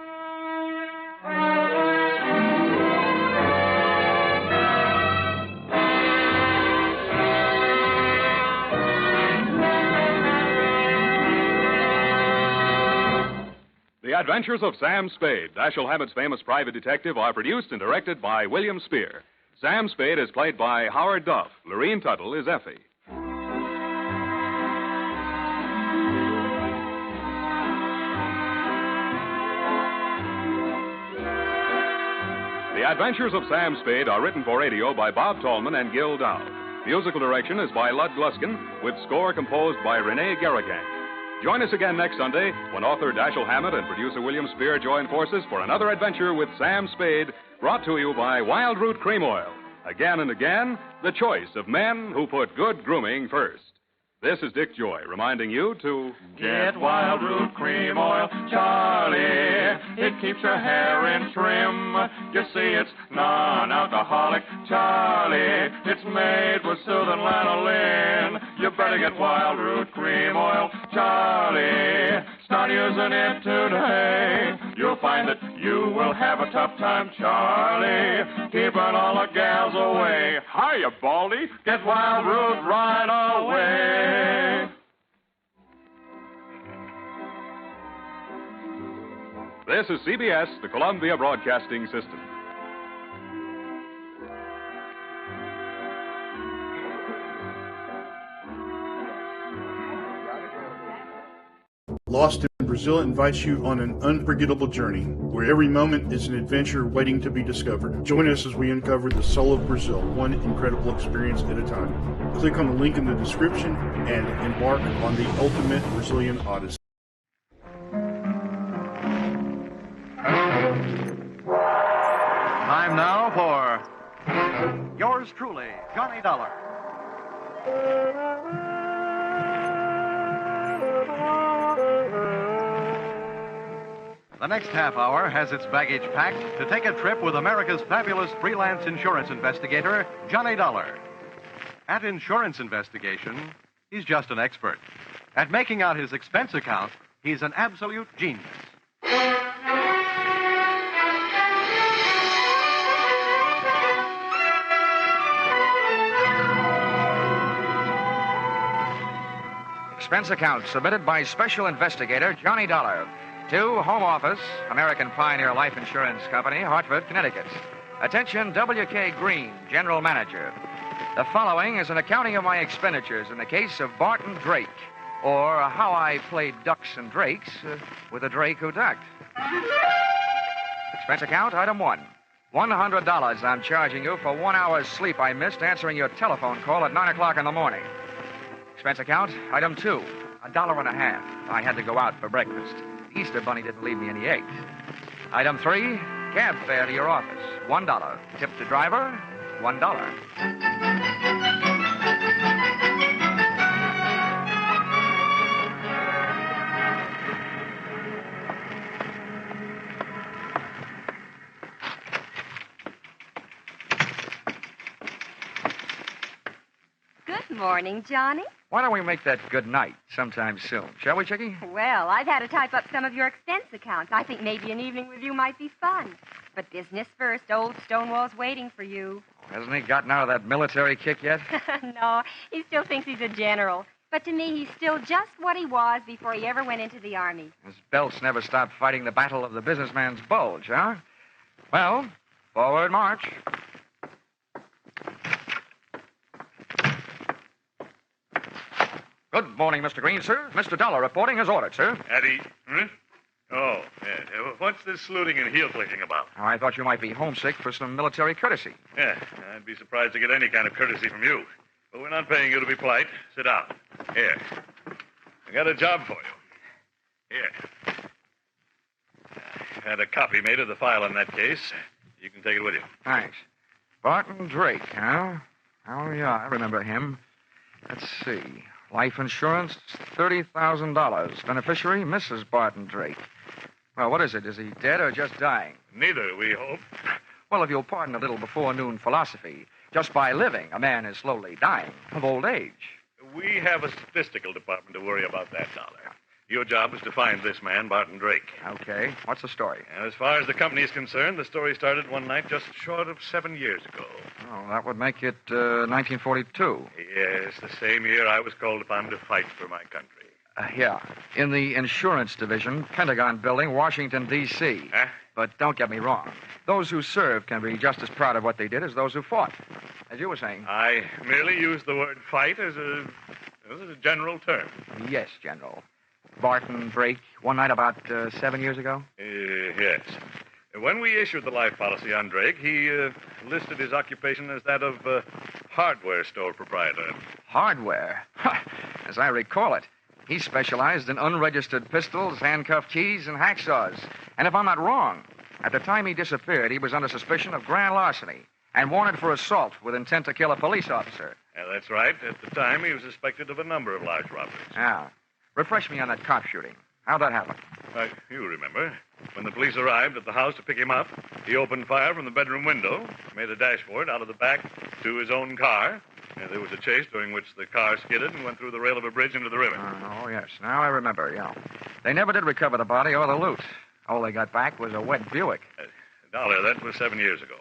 The Adventures of Sam Spade, Dashiell Hammett's famous private detective, are produced and directed by William Spear. Sam Spade is played by Howard Duff. Lorene Tuttle is Effie. The Adventures of Sam Spade are written for radio by Bob Tallman and Gil Dowd. Musical direction is by Lud Gluskin, with score composed by Renee Garrigank. Join us again next Sunday when author Dashiell Hammett and producer William Spear join forces for another adventure with Sam Spade, brought to you by Wild Root Cream Oil. Again and again, the choice of men who put good grooming first. This is Dick Joy reminding you to get Wild Root Cream Oil, Charlie. It keeps your hair in trim. You see, it's non-alcoholic, Charlie. It's made with soothing lanolin. You better get Wild Root Cream Oil, Charlie. Start using it today. You'll find that you will have a tough time, Charlie. Keeping all the gals away. Hiya, Baldy. Get Wild Root right away. This is CBS, the Columbia Broadcasting System. Lost in Brazil invites you on an unforgettable journey where every moment is an adventure waiting to be discovered. Join us as we uncover the soul of Brazil, one incredible experience at a time. Click on the link in the description and embark on the ultimate Brazilian odyssey. Time now for yours truly, Johnny Dollar. The next half hour has its baggage packed to take a trip with America's fabulous freelance insurance investigator, Johnny Dollar. At Insurance Investigation, he's just an expert. At making out his expense account, he's an absolute genius. Expense account submitted by Special Investigator Johnny Dollar to Home Office, American Pioneer Life Insurance Company, Hartford, Connecticut. Attention, W.K. Green, General Manager. The following is an accounting of my expenditures in the case of Barton Drake, or how I played ducks and drakes with a drake who ducked. Expense account, item 1. $100 I'm charging you for 1 hour's sleep I missed answering your telephone call at 9 o'clock in the morning. Expense account, item 2, $1.50. I had to go out for breakfast. The Easter Bunny didn't leave me any eggs. Item 3, cab fare to your office, $1. Tip to driver, $1. Good morning, Johnny. Why don't we make that good night sometime soon? Shall we, Chickie? Well, I've had to type up some of your expense accounts. I think maybe an evening with you might be fun. But business first. Old Stonewall's waiting for you. Hasn't he gotten out of that military kick yet? No, he still thinks he's a general. But to me, he's still just what he was before he ever went into the Army. His belts never stopped fighting the battle of the businessman's bulge, huh? Well, forward march. Good morning, Mr. Green, sir. Mr. Dollar reporting as ordered, sir. Eddie? Oh, yeah. What's this saluting and heel-clicking about? Oh, I thought you might be homesick for some military courtesy. Yeah, I'd be surprised to get any kind of courtesy from you. But we're not paying you to be polite. Sit down. Here. I got a job for you. Here. I had a copy made of the file in that case. You can take it with you. Thanks. Barton Drake, huh? Oh, yeah, I remember him. Let's see. Life insurance, $30,000. Beneficiary, Mrs. Barton Drake. Well, what is it? Is he dead or just dying? Neither, we hope. Well, if you'll pardon a little before-noon philosophy, just by living, a man is slowly dying of old age. We have a statistical department to worry about that, Dollar. Your job is to find this man, Barton Drake. Okay. What's the story? And as far as the company is concerned, the story started one night just short of 7 years ago. Oh, that would make it 1942. Yes, the same year I was called upon to fight for my country. Yeah. In the insurance division, Pentagon Building, Washington, D.C. Huh? But don't get me wrong. Those who served can be just as proud of what they did as those who fought. As you were saying. I merely used the word fight as a general term. Yes, General. Barton Drake, one night about 7 years ago? Yes. When we issued the life policy on Drake, he listed his occupation as that of hardware store proprietor. Hardware? As I recall it, he specialized in unregistered pistols, handcuff keys, and hacksaws. And if I'm not wrong, at the time he disappeared, he was under suspicion of grand larceny and wanted for assault with intent to kill a police officer. Yeah, that's right. At the time, he was suspected of a number of large robberies. Yeah. Refresh me on that cop shooting. How'd that happen? You remember. When the police arrived at the house to pick him up, he opened fire from the bedroom window, made a dash for it out of the back to his own car. There was a chase during which the car skidded and went through the rail of a bridge into the river. Oh, yes. Now I remember, yeah. They never did recover the body or the loot. All they got back was a wet Buick. Dollar, that was 7 years ago.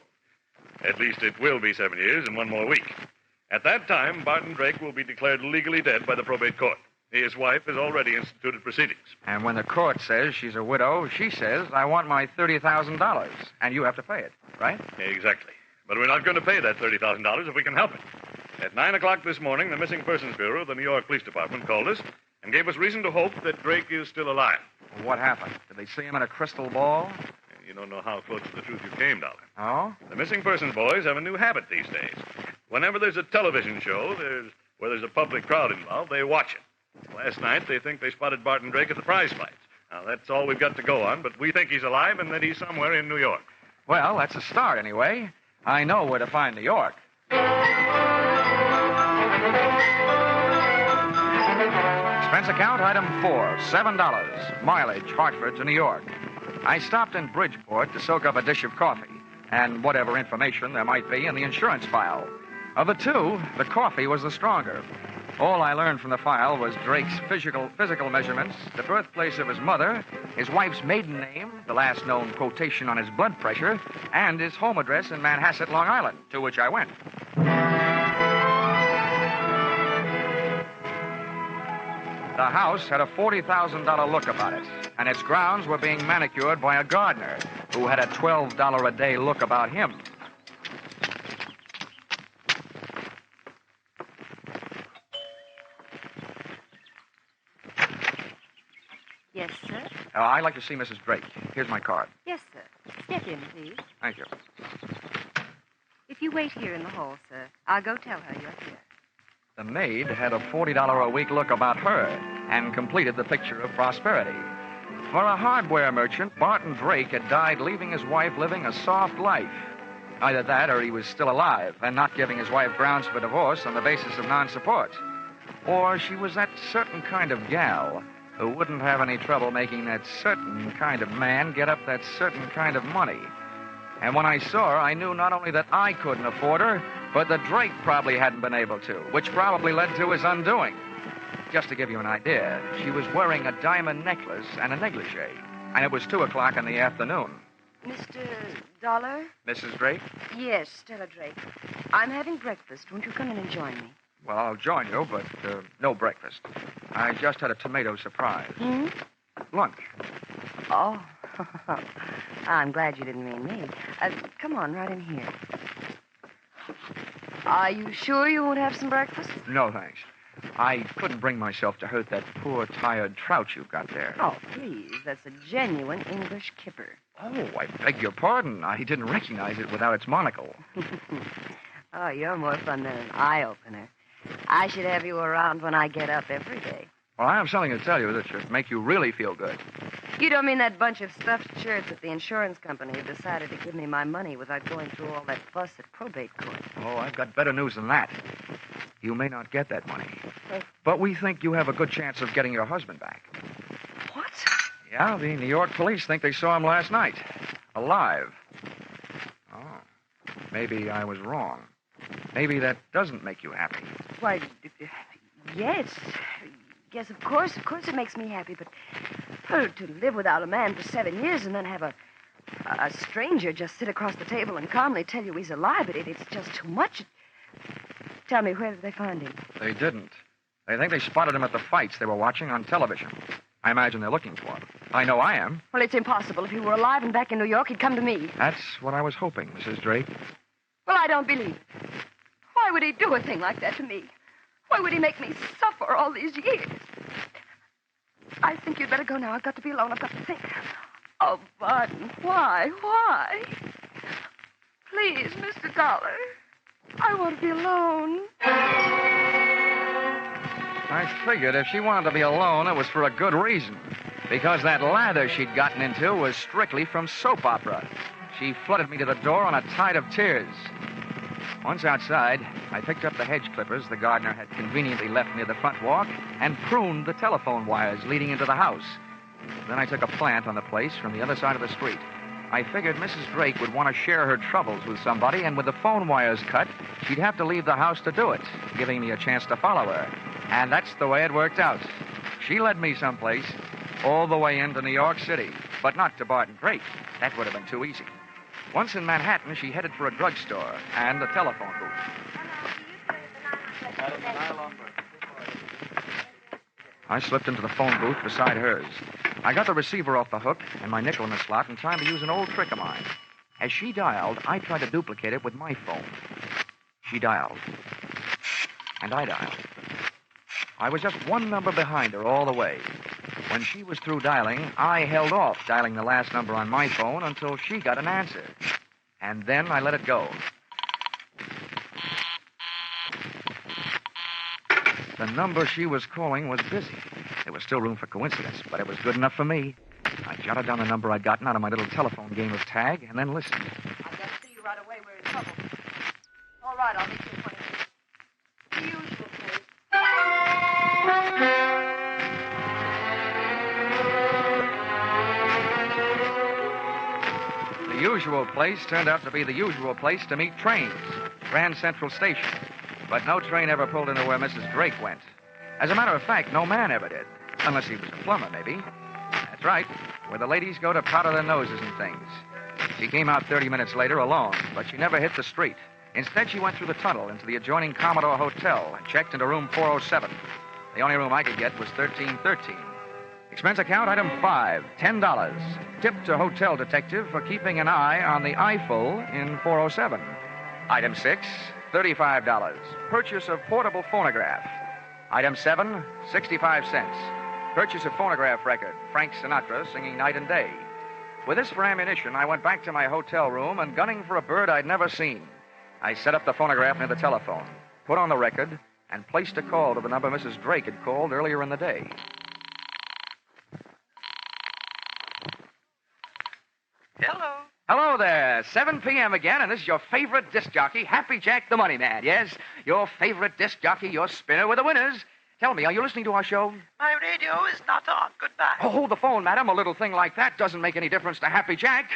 At least it will be 7 years and 1 more week. At that time, Barton Drake will be declared legally dead by the probate court. His wife has already instituted proceedings. And when the court says she's a widow, she says, I want my $30,000, and you have to pay it, right? Exactly. But we're not going to pay that $30,000 if we can help it. At 9 o'clock this morning, the Missing Persons Bureau of the New York Police Department called us and gave us reason to hope that Drake is still alive. What happened? Did they see him in a crystal ball? You don't know how close to the truth you came, Dollar. Oh? The Missing Persons boys have a new habit these days. Whenever there's a television show where there's a public crowd involved, they watch it. Last night, they think they spotted Barton Drake at the prize fights. Now, that's all we've got to go on, but we think he's alive and that he's somewhere in New York. Well, that's a start anyway. I know where to find New York. Expense account, item 4, $7. Mileage, Hartford to New York. I stopped in Bridgeport to soak up a dish of coffee and whatever information there might be in the insurance file. Of the two, the coffee was the stronger. All I learned from the file was Drake's physical measurements, the birthplace of his mother, his wife's maiden name, the last known quotation on his blood pressure, and his home address in Manhasset, Long Island, to which I went. The house had a $40,000 look about it, and its grounds were being manicured by a gardener who had a $12 a day look about him. Yes, sir? I'd like to see Mrs. Drake. Here's my card. Yes, sir. Step in, please. Thank you. If you wait here in the hall, sir, I'll go tell her you're here. The maid had a $40 a week look about her and completed the picture of prosperity. For a hardware merchant, Barton Drake had died leaving his wife living a soft life. Either that or he was still alive and not giving his wife grounds for divorce on the basis of non-support. Or she was that certain kind of gal who wouldn't have any trouble making that certain kind of man get up that certain kind of money. And when I saw her, I knew not only that I couldn't afford her, but that Drake probably hadn't been able to, which probably led to his undoing. Just to give you an idea, she was wearing a diamond necklace and a negligee, and it was 2 o'clock in the afternoon. Mr. Dollar? Mrs. Drake? Yes, Stella Drake. I'm having breakfast. Won't you come in and join me? Well, I'll join you, but no breakfast. I just had a tomato surprise. Lunch. Oh. I'm glad you didn't mean me. Come on, right in here. Are you sure you won't have some breakfast? No, thanks. I couldn't bring myself to hurt that poor, tired trout you've got there. Oh, please. That's a genuine English kipper. Oh, I beg your pardon. I didn't recognize it without its monocle. Oh, you're more fun than an eye-opener. I should have you around when I get up every day. Well, I have something to tell you that should make you really feel good. You don't mean that bunch of stuffed shirts at the insurance company have decided to give me my money without going through all that fuss at probate court? Oh, I've got better news than that. You may not get that money. But we think you have a good chance of getting your husband back. What? Yeah, the New York police think they saw him last night. Alive. Oh. Maybe I was wrong. Maybe that doesn't make you happy. Why, yes. Yes, of course it makes me happy, but to live without a man for 7 years and then have a stranger just sit across the table and calmly tell you he's alive, it's just too much. Tell me, where did they find him? They didn't. They think they spotted him at the fights they were watching on television. I imagine they're looking for him. I know I am. Well, it's impossible. If he were alive and back in New York, he'd come to me. That's what I was hoping, Mrs. Drake. Well, I don't believe it. Why would he do a thing like that to me? Why would he make me suffer all these years? I think you'd better go now. I've got to be alone. I've got to think. Oh, Barton, why? Please, Mr. Dollar. I want to be alone. I figured if she wanted to be alone, it was for a good reason. Because that lather she'd gotten into was strictly from soap opera. She flooded me to the door on a tide of tears. Once outside, I picked up the hedge clippers the gardener had conveniently left near the front walk and pruned the telephone wires leading into the house. Then I took a plant on the place from the other side of the street. I figured Mrs. Drake would want to share her troubles with somebody, and with the phone wires cut, she'd have to leave the house to do it, giving me a chance to follow her. And that's the way it worked out. She led me someplace, all the way into New York City, but not to Barton Drake. That would have been too easy. Once in Manhattan, she headed for a drugstore and a telephone booth. I slipped into the phone booth beside hers. I got the receiver off the hook and my nickel in the slot in time to use an old trick of mine. As she dialed, I tried to duplicate it with my phone. She dialed. And I dialed. I was just one number behind her all the way. When she was through dialing, I held off dialing the last number on my phone until she got an answer. And then I let it go. The number she was calling was busy. There was still room for coincidence, but it was good enough for me. I jotted down the number I'd gotten out of my little telephone game of tag and then listened. I guess see you right away. We're in trouble. All right, I'll meet you in 20 minutes. The usual place. The usual place turned out to be the usual place to meet trains, Grand Central Station. But no train ever pulled into where Mrs. Drake went. As a matter of fact, no man ever did. Unless he was a plumber, maybe. That's right, where the ladies go to powder their noses and things. She came out 30 minutes later alone, but she never hit the street. Instead, she went through the tunnel into the adjoining Commodore Hotel and checked into room 407. The only room I could get was 1313. Expense account item 5, $10. Tip to hotel detective for keeping an eye on the Eiffel in 407. Item 6, $35. Purchase of portable phonograph. Item 7, 65 cents. Purchase of phonograph record, Frank Sinatra singing night and day. With this for ammunition, I went back to my hotel room and gunning for a bird I'd never seen. I set up the phonograph near the telephone, put on the record, and placed a call to the number Mrs. Drake had called earlier in the day. Hello. Hello there. 7 p.m. again, and this is your favorite disc jockey, Happy Jack the Money Man. Yes, your favorite disc jockey, your spinner with the winners. Tell me, are you listening to our show? My radio is not on. Goodbye. Oh, hold the phone, madam. A little thing like that doesn't make any difference to Happy Jack.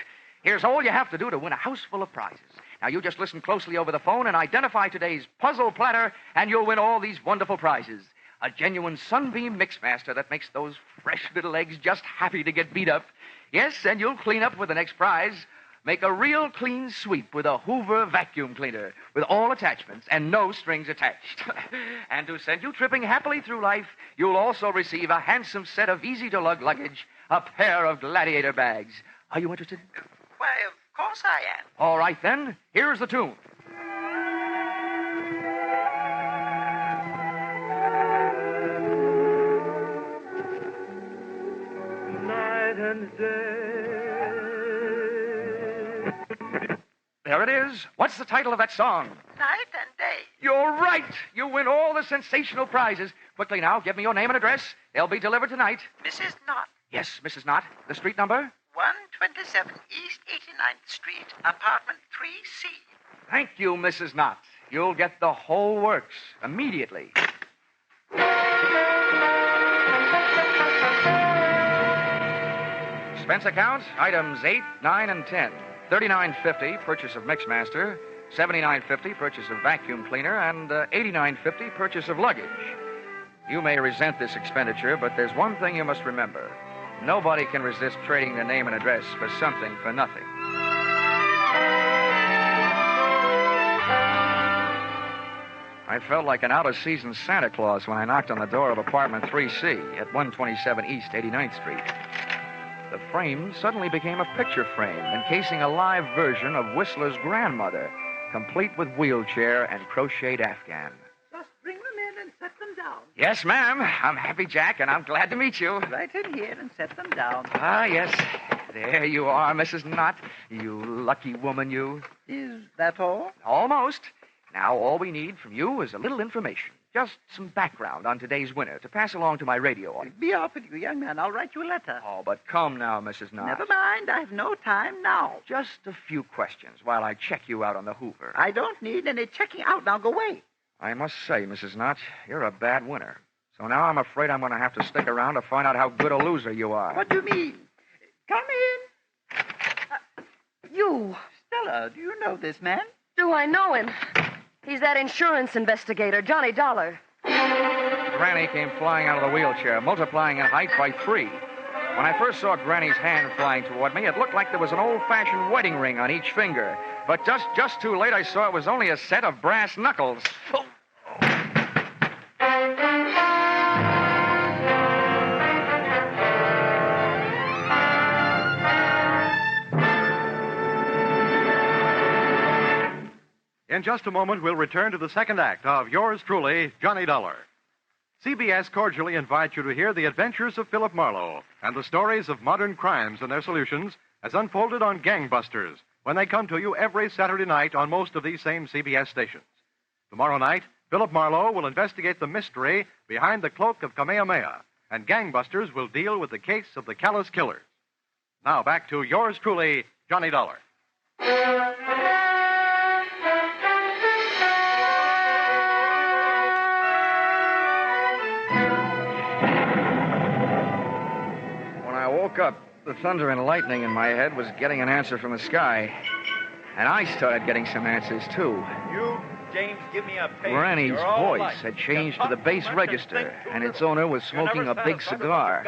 Here's all you have to do to win a house full of prizes. Now, you just listen closely over the phone and identify today's puzzle platter, and you'll win all these wonderful prizes. A genuine Sunbeam Mixmaster that makes those fresh little eggs just happy to get beat up. Yes, and you'll clean up with the next prize. Make a real clean sweep with a Hoover vacuum cleaner with all attachments and no strings attached. And to send you tripping happily through life, you'll also receive a handsome set of easy-to-lug luggage, a pair of Gladiator bags. Are you interested? Why, of course I am. All right, then. Here's the tune. Night and day. There it is. What's the title of that song? Night and day. You're right. You win all the sensational prizes. Quickly now, give me your name and address. They'll be delivered tonight. Mrs. Knott. Yes, Mrs. Knott. The street number? 127 East 89th Street, apartment 3C. Thank you, Mrs. Knott. You'll get the whole works immediately. Expense account, items 8, 9, and 10. $39.50, purchase of Mixmaster. $79.50 purchase of vacuum cleaner, and $89.50 purchase of luggage. You may resent this expenditure, but there's one thing you must remember. Nobody can resist trading their name and address for something for nothing. I felt like an out-of-season Santa Claus when I knocked on the door of apartment 3C at 127 East 89th Street. The frame suddenly became a picture frame encasing a live version of Whistler's grandmother, complete with wheelchair and crocheted afghan. Just bring them in and set them down. Yes, ma'am. I'm Happy Jack, and I'm glad to meet you. Right in here and set them down. Ah, yes. There you are, Mrs. Knott. You lucky woman, you. Is that all? Almost. Now, all we need from you is a little information. Just some background on today's winner to pass along to my radio audience. Be off with you, young man. I'll write you a letter. Oh, but come now, Mrs. Knott. Never mind. I've no time now. Just a few questions while I check you out on the Hoover. I don't need any checking out. Now go away. I must say, Mrs. Knott, you're a bad winner. So now I'm afraid I'm going to have to stick around to find out how good a loser you are. What do you mean? Come in. You. Stella, do you know this man? Do I know him? He's that insurance investigator, Johnny Dollar. Granny came flying out of the wheelchair, multiplying in height by 3. When I first saw Granny's hand flying toward me, it looked like there was an old-fashioned wedding ring on each finger. But just too late, I saw it was only a set of brass knuckles. Oh. In just a moment, we'll return to the second act of Yours Truly, Johnny Dollar. CBS cordially invites you to hear the adventures of Philip Marlowe and the stories of modern crimes and their solutions as unfolded on Gangbusters when they come to you every Saturday night on most of these same CBS stations. Tomorrow night, Philip Marlowe will investigate the mystery behind the cloak of Kamehameha, and Gangbusters will deal with the case of the callous killers. Now back to Yours Truly, Johnny Dollar. Woke up, the thunder and lightning in my head was getting an answer from the sky. And I started getting some answers, too. You, James, give me a page. Granny's voice had changed to the bass register, and its owner was smoking a big cigar.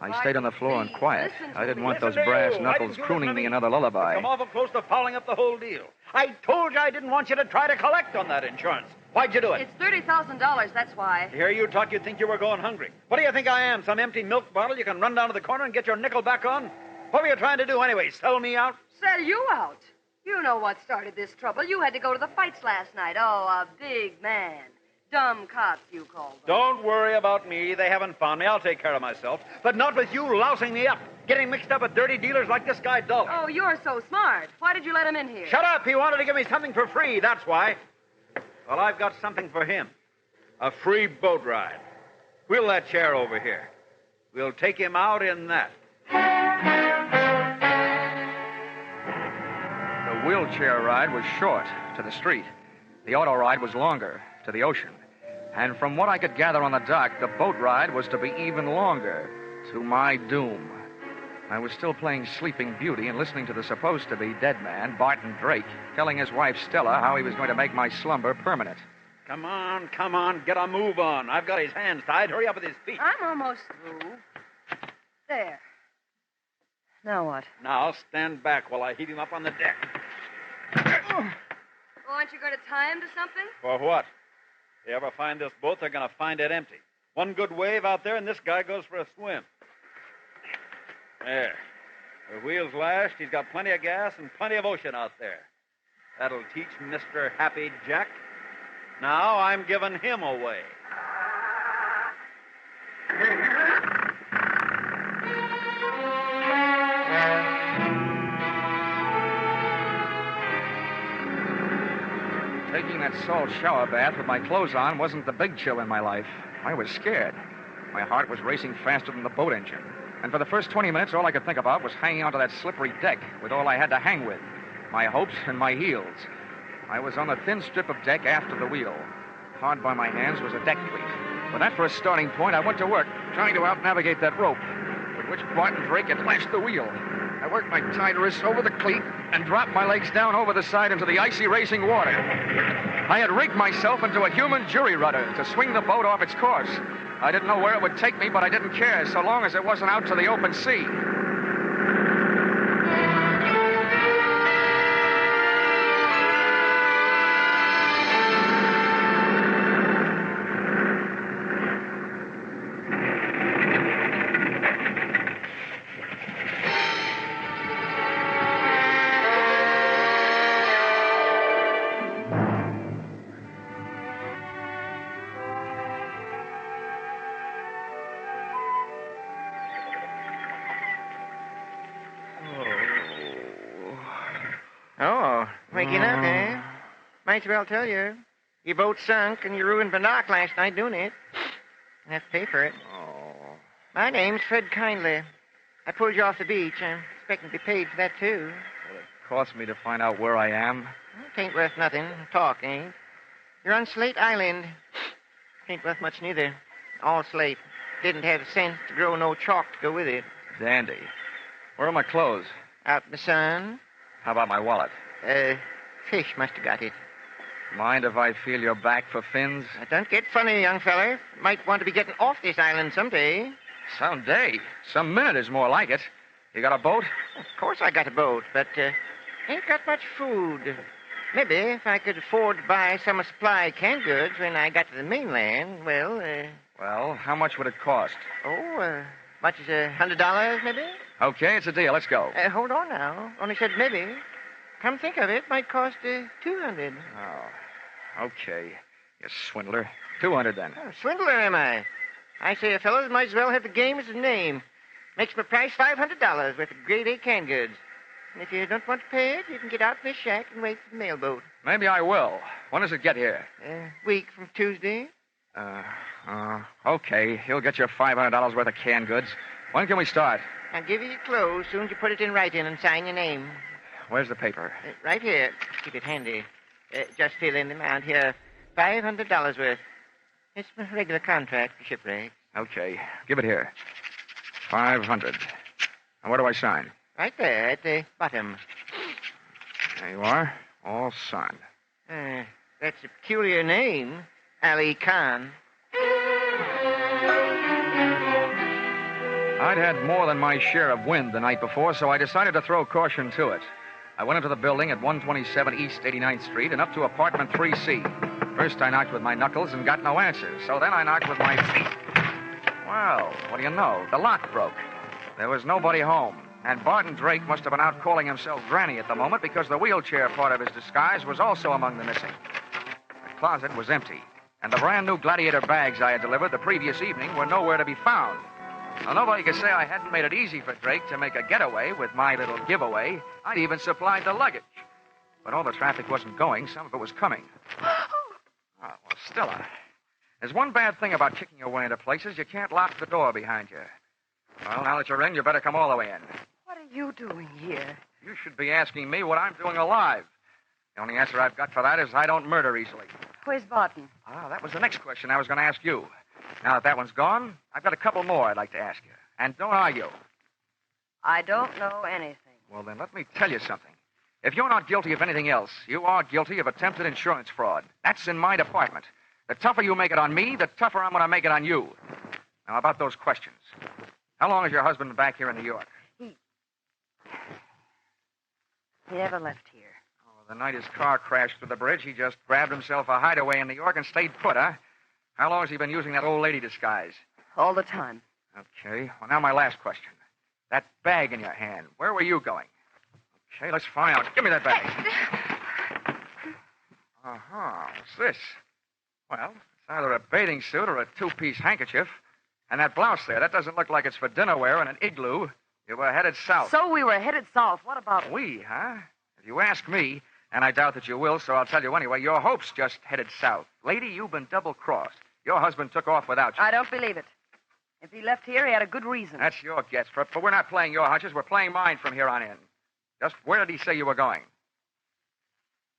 I stayed on the floor and quiet. I didn't want those brass knuckles crooning me another lullaby. I'm awful close to fouling up the whole deal. I told you I didn't want you to try to collect on that insurance. Why'd you do it? It's $30,000, that's why. To hear you talk, you'd think you were going hungry. What do you think I am, some empty milk bottle you can run down to the corner and get your nickel back on? What were you trying to do anyway, sell me out? Sell you out? You know what started this trouble. You had to go to the fights last night. Oh, a big man. Dumb cops, you call them. Don't worry about me. They haven't found me. I'll take care of myself. But not with you lousing me up, getting mixed up with dirty dealers like this guy Dollar. Oh, you're so smart. Why did you let him in here? Shut up. He wanted to give me something for free, that's why. Well, I've got something for him. A free boat ride. Wheel that chair over here. We'll take him out in that. The wheelchair ride was short, to the street. The auto ride was longer, to the ocean. And from what I could gather on the dock, the boat ride was to be even longer, to my doom. I was still playing Sleeping Beauty and listening to the supposed-to-be dead man, Barton Drake, telling his wife Stella how he was going to make my slumber permanent. Come on, get a move on. I've got his hands tied. Hurry up with his feet. I'm almost through. There. Now what? Now stand back while I heave him up on the deck. Well, aren't you going to tie him to something? For what? If they ever find this boat, they're going to find it empty. One good wave out there, and this guy goes for a swim. There. The wheel's lashed. He's got plenty of gas and plenty of ocean out there. That'll teach Mr. Happy Jack. Now I'm giving him away. Taking that salt shower bath with my clothes on wasn't the big chill in my life. I was scared. My heart was racing faster than the boat engine. And for the first 20 minutes, all I could think about was hanging onto that slippery deck with all I had to hang with, my hopes and my heels. I was on the thin strip of deck after the wheel. Hard by my hands was a deck cleat. With that for a starting point, I went to work, trying to out-navigate that rope, with which Barton Drake had lashed the wheel. I worked my tied wrists over the cleat and dropped my legs down over the side into the icy racing water. I had rigged myself into a human jury rudder to swing the boat off its course. I didn't know where it would take me, but I didn't care so long as it wasn't out to the open sea. Oh, waking up, eh? Might as well tell you. Your boat sunk and you ruined my knock last night doing it. I have to pay for it. Oh. My name's Fred Kindly. I pulled you off the beach. I'm expecting to be paid for that, too. Will it cost me to find out where I am? It ain't worth nothing. Talk, ain't. You're on Slate Island. Ain't worth much neither. All slate. Didn't have the sense to grow no chalk to go with it. Dandy. Where are my clothes? Out in the sun. How about my wallet? Fish must have got it. Mind if I feel your back for fins? Don't get funny, young feller. Might want to be getting off this island someday. Someday? Some minute is more like it. You got a boat? Of course I got a boat, but ain't got much food. Maybe if I could afford to buy some of supply canned goods when I got to the mainland, well, Well, how much would it cost? Much as $100, maybe? Okay, it's a deal. Let's go. Hold on now. Only said maybe. Come think of it, might cost $200. Oh, okay. You swindler. 200 then. Oh, swindler, am I? I say, fellows might as well have the game as a name. Makes my price $500 worth of grade A canned goods. And if you don't want to pay it, you can get out in this shack and wait for the mailboat. Maybe I will. When does it get here? Week from Tuesday. Okay. He'll get you $500 worth of canned goods. When can we start? I'll give you your clothes soon as you put it in writing and sign your name. Where's the paper? Right here. Keep it handy. Just fill in the amount here. $500 worth. It's my regular contract for shipwreck. Okay. Give it here. 500. And where do I sign? Right there at the bottom. There you are. All signed. That's a peculiar name. Ali Khan. I'd had more than my share of wind the night before, so I decided to throw caution to it. I went into the building at 127 East 89th Street and up to apartment 3C. First, I knocked with my knuckles and got no answers, so then I knocked with my feet. Well, what do you know? The lock broke. There was nobody home, and Barton Drake must have been out calling himself Granny at the moment because the wheelchair part of his disguise was also among the missing. The closet was empty, and the brand new Gladiator bags I had delivered the previous evening were nowhere to be found. Now, nobody could say I hadn't made it easy for Drake to make a getaway with my little giveaway. I'd even supplied the luggage. But all the traffic wasn't going. Some of it was coming. Well, Stella, there's one bad thing about kicking your way into places. You can't lock the door behind you. Well, now that you're in, you better come all the way in. What are you doing here? You should be asking me what I'm doing alive. The only answer I've got for that is I don't murder easily. Where's Barton? That was the next question I was going to ask you. Now that one's gone, I've got a couple more I'd like to ask you. And don't argue. I don't know anything. Well, then let me tell you something. If you're not guilty of anything else, you are guilty of attempted insurance fraud. That's in my department. The tougher you make it on me, the tougher I'm going to make it on you. Now, about those questions. How long has your husband been back here in New York? He never left here. Oh, the night his car crashed through the bridge, he just grabbed himself a hideaway in New York and stayed put, huh? How long has he been using that old lady disguise? All the time. Okay. Well, now my last question. That bag in your hand, where were you going? Okay, let's find out. Give me that bag. What's this? Well, it's either a bathing suit or a two-piece handkerchief. And that blouse there, that doesn't look like it's for dinner wear in an igloo. You were headed south. So we were headed south. What about... We, huh? If you ask me, and I doubt that you will, so I'll tell you anyway, your hopes just headed south. Lady, you've been double-crossed. Your husband took off without you. I don't believe it. If he left here, he had a good reason. That's your guess, but we're not playing your hunches. We're playing mine from here on in. Just where did he say you were going?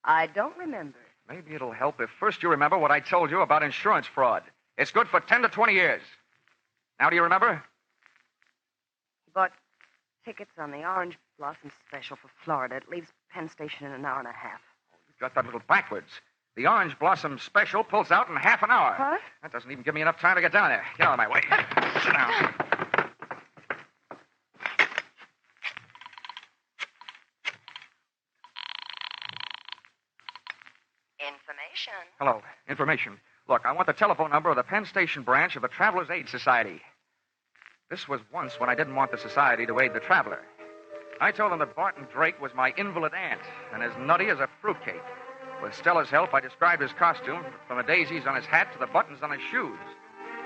I don't remember. Maybe it'll help if first you remember what I told you about insurance fraud. It's good for 10 to 20 years. Now, do you remember? Bought tickets on the Orange Blossom Special for Florida. It leaves Penn Station in an hour and a half. You got that little backwards. The Orange Blossom Special pulls out in half an hour. Huh? That doesn't even give me enough time to get down there. Get out of my way. Sit down. Information. Hello. Information. Look, I want the telephone number of the Penn Station branch of the Travelers' Aid Society. This was once when I didn't want the society to aid the traveler. I told them that Barton Drake was my invalid aunt and as nutty as a fruitcake. With Stella's help, I described his costume from the daisies on his hat to the buttons on his shoes.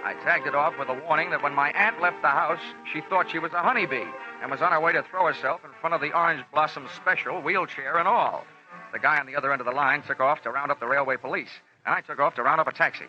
I tagged it off with a warning that when my aunt left the house, she thought she was a honeybee and was on her way to throw herself in front of the Orange Blossom Special, wheelchair and all. The guy on the other end of the line took off to round up the railway police, and I took off to round up a taxi.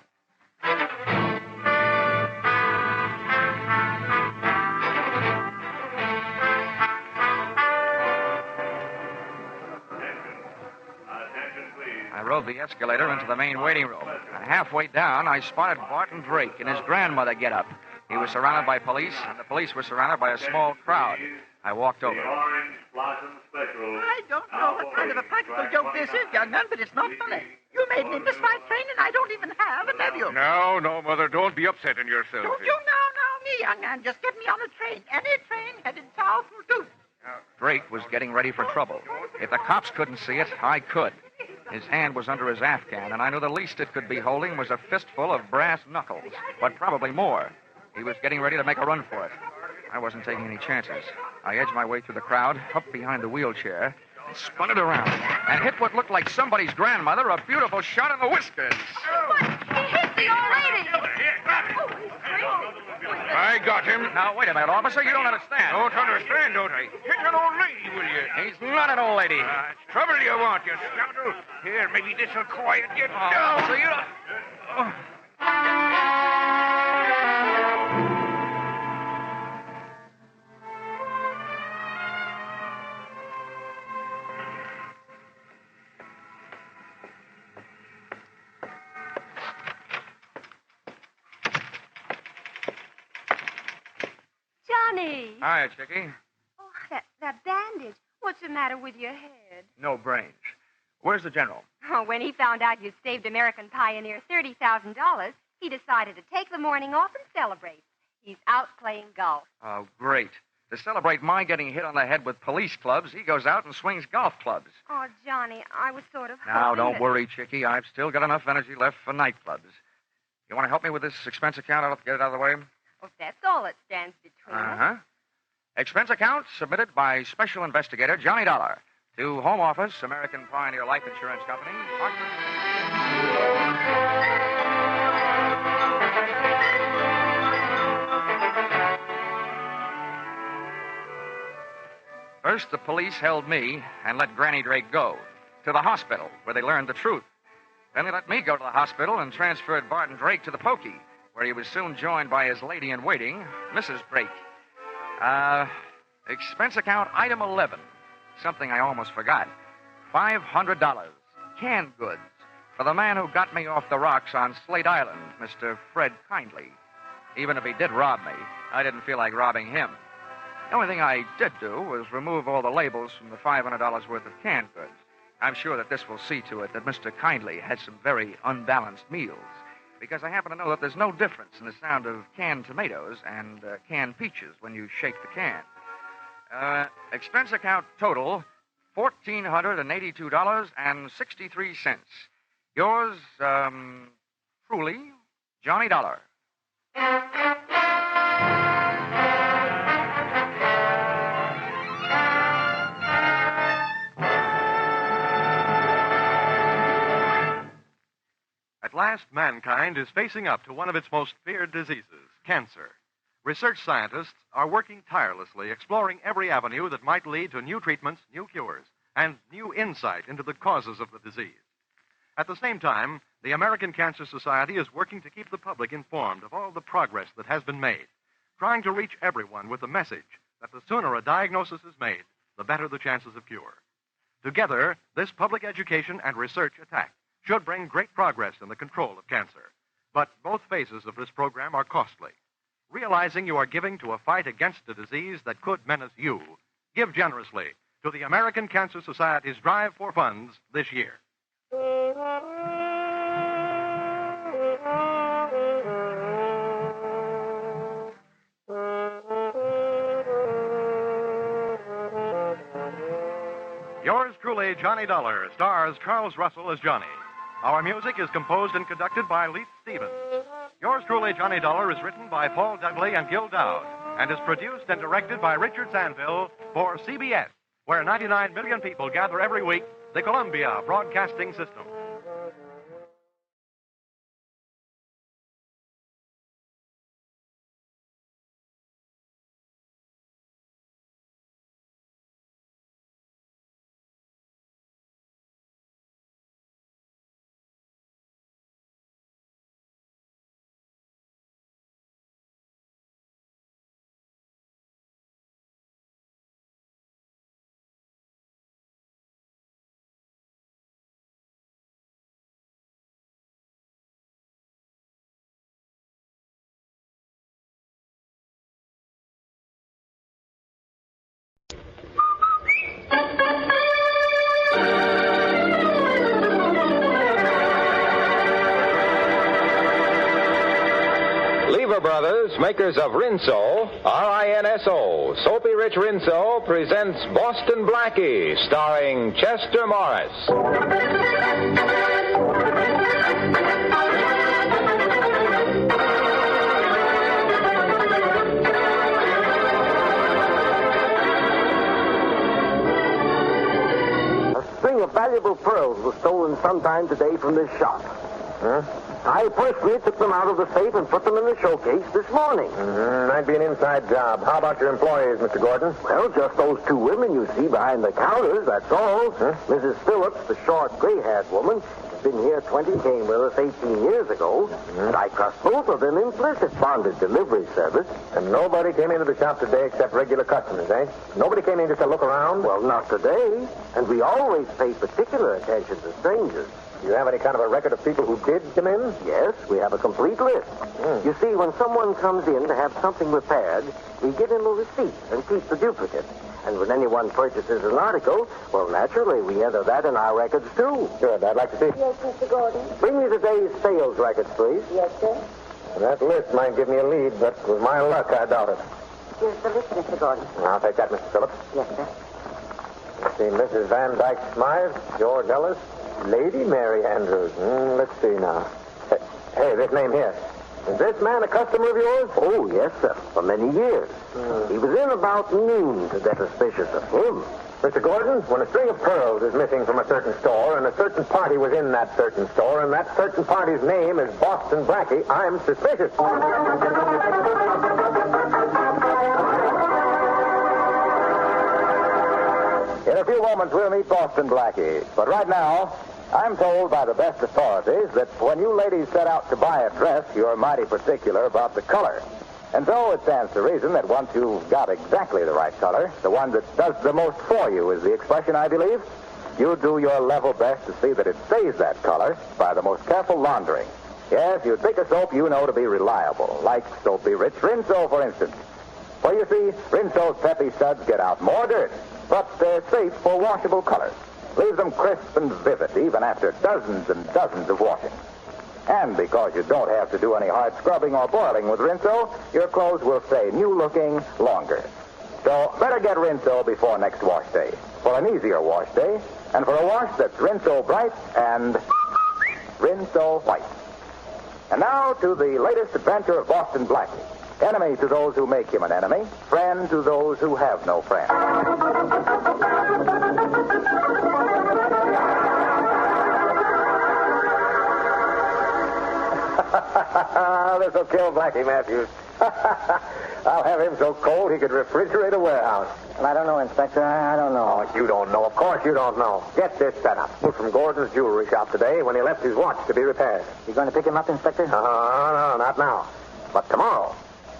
I rode the escalator into the main waiting room, and halfway down, I spotted Barton Drake in his grandmother getup. He was surrounded by police, and the police were surrounded by a small crowd. I walked over. Orange Blossom Special. I don't know what kind of a practical joke this is, young man, but it's not funny. You made me miss my train, and I don't even have a nephew. No, Mother, don't be upsetting yourself. Don't you now, me, young man. Just get me on a train. Any train headed south will do. Drake was getting ready for trouble. If the cops couldn't see it, I could. His hand was under his Afghan, and I knew the least it could be holding was a fistful of brass knuckles, but probably more. He was getting ready to make a run for it. I wasn't taking any chances. I edged my way through the crowd, up behind the wheelchair, and spun it around, and hit what looked like somebody's grandmother a beautiful shot in the whiskers. What? He hit the old lady. I got him. Now, wait a minute, officer. You don't understand. Don't understand, don't I? Hit an old lady, will you? He's not an old lady. It's trouble you want, you scoundrel. Here, maybe this'll quiet you down. So you... Johnny. Hi, Chickie. Oh, that bandage. What's the matter with your head? No brains. Where's the general? Oh, when he found out you saved American Pioneer $30,000, he decided to take the morning off and celebrate. He's out playing golf. Oh, great. To celebrate my getting hit on the head with police clubs, he goes out and swings golf clubs. Oh, Johnny, I was sort of Now, hoping don't that... worry, Chickie. I've still got enough energy left for nightclubs. You want to help me with this expense account? I'll get it out of the way. Well, that's all that stands between us. Uh-huh. Expense account submitted by Special Investigator Johnny Dollar to Home Office, American Pioneer Life Insurance Company, First, the police held me and let Granny Drake go to the hospital, where they learned the truth. Then they let me go to the hospital and transferred Barton Drake to the pokey, where he was soon joined by his lady-in-waiting, Mrs. Drake. Expense account item 11. Something I almost forgot. $500. Canned goods. For the man who got me off the rocks on Slate Island, Mr. Fred Kindly. Even if he did rob me, I didn't feel like robbing him. The only thing I did do was remove all the labels from the $500 worth of canned goods. I'm sure that this will see to it that Mr. Kindly had some very unbalanced meals, because I happen to know that there's no difference in the sound of canned tomatoes and canned peaches when you shake the can. Expense account total, $1,482.63. Yours, truly, Johnny Dollar. At last, mankind is facing up to one of its most feared diseases, cancer. Research scientists are working tirelessly, exploring every avenue that might lead to new treatments, new cures, and new insight into the causes of the disease. At the same time, the American Cancer Society is working to keep the public informed of all the progress that has been made, trying to reach everyone with the message that the sooner a diagnosis is made, the better the chances of cure. Together, this public education and research attack should bring great progress in the control of cancer. But both phases of this program are costly. realizing you are giving to a fight against a disease that could menace you. Give generously to the American Cancer Society's Drive for Funds this year. Yours truly, Johnny Dollar, stars Charles Russell as Johnny. Our music is composed and conducted by Leith Stevens. Yours truly, Johnny Dollar, is written by Paul Dudley and Gil Dowd and is produced and directed by Richard Sanville for CBS, where 99 million people gather every week, the Columbia Broadcasting System. Lever Brothers, makers of Rinso, R-I-N-S-O, Soapy Rich Rinso, presents Boston Blackie, starring Chester Morris. A string of valuable pearls was stolen sometime today from this shop. Huh? I personally took them out of the safe and put them in the showcase this morning. Might be an inside job. How about your employees, Mr. Gordon? Well, just those two women you see behind the counters, that's all. Huh? Mrs. Phillips, the short, gray-haired woman, has been here 20, came with us 18 years ago. And I trust both of them implicit bonded delivery service. And nobody came into the shop today except regular customers, eh? Nobody came in just to look around? Well, not today. And we always pay particular attention to strangers. Do you have any kind of a record of people who did come in? Yes, we have a complete list. You see, when someone comes in to have something repaired, we give him a receipt and keep the duplicate. And when anyone purchases an article, well, naturally, we enter that in our records, too. Good. I'd like to see. Yes, Mr. Gordon. Bring me today's sales records, please. Yes, sir. That list might give me a lead, but with my luck, I doubt it. Here's the list, Mr. Gordon. I'll take that, Mr. Phillips. Yes, sir. Let's see, Mrs. Van Dyke Smythe, George Ellis, Lady Mary Andrews. Let's see now. Hey, this name here. Is this man a customer of yours? Oh, yes, sir. For many years. He was in about noon to get suspicious of him. Mr. Gordon, when a string of pearls is missing from a certain store and a certain party was in that certain store and that certain party's name is Boston Blackie, I'm suspicious. In a few moments, we'll meet Boston Blackie. But right now, I'm told by the best authorities that when you ladies set out to buy a dress, you're mighty particular about the color. And so it stands to reason that once you've got exactly the right color, the one that does the most for you is the expression, I believe, you do your level best to see that it stays that color by the most careful laundering. Yes, you pick a soap you know to be reliable, like Soapy Rich Rinso, for instance. For you see, Rinso's peppy suds get out more dirt, but they're safe for washable colors. Leave them crisp and vivid even after dozens and dozens of washings. And because you don't have to do any hard scrubbing or boiling with Rinso, your clothes will stay new-looking longer. So better get Rinso before next wash day, for an easier wash day, and for a wash that's Rinso bright and Rinso white. And now to the latest adventure of Boston Blackie. Enemy to those who make him an enemy, friend to those who have no friend. This'll kill Blackie Matthews. I'll have him so cold he could refrigerate a warehouse. Well, I don't know, Inspector. I don't know. Oh, you don't know. Of course you don't know. Get this set up. From Gordon's jewelry shop today when he left his watch to be repaired. You going to pick him up, Inspector? No, not now. But tomorrow.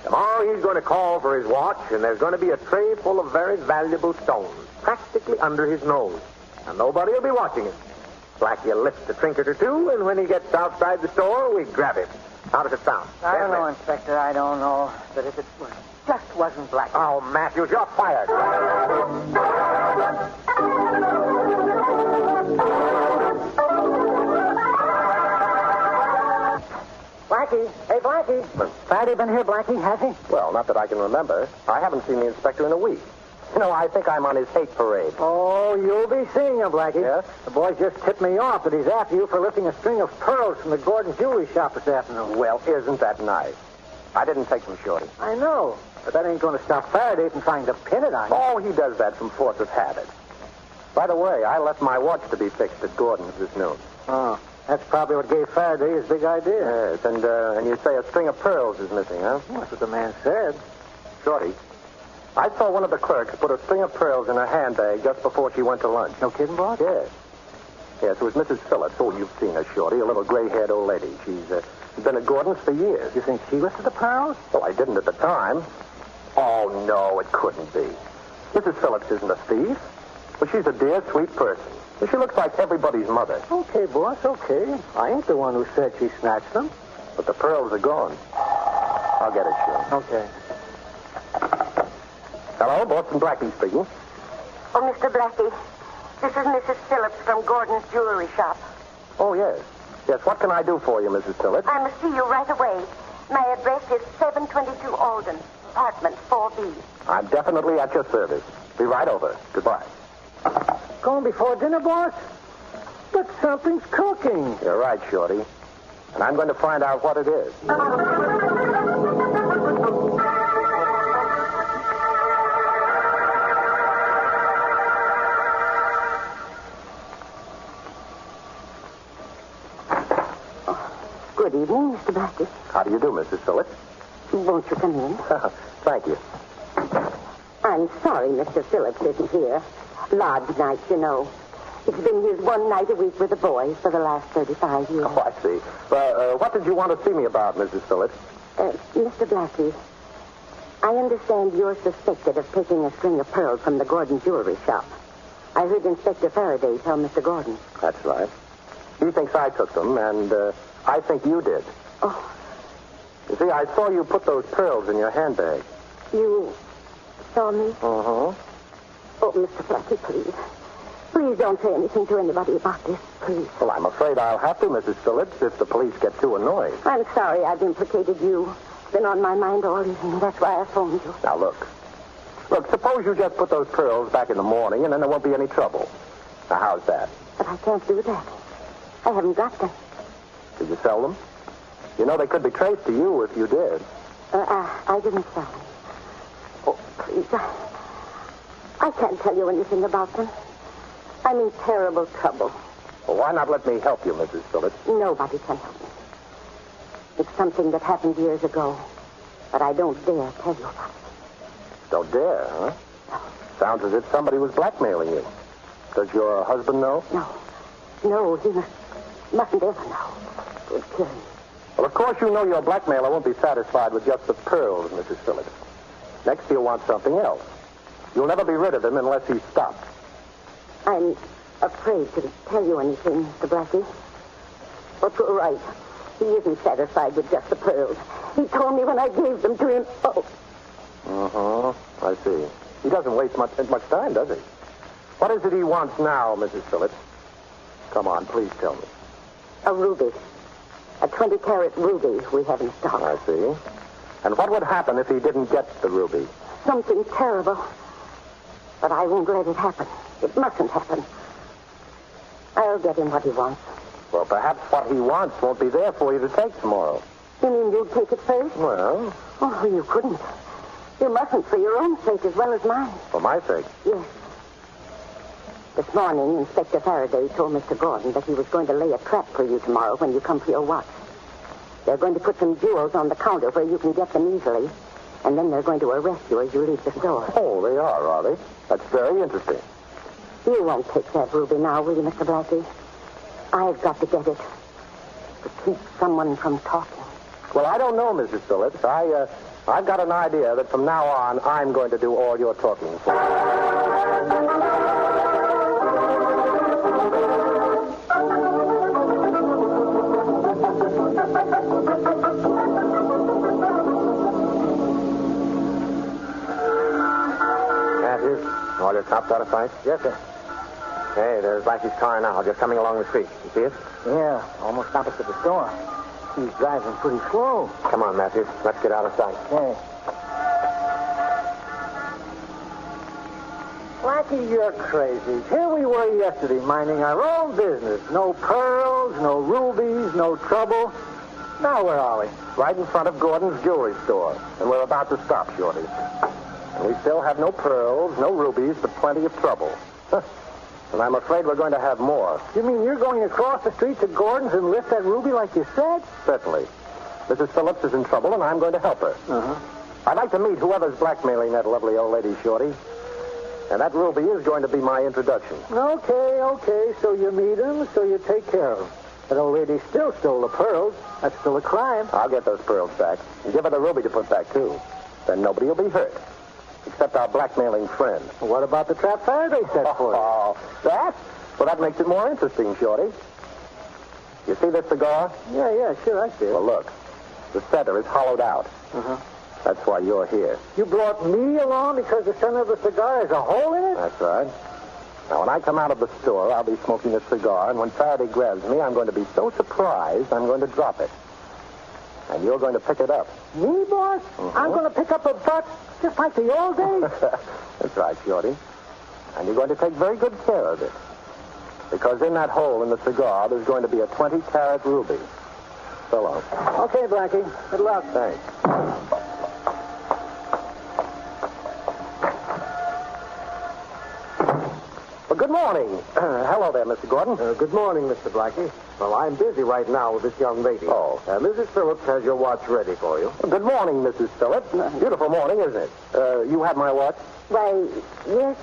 Tomorrow he's going to call for his watch, and there's going to be a tray full of very valuable stones, practically under his nose. And nobody will be watching him. Blackie will lift a trinket or two, and when he gets outside the store, we grab him. How does it sound? I don't know, Inspector. I don't know. But if it just wasn't Blackie. Oh, Matthews, you're fired. Blackie. Hey, Blackie. Faraday been here, Blackie, has he? Well, not that I can remember. I haven't seen the inspector in a week. You know, I think I'm on his hate parade. Oh, you'll be seeing him, Blackie. Yes? The boy just tipped me off that he's after you for lifting a string of pearls from the Gordon jewelry shop this afternoon. Well, isn't that nice? I didn't take them, Shorty. I know, but that ain't going to stop Faraday from trying to pin it on you. Oh, he does that from force of habit. By the way, I left my watch to be fixed at Gordon's this noon. Oh, that's probably what gave Faraday his big idea. Yes, and you say a string of pearls is missing, huh? That's what the man said. Shorty, I saw one of the clerks put a string of pearls in her handbag just before she went to lunch. No kidding, boss? Yes. Yes, it was Mrs. Phillips. Oh, you've seen her, Shorty, a little gray-haired old lady. She's been at Gordon's for years. You think she lifted the pearls? Well, I didn't at the time. Oh, no, it couldn't be. Mrs. Phillips isn't a thief. But she's a dear, sweet person. She looks like everybody's mother. Okay, boss, okay. I ain't the one who said she snatched them. But the pearls are gone. I'll get it, Shorty. Okay. Hello, Boston Blackie speaking. Oh, Mr. Blackie, this is Mrs. Phillips from Gordon's jewelry shop. Oh, yes. Yes, what can I do for you, Mrs. Phillips? I must see you right away. My address is 722 Alden, apartment 4B. I'm definitely at your service. Be right over. Goodbye. Going before dinner, boss? But something's cooking. You're right, Shorty. And I'm going to find out what it is. Good evening, Mr. Blackie. How do you do, Mrs. Phillips? Won't you come in? Thank you. I'm sorry Mr. Phillips isn't here. Lodge nights, you know. It's been his one night a week with the boys for the last 35 years. Oh, I see. Well, what did you want to see me about, Mrs. Phillips? Mr. Blackie, I understand you're suspected of taking a string of pearls from the Gordon jewelry shop. I heard Inspector Faraday tell Mr. Gordon. That's right. He thinks I took them, and I think you did. Oh. You see, I saw you put those pearls in your handbag. You saw me? Uh-huh. Oh, Mr. Blackie, please. Please don't say anything to anybody about this, please. Well, I'm afraid I'll have to, Mrs. Phillips, if the police get too annoyed. I'm sorry I've implicated you. It's been on my mind all evening. That's why I phoned you. Now, look. Look, suppose you just put those pearls back in the morning, and then there won't be any trouble. Now, how's that? But I can't do that. I haven't got them. Did you sell them? You know they could be traced to you if you did. I didn't sell them. Oh, please. I can't tell you anything about them. I'm in terrible trouble. Well, why not let me help you, Mrs. Phillips? Nobody can help me. It's something that happened years ago, but I don't dare tell you about it. Don't dare, huh? No. Sounds as if somebody was blackmailing you. Does your husband know? No. No, he mustn't ever know. It would kill him. Well, of course you know your blackmailer won't be satisfied with just the pearls, Mrs. Phillips. Next he'll want something else. You'll never be rid of him unless he's stopped. I'm afraid to tell you anything, Mr. Blackie. But you're right. He isn't satisfied with just the pearls. He told me when I gave them to him. Oh. Uh-huh. I see. He doesn't waste much time, does he? What is it he wants now, Mrs. Phillips? Come on, please tell me. A ruby. A 20-carat ruby we have in stock. I see. And what would happen if he didn't get the ruby? Something terrible. But I won't let it happen. It mustn't happen. I'll get him what he wants. Well, perhaps what he wants won't be there for you to take tomorrow. You mean you'd take it first? Well... Oh, you couldn't. You mustn't for your own sake as well as mine. For my sake? Yes. This morning, Inspector Faraday told Mr. Gordon that he was going to lay a trap for you tomorrow when you come for your watch. They're going to put some jewels on the counter where you can get them easily, and then they're going to arrest you as you leave the store. Oh, they are they? That's very interesting. You won't take that ruby now, will you, Mr. Blackie? I've got to get it. To keep someone from talking. Well, I don't know, Mrs. Phillips. I've got an idea that from now on, I'm going to do all your talking for you. All your cops out of sight? Yes, sir. Hey, there's Blackie's car now, just coming along the street. You see it? Yeah, almost opposite the store. He's driving pretty slow. Come on, Matthews. Let's get out of sight. Hey. Blackie, you're crazy. Here we were yesterday minding our own business. No pearls, no rubies, no trouble. Now where are we? Right in front of Gordon's jewelry store. And we're about to stop, Shorty. And we still have no pearls, no rubies, but plenty of trouble. And I'm afraid we're going to have more. You mean you're going across the street to Gordon's and lift that ruby like you said? Certainly. Mrs. Phillips is in trouble, and I'm going to help her. Uh-huh. I'd like to meet whoever's blackmailing that lovely old lady, Shorty. And that ruby is going to be my introduction. Okay. So you meet him, so you take care of him. That old lady still stole the pearls. That's still a crime. I'll get those pearls back. And give her the ruby to put back, too. Then nobody will be hurt. Except our blackmailing friend. What about the trap Faraday set for you? Oh, that? Well, that makes it more interesting, Shorty. You see this cigar? Yeah, sure, I see it. Well, look. The center is hollowed out. Uh-huh. That's why you're here. You brought me along because the center of the cigar has a hole in it? That's right. Now, when I come out of the store, I'll be smoking a cigar, and when Faraday grabs me, I'm going to be so surprised, I'm going to drop it. And you're going to pick it up. Me, boss? Mm-hmm. I'm going to pick up a butt just like the old days? That's right, Shorty. And you're going to take very good care of it. Because in that hole in the cigar, there's going to be a 20-carat ruby. So long. Okay, Blackie. Good luck. Thanks. Well, good morning. Hello there, Mr. Gordon. Good morning, Mr. Blackie. Well, I'm busy right now with this young lady. Oh. Mrs. Phillips has your watch ready for you. Well, good morning, Mrs. Phillips. Beautiful morning, isn't it? You have my watch? Why, yes.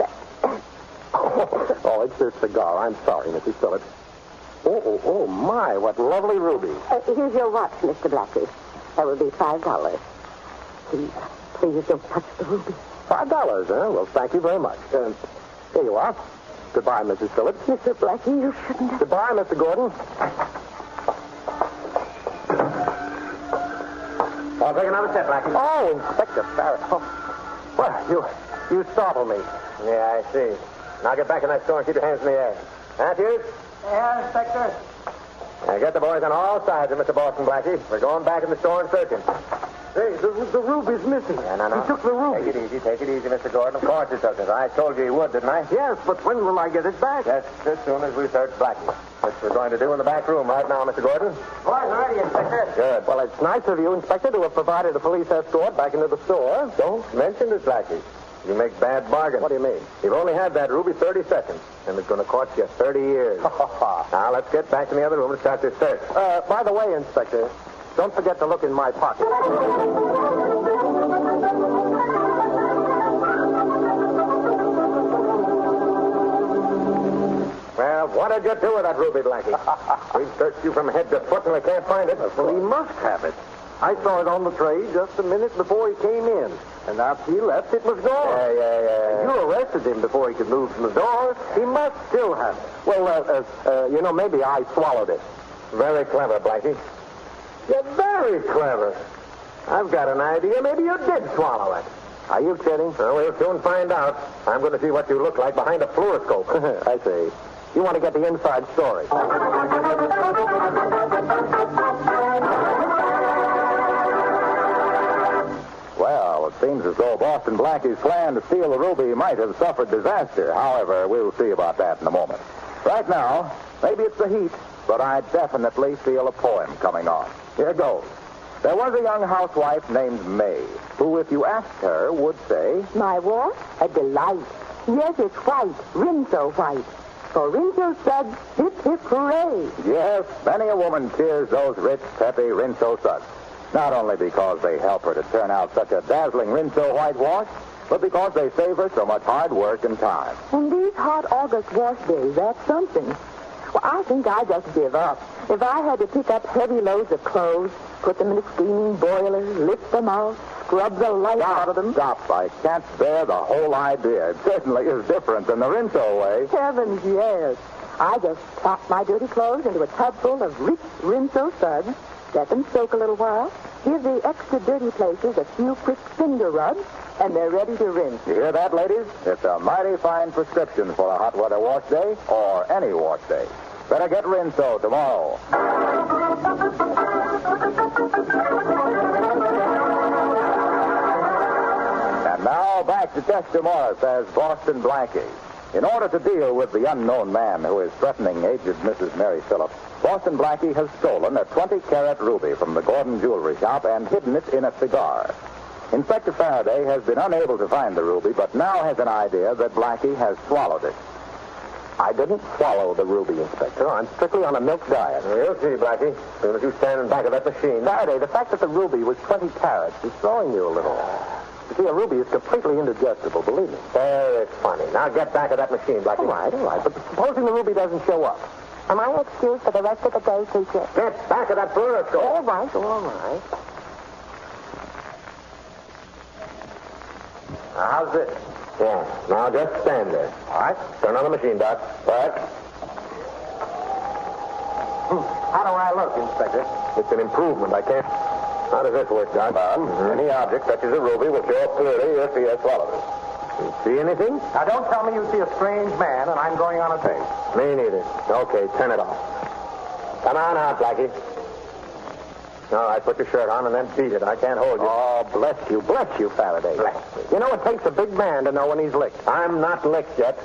Oh, it's this cigar. I'm sorry, Mrs. Phillips. Oh, my, what lovely rubies. Here's your watch, Mr. Blackie. That will be $5. Please don't touch the ruby. $5, huh? Well, thank you very much. Here you are. Goodbye, Mrs. Phillips. Mr. Blackie, you shouldn't have... Goodbye, Mr. Gordon. I'll take another set, Blackie. Oh, Inspector Barrett. Oh. Well, you startled me. Yeah, I see. Now get back in that store and keep your hands in the air. Matthews? Yeah, Inspector. Now get the boys on all sides of Mr. Boston, Blackie. We're going back in the store and searching. Hey, the ruby's missing. No. He took the ruby. Take it easy, Mr. Gordon. Of course he took it. I told you he would, didn't I? Yes, but when will I get it back? Just as soon as we search Blackie. Which we're going to do in the back room right now, Mr. Gordon. Boys are ready, Inspector. Good. Well, it's nice of you, Inspector, to have provided a police escort back into the store. Don't mention it, Blackie. You make bad bargains. What do you mean? You've only had that ruby 30 seconds, and it's going to cost you 30 years. Now, let's get back in the other room and start this search. By the way, Inspector, don't forget to look in my pocket. Well, what did you do with that ruby, Blackie? We've searched you from head to foot, and we can't find it. Well, he must have it. I saw it on the tray just a minute before he came in. And after he left, it was gone. Yeah. You arrested him before he could move from the door. He must still have it. Well, maybe I swallowed it. Very clever, Blackie. You're very clever. I've got an idea. Maybe you did swallow it. Are you kidding? Well, we'll soon find out. I'm going to see what you look like behind a fluoroscope. I see. You want to get the inside story. Well, it seems as though Boston Blackie's plan to steal the ruby might have suffered disaster. However, we'll see about that in a moment. Right now, maybe it's the heat, but I definitely feel a poem coming on. Here goes. There was a young housewife named May, who, if you asked her, would say... My what? A delight. Yes, it's white, Rinso white. For Rinso suds, hip, hip, hooray. Yes, many a woman cheers those rich, peppy Rinso suds. Not only because they help her to turn out such a dazzling Rinso whitewash, but because they save her so much hard work and time. And these hot August wash days, that's something. Well, I think I just give up. If I had to pick up heavy loads of clothes, put them in a steaming boiler, lift them out, scrub the life out of them... Stop. I can't bear the whole idea. It certainly is different than the Rinso way. Heavens, yes. I just plop my dirty clothes into a tub full of rich Rinso suds, let them soak a little while, Give the extra dirty places a few quick finger rubs, and they're ready to rinse. You hear that, ladies? It's a mighty fine prescription for a hot weather wash day or any wash day. Better get Rinso tomorrow. And now back to Chester Morris as Boston Blackie. In order to deal with the unknown man who is threatening aged Mrs. Mary Phillips, Boston Blackie has stolen a 20-carat ruby from the Gordon jewelry shop and hidden it in a cigar. Inspector Faraday has been unable to find the ruby, but now has an idea that Blackie has swallowed it. I didn't swallow the ruby, Inspector. I'm strictly on a milk diet. You'll see, Blackie. As soon as you stand in back of that machine. Faraday, the fact that the ruby was 20 carats is throwing you a little. You see, a ruby is completely indigestible, believe me. Very funny. Now get back of that machine, Blackie. All right. But supposing the ruby doesn't show up. Am I excused for the rest of the day, teacher? Get back of that fluoroscope. All right. Now, how's this? Yeah. Now just stand there. All right. Turn on the machine, Doc. All right. How do I look, Inspector? It's an improvement. I can't. How does this work, Doc? Any object touches a ruby will show up clearly if he has swallowed it. You see anything? Now, don't tell me you see a strange man and I'm going on a date. Me neither. Okay, turn it off. Come on out, Blackie. All right, put your shirt on and then beat it. I can't hold you. Oh, bless you, Faraday. Bless you. You know, it takes a big man to know when he's licked. I'm not licked yet.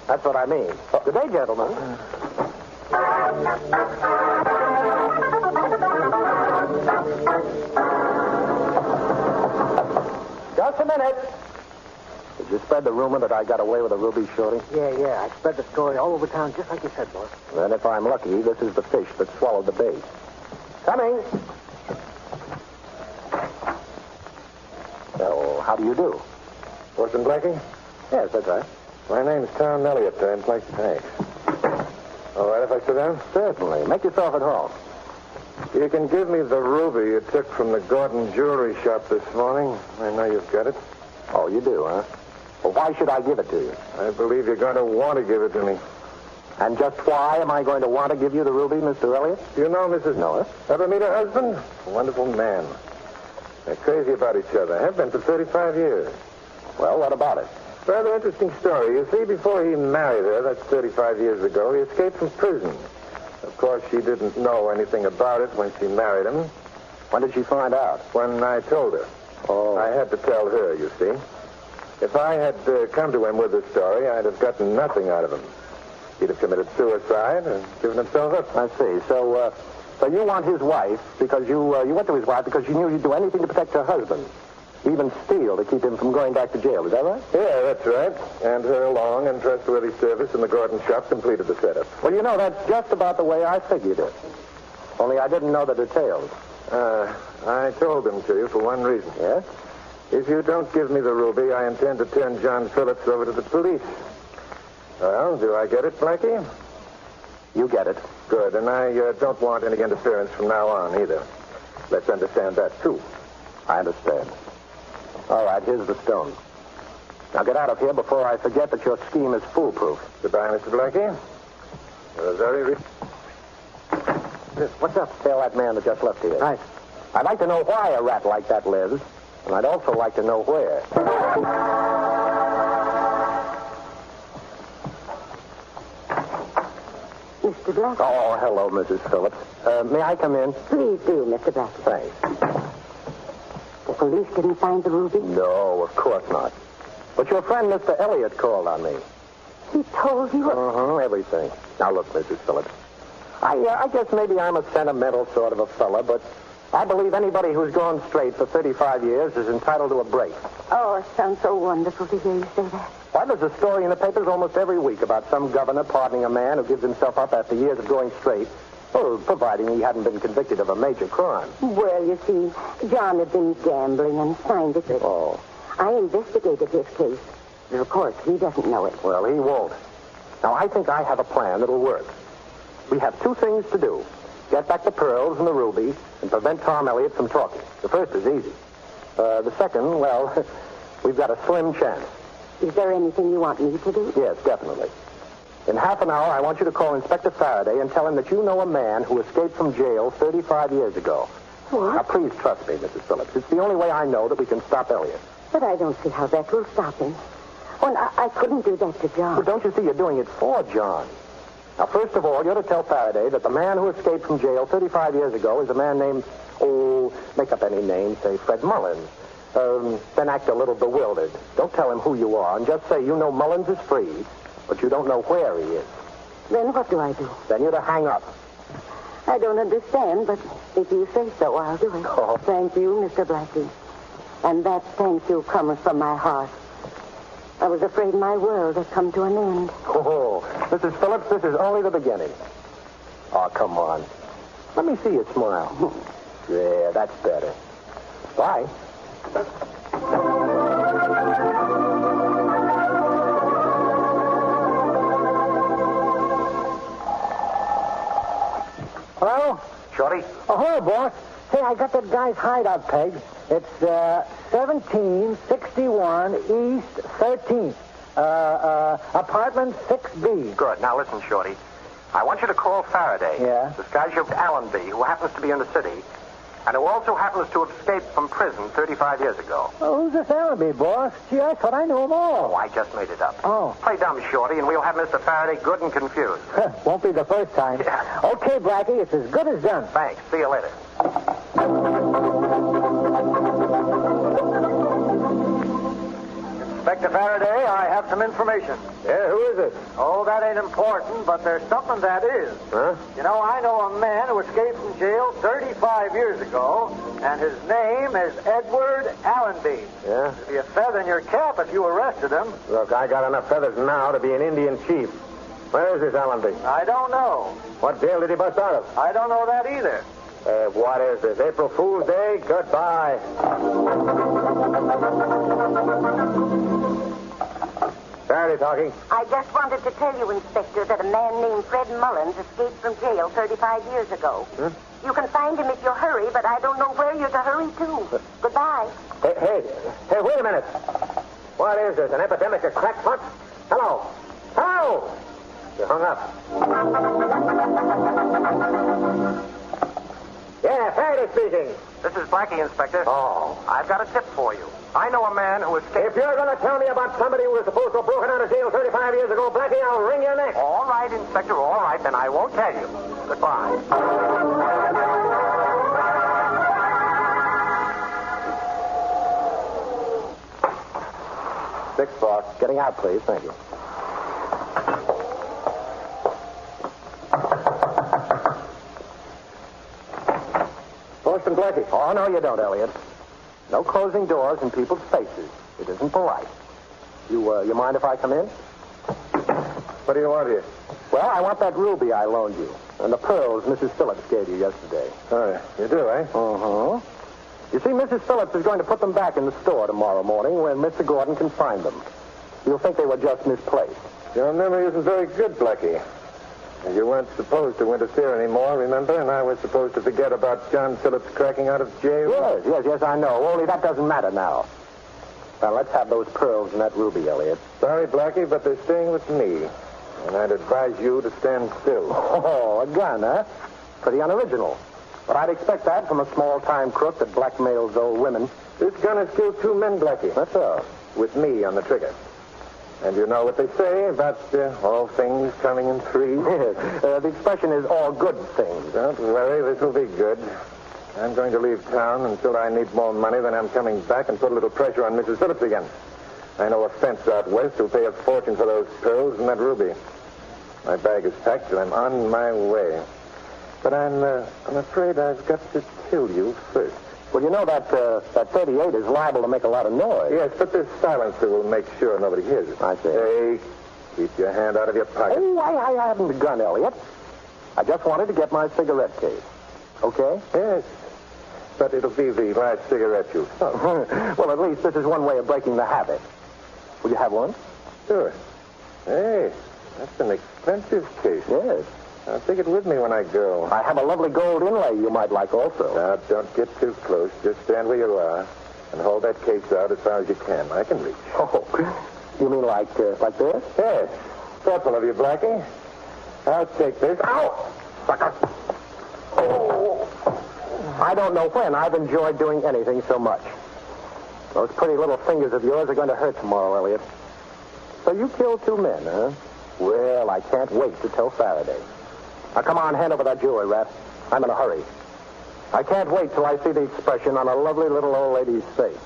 That's what I mean. Good day, gentlemen. Just a minute. Did you spread the rumor that I got away with a ruby shorty? Yeah. I spread the story all over town, just like you said, boss. Then if I'm lucky, this is the fish that swallowed the bait. Coming. Well, how do you do? Boston Blackie? Yes, that's right. My name's Tom Elliott. I'm Place Thanks. All right, if I sit down? Certainly. Make yourself at home. You can give me the ruby you took from the Gordon jewelry shop this morning. I know you've got it. Oh, you do, huh? Well, why should I give it to you? I believe you're going to want to give it to me. And just why am I going to want to give you the ruby, Mr. Elliott? Do you know Mrs. Norris? Ever meet her husband? A wonderful man. They're crazy about each other. Have been for 35 years. Well, what about it? Rather interesting story. You see, before he married her, that's 35 years ago, he escaped from prison. Of course, she didn't know anything about it when she married him. When did she find out? When I told her. Oh. I had to tell her, you see. If I had come to him with this story, I'd have gotten nothing out of him. He'd have committed suicide and given himself up. I see. So you want his wife because you went to his wife because you knew you'd do anything to protect her husband. Even steal to keep him from going back to jail. Is that right? Yeah, that's right. And her long and trustworthy service in the Gordon shop completed the setup. Well, you know, that's just about the way I figured it. Only I didn't know the details. I told them to you for one reason. Yes? If you don't give me the ruby, I intend to turn John Phillips over to the police. Well, do I get it, Blackie? You get it. Good, and I don't want any interference from now on either. Let's understand that, too. I understand. All right, here's the stone. Now get out of here before I forget that your scheme is foolproof. Goodbye, Mr. Blackie. You're very... What's up? Tell that man that just left here. Right. I'd like to know why a rat like that lives, and I'd also like to know where. Mr. Blackie. Oh, hello, Mrs. Phillips. May I come in? Please do, Mr. Blackie. Thanks. The police didn't find the ruby? No, of course not. But your friend, Mr. Elliott, called on me. He told you? Everything. Now, look, Mrs. Phillips. I guess maybe I'm a sentimental sort of a fella, but I believe anybody who's gone straight for 35 years is entitled to a break. Oh, it sounds so wonderful to hear you say that. Why, there's a story in the papers almost every week about some governor pardoning a man who gives himself up after years of going straight. Well, providing he hadn't been convicted of a major crime. Well, you see, John had been gambling and signed it. Oh. I investigated his case. But of course, he doesn't know it. Well, he won't. Now, I think I have a plan that'll work. We have two things to do. Get back the pearls and the ruby and prevent Tom Elliott from talking. The first is easy. The second, well, we've got a slim chance. Is there anything you want me to do? Yes, definitely. In half an hour, I want you to call Inspector Faraday and tell him that you know a man who escaped from jail 35 years ago. What? Now, please trust me, Mrs. Phillips. It's the only way I know that we can stop Elliot. But I don't see how that will stop him. Well, I couldn't do that to John. Well, don't you see you're doing it for John? Now, first of all, you're to tell Faraday that the man who escaped from jail 35 years ago is a man named, make up any name, say Fred Mullins. Then act a little bewildered. Don't tell him who you are, and just say you know Mullins is free, but you don't know where he is. Then what do I do? Then you're to hang up. I don't understand, but if you say so, I'll do it. Oh. Thank you, Mr. Blackie. And that thank you comes from my heart. I was afraid my world had come to an end. Oh, Mrs. Phillips, this is only the beginning. Oh, come on. Let me see you smile. Yeah, that's better. Bye. Hello? Shorty? Oh, hello, boss. Hey, I got that guy's hideout peg. It's 1761 East 13th. Apartment 6B. Good. Now listen, Shorty. I want you to call Faraday. Yeah? Disguise you as Allenby, who happens to be in the city, and who also happens to have escaped from prison 35 years ago. Oh, who's this Allenby, boss? Gee, I thought I knew them all. Oh, I just made it up. Oh. Play dumb, Shorty, and we'll have Mr. Faraday good and confused. Won't be the first time. Yeah. Okay, Blackie, it's as good as done. Thanks. See you later. Inspector Faraday, I have some information. Yeah, who is it? Oh, that ain't important, but there's something that is. Huh? You know, I know a man who escaped from jail 35 years ago, and his name is Edward Allenby. Yeah? It'd be a feather in your cap if you arrested him. Look, I got enough feathers now to be an Indian chief. Where is this Allenby? I don't know. What jail did he bust out of? I don't know that either. What is this, April Fool's Day? Goodbye. Faraday talking. I just wanted to tell you, Inspector, that a man named Fred Mullins escaped from jail 35 years ago. Huh? You can find him if you hurry, but I don't know where you're to hurry to. Goodbye. Hey, wait a minute. What is this, an epidemic of crackpots? Hello? Hello? You hung up. Yeah, Faraday speaking. This is Blackie, Inspector. Oh. I've got a tip for you. I know a man who escaped... If you're going to tell me about somebody who was supposed to have broken out of jail 35 years ago, Blackie, I'll wring your neck. All right, Inspector, all right. Then I won't tell you. Goodbye. 6, boss. Getting out, please. Thank you. Boston Blackie. Oh, no, you don't, Elliot. No closing doors in people's faces. It isn't polite. You mind if I come in? What do you want here? Well, I want that ruby I loaned you and the pearls Mrs. Phillips gave you yesterday. Oh, you do, eh? Uh-huh. You see, Mrs. Phillips is going to put them back in the store tomorrow morning when Mr. Gordon can find them. You'll think they were just misplaced. Your memory isn't very good, Blackie. You weren't supposed to interfere anymore, remember? And I was supposed to forget about John Phillips cracking out of jail? Yes, I know. Only that doesn't matter now. Now, let's have those pearls and that ruby, Elliot. Sorry, Blackie, but they're staying with me. And I'd advise you to stand still. Oh, a gun, huh? Pretty unoriginal. But I'd expect that from a small-time crook that blackmails old women. This gun has killed 2 men, Blackie. That's all. With me on the trigger. And you know what they say about all things coming in threes? Yes. The expression is all good things. Don't worry, this will be good. I'm going to leave town until I need more money, then I'm coming back and put a little pressure on Mrs. Phillips again. I know a fence out west who'll pay a fortune for those pearls and that ruby. My bag is packed and I'm on my way. But I'm afraid I've got to kill you first. Well, you know that 38 is liable to make a lot of noise. Yes, but this silencer will make sure nobody hears it. I see. Hey, keep your hand out of your pocket. Oh, I haven't a gun, Elliot. I just wanted to get my cigarette case. Okay? Yes. But it'll be the last cigarette you smoke. Well, at least this is one way of breaking the habit. Will you have one? Sure. Hey, that's an expensive case. Yes. I'll take it with me when I go. I have a lovely gold inlay you might like also. Now, don't get too close. Just stand where you are and hold that case out as far as you can. I can reach. Oh, you mean like this? Yes. Thoughtful of you, Blackie. I'll take this. Ow! Sucker! Oh! I don't know when I've enjoyed doing anything so much. Those pretty little fingers of yours are going to hurt tomorrow, Elliot. So you killed 2 men, huh? Well, I can't wait to tell Faraday. Now, come on, hand over that jewelry, Rat. I'm in a hurry. I can't wait till I see the expression on a lovely little old lady's face.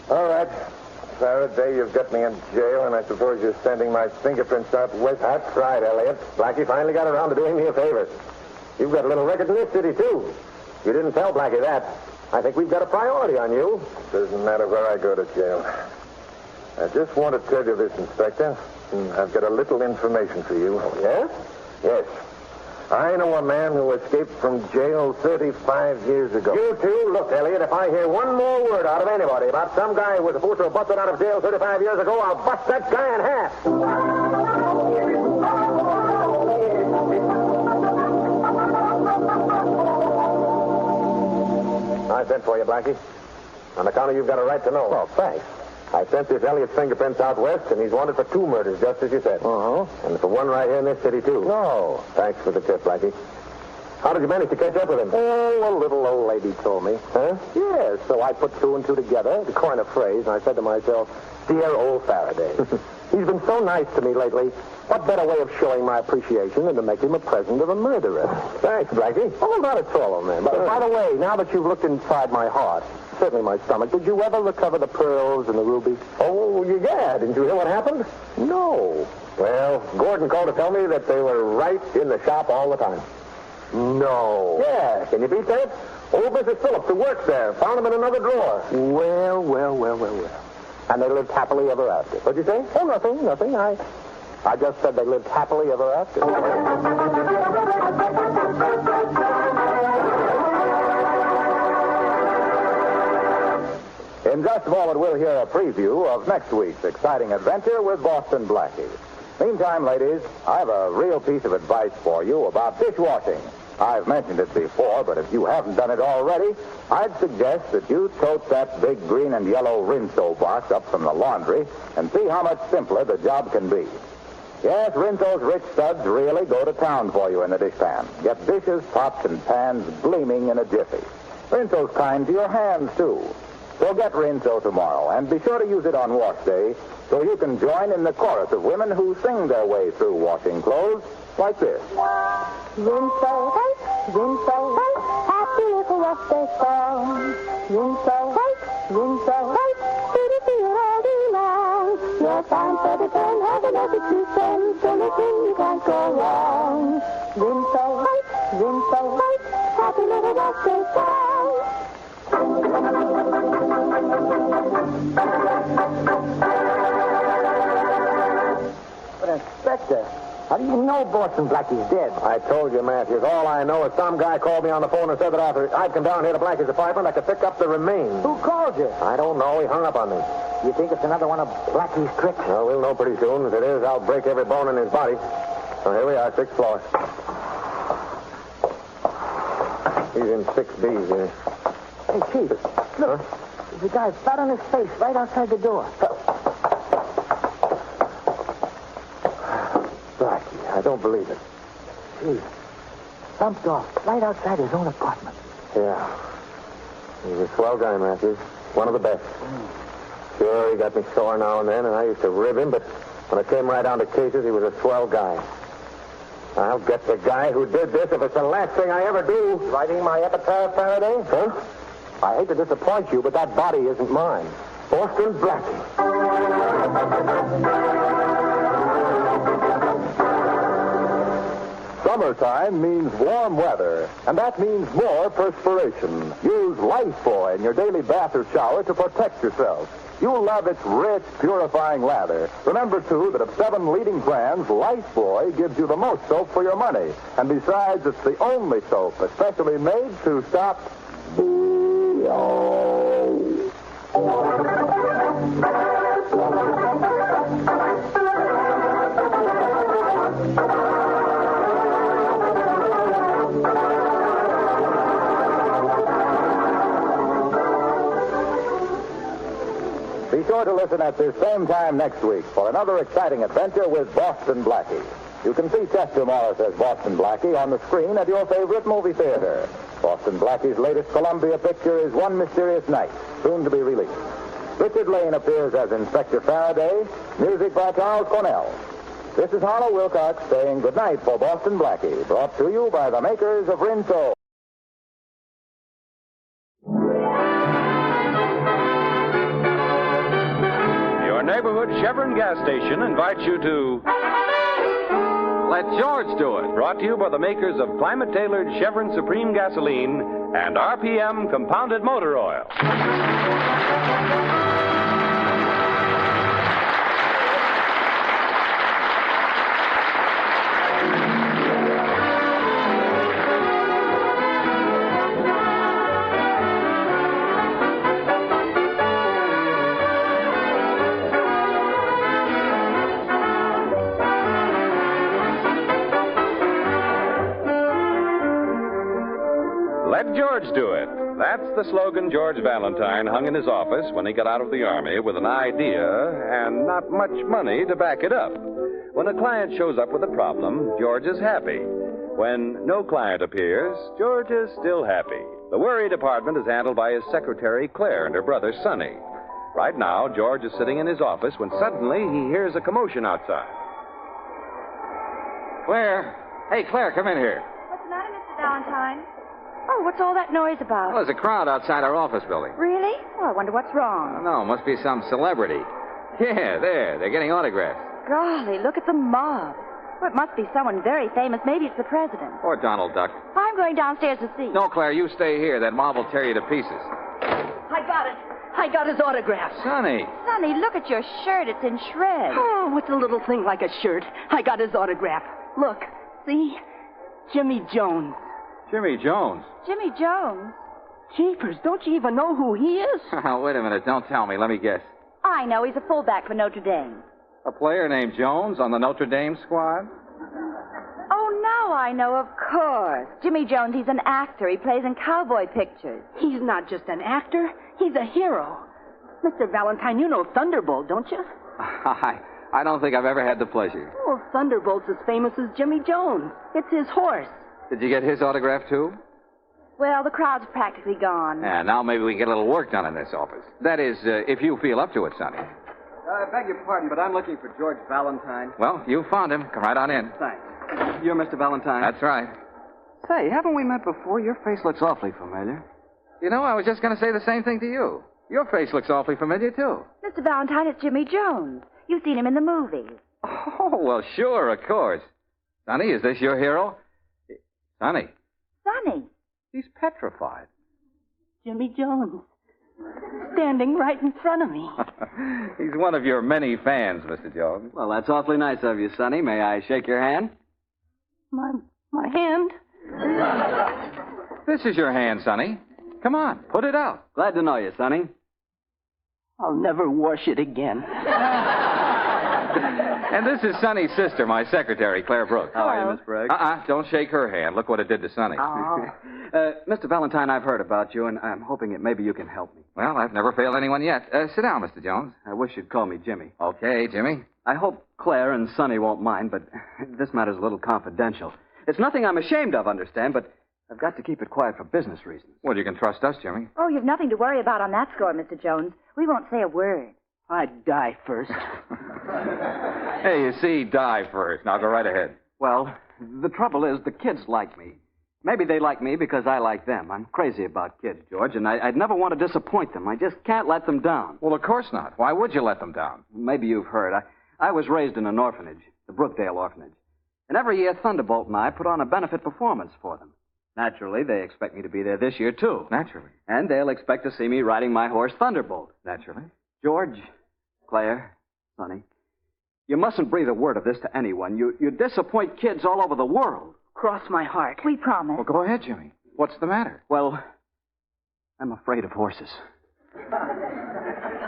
All right. Faraday, you've got me in jail, and I suppose you're sending my fingerprints out west. That's right, Elliot. Blackie finally got around to doing me a favor. You've got a little record in this city, too. You didn't tell Blackie that. I think we've got a priority on you. Doesn't matter where I go to jail. I just want to tell you this, Inspector. I've got a little information for you. Oh, yes? Yes. I know a man who escaped from jail 35 years ago. You too? Look, Elliot, if I hear one more word out of anybody about some guy who was supposed to have busted out of jail 35 years ago, I'll bust that guy in half. I sent for you, Blackie. On account of you've got a right to know. Oh, thanks. I sent this Elliot's fingerprints out west, and he's wanted for 2 murders, just as you said. Uh-huh. And for one right here in this city, too. No. Thanks for the tip, Blackie. How did you manage to catch up with him? Oh, a little old lady told me. Huh? Yes, so I put 2 and 2 together to coin a phrase, and I said to myself, dear old Faraday. He's been so nice to me lately. What better way of showing my appreciation than to make him a present of a murderer? Thanks, Blackie. Oh, not at all, old man. But by the way, now that you've looked inside my heart, certainly my stomach, did you ever recover the pearls and the rubies? Oh, yeah. Didn't you hear what happened? No. Well, Gordon called to tell me that they were right in the shop all the time. No. Yeah. Can you beat that? Old Mrs. Phillips, who works there, found them in another drawer. Well. And they lived happily ever after. What'd you say? Oh, nothing. I just said they lived happily ever after. In just a moment, we'll hear a preview of next week's exciting adventure with Boston Blackie. Meantime, ladies, I have a real piece of advice for you about dishwashing. I've mentioned it before, but if you haven't done it already, I'd suggest that you tote that big green and yellow Rinso box up from the laundry and see how much simpler the job can be. Yes, Rinso's rich suds really go to town for you in the dishpan. Get dishes, pots, and pans gleaming in a jiffy. Rinso's kind to your hands, too. So get Rinso tomorrow, and be sure to use it on wash day so you can join in the chorus of women who sing their way through washing clothes like this. Rinso, happy little wash day song. Rinso, pretty feel all day long. Your time for the turn, have another 2 cents, anything you can't go wrong. Rinso, happy little wash day song. But, Inspector, how do you know Boston Blackie's dead? I told you, Matthews. All I know is some guy called me on the phone and said that after I'd come down here to Blackie's apartment, I could pick up the remains. Who called you? I don't know. He hung up on me. You think it's another one of Blackie's tricks? Well, we'll know pretty soon. If it is, I'll break every bone in his body. So here we are, 6th floor. He's in 6B here. Hey, Chief, look. There's a guy flat on his face right outside the door. Blackie, I don't believe it. Gee, thumped off right outside his own apartment. Yeah. He's a swell guy, Matthews. One of the best. Sure, he got me sore now and then, and I used to rib him, but when it came right down to cases, he was a swell guy. I'll get the guy who did this if it's the last thing I ever do. Writing my epitaph, Faraday? Huh? I hate to disappoint you, but that body isn't mine. Boston Blackie. Summertime means warm weather, and that means more perspiration. Use Lifebuoy in your daily bath or shower to protect yourself. You'll love its rich, purifying lather. Remember, too, that of 7 leading brands, Lifebuoy gives you the most soap for your money. And besides, it's the only soap especially made to stop... Be sure to listen at this same time next week for another exciting adventure with Boston Blackie. You can see Chester Morris as Boston Blackie on the screen at your favorite movie theater. Boston Blackie's latest Columbia picture is One Mysterious Night, soon to be released. Richard Lane appears as Inspector Faraday, music by Charles Cornell. This is Harlow Wilcox saying goodnight for Boston Blackie, brought to you by the makers of Rinso. Your neighborhood Chevron gas station invites you to Let George Do It, brought to you by the makers of climate-tailored Chevron Supreme Gasoline and RPM Compounded Motor Oil. Let George do it. That's the slogan George Valentine hung in his office when he got out of the Army with an idea and not much money to back it up. When a client shows up with a problem, George is happy. When no client appears, George is still happy. The worry department is handled by his secretary, Claire, and her brother, Sonny. Right now, George is sitting in his office when suddenly he hears a commotion outside. Claire. Hey, Claire, come in here. What's the matter, Mr. Valentine? Oh, what's all that noise about? Well, there's a crowd outside our office building. Really? Oh, I wonder what's I wrong. don't know. Must be some celebrity. Yeah, there. They're getting autographs. Golly, look at the mob. Well, it must be someone very famous. Maybe it's the president. Or Donald Duck. I'm going downstairs to see. No, Claire, you stay here. That mob will tear you to pieces. I got it. I got his autograph. Sonny. Sonny, look at your shirt. It's in shreds. Oh, what's a little thing like a shirt? I got his autograph. Look, see? Jimmy Jones. Jimmy Jones. Jimmy Jones? Jeepers, don't you even know who he is? Wait a minute. Don't tell me. Let me guess. I know. He's a fullback for Notre Dame. A player named Jones on the Notre Dame squad? Oh, now I know, of course. Jimmy Jones, he's an actor. He plays in cowboy pictures. He's not just an actor. He's a hero. Mr. Valentine, you know Thunderbolt, don't you? I don't think I've ever had the pleasure. Well, Thunderbolt's as famous as Jimmy Jones. It's his horse. Did you get his autograph, too? Well, the crowd's practically gone. Yeah, now maybe we can get a little work done in this office. That is, if you feel up to it, Sonny. I beg your pardon, but I'm looking for George Valentine. Well, you found him. Come right on in. Thanks. You're Mr. Valentine? That's right. Say, haven't we met before? Your face looks awfully familiar. You know, I was just going to say the same thing to you. Your face looks awfully familiar, too. Mr. Valentine, it's Jimmy Jones. You've seen him in the movies. Oh, well, sure, of course. Sonny, is this your hero? Sonny. Sonny. He's petrified. Jimmy Jones. Standing right in front of me. He's one of your many fans, Mr. Jones. Well, that's awfully nice of you, Sonny. May I shake your hand? My hand? This is your hand, Sonny. Come on, put it out. Glad to know you, Sonny. I'll never wash it again. And this is Sonny's sister, my secretary, Claire Brooks. How are you, Miss Brooks? Don't shake her hand. Look what it did to Sonny. Oh. Mr. Valentine, I've heard about you, and I'm hoping that maybe you can help me. Well, I've never failed anyone yet. Sit down, Mr. Jones. I wish you'd call me Jimmy. Okay, Jimmy. I hope Claire and Sonny won't mind, but this matter's a little confidential. It's nothing I'm ashamed of, understand, but I've got to keep it quiet for business reasons. Well, you can trust us, Jimmy. Oh, you've nothing to worry about on that score, Mr. Jones. We won't say a word. I'd die first. Hey, you see, die first. Now go right ahead. Well, the trouble is the kids like me. Maybe they like me because I like them. I'm crazy about kids, George, and I'd never want to disappoint them. I just can't let them down. Well, of course not. Why would you let them down? Maybe you've heard. I was raised in an orphanage, the Brookdale Orphanage. And every year, Thunderbolt and I put on a benefit performance for them. Naturally, they expect me to be there this year, too. Naturally. And they'll expect to see me riding my horse, Thunderbolt. Naturally. George, Claire, Sonny, you mustn't breathe a word of this to anyone. You disappoint kids all over the world. Cross my heart. We promise. Well, go ahead, Jimmy. What's the matter? Well, I'm afraid of horses.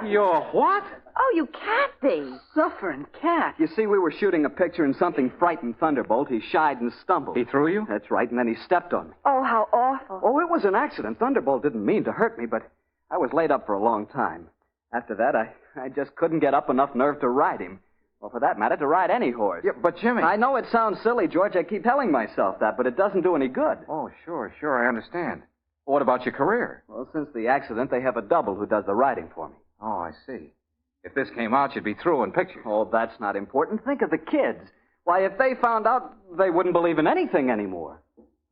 You're what? Oh, you can't be. Suffering cat. You see, we were shooting a picture and something frightened Thunderbolt. He shied and stumbled. He threw you? That's right, and then he stepped on me. Oh, how awful. Oh, it was an accident. Thunderbolt didn't mean to hurt me, but I was laid up for a long time. After that, I just couldn't get up enough nerve to ride him. Or for that matter, to ride any horse. Yeah, but Jimmy... I know it sounds silly, George. I keep telling myself that, but it doesn't do any good. Oh, sure, I understand. What about your career? Well, since the accident, they have a double who does the riding for me. Oh, I see. If this came out, you'd be through in pictures. Oh, that's not important. Think of the kids. Why, if they found out, they wouldn't believe in anything anymore.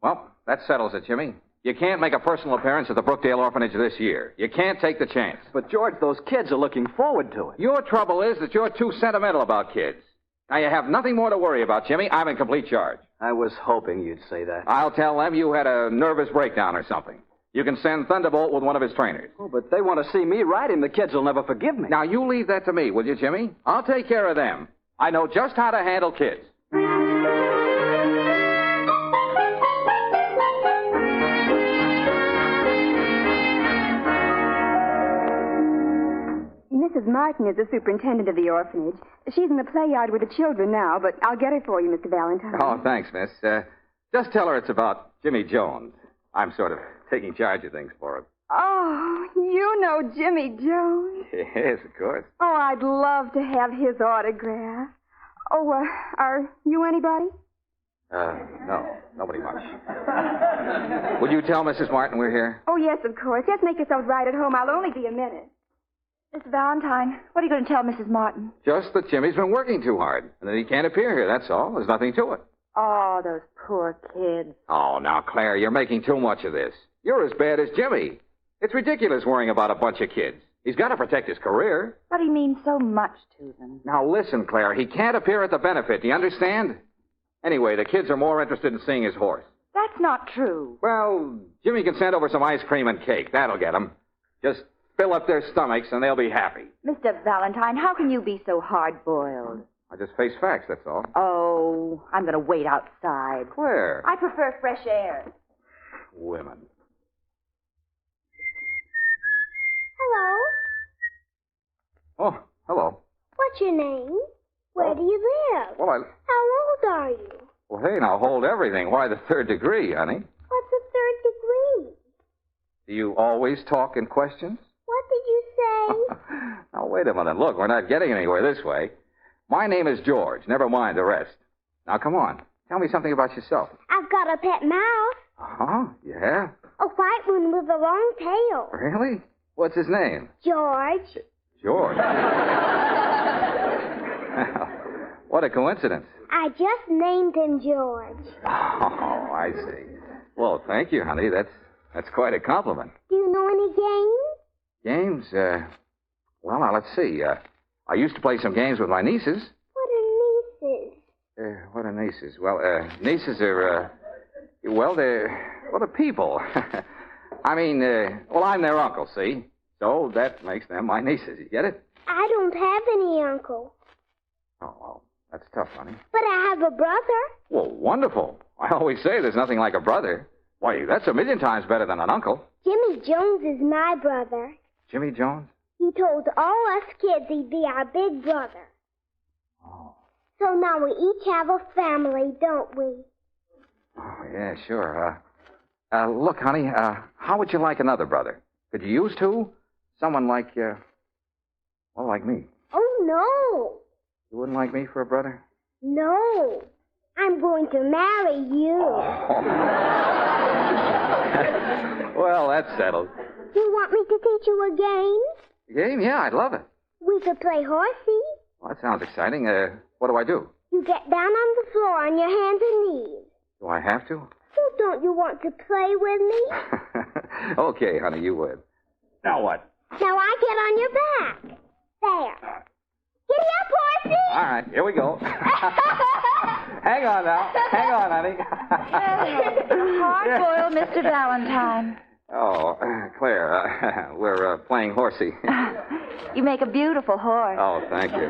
Well, that settles it, Jimmy. You can't make a personal appearance at the Brookdale Orphanage this year. You can't take the chance. But, George, those kids are looking forward to it. Your trouble is that you're too sentimental about kids. Now, you have nothing more to worry about, Jimmy. I'm in complete charge. I was hoping you'd say that. I'll tell them you had a nervous breakdown or something. You can send Thunderbolt with one of his trainers. Oh, but they want to see me ride him. The kids will never forgive me. Now, you leave that to me, will you, Jimmy? I'll take care of them. I know just how to handle kids. Mrs. Martin is the superintendent of the orphanage. She's in the play yard with the children now, but I'll get her for you, Mr. Valentine. Oh, thanks, miss. Just tell her it's about Jimmy Jones. I'm sort of taking charge of things for him. Oh, you know Jimmy Jones. Yes, of course. Oh, I'd love to have his autograph. Oh, are you anybody? No, nobody much. Will you tell Mrs. Martin we're here? Oh, yes, of course. Just make yourselves right at home. I'll only be a minute. Mr. Valentine, what are you going to tell Mrs. Martin? Just that Jimmy's been working too hard, and that he can't appear here, that's all. There's nothing to it. Oh, those poor kids. Oh, now, Claire, you're making too much of this. You're as bad as Jimmy. It's ridiculous worrying about a bunch of kids. He's got to protect his career. But he means so much to them. Now, listen, Claire, he can't appear at the benefit. Do you understand? Anyway, the kids are more interested in seeing his horse. That's not true. Well, Jimmy can send over some ice cream and cake. That'll get them. Just fill up their stomachs, and they'll be happy. Mr. Valentine, how can you be so hard-boiled? I just face facts, that's all. Oh, I'm going to wait outside. Where? I prefer fresh air. Women. Hello. Oh, hello. What's your name? Where do you live? Well, How old are you? Well, hey, now hold everything. Why the third degree, honey? What's a third degree? Do you always talk in questions? What did you say? Now, wait a minute. Look, we're not getting anywhere this way. My name is George. Never mind the rest. Now, come on. Tell me something about yourself. I've got a pet mouse. Uh-huh. Yeah? A white one with a long tail. Really? What's his name? George. George. What a coincidence. I just named him George. Oh, I see. Well, thank you, honey. That's quite a compliment. Do you know any games? Games? Well, now, let's see. I used to play some games with my nieces. What are nieces? What are nieces? Well, nieces are, they're people. I mean, I'm their uncle, see? So that makes them my nieces. You get it? I don't have any uncle. Oh, well, that's tough, honey. But I have a brother. Well, wonderful. I always say there's nothing like a brother. Why, that's a million times better than an uncle. Jimmy Jones is my brother. Jimmy Jones? He told all us kids he'd be our big brother. Oh. So now we each have a family, don't we? Oh, yeah, sure. Look, honey, how would you like another brother? Could you use two? Someone like, like me. Oh, no. You wouldn't like me for a brother? No. I'm going to marry you. Oh. Well, that's settled. You want me to teach you a game? Game? Yeah, I'd love it. We could play horsey. Well, that sounds exciting. What do I do? You get down on the floor on your hands and knees. Do I have to? Well, don't you want to play with me? Okay, honey, you would. Now what? Now I get on your back. There. Giddy up, horsey! All right, here we go. Hang on now. Hang on, honey. Hard-boiled Mr. Valentine. Oh, Claire, we're playing horsey. You make a beautiful horse. Oh, thank you.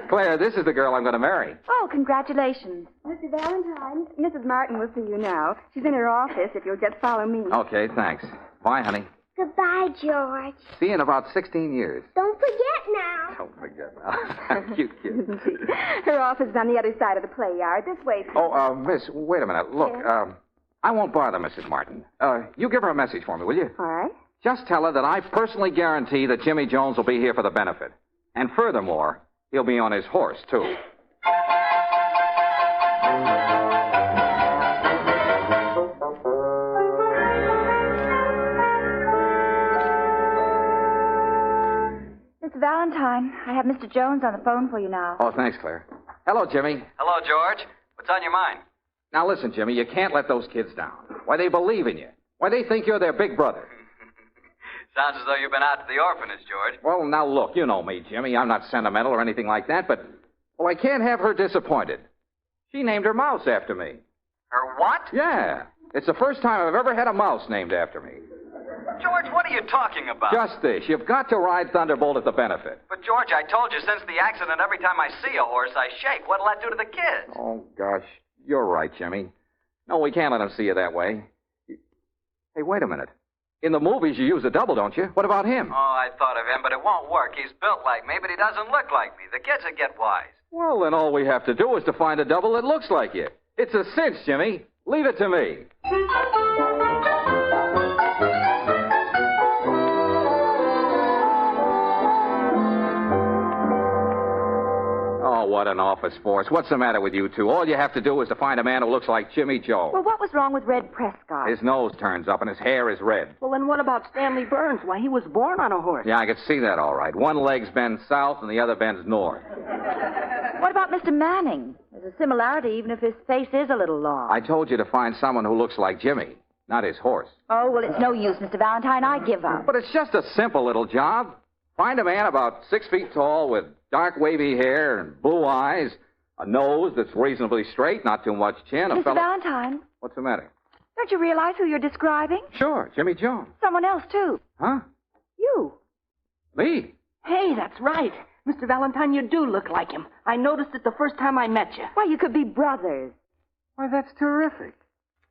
Claire, this is the girl I'm going to marry. Oh, congratulations. Mr. Valentine, Mrs. Martin will see you now. She's in her office if you'll just follow me. Okay, thanks. Bye, honey. Goodbye, George. See you in about 16 years. Don't forget now. Don't forget now. Cute kid. Isn't she? Her office is on the other side of the play yard. This way, please. Oh, miss, wait a minute. Look, Yes? I won't bother Mrs. Martin. You give her a message for me, will you? All right. Just tell her that I personally guarantee that Jimmy Jones will be here for the benefit. And furthermore, he'll be on his horse, too. Mr. Valentine, I have Mr. Jones on the phone for you now. Oh, thanks, Claire. Hello, Jimmy. Hello, George. What's on your mind? Now, listen, Jimmy, you can't let those kids down. Why, they believe in you. Why, they think you're their big brother. Sounds as though you've been out to the orphanage, George. Well, now, look, you know me, Jimmy. I'm not sentimental or anything like that, but, well, I can't have her disappointed. She named her mouse after me. Her what? Yeah. It's the first time I've ever had a mouse named after me. George, what are you talking about? Just this. You've got to ride Thunderbolt at the benefit. But, George, I told you since the accident, every time I see a horse, I shake. What'll that do to the kids? Oh, gosh. You're right, Jimmy. No, we can't let them see you that way. Hey, wait a minute. In the movies, you use a double, don't you? What about him? Oh, I thought of him, but it won't work. He's built like me, but he doesn't look like me. The kids will get wise. Well, then all we have to do is to find a double that looks like you. It's a cinch, Jimmy. Leave it to me. Oh, what an office force. What's the matter with you two? All you have to do is to find a man who looks like Jimmy Jones. Well, what was wrong with Red Prescott? His nose turns up and his hair is red. Well, then what about Stanley Burns? Why, he was born on a horse. Yeah, I could see that all right. One leg's bends south and the other bends north. What about Mr. Manning? There's a similarity, even if his face is a little long. I told you to find someone who looks like Jimmy, not his horse. Oh, well, it's no use, Mr. Valentine. I give up. But it's just a simple little job. Find a man about 6 feet tall with dark wavy hair and blue eyes, a nose that's reasonably straight, not too much chin. Mr. Valentine. What's the matter? Don't you realize who you're describing? Sure, Jimmy Jones. Someone else, too. Huh? You. Me? Hey, that's right. Mr. Valentine, you do look like him. I noticed it the first time I met you. Why, you could be brothers. Why, that's terrific.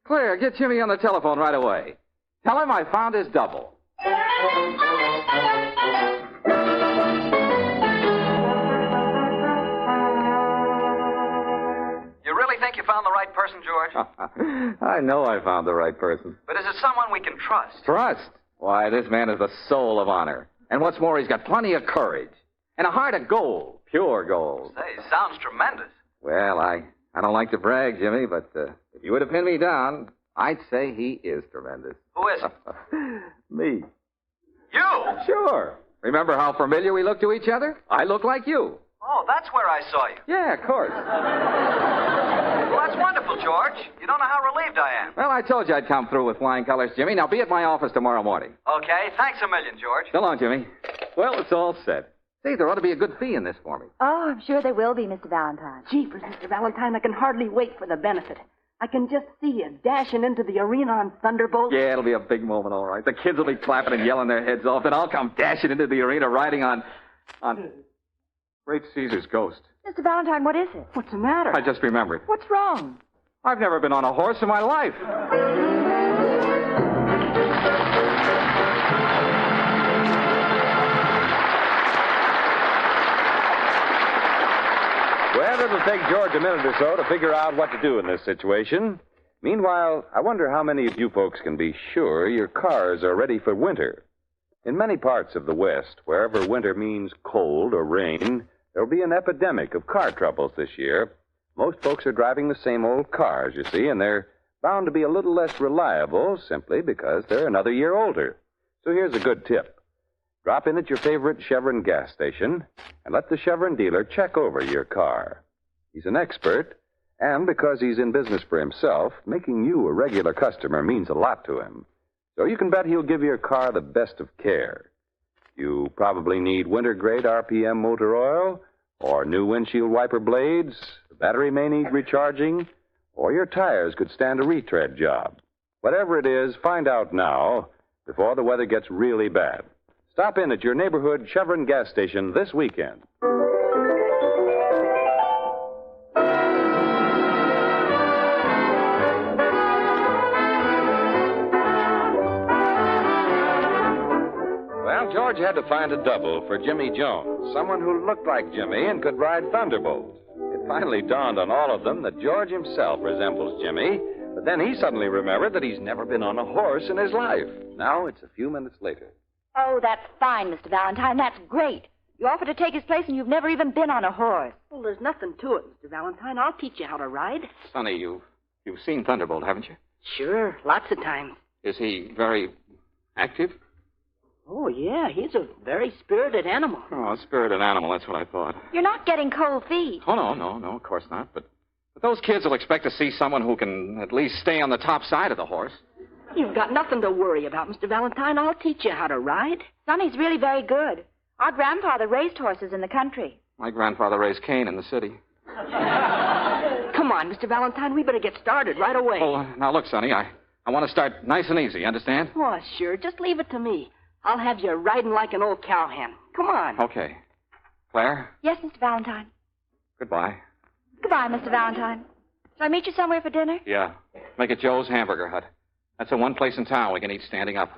Claire, get Jimmy on the telephone right away. Tell him I found his double. You really think you found the right person, George? I know I found the right person. But is it someone we can trust? Trust? Why, this man is the soul of honor. And what's more, he's got plenty of courage. And a heart of gold. Pure gold. Say, sounds tremendous. Well, I don't like to brag, Jimmy, but if you were to pin me down, I'd say he is tremendous. Who is it? Me. You? Sure. Remember how familiar we look to each other? I look like you. Oh, that's where I saw you. Yeah, of course. Well, that's wonderful, George. You don't know how relieved I am. Well, I told you I'd come through with flying colors, Jimmy. Now be at my office tomorrow morning. Okay, thanks a million, George. So long, Jimmy. Well, it's all set. See, there ought to be a good fee in this for me. Oh, I'm sure there will be, Mr. Valentine. Jeepers, Mr. Valentine, I can hardly wait for the benefit. I can just see you dashing into the arena on Thunderbolt. Yeah, it'll be a big moment, all right. The kids will be clapping and yelling their heads off, then I'll come dashing into the arena riding on Great Caesar's ghost. Mr. Valentine, what is it? What's the matter? I just remembered. What's wrong? I've never been on a horse in my life. Well, it'll take George a minute or so to figure out what to do in this situation. Meanwhile, I wonder how many of you folks can be sure your cars are ready for winter. In many parts of the West, wherever winter means cold or rain, there'll be an epidemic of car troubles this year. Most folks are driving the same old cars, you see, and they're bound to be a little less reliable simply because they're another year older. So here's a good tip. Drop in at your favorite Chevron gas station and let the Chevron dealer check over your car. He's an expert, and because he's in business for himself, making you a regular customer means a lot to him. So you can bet he'll give your car the best of care. You probably need winter-grade RPM motor oil, or new windshield wiper blades. The battery may need recharging, or your tires could stand a retread job. Whatever it is, find out now before the weather gets really bad. Stop in at your neighborhood Chevron gas station this weekend. Well, George had to find a double for Jimmy Jones, someone who looked like Jimmy and could ride Thunderbolt. It finally dawned on all of them that George himself resembles Jimmy, But then he suddenly remembered that he's never been on a horse in his life. Now it's a few minutes later. Oh, that's fine, Mr. Valentine. That's great. You offer to take his place and you've never even been on a horse. Well, there's nothing to it, Mr. Valentine. I'll teach you how to ride. Sonny, you've seen Thunderbolt, haven't you? Sure, lots of times. Is he very active? Oh, yeah, he's a very spirited animal. Oh, a spirited animal, that's what I thought. You're not getting cold feet. Oh, no, of course not. But those kids will expect to see someone who can at least stay on the top side of the horse. You've got nothing to worry about, Mr. Valentine. I'll teach you how to ride. Sonny's really very good. Our grandfather raised horses in the country. My grandfather raised Cain in the city. Come on, Mr. Valentine, we better get started right away. Oh, now look, Sonny, I want to start nice and easy, understand? Oh, sure. Just leave it to me. I'll have you riding like an old cowhand. Come on. Okay. Claire? Yes, Mr. Valentine. Goodbye. Goodbye, Mr. Valentine. Shall I meet you somewhere for dinner? Yeah. Make it Joe's Hamburger Hut. That's the one place in town we can eat standing up.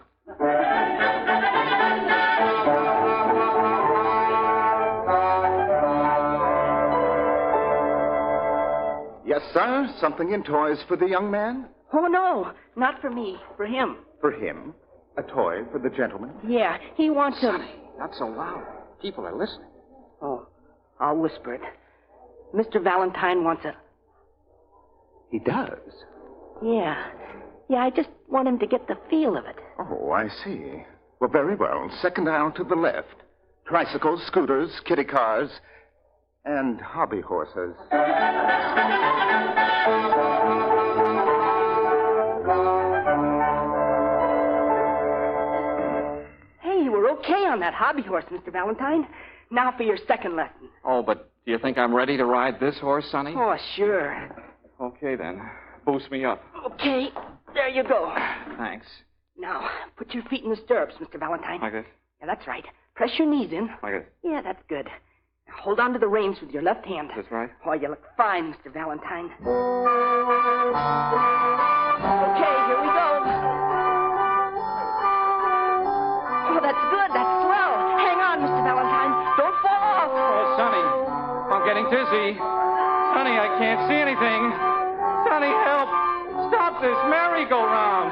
Yes, sir. Something in toys for the young man? Oh, no. Not for me. For him. For him? A toy for the gentleman? Yeah, he wants him. Sonny, not so loud. People are listening. Oh, I'll whisper it. Mr. Valentine wants a... He does? Yeah. Yeah, I just want him to get the feel of it. Oh, I see. Well, very well. Second aisle to the left. Tricycles, scooters, kiddie cars, and hobby horses. Hey, we're okay on that hobby horse, Mr. Valentine. Now for your second lesson. Oh, but do you think I'm ready to ride this horse, Sonny? Oh, sure. Okay, then. Boost me up. Okay, there you go. Thanks. Now, put your feet in the stirrups, Mr. Valentine. Like this? Yeah, that's right. Press your knees in. Like this? Yeah, that's good. Now, hold on to the reins with your left hand. That's right. Oh, you look fine, Mr. Valentine. Okay, here we go. Oh, that's good. That's swell. Hang on, Mr. Valentine. Don't fall off. Oh, Sonny, I'm getting dizzy. Sonny, I can't see anything. Sonny, help. Stop this merry-go-round.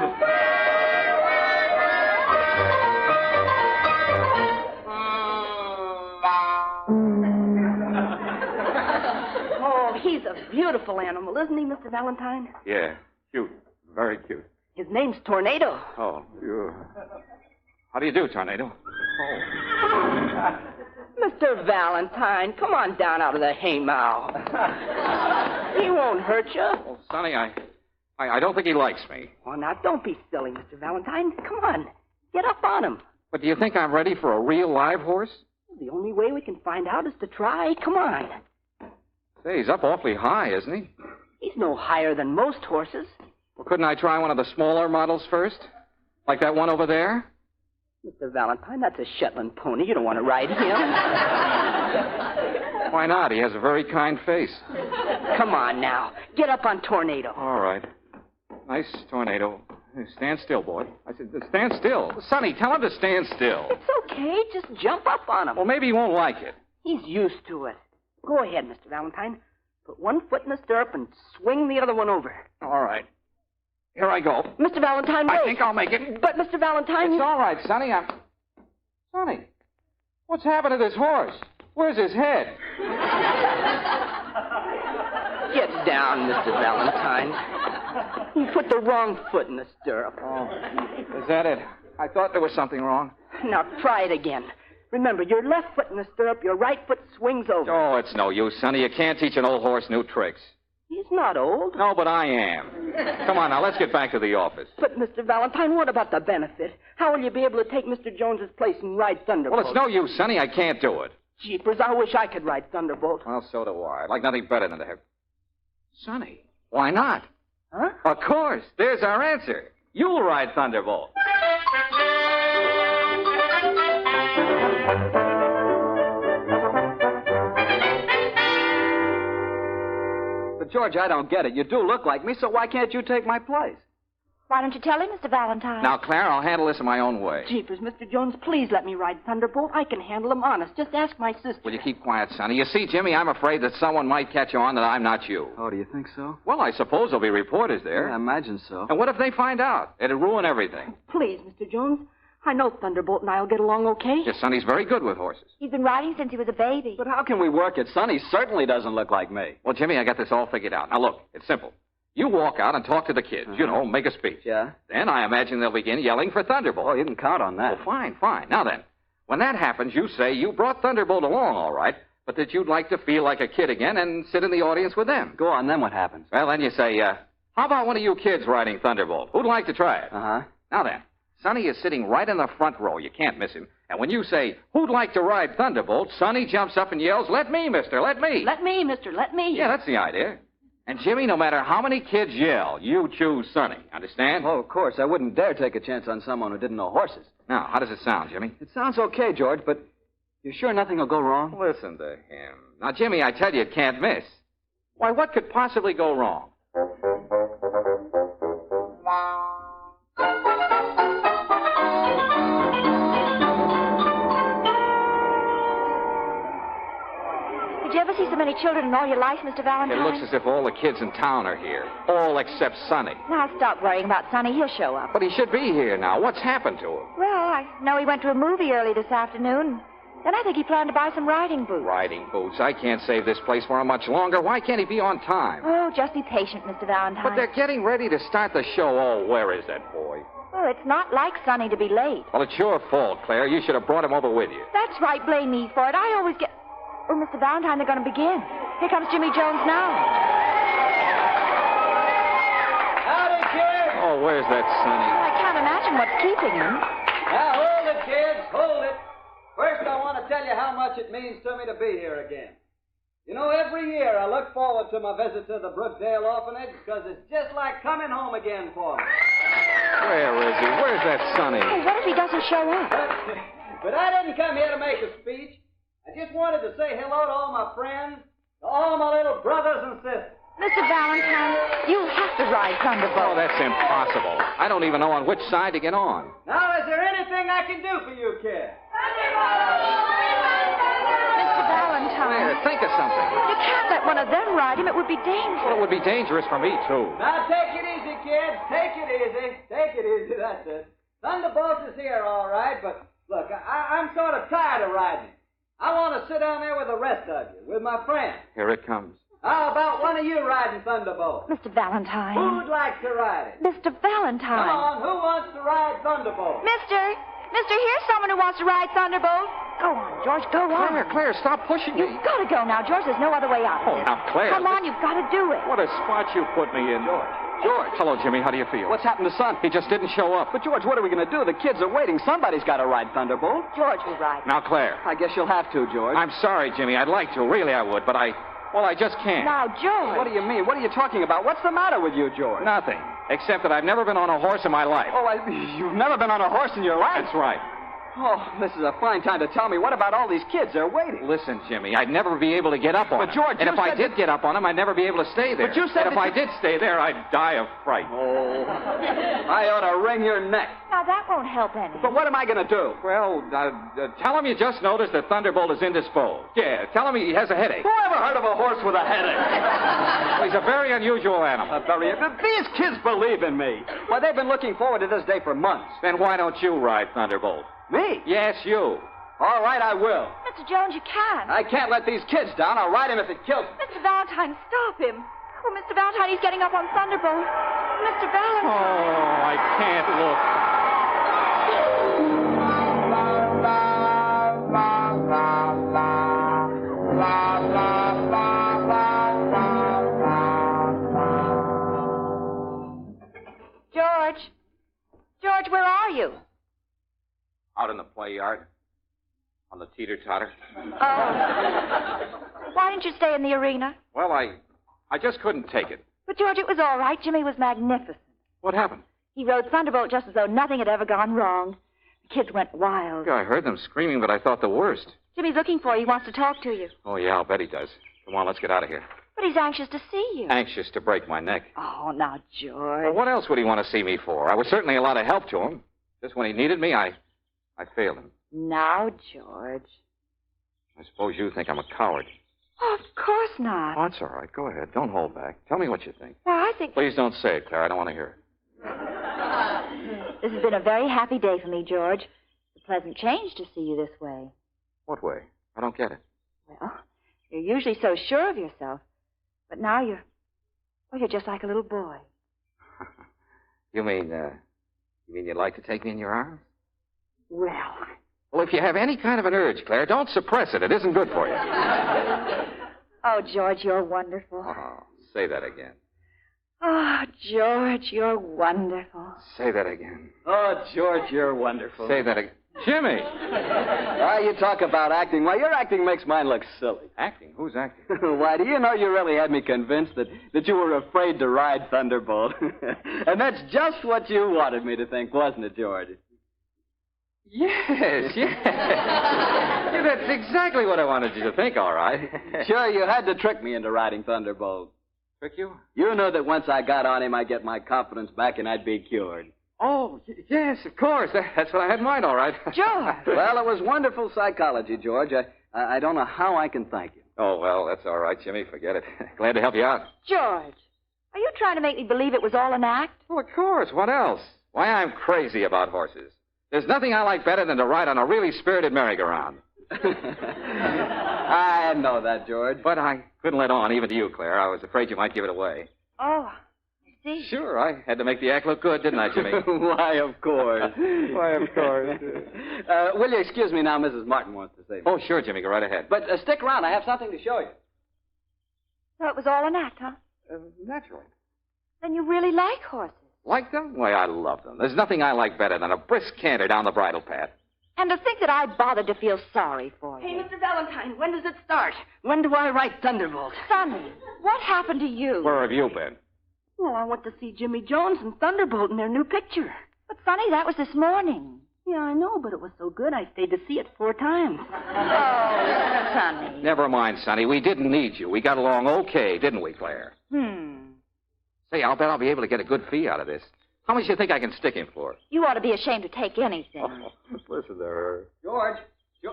Oh, he's a beautiful animal, isn't he, Mr. Valentine? Yeah, cute. Very cute. His name's Tornado. Oh, you... How do you do, Tornado? Oh. Mr. Valentine, come on down out of the haymow. He won't hurt you. Well, Sonny, I don't think he likes me. Oh, now, don't be silly, Mr. Valentine. Come on. Get up on him. But do you think I'm ready for a real live horse? The only way we can find out is to try. Come on. Say, he's up awfully high, isn't he? He's no higher than most horses. Well, couldn't I try one of the smaller models first? Like that one over there? Mr. Valentine, that's a Shetland pony. You don't want to ride him. Why not? He has a very kind face. Come on now. Get up on Tornado. All right. Nice Tornado. Stand still, boy. I said, stand still. Sonny, tell him to stand still. It's okay. Just jump up on him. Well, maybe he won't like it. He's used to it. Go ahead, Mr. Valentine. Put one foot in the stirrup and swing the other one over. All right. Here I go. Mr. Valentine, wait. I think I'll make it. But, Mr. Valentine... It's all right, Sonny. Sonny, what's happened to this horse? Where's his head? Get down, Mr. Valentine. You put the wrong foot in the stirrup. Oh, is that it? I thought there was something wrong. Now, try it again. Remember, your left foot in the stirrup, your right foot swings over. Oh, it's no use, Sonny. You can't teach an old horse new tricks. He's not old. No, but I am. Come on, now, let's get back to the office. But, Mr. Valentine, what about the benefit? How will you be able to take Mr. Jones's place and ride Thunderbolt? Well, it's no use, Sonny. I can't do it. Jeepers, I wish I could ride Thunderbolt. Well, so do I. I'd like nothing better than to have... Sonny, why not? Huh? Of course. There's our answer. You'll ride Thunderbolt. But, George, I don't get it. You do look like me, so why can't you take my place? Why don't you tell him, Mr. Valentine? Now, Claire, I'll handle this in my own way. Jeepers, Mr. Jones, please let me ride Thunderbolt. I can handle him honest. Just ask my sister. Will you keep quiet, Sonny? You see, Jimmy, I'm afraid that someone might catch on that I'm not you. Oh, do you think so? Well, I suppose there'll be reporters there. Yeah, I imagine so. And what if they find out? It'd ruin everything. Please, Mr. Jones. I know Thunderbolt and I'll get along okay. Yes, Sonny's very good with horses. He's been riding since he was a baby. But how can we work it? Sonny certainly doesn't look like me. Well, Jimmy, I got this all figured out. Now, look, it's simple. You walk out and talk to the kids. You know, make a speech. Yeah? Then I imagine they'll begin yelling for Thunderbolt. Oh, you can count on that. Well, fine. Now then, when that happens, you say you brought Thunderbolt along, all right, but that you'd like to feel like a kid again and sit in the audience with them. Go on, then what happens? Well, then you say, how about one of you kids riding Thunderbolt? Who'd like to try it? Uh-huh. Now then, Sonny is sitting right in the front row. You can't miss him. And when you say, who'd like to ride Thunderbolt, Sonny jumps up and yells, let me, mister, let me. Let me, mister, let me. Yeah, that's the idea. And, Jimmy, no matter how many kids yell, you choose Sonny. Understand? Oh, of course. I wouldn't dare take a chance on someone who didn't know horses. Now, how does it sound, Jimmy? It sounds okay, George, but you're sure nothing will go wrong? Listen to him. Now, Jimmy, I tell you, it can't miss. Why, what could possibly go wrong? Did you ever see so many children in all your life, Mr. Valentine? It looks as if all the kids in town are here. All except Sonny. Now, stop worrying about Sonny. He'll show up. But he should be here now. What's happened to him? Well, I know he went to a movie early this afternoon. Then I think he planned to buy some riding boots. Riding boots? I can't save this place for him much longer. Why can't he be on time? Oh, just be patient, Mr. Valentine. But they're getting ready to start the show. Oh, where is that boy? Oh, it's not like Sonny to be late. Well, it's your fault, Claire. You should have brought him over with you. That's right. Blame me for it. I always get... Oh, Mr. Valentine, they're going to begin. Here comes Jimmy Jones now. Howdy, kids. Oh, where's that Sonny? Well, I can't imagine what's keeping him. Now, hold it, kids. Hold it. First, I want to tell you how much it means to me to be here again. You know, every year I look forward to my visit to the Brookdale Orphanage because it's just like coming home again for me. Where is he? Where's that Sonny? Hey, what if he doesn't show up? But I didn't come here to make a speech. I just wanted to say hello to all my friends, to all my little brothers and sisters. Mr. Valentine, you have to ride Thunderbolt. Oh, that's impossible. I don't even know on which side to get on. Now, is there anything I can do for you, kid? Mr. Valentine. Claire, think of something. You can't let one of them ride him. It would be dangerous. Well, it would be dangerous for me, too. Now, take it easy, kids. Take it easy. Take it easy. That's it. Thunderbolt is here, all right, but look, I'm sort of tired of riding. I want to sit down there with the rest of you, with my friends. Here it comes. How about one of you riding Thunderbolt? Mr. Valentine. Who'd like to ride it? Mr. Valentine. Come on, who wants to ride Thunderbolt? Mister, here's someone who wants to ride Thunderbolt. Go on, George, go on. Claire, stop pushing me. You've got to go now, George. There's no other way out. Oh, now, Claire. Come on, you've got to do it. What a spot you put me in. George. Hello, Jimmy. How do you feel? What's happened to Son? He just didn't show up. But, George, what are we going to do? The kids are waiting. Somebody's got to ride Thunderbolt. George will ride. Now, Claire. I guess you'll have to, George. I'm sorry, Jimmy. I'd like to. Really, I would. But I just can't. Now, George. What do you mean? What are you talking about? What's the matter with you, George? Nothing. Except that I've never been on a horse in my life. Oh, you've never been on a horse in your life? That's right. Oh, this is a fine time to tell me. What about all these kids? They're waiting. Listen, Jimmy, I'd never be able to get up on But, George, And if I did get up on him, I'd never be able to stay there. But you said And if I did stay there, I'd die of fright. Oh, I ought to wring your neck. Now, that won't help any. But what am I going to do? Well, tell him you just noticed that Thunderbolt is indisposed. Yeah, tell him he has a headache. Who ever heard of a horse with a headache? Well, he's a very unusual animal. These kids believe in me. Why, they've been looking forward to this day for months. Then why don't you ride Thunderbolt? Me? Yes, you. All right, I will. Mr. Jones, you can't. I can't let these kids down. I'll ride him if it kills me. Mr. Valentine, stop him. Oh, Mr. Valentine, he's getting up on Thunderbolt. Mr. Valentine. Oh, I can't look. George, where are you? Out in the play yard. On the teeter-totter. Oh. Why didn't you stay in the arena? Well, I just couldn't take it. But, George, it was all right. Jimmy was magnificent. What happened? He rode Thunderbolt just as though nothing had ever gone wrong. The kids went wild. Yeah, I heard them screaming, but I thought the worst. Jimmy's looking for you. He wants to talk to you. Oh, yeah, I'll bet he does. Come on, let's get out of here. But he's anxious to see you. Anxious to break my neck. Oh, now, George. Well, what else would he want to see me for? I was certainly a lot of help to him. Just when he needed me, I failed him. Now, George. I suppose you think I'm a coward. Oh, of course not. Oh, it's all right. Go ahead. Don't hold back. Tell me what you think. Well, I think... Please don't say it, Claire. I don't want to hear it. This has been a very happy day for me, George. It's a pleasant change to see you this way. What way? I don't get it. Well, you're usually so sure of yourself. But now you're just like a little boy. You mean you'd like to take me in your arms? Well, if you have any kind of an urge, Claire, don't suppress it. It isn't good for you. Oh, George, you're wonderful. Oh, say that again. Oh, George, you're wonderful. Say that again. Oh, George, you're wonderful. Say that again. Jimmy! You talk about acting. Why, your acting makes mine look silly. Acting? Who's acting? Why, do you know you really had me convinced that you were afraid to ride Thunderbolt? And that's just what you wanted me to think, wasn't it, George? Yes. Yeah, that's exactly what I wanted you to think, all right. Sure, you had to trick me into riding Thunderbolt. Trick you? You knew that once I got on him, I'd get my confidence back and I'd be cured. Oh, yes, of course. That's what I had in mind, all right. George! Well, it was wonderful psychology, George. I don't know how I can thank you. Oh, well, that's all right, Jimmy. Forget it. Glad to help you out. George, are you trying to make me believe it was all an act? Well, of course. What else? Why, I'm crazy about horses. There's nothing I like better than to ride on a really spirited merry-go-round. I know that, George. But I couldn't let on, even to you, Claire. I was afraid you might give it away. Oh, I see. Sure, I had to make the act look good, didn't I, Jimmy? Why, of course. Why, of course. Will you excuse me now? Mrs. Martin wants to say something. Oh, sure, Jimmy. Go right ahead. But stick around. I have something to show you. So it was all an act, huh? Naturally. Then you really like horses. Like them? Why, I love them. There's nothing I like better than a brisk canter down the bridle path. And to think that I bothered to feel sorry for you. Hey, Mr. Valentine, when does it start? When do I write Thunderbolt? Sonny, what happened to you? Where have you been? Well, I went to see Jimmy Jones and Thunderbolt in their new picture. But, Sonny, that was this morning. Yeah, I know, but it was so good I stayed to see it 4 times. Oh, Sonny. Never mind, Sonny. We didn't need you. We got along okay, didn't we, Claire? Say, I'll bet I'll be able to get a good fee out of this. How much do you think I can stick him for? You ought to be ashamed to take anything. Oh, listen to her. George.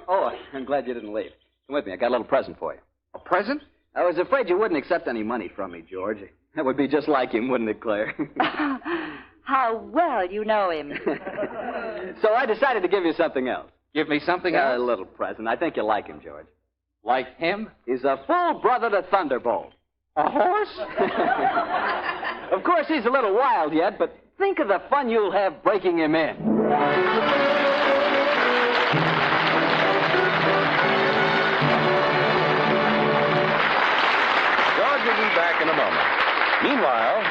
Oh, I'm glad you didn't leave. Come with me. I got a little present for you. A present? I was afraid you wouldn't accept any money from me, George. That would be just like him, wouldn't it, Claire? How well you know him. So I decided to give you something else. Give me something else? A little present. I think you'll like him, George. Like him? He's a full brother to Thunderbolt. A horse? Of course, he's a little wild yet, but think of the fun you'll have breaking him in. George will be back in a moment. Meanwhile,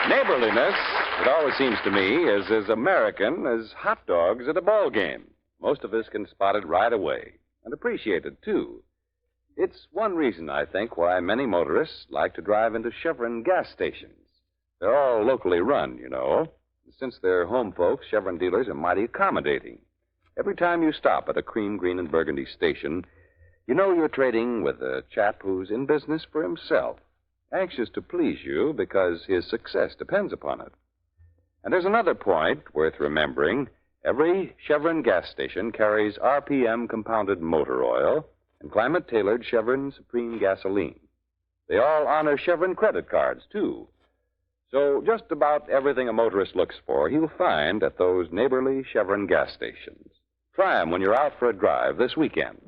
neighborliness, it always seems to me, is as American as hot dogs at a ball game. Most of us can spot it right away and appreciate it, too. It's one reason, I think, why many motorists like to drive into Chevron gas stations. They're all locally run, you know. Since they're home folks, Chevron dealers are mighty accommodating. Every time you stop at a cream, green, and burgundy station, you know you're trading with a chap who's in business for himself, anxious to please you because his success depends upon it. And there's another point worth remembering. Every Chevron gas station carries RPM compounded motor oil and climate-tailored Chevron Supreme gasoline. They all honor Chevron credit cards, too. So just about everything a motorist looks for, he'll find at those neighborly Chevron gas stations. Try them when you're out for a drive this weekend.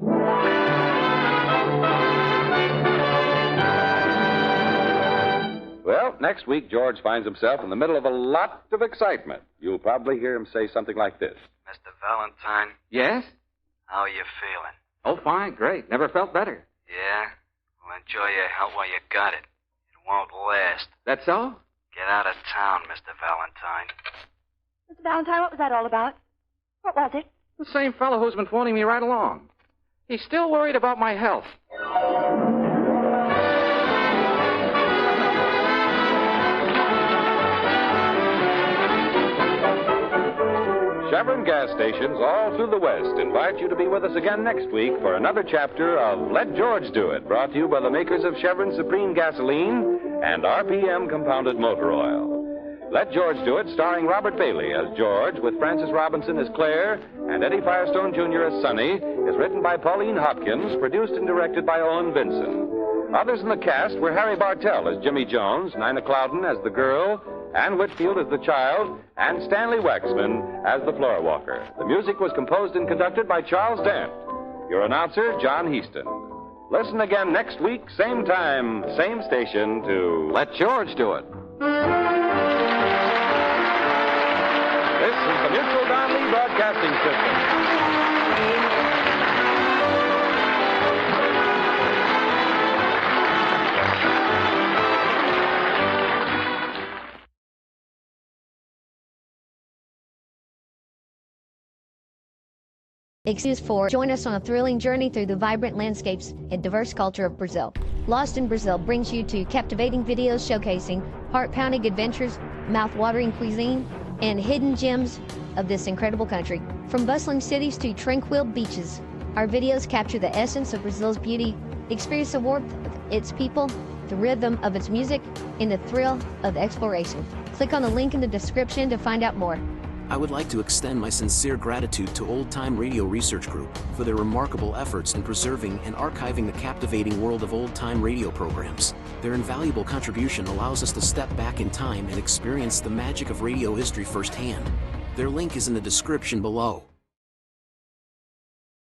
Well, next week, George finds himself in the middle of a lot of excitement. You'll probably hear him say something like this. Mr. Valentine, Yes? how are you feeling? Oh, fine, great. Never felt better. Yeah? Well, enjoy your health while you got it. It won't last. That's so? Get out of town, Mr. Valentine. Mr. Valentine, what was that all about? What was it? The same fellow who's been phoning me right along. He's still worried about my health. Chevron gas stations all through the West invite you to be with us again next week for another chapter of Let George Do It, brought to you by the makers of Chevron Supreme Gasoline and RPM Compounded Motor Oil. Let George Do It, starring Robert Bailey as George, with Frances Robinson as Claire and Eddie Firestone Jr. as Sonny, is written by Pauline Hopkins, produced and directed by Owen Vinson. Others in the cast were Harry Bartell as Jimmy Jones, Nina Clouden as the girl, Ann Whitfield as the child, and Stanley Waxman as the floor walker. The music was composed and conducted by Charles Dant. Your announcer, John Heaston. Listen again next week, same time, same station, to Let George Do It. This is the Mutual Donley Broadcasting System. Excuse for join us on a thrilling journey through the vibrant landscapes and diverse culture of Brazil. Lost in Brazil brings you to captivating videos showcasing heart-pounding adventures, mouth-watering cuisine, and hidden gems of this incredible country. From bustling cities to tranquil beaches, our videos capture the essence of Brazil's beauty. Experience the warmth of its people, the rhythm of its music, and the thrill of exploration. Click on the link in the description to find out more. I would like to extend my sincere gratitude to Old Time Radio Research Group for their remarkable efforts in preserving and archiving the captivating world of old-time radio programs. Their invaluable contribution allows us to step back in time and experience the magic of radio history firsthand. Their link is in the description below.